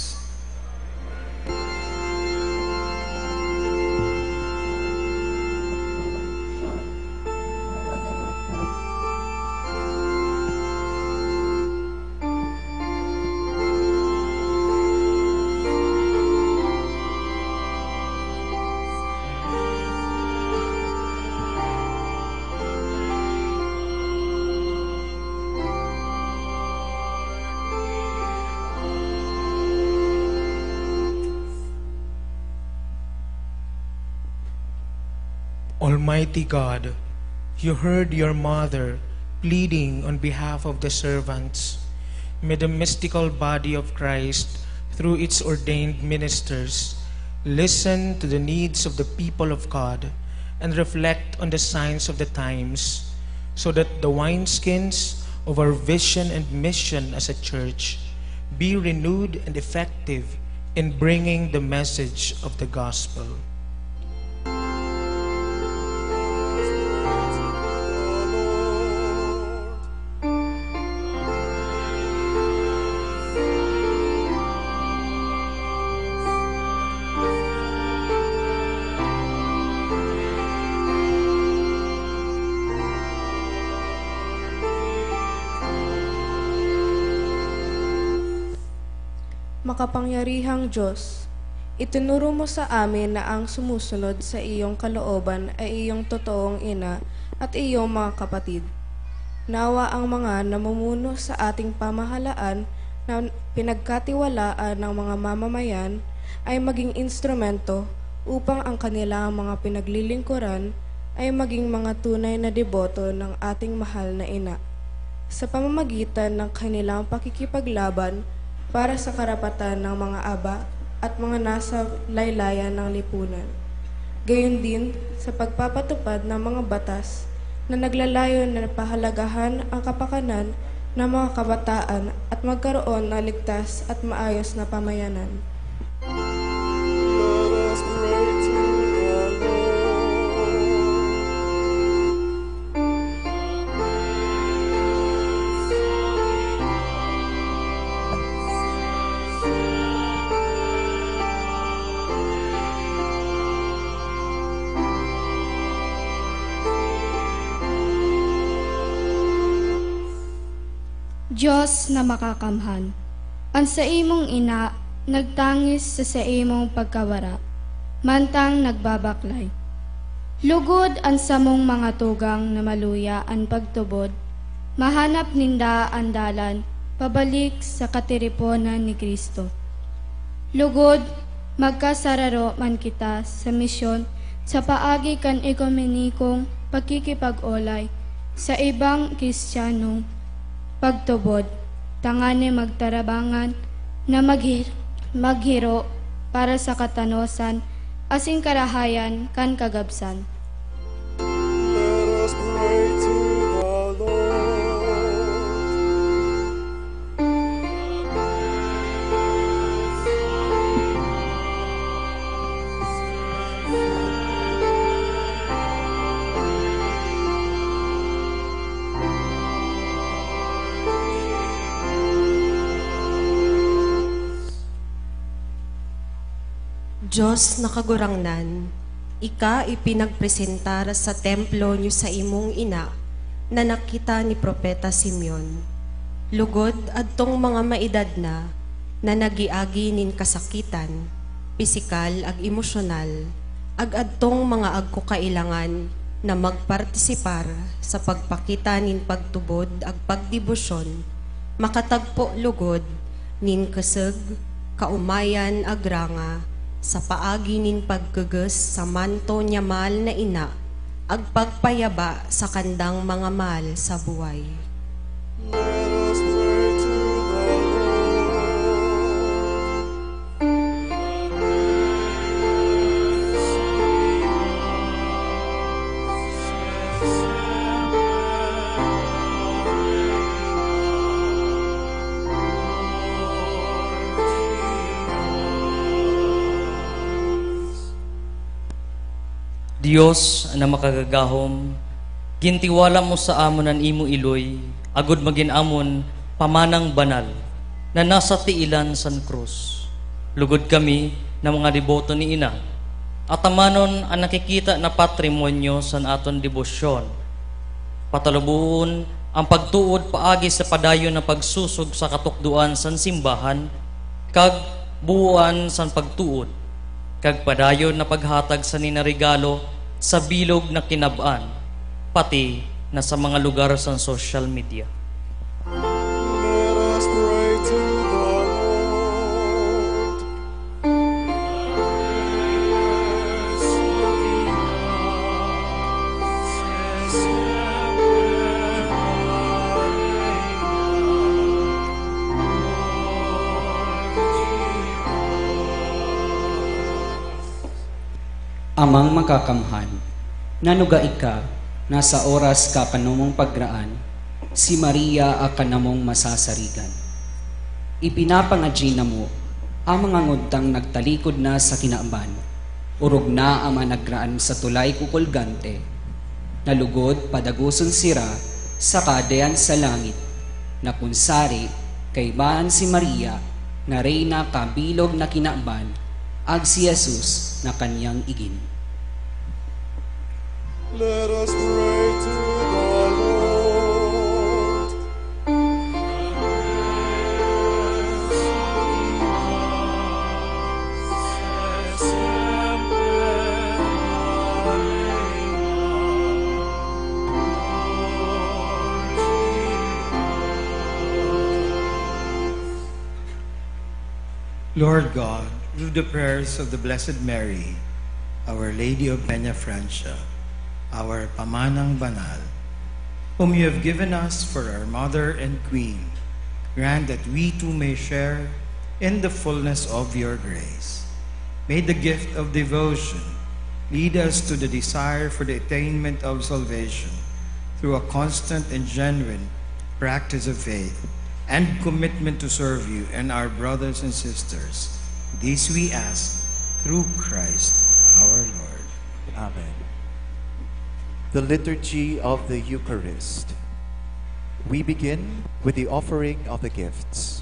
G: Almighty God, you heard your mother pleading on behalf of the servants. May the mystical body of Christ, through its ordained ministers, listen to the needs of the people of God and reflect on the signs of the times, so that the wineskins of our vision and mission as a church be renewed and effective in bringing the message of the gospel.
R: Makapangyarihang Diyos, itinuro mo sa amin na ang sumusunod sa iyong kalooban ay iyong totoong ina at iyong mga kapatid. Nawa ang mga namumuno sa ating pamahalaan na pinagkatiwalaan ng mga mamamayan ay maging instrumento upang ang kanilang mga pinaglilingkuran ay maging mga tunay na deboto ng ating mahal na ina. Sa pamamagitan ng kanilang pakikipaglaban para sa karapatan ng mga aba at mga nasa laylayan ng lipunan. Gayon din sa pagpapatupad ng mga batas na naglalayon na pahalagahan ang kapakanan ng mga kabataan at magkaroon ng ligtas at maayos na pamayanan.
J: Let us pray to the Lord.
W: Diyos na makakamhan, ang sa imong ina, nagtangis sa imong pagkawara, mantang nagbabaklay. Lugod ang samong mga tugang na maluya ang pagtubod, mahanap ninda ang dalan, pabalik sa katiriponan ni Kristo. Lugod, magkasararo man kita sa misyon, sa paagi kan ekumenikong pagkikipag-olay, sa ibang Kristiyanong pagtubod, tangani magtarabangan na maghiro para sa katanosan, asing karahayan kan kagabsan.
J: Let us pray to the Lord.
X: Diyos na kagurangnan, ika ipinagpresentar sa templo niyo sa imong ina na nakita ni Propeta Simeon. Lugod adtong mga maedad na nagiagi nin kasakitan, pisikal ag emosyonal, ag adtong mga agkukailangan na magpartisipar sa pagpakita nin pagtubod ag pagdibosyon, makatagpo lugod nin kaseg, kaumayan ag ranga, sa paagi nin paggeges sa manto niya mahal na ina, ag pagpayaba sa kandang mga mahal sa buhay.
J: Let us pray to the Lord.
N: Dios na makagagahom, gintiwala mo sa amon ang imo iloy, agud maginamon pamanang banal, na nasa tiilan san krus. Lugod kami na mga deboto ni Ina, at amanon ang nakikita na patrimonyo san aton debosyon. Patalubuon ang pagtuod paagi sa padayon na pagsusog sa katukduan san simbahan, kag buuan san pagtuod, kag padayon na paghatag sa ninarigalo sa bilog na kinabaan, pati na sa mga lugar sa social media.
J: Let us pray to the Lord.
O: Amang makakamhan, nanuga ika, nasa oras ka kanumong paggraan, si Maria a kanamong masasarigan. Ipinapangadji na mo, ang mga ngudtang nagtalikod na sa kinaaban, urog na ang managraan sa tulay kukulgante, nalugod padaguson sira sa kadean sa langit, na kunsari kay baan si Maria, na reyna kabilog na kinaaban, ag si Jesus na kanyang igin.
J: Let us pray to the Lord.
A: Lord God, through the prayers of the Blessed Mary, Our Lady of Peña Francia, our Pamanang Banal, whom you have given us for our Mother and Queen, grant that we too may share in the fullness of your grace. May the gift of devotion lead us to the desire for the attainment of salvation through a constant and genuine practice of faith and commitment to serve you and our brothers and sisters. This we ask through Christ our Lord.
E: Amen. The Liturgy of the Eucharist. We begin with the offering of the gifts.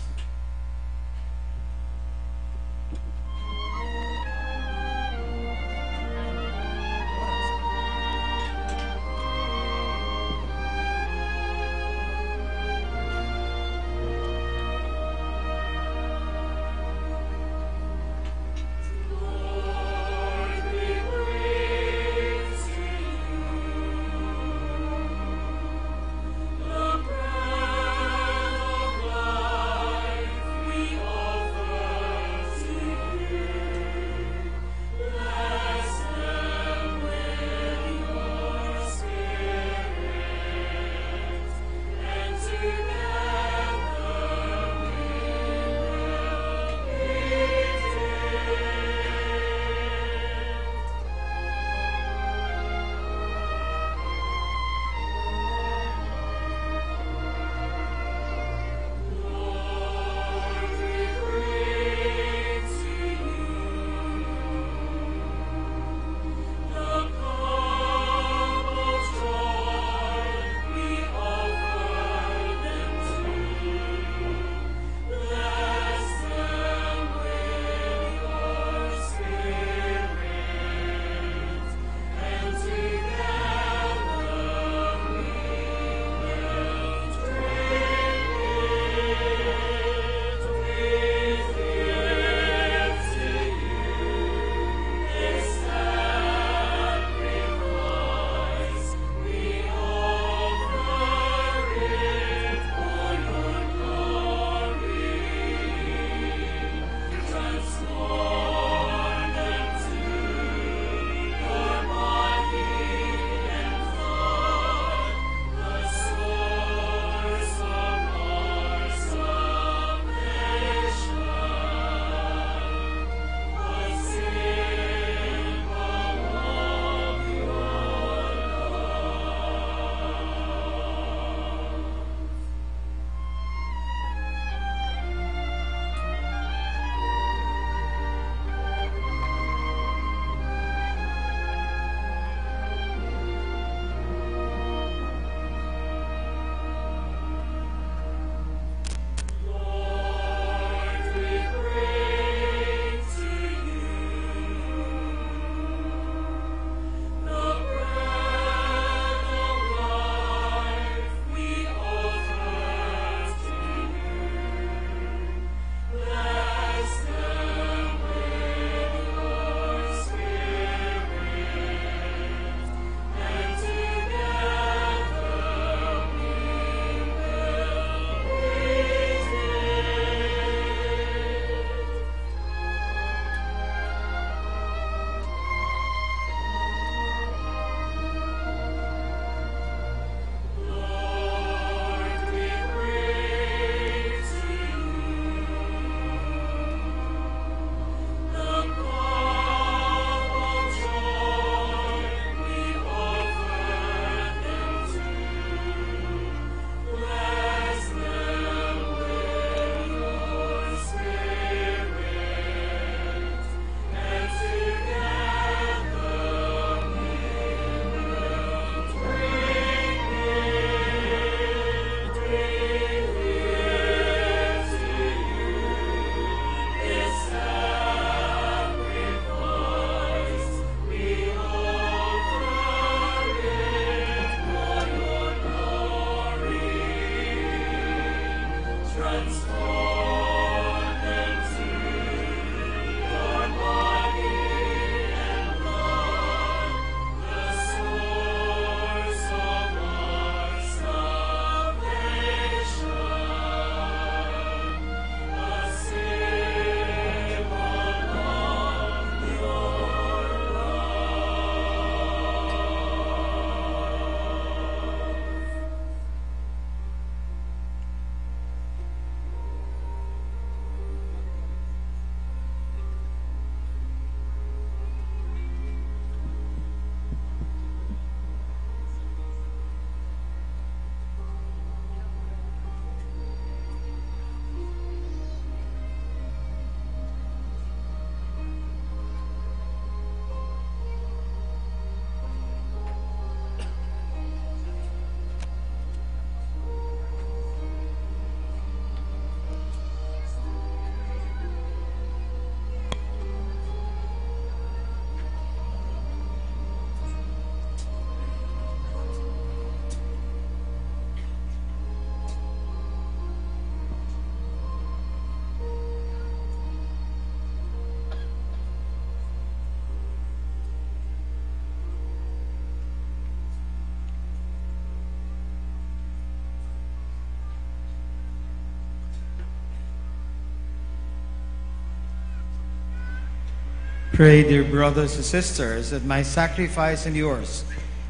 A: Pray, dear brothers and sisters, that my sacrifice and yours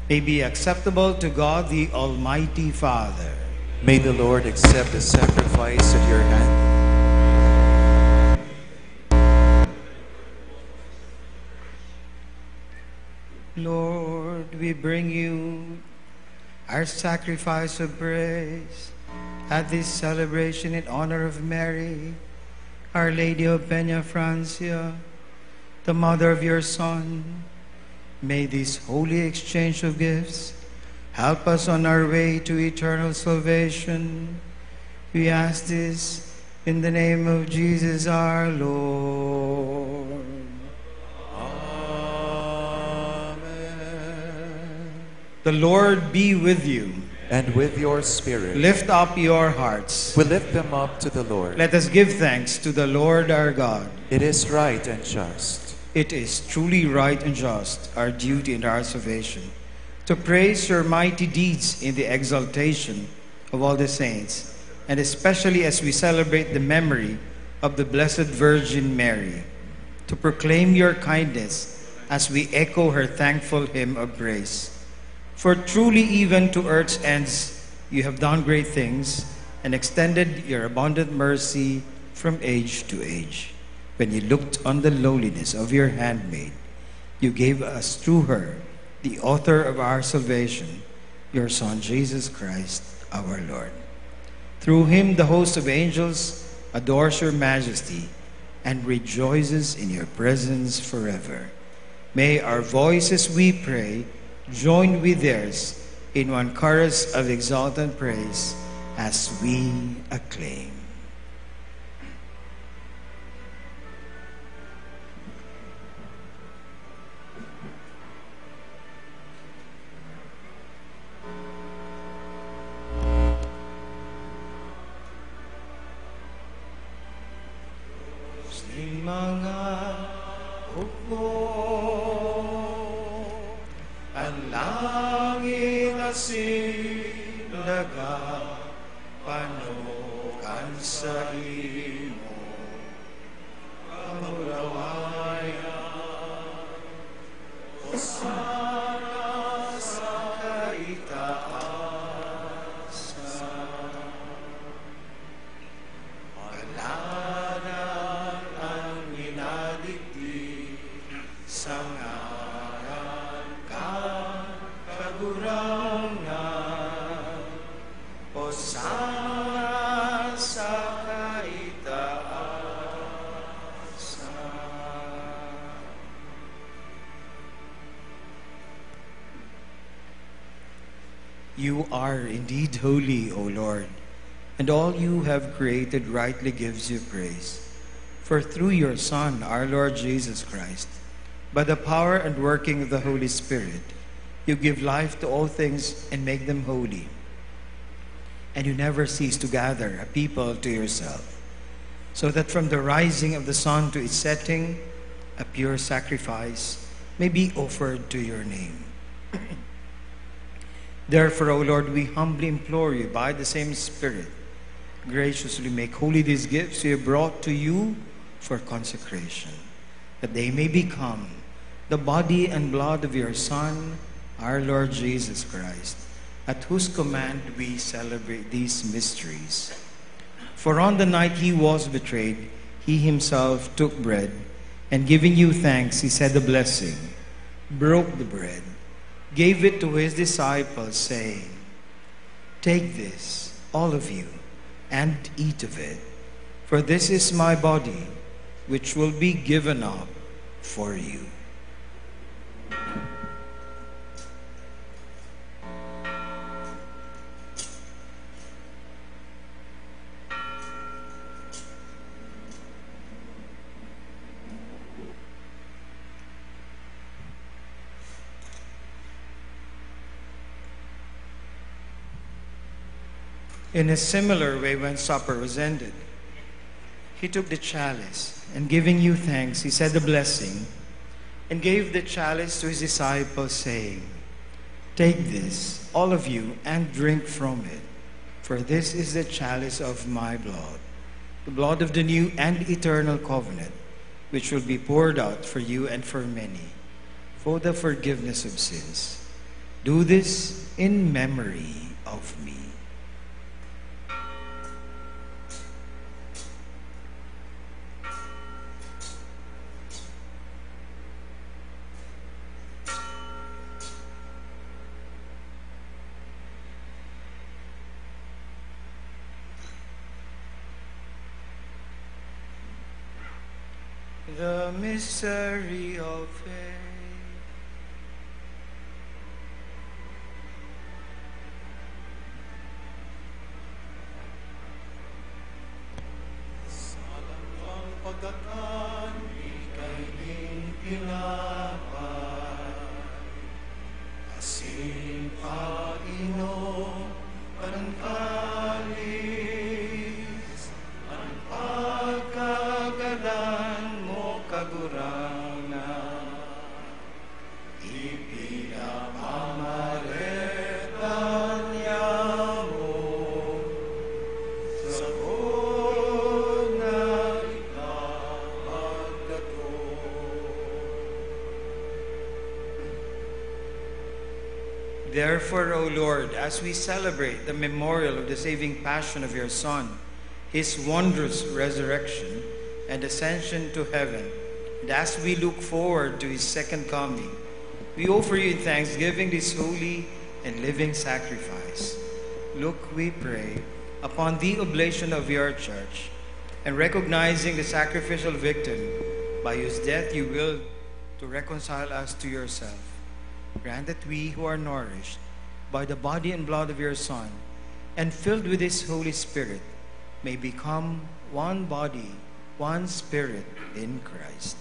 A: may be acceptable to God the Almighty Father.
E: May the Lord accept the sacrifice at your hand.
A: Lord, we bring you our sacrifice of praise at this celebration in honor of Mary, Our Lady of Peña Francia, the mother of your Son. May this holy exchange of gifts help us on our way to eternal salvation. We ask this in the name of Jesus our Lord. Amen. The Lord be with you.
E: And with your spirit.
A: Lift up your hearts.
E: We lift them up to the Lord.
A: Let us give thanks to the Lord our God.
E: It is right and just.
A: It is truly right and just, our duty and our salvation, to praise your mighty deeds in the exaltation of all the saints, and especially as we celebrate the memory of the Blessed Virgin Mary, to proclaim your kindness as we echo her thankful hymn of praise. For truly even to earth's ends you have done great things and extended your abundant mercy from age to age. When you looked on the lowliness of your handmaid, you gave us through her, the author of our salvation, your Son, Jesus Christ, our Lord. Through him, the host of angels adores your majesty and rejoices in your presence forever. May our voices, we pray, join with theirs in one chorus of exultant praise as we acclaim. Mga hukbo, ang langit at silaga, panukan sa imo, kamulawayan, Hosana sa kaitaasan, palanan ang inadigdi sa ngaran ka kagurangan, Hosana sa kaitaasan. You are indeed holy, O Lord, and all you have created rightly gives you praise. For through your Son, our Lord Jesus Christ, by the power and working of the Holy Spirit, you give life to all things and make them holy. and you never cease to gather a people to yourself, so that from the rising of the sun to its setting, a pure sacrifice may be offered to your name. Therefore, O Lord, we humbly implore you, by the same Spirit, graciously make holy these gifts we have brought to you for consecration, that they may become the body and blood of your Son, our Lord Jesus Christ, at whose command we celebrate these mysteries. For on the night he was betrayed, he himself took bread, and giving you thanks, he said a blessing, broke the bread, gave it to his disciples, saying, "Take this, all of you, and eat of it, for this is my body, which will be given up for you." In a similar way, when supper was ended, he took the chalice, and giving you thanks, he said the blessing, and gave the chalice to his disciples, saying, "Take this, all of you, and drink from it, for this is the chalice of my blood, the blood of the new and eternal covenant, which will be poured out for you and for many, for the forgiveness of sins. Do this in memory of me." The mystery of faith.
L: Salang pagkakan, ika'y pinapay. Asin painom, panangkalis, ang pagkagalan mo kagurangan. Ipinamaretan niya mo sa na ikapagdato.
A: Therefore, O Lord, as we celebrate the memorial of the saving passion of your Son, his wondrous resurrection and ascension to heaven, and as we look forward to his second coming, we offer you in thanksgiving this holy and living sacrifice. Look, we pray, upon the oblation of your church, and recognizing the sacrificial victim by whose death you willed to reconcile us to yourself. Grant that we who are nourished by the body and blood of your Son and filled with his Holy Spirit may become one body, one spirit in Christ.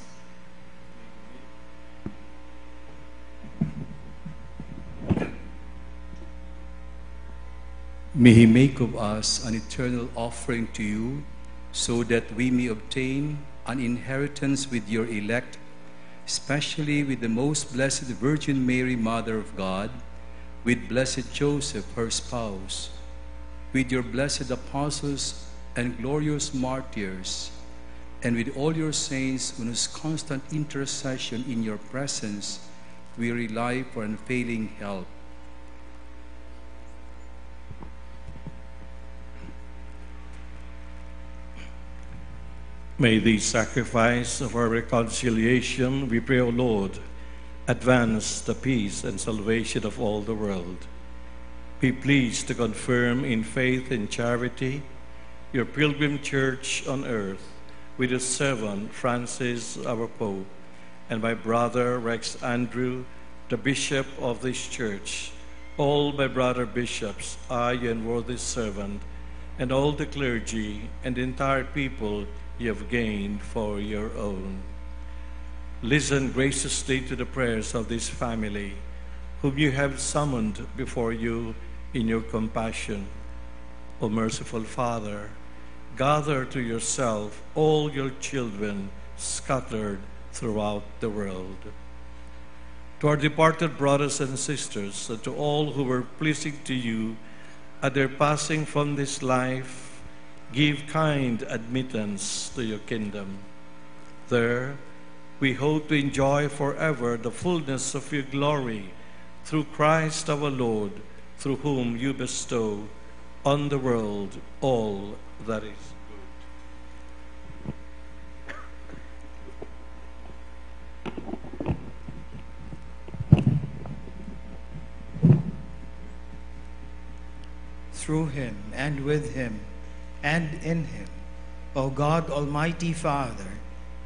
P: May he make of us an eternal offering to you, so that we may obtain an inheritance with your elect, especially with the most blessed Virgin Mary, Mother of God, with blessed Joseph, her spouse, with your blessed apostles and glorious martyrs, and with all your saints, on whose constant intercession in your presence we rely for unfailing help.
J: May the sacrifice of our reconciliation, we pray, O Lord, advance the peace and salvation of all the world. Be pleased to confirm in faith and charity your pilgrim church on earth, with your servant Francis, our Pope, and my brother Rex Andrew, the Bishop of this church, all my brother bishops, I, your unworthy servant, and all the clergy and the entire people you have gained for your own. Listen graciously to the prayers of this family, whom you have summoned before you in your compassion. O merciful Father, gather to yourself all your children scattered throughout the world. To our departed brothers and sisters, and to all who were pleasing to you at their passing from this life, give kind admittance to your kingdom. There, we hope to enjoy forever the fullness of your glory through Christ our Lord, through whom you bestow on the world all that is good.
A: Through him, and with him, and in him, O God, Almighty Father,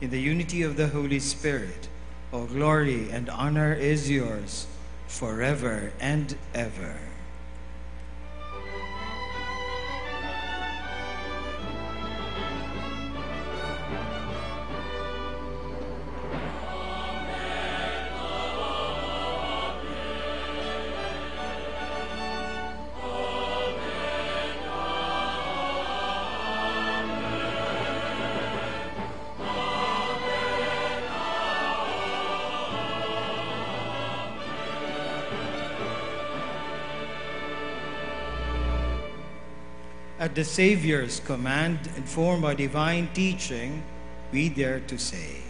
A: in the unity of the Holy Spirit, all glory and honor is yours forever and ever. At the Savior's command, informed by divine teaching, we dare to say,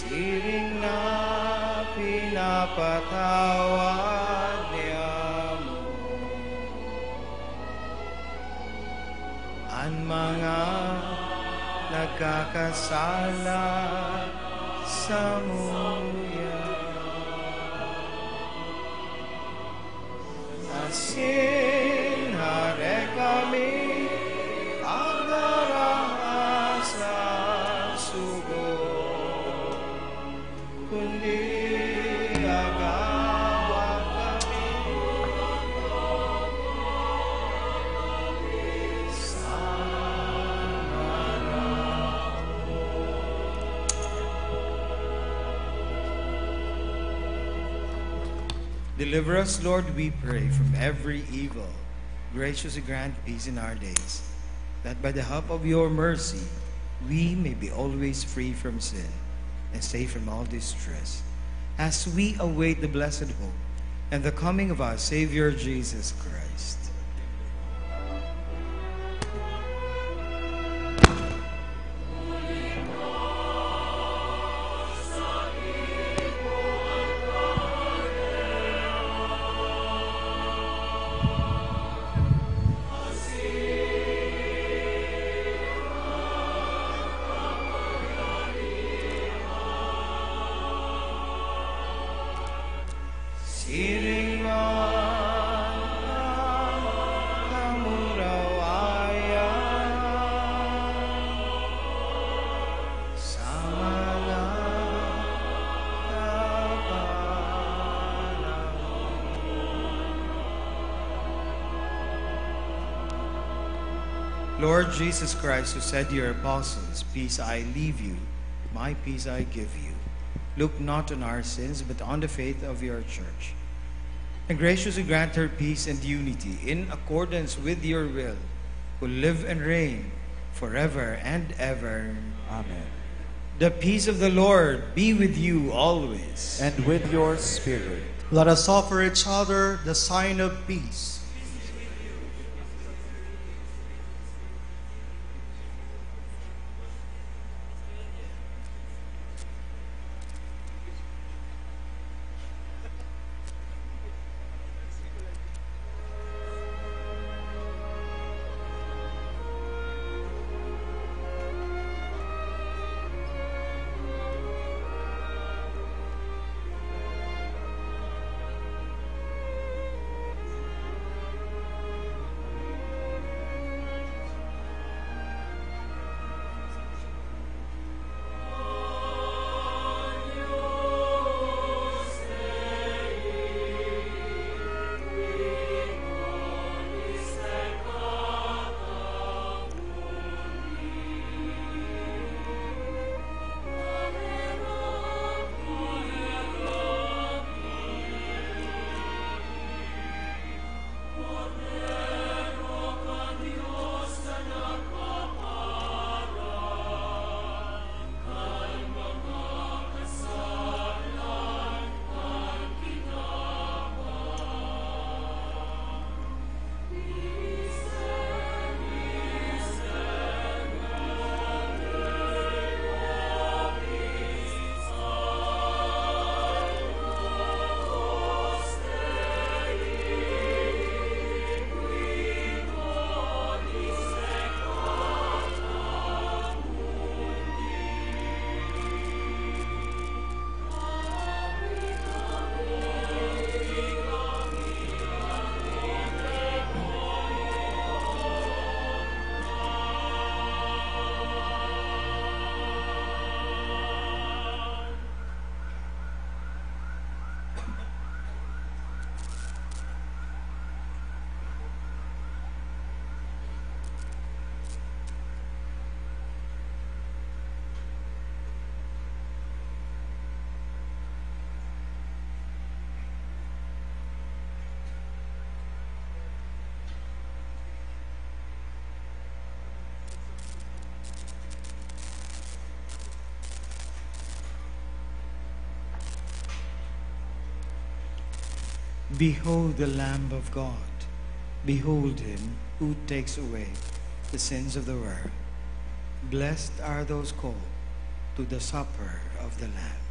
L: Siring na pinapatawad niya mo ang mga nagkakasala sa muya. Asin hare kami agdarasa sugo kundi agawa kami sa
A: Deliver us, Lord, we pray, from every evil. Graciously grant peace in our days, that by the help of your mercy, we may be always free from sin and safe from all distress, as we await the blessed hope and the coming of our Savior Jesus Christ.
L: siring man kamurawayan sa mga kapanahon.
A: Lord Jesus Christ, who said to your apostles, "Peace I leave you, my peace I give you," look not on our sins, but on the faith of your church, and graciously grant her peace and unity in accordance with your will, who live and reign forever and ever.
E: Amen.
A: The peace of the Lord be with you always.
E: And with your spirit.
Q: Let us offer each other the sign of peace.
A: Behold the Lamb of God. Behold him who takes away the sins of the world. Blessed are those called to the supper of the Lamb.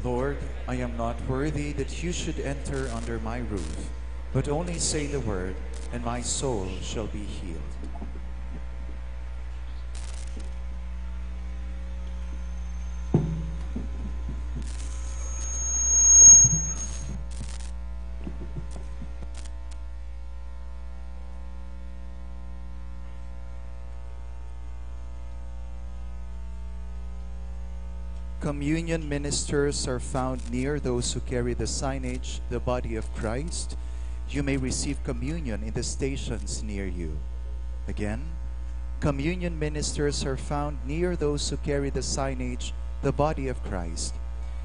E: Lord, I am not worthy that you should enter under my roof, but only say the word, and my soul shall be healed. Communion ministers are found near those who carry the signage, the body of Christ. You may receive communion in the stations near you. Again, communion ministers are found near those who carry the signage, the body of Christ.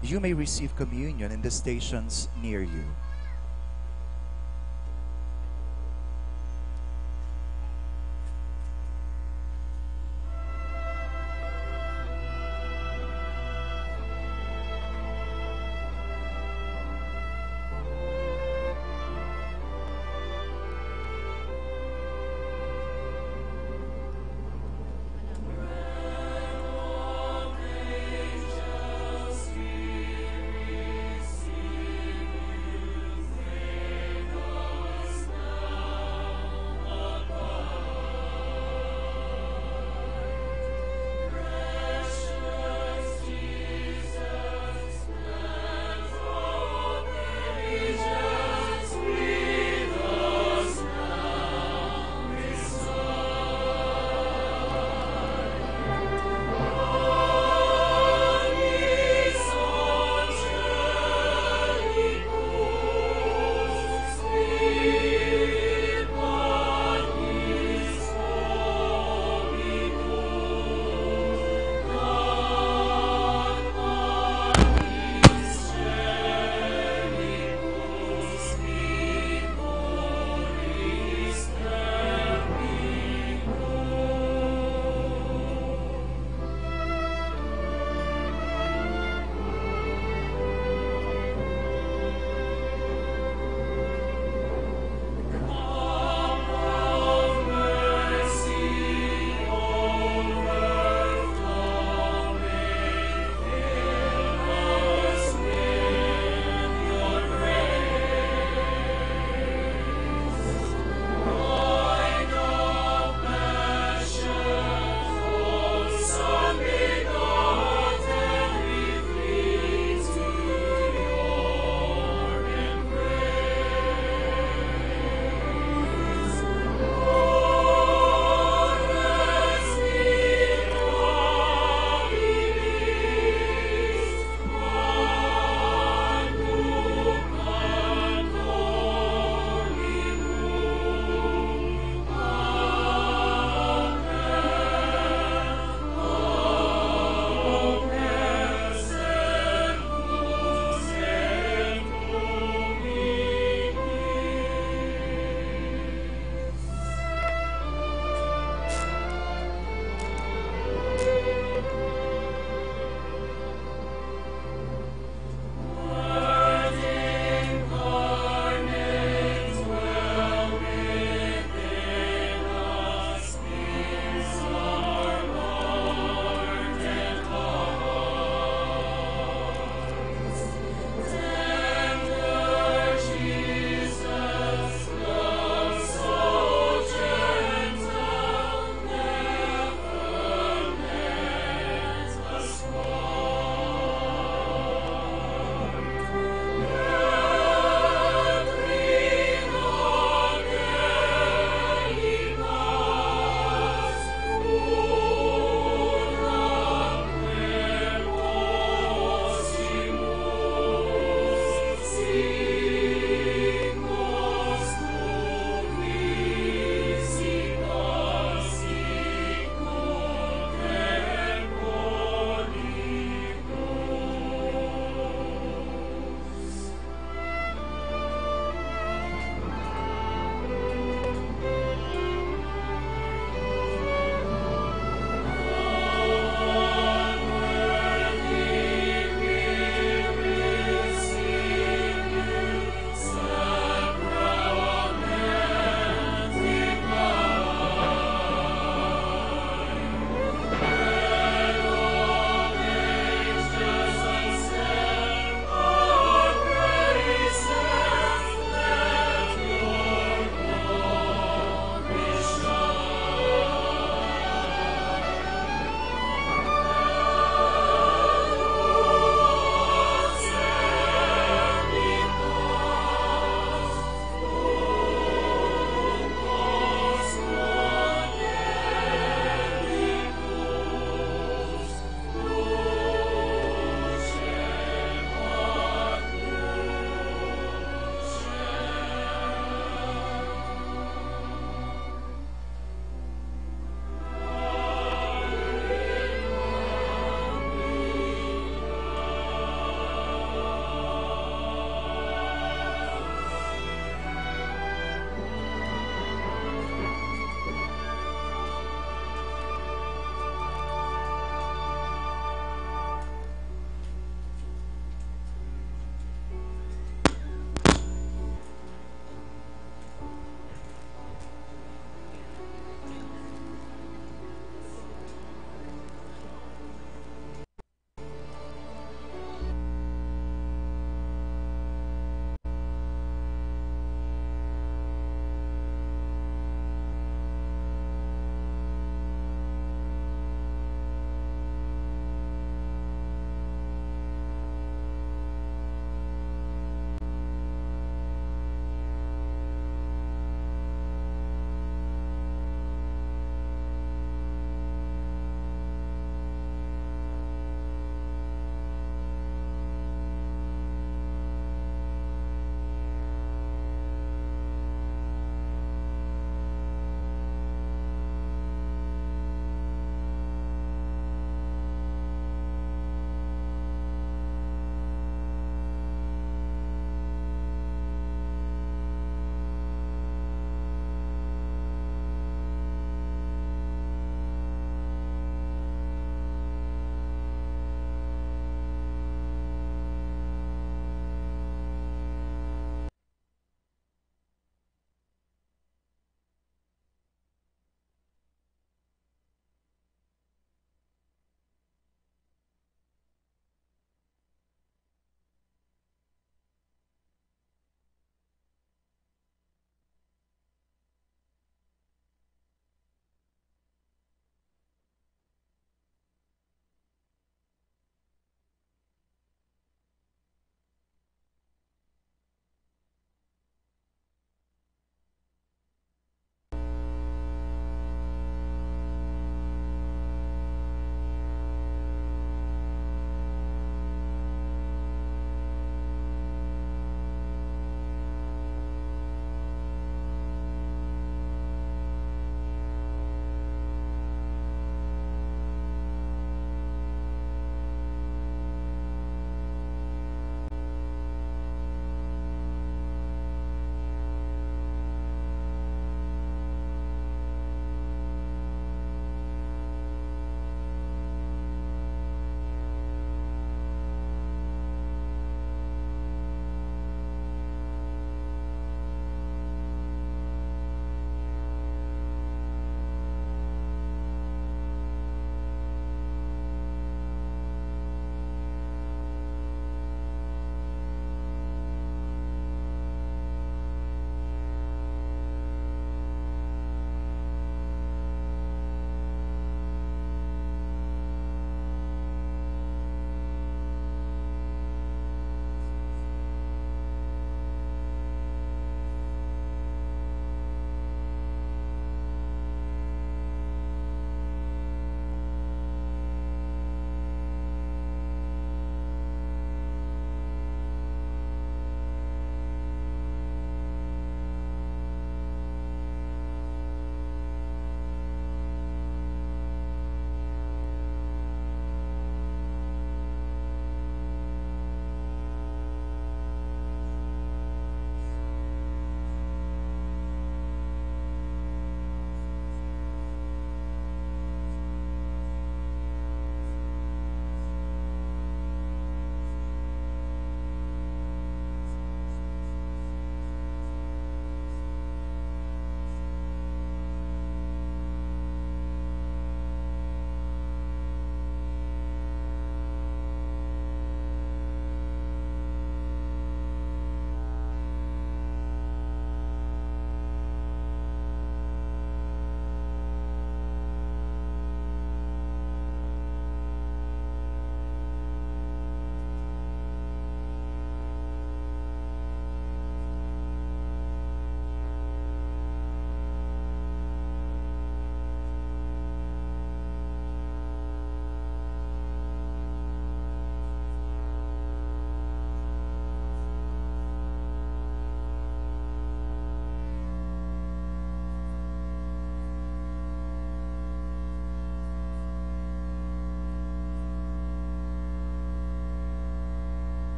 E: You may receive communion in the stations near you.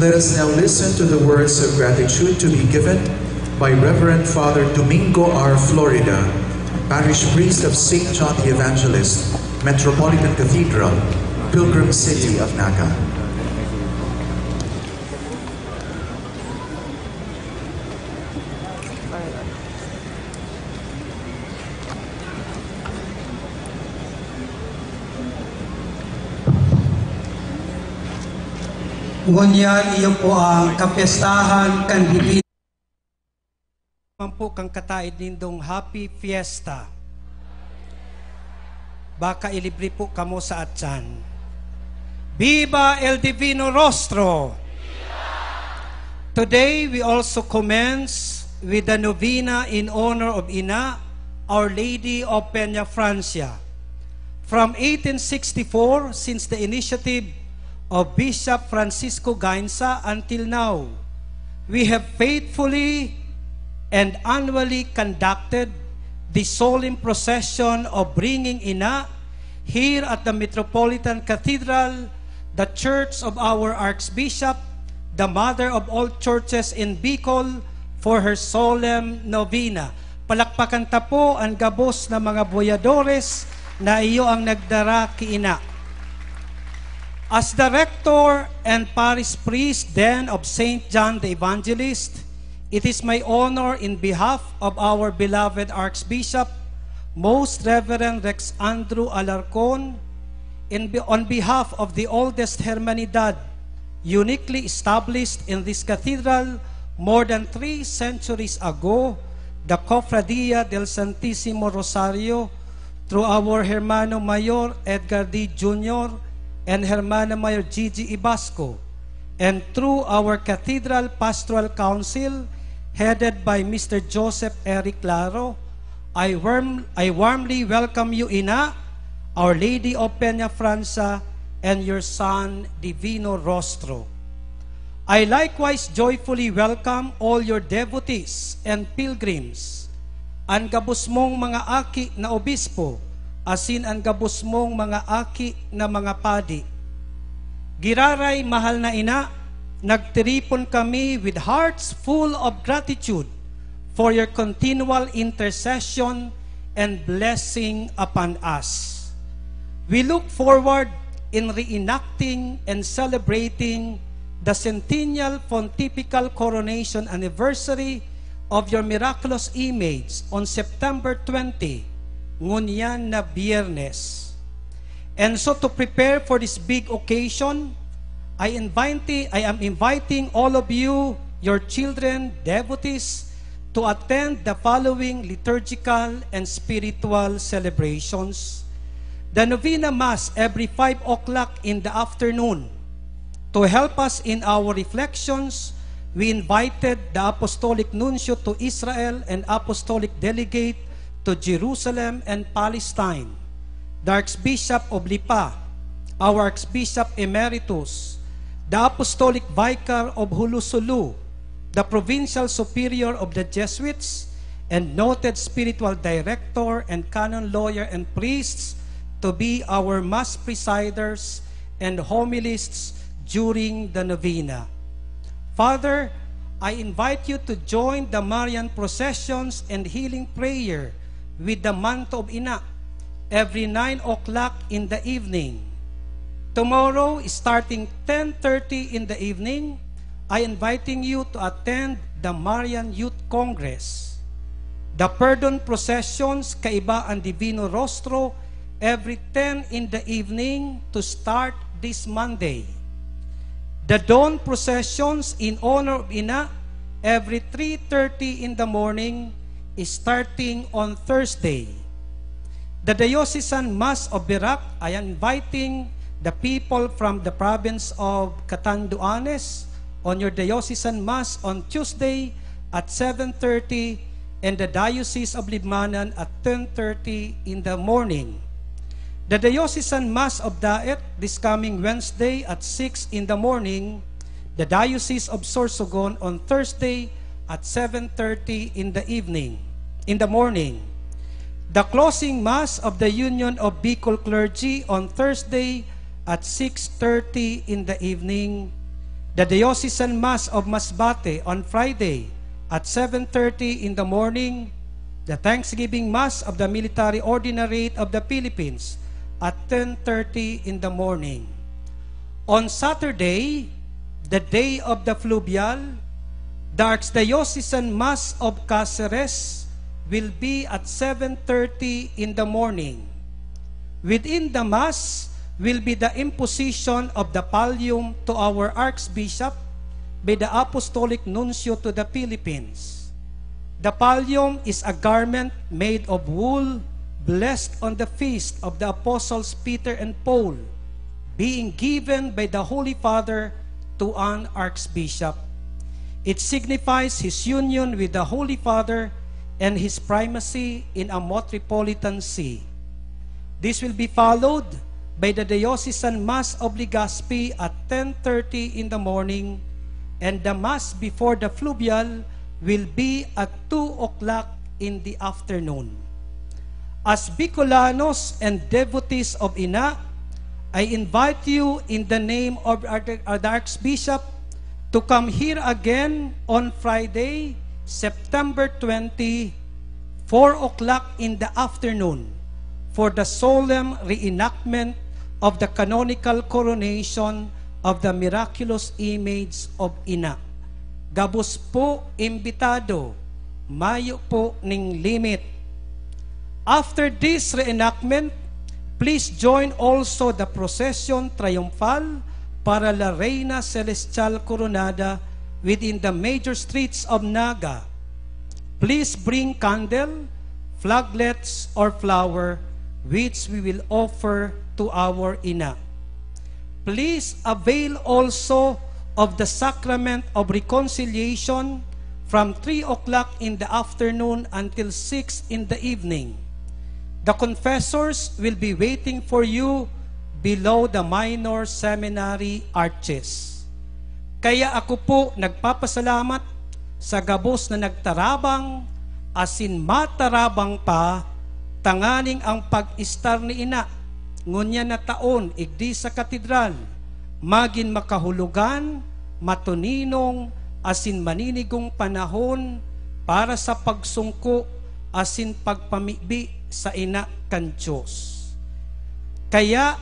S: Let us now listen to the words of gratitude to be given by Reverend Father Domingo R. Florida, Parish Priest of St. John the Evangelist, Metropolitan Cathedral, Pilgrim City of Naga.
T: Ngunyan iyo po ang kapestahan kan bibig. Po kang kataid nindong happy fiesta. Baka ilibre po kamo sa atsan. Viva el Divino Rostro! Today we also commence with the novena in honor of Ina, Our Lady of Peña Francia. From 1864, since the initiative of Bishop Francisco Gainza until now, we have faithfully and annually conducted the solemn procession of bringing Ina here at the Metropolitan Cathedral, the church of our Archbishop, the mother of all churches in Bicol, for her solemn novena. Palakpakan ta po ang gabos na mga boyadores na iyo ang nagdara ki Ina. As the rector and parish priest then of St. John the Evangelist, it is my honor in behalf of our beloved Archbishop, Most Reverend Rex Andrew Alarcon, on behalf of the oldest Hermanidad, uniquely established in this cathedral more than 3 centuries ago, the Cofradia del Santísimo Rosario, through our Hermano Mayor Edgar D. Jr., and Hermana Mayor Gigi Ibasco, and through our Cathedral Pastoral Council, headed by Mr. Joseph Eric Claro, I warmly welcome you, Ina, Our Lady of Peña Francia, and your Son, Divino Rostro. I likewise joyfully welcome all your devotees and pilgrims, ang gabos mong mga aki na obispo, asin ang gabos mong mga aki na mga padi. Giraray, mahal na Ina, nagtiripon kami with hearts full of gratitude for your continual intercession and blessing upon us. We look forward in reenacting and celebrating the centennial pontifical coronation anniversary of your miraculous image on September 20, ngunyan na Biyernes. And so to prepare for this big occasion, I am inviting all of you, your children, devotees, to attend the following liturgical and spiritual celebrations. The Novena Mass every 5 o'clock in the afternoon. To help us in our reflections, we invited the Apostolic Nuncio to Israel and Apostolic Delegate to Jerusalem and Palestine, the Archbishop of Lipa, our Archbishop Emeritus, the Apostolic Vicar of Hulusulu, the Provincial Superior of the Jesuits, and noted spiritual director and canon lawyer and priests to be our Mass presiders and homilists during the novena. Father, I invite you to join the Marian processions and healing prayer with the manto of Ina every 9 o'clock in the evening. Tomorrow, starting 10:30 in the evening, I inviting you to attend the Marian Youth Congress. The Pardon processions, kaiba ang Divino Rostro, every 10 in the evening to start this Monday. The Dawn processions in honor of Ina, every 3:30 in the morning, is starting on Thursday. The Diocesan Mass of Birac, I am inviting the people from the province of Catanduanes on your Diocesan Mass on Tuesday at 7:30 and the Diocese of Libmanan at 10:30 in the morning. The Diocesan Mass of Daet this coming Wednesday at 6 in the morning, the Diocese of Sorsogon on Thursday at 7:30 in the morning. The closing Mass of the Union of Bicol Clergy on Thursday at 6:30 in the evening. the Diocesan Mass of Masbate on Friday at 7:30 in the morning, the Thanksgiving Mass of the Military Ordinariate of the Philippines at 10:30 in the morning. On Saturday, the day of the Fluvial, the Archdiocesan Mass of Cáceres will be at 7:30 in the morning. Within the Mass will be the imposition of the pallium to our Archbishop by the Apostolic Nuncio to the Philippines. The pallium is a garment made of wool, blessed on the feast of the Apostles Peter and Paul, being given by the Holy Father to an Archbishop. It signifies his union with the Holy Father and his primacy in a metropolitan see. This will be followed by the Diocesan Mass of Legazpi at 10:30 in the morning, and the Mass before the Fluvial will be at 2 o'clock in the afternoon. As Bicolanos and devotees of Ina, I invite you in the name of the Archbishop to come here again on Friday, September 20, 4 o'clock in the afternoon, for the solemn reenactment of the canonical coronation of the miraculous image of Ina. Gabos po imbitado, mayo po ning limit. After this reenactment, please join also the procession triumphal para la Reina Celestial Coronada within the major streets of Naga. Please bring candle, flaglets, or flower, which we will offer to our Ina. Please avail also of the sacrament of reconciliation from 3 o'clock in the afternoon until 6 in the evening. The confessors will be waiting for you below the minor seminary arches. Kaya ako po nagpapasalamat sa gabos na nagtarabang, asin matarabang pa, tanganing ang pag-istar ni Ina, ngunya na taon, igdi sa katedral, magin makahulugan, matuninong, asin maninigong panahon, para sa pagsungko, asin pagpamibi sa Ina kan Diyos. Kaya,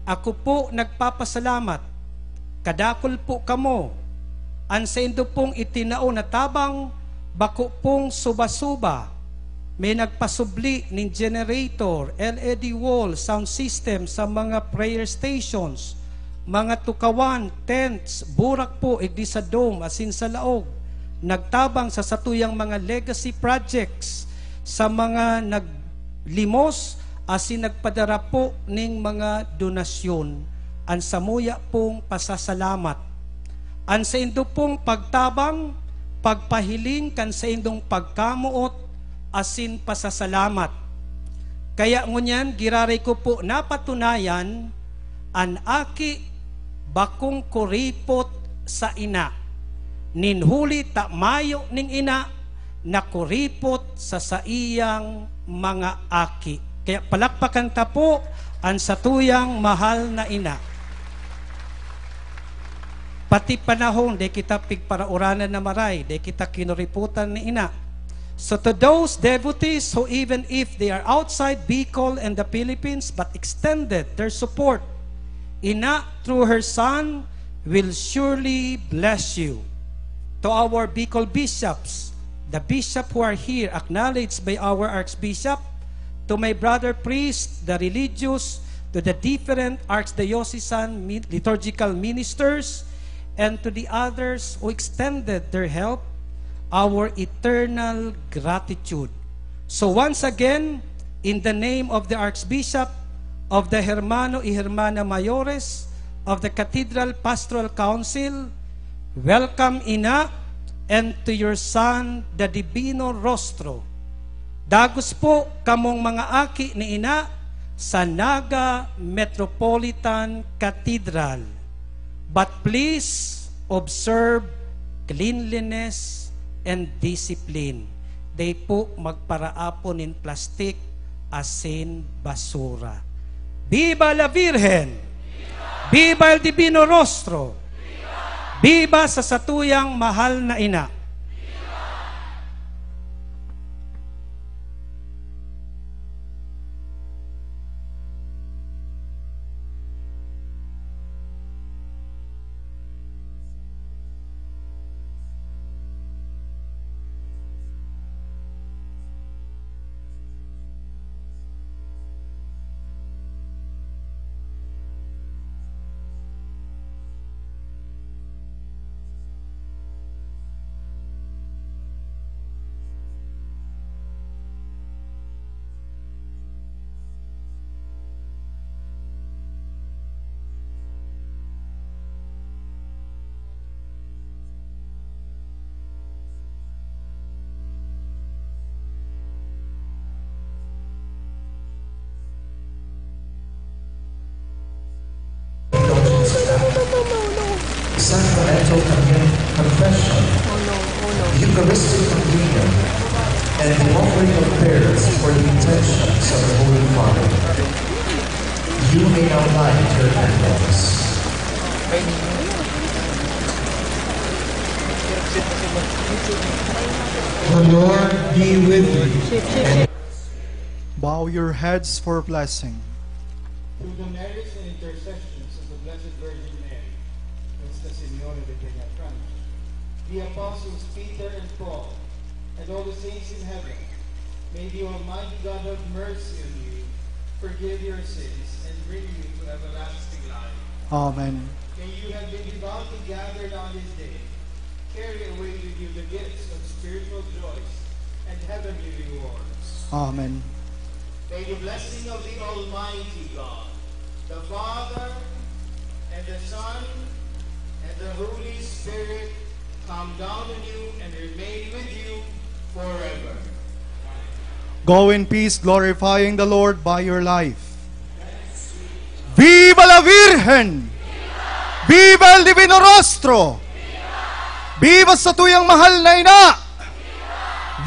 T: ako po nagpapasalamat, kadakol po kamo, an sa indo pong itinao na tabang, bako pong suba-suba, may nagpasubli ng generator, LED wall, sound system sa mga prayer stations, mga tukawan, tents, burak po, igdi sa dome, asin sa laog, nagtabang sa satuyang mga legacy projects, sa mga naglimos, asin nagpadara po ng mga donasyon, ang samuya pong pasasalamat. Ang sa indo pong pagtabang, pagpahiling kan sa indong pagkamuot, asin pasasalamat. Kaya ngunyan, giraray ko po napatunayan, an aki bakong kuripot sa Ina. Ninhuli ta mayo ning Ina, na kuripot sa saiyang mga aki. Kaya palakpakan ta po ang satuyang mahal na Ina. Pati panahon, de kita pigparauranan na maray, de kita kinuriputan ni Ina. So to those devotees who, even if they are outside Bicol and the Philippines, but extended their support, Ina, through her Son, will surely bless you. To our Bicol bishops, the bishop who are here, acknowledged by our Archbishop, to my brother priests, the religious, to the different archdiocesan liturgical ministers, and to the others who extended their help, our eternal gratitude. So once again, in the name of the Archbishop, of the Hermano y Hermana Mayores, of the Cathedral Pastoral Council, welcome Ina, and to your Son, the Divino Rostro. Dagos po kamong mga aki ni Ina sa Naga Metropolitan Cathedral. But please observe cleanliness and discipline. They po magparaapon in plastic, asin, basura. Viva la Virgen! Viva el Divino Rostro! Viva sa satuyang mahal na ina.
S: Sacramental confession, Eucharistic communion, and the offering of prayers for the intentions of the Holy Father. You may now light your candles.
Q: The Lord be with you. Bow your heads for blessing.
A: Through the merits and intercessions of the Blessed Virgin Mary, Nuestra Señora de Peña Francia, the apostles Peter and Paul, and all the saints in heaven, may the Almighty God have mercy on you, forgive your sins, and bring you to everlasting life.
Q: Amen.
A: May you have been devoutly gathered on this day, carry away with you the gifts of spiritual joys and heavenly rewards.
Q: Amen.
A: May the blessing of the Almighty God, the Father, and the Son, and the Holy Spirit come down on you and remain with you forever.
Q: Go in peace, glorifying the Lord by your life. Viva la Virgen! Viva el Divino Rostro! Viva sa tuyang mahal na ina!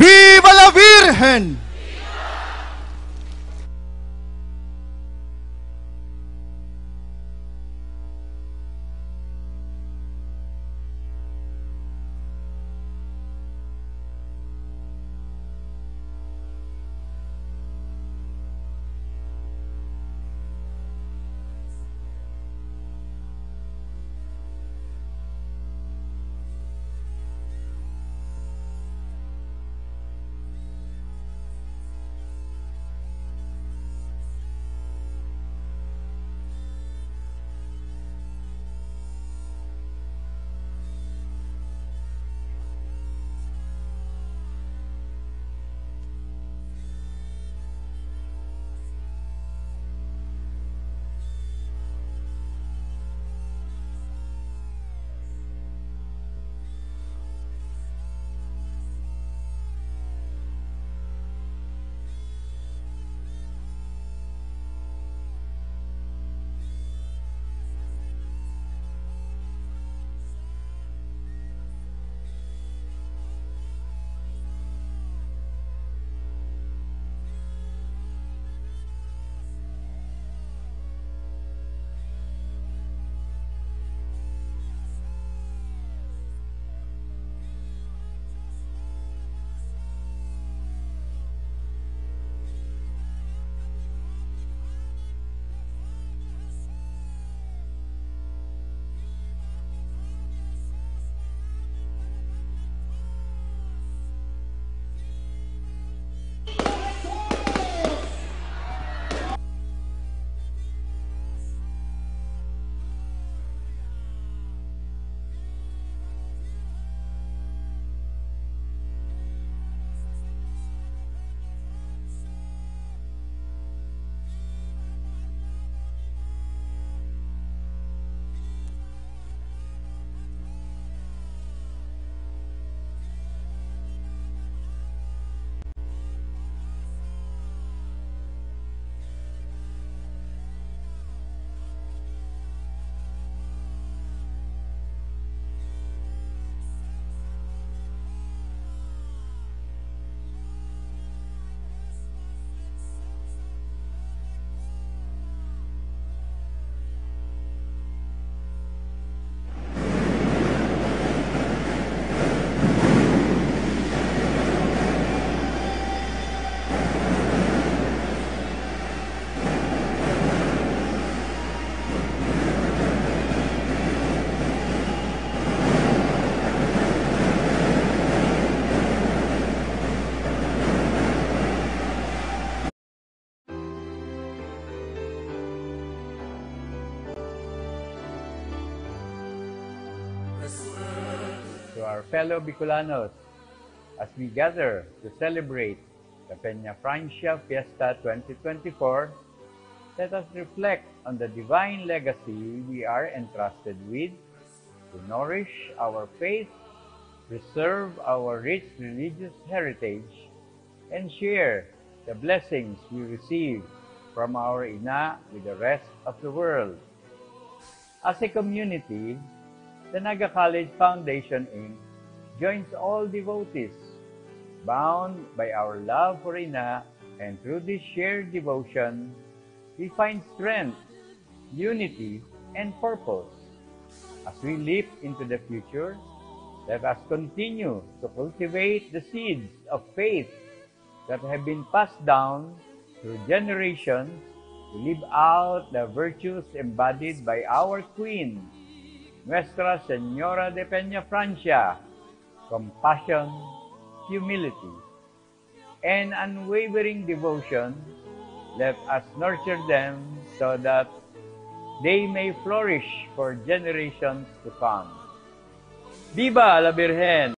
Q: Viva la Virgen!
B: our fellow Bicolanos as we gather to celebrate the Peña Francia Fiesta 2024, let us reflect on the divine legacy we are entrusted with to nourish our faith, preserve our rich religious heritage, and share the blessings we receive from our Ina with the rest of the world. As a community, the Naga College Foundation, Inc. joins all devotees, bound by our love for Ina, and through this shared devotion, we find strength, unity, and purpose. As we leap into the future, let us continue to cultivate the seeds of faith that have been passed down through generations to live out the virtues embodied by our Queen, Nuestra Señora de Peña Francia: compassion, humility, and unwavering devotion. Let us nurture them so that they may flourish for generations to come. Viva la Virgen!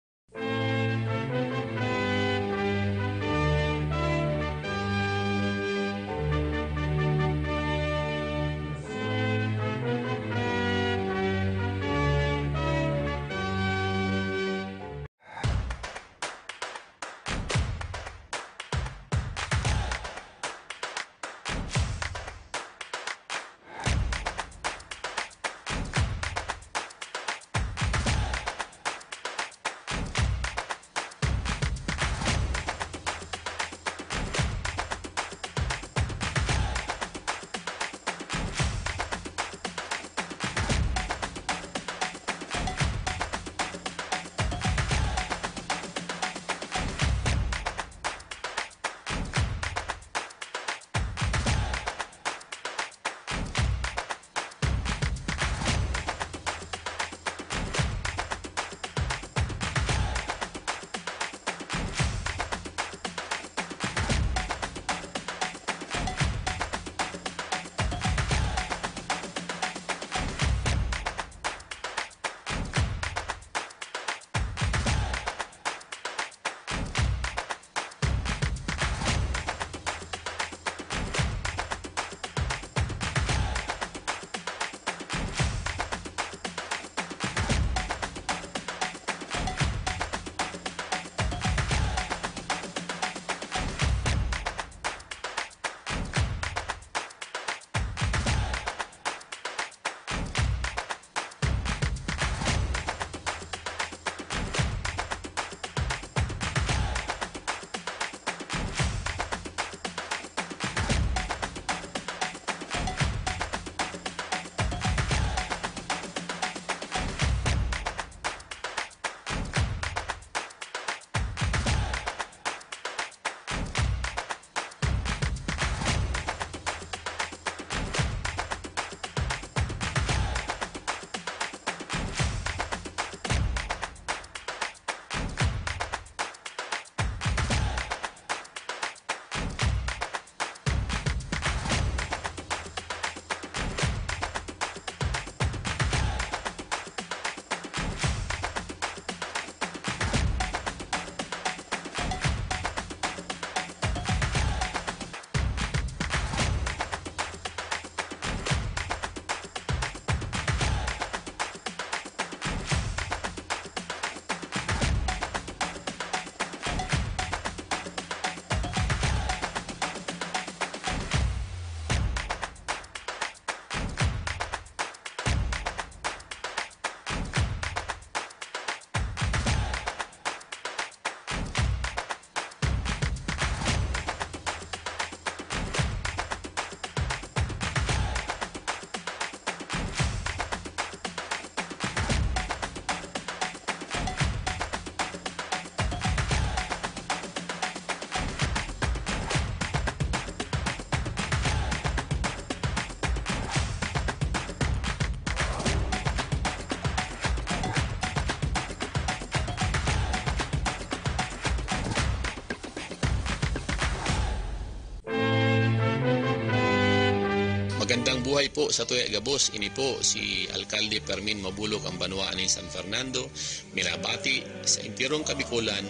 C: Magandang buhay po sa Tuya Gabos. Ini po si Alcalde Fermin Mabulok ang Banwaan ng San Fernando. Minabati sa Impirong Kabikulan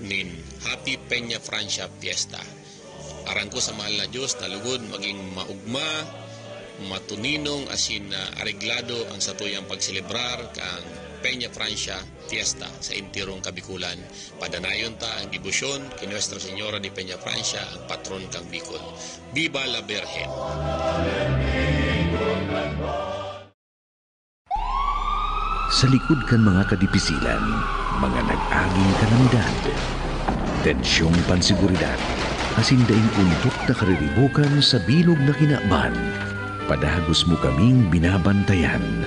C: nin Happy Peña Francia Fiesta. Aran ko sa mahal na Diyos na lugod maging maugma, matuninong asin areglado ang satuyang pagselebrar kang Peña Francia Fiesta sa Impirong Kabikulan. Padanayon ta ang debosyon kay Nuestra Señora de Peña Francia, ang patron kang Bicol. Viva la Virgen!
K: Sa likod kan mga kadipisilan, mga nag-aging kalamidad, tensyong pansiguridad, asin daing untok na kariribukan sa bilog na kinaban, padagos mo kaming binabantayan.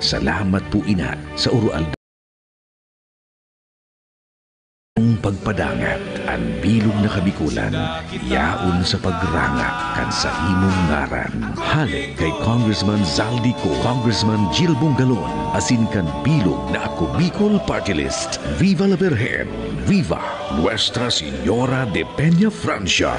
K: Salamat po ina sa urual pagpadangat ang bilog na Kabikulan, yaon sa pagrangak kan sa imong ngaran. Halik kay Congressman Zaldico, Congressman Jill Bungalon, asin kan bilog na Ako Bicol Party List. Viva la Virgen! Viva Nuestra Señora de Peña Francia!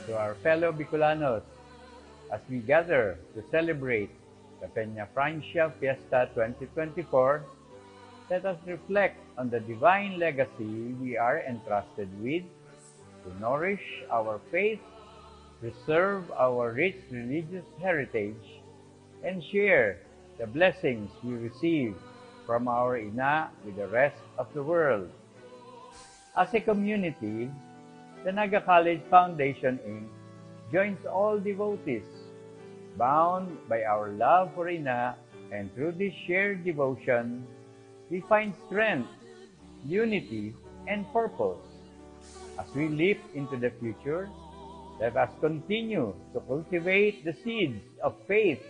B: To our fellow Bicolanos, as we gather to celebrate the Peña Francia Fiesta 2024, let us reflect on the divine legacy we are entrusted with to nourish our faith, preserve our rich religious heritage, and share the blessings we receive from our Ina with the rest of the world. As a community, the Naga College Foundation, Inc. joins all devotees, bound by our love for Ina, and through this shared devotion, we find strength, unity, and purpose. As we leap into the future, let us continue to cultivate the seeds of faith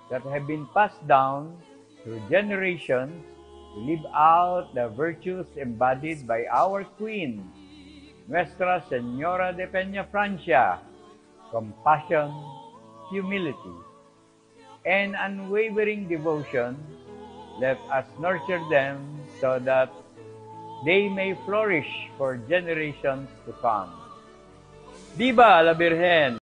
B: that have been passed down through generations to live out the virtues embodied by our Queen, Nuestra Señora de Peña Francia: compassion, humility, and unwavering devotion. Let us nurture them so that they may flourish for generations to come. Viva la Virgen!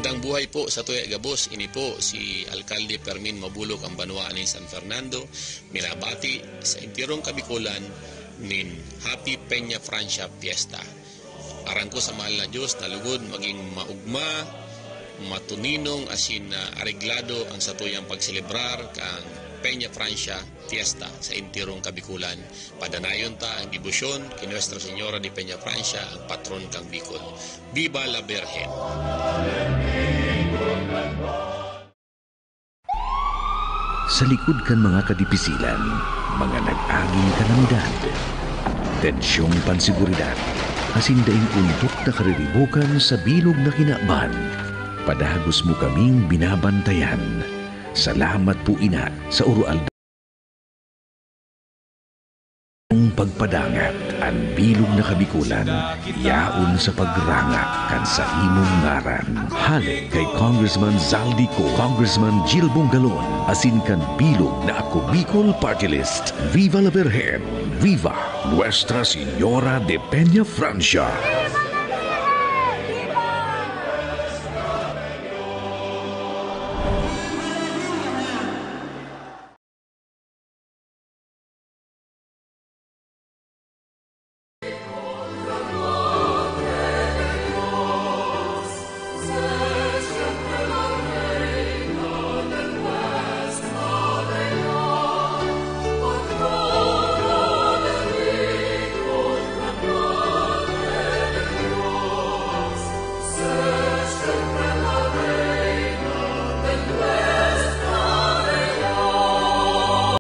C: Magandang buhay po sa tuya gabos. Ini po si Alcalde Fermin Mabulok ang Banwaan ni San Fernando. Minabati sa Impyerong Kabikulan nin Happy Peña Francia Fiesta. Aran ko sa mahal na Diyos na lugod maging maugma, matuninong asin areglado ang sa tuyang pagselebrar kang Peña Francia Fiesta sa Impyerong Kabikulan. Padanayon ta ang dibusyon kay Nuestra Señora de Peña Francia ang patron kang Bicol. Viva la Virgen!
K: Sa likod kan mga kadipisilan, mga nag-aging kalamidad, tensyong pansiguridad, asin daing untok na kariribukan sa bilog na kinaban, padagos mo kaming binabantayan. Salamat po ina sa urual ng pagpadangat ang bilog na kabikulan, yaon sa pagranga kan sa imong ngaran. Halik kay Congressman Zaldico, Congressman Jill Bungalon, asin kan bilog na Ako Bicol Party List. Viva la Virgen! Viva Nuestra Señora de Peña Francia!